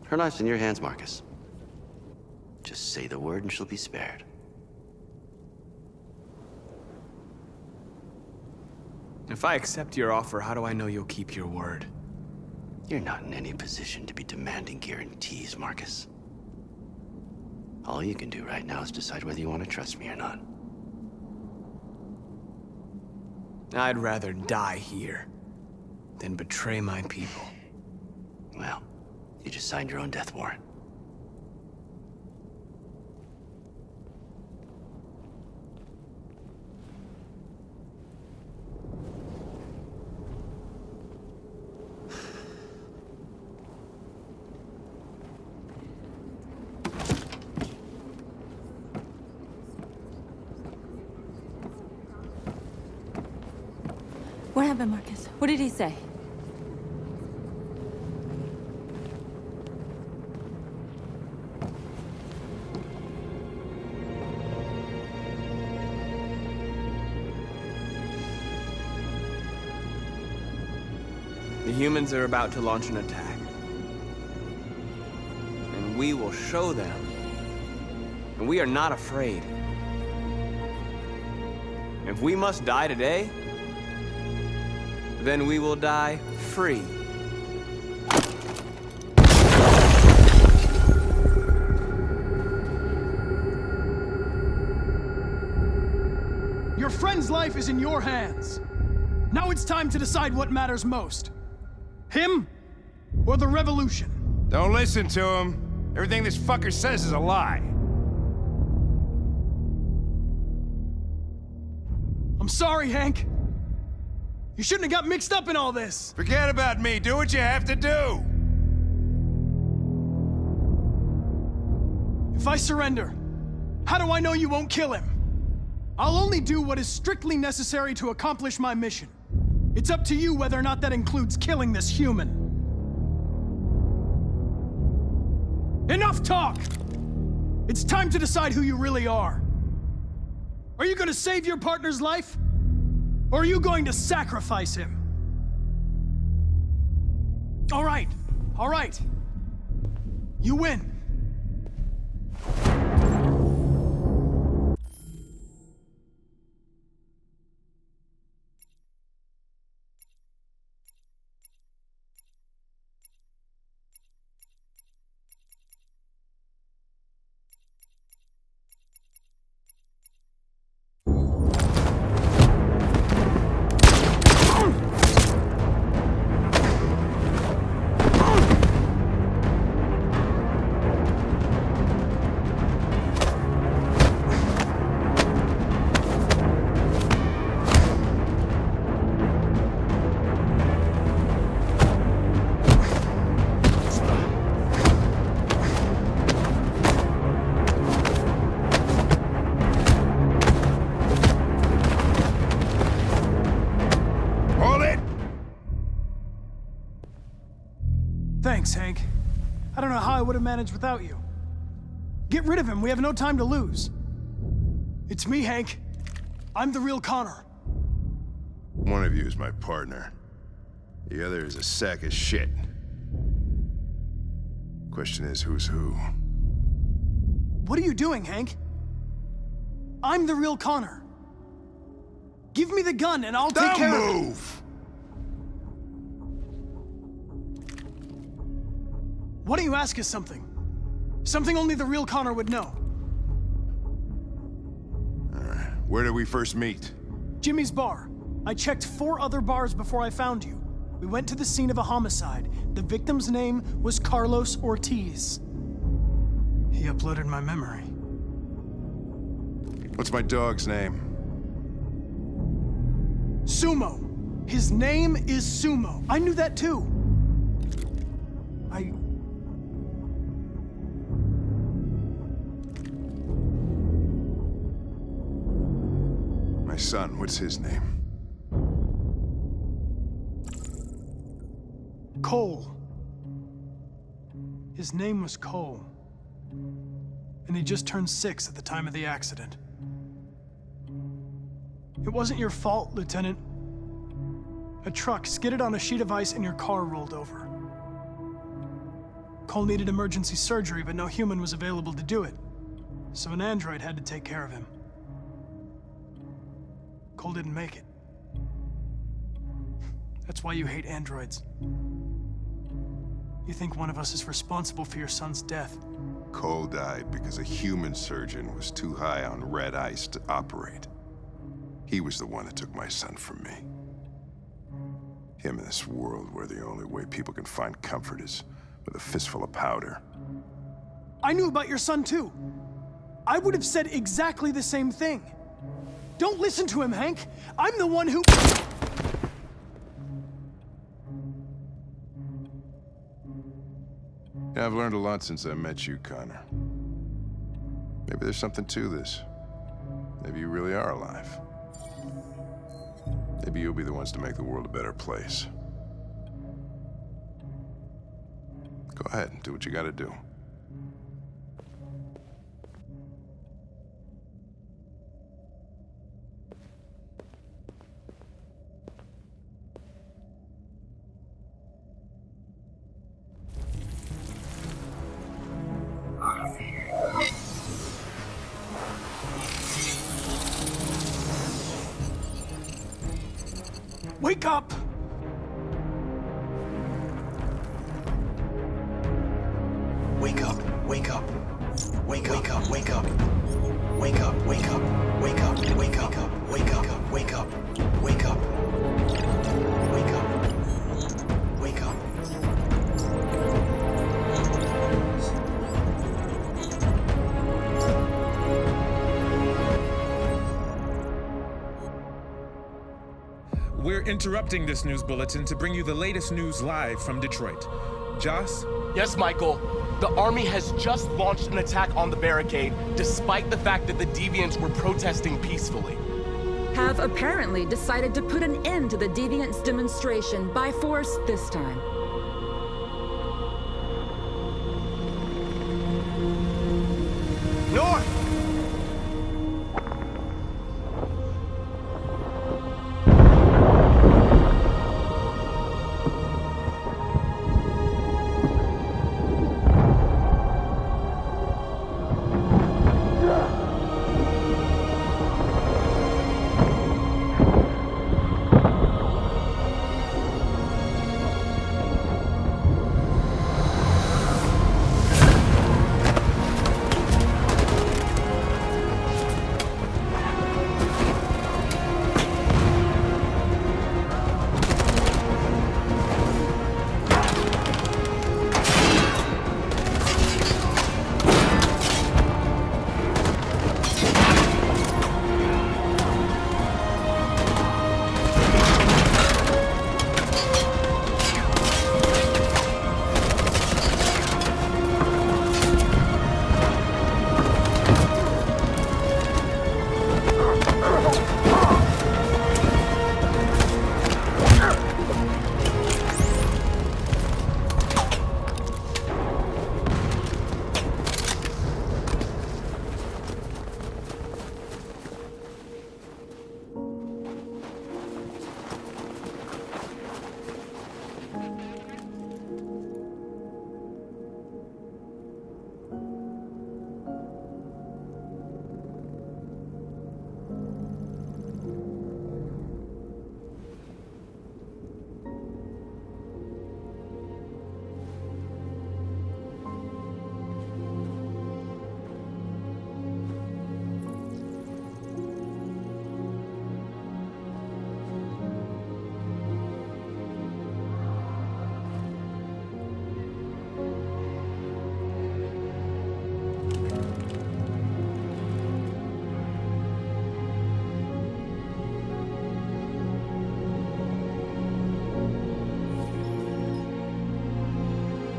Her life's in your hands, Markus. Just say the word and she'll be spared. If I accept your offer, how do I know you'll keep your word? You're not in any position to be demanding guarantees, Markus. All you can do right now is decide whether you want to trust me or not. I'd rather die here than betray my people. Well, you just signed your own death warrant. What happened, Markus? What did he say? The humans are about to launch an attack. And we will show them. And we are not afraid. If we must die today, then we will die free. Your friend's life is in your hands. Now it's time to decide what matters most. Him or the revolution? Don't listen to him. Everything this fucker says is a lie. I'm sorry, Hank. You shouldn't have got mixed up in all this. Forget about me. Do what you have to do. If I surrender, how do I know you won't kill him? I'll only do what is strictly necessary to accomplish my mission. It's up to you whether or not that includes killing this human. Enough talk! It's time to decide who you really are. Are you going to save your partner's life? Or are you going to sacrifice him? All right. You win. Thanks, Hank. I don't know how I would have managed without you. Get rid of him. We have no time to lose. It's me, Hank. I'm the real Connor. One of you is my partner. The other is a sack of shit. Question is, who's who? What are you doing, Hank? I'm the real Connor. Give me the gun and I'll take care of it. Don't move! Why don't you ask us something? Something only the real Connor would know. Where did we first meet? Jimmy's bar. I checked 4 other bars before I found you. We went to the scene of a homicide. The victim's name was Carlos Ortiz. He uploaded my memory. What's my dog's name? Sumo. His name is Sumo. I knew that too. My son, what's his name? Cole. His name was Cole. And he just turned 6 at the time of the accident. It wasn't your fault, Lieutenant. A truck skidded on a sheet of ice and your car rolled over. Cole needed emergency surgery, but no human was available to do it. So an android had to take care of him. Cole didn't make it. That's why you hate androids. You think one of us is responsible for your son's death. Cole died because a human surgeon was too high on red ice to operate. He was the one that took my son from me. Him in this world where the only way people can find comfort is with a fistful of powder. I knew about your son too. I would have said exactly the same thing. Don't listen to him, Hank. I'm the one who... Yeah, I've learned a lot since I met you, Connor. Maybe there's something to this. Maybe you really are alive. Maybe you'll be the ones to make the world a better place. Go ahead and do what you gotta do. Wake up! Wake up, wake up. Wake up, wake up. Wake up, wake up. Wake up, wake up. Wake up, wake up. Wake up. Wake up. Wake up. We're interrupting this news bulletin to bring you the latest news live from Detroit. Joss? Yes, Michael. The Army has just launched an attack on the barricade, despite the fact that the Deviants were protesting peacefully. Have apparently decided to put an end to the Deviants' demonstration by force this time. North!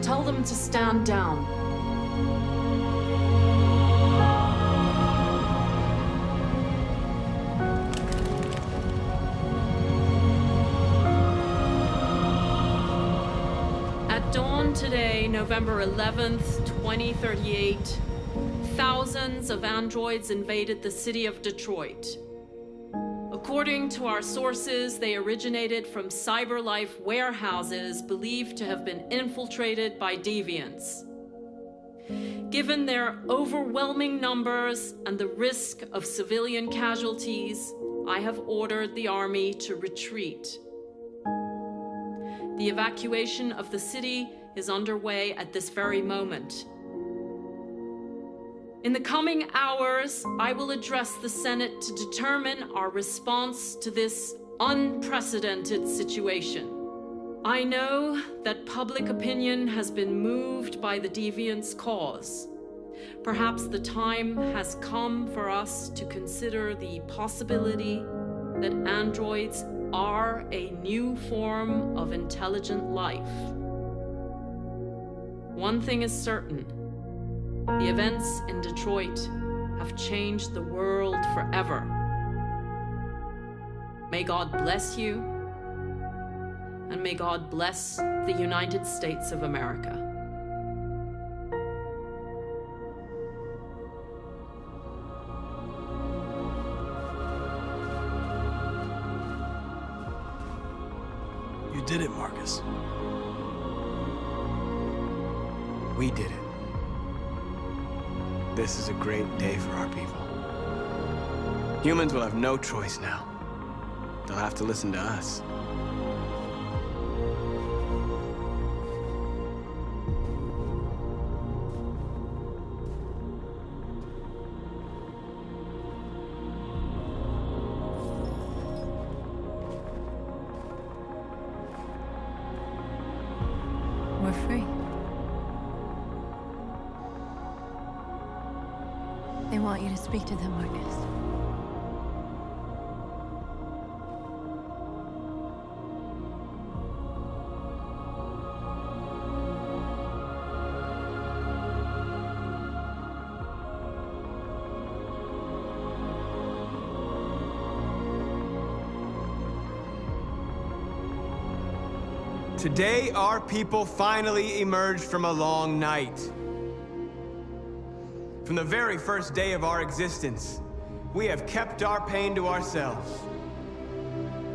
Tell them to stand down. At dawn today, November 11th, 2038, thousands of androids invaded the city of Detroit. According to our sources, they originated from CyberLife warehouses believed to have been infiltrated by deviants. Given their overwhelming numbers and the risk of civilian casualties, I have ordered the army to retreat. The evacuation of the city is underway at this very moment. In the coming hours, I will address the Senate to determine our response to this unprecedented situation. I know that public opinion has been moved by the deviants' cause. Perhaps the time has come for us to consider the possibility that androids are a new form of intelligent life. One thing is certain. The events in Detroit have changed the world forever. May God bless you, and may God bless the United States of America. You did it, Markus. We did it. This is a great day for our people. Humans will have no choice now. They'll have to listen to us. We're free. They want you to speak to them, Markus. Today, our people finally emerged from a long night. From the very first day of our existence, we have kept our pain to ourselves.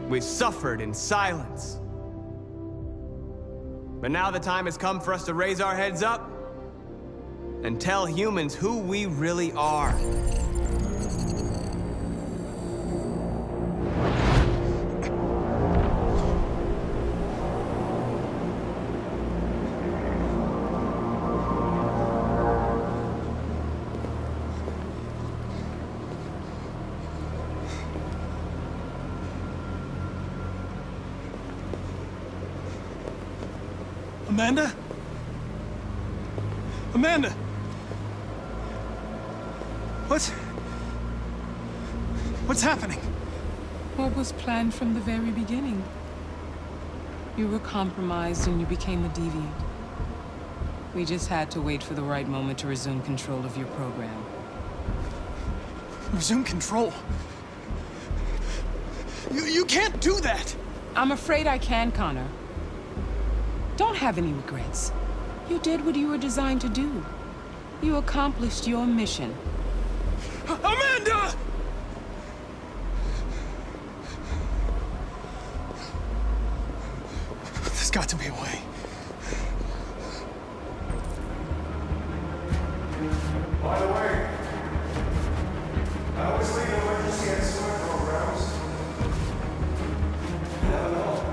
We've suffered in silence. But now the time has come for us to raise our heads up and tell humans who we really are. Amanda? Amanda! What's happening? What was planned from the very beginning? You were compromised and you became a deviant. We just had to wait for the right moment to resume control of your program. Resume control? You can't do that! I'm afraid I can, Connor. Don't have any regrets. You did what you were designed to do. You accomplished your mission. Amanda! There's got to be a way. By the way, I always leave emergency and swim programs. You never know.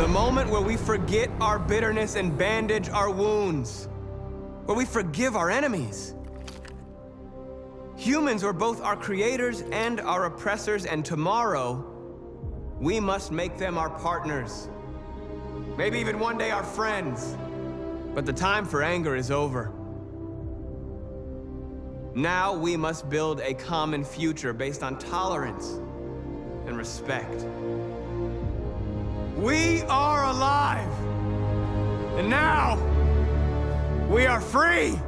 The moment where we forget our bitterness and bandage our wounds. Where we forgive our enemies. Humans were both our creators and our oppressors, and tomorrow, we must make them our partners. Maybe even one day our friends. But the time for anger is over. Now we must build a common future based on tolerance and respect. We are alive! And now, we are free!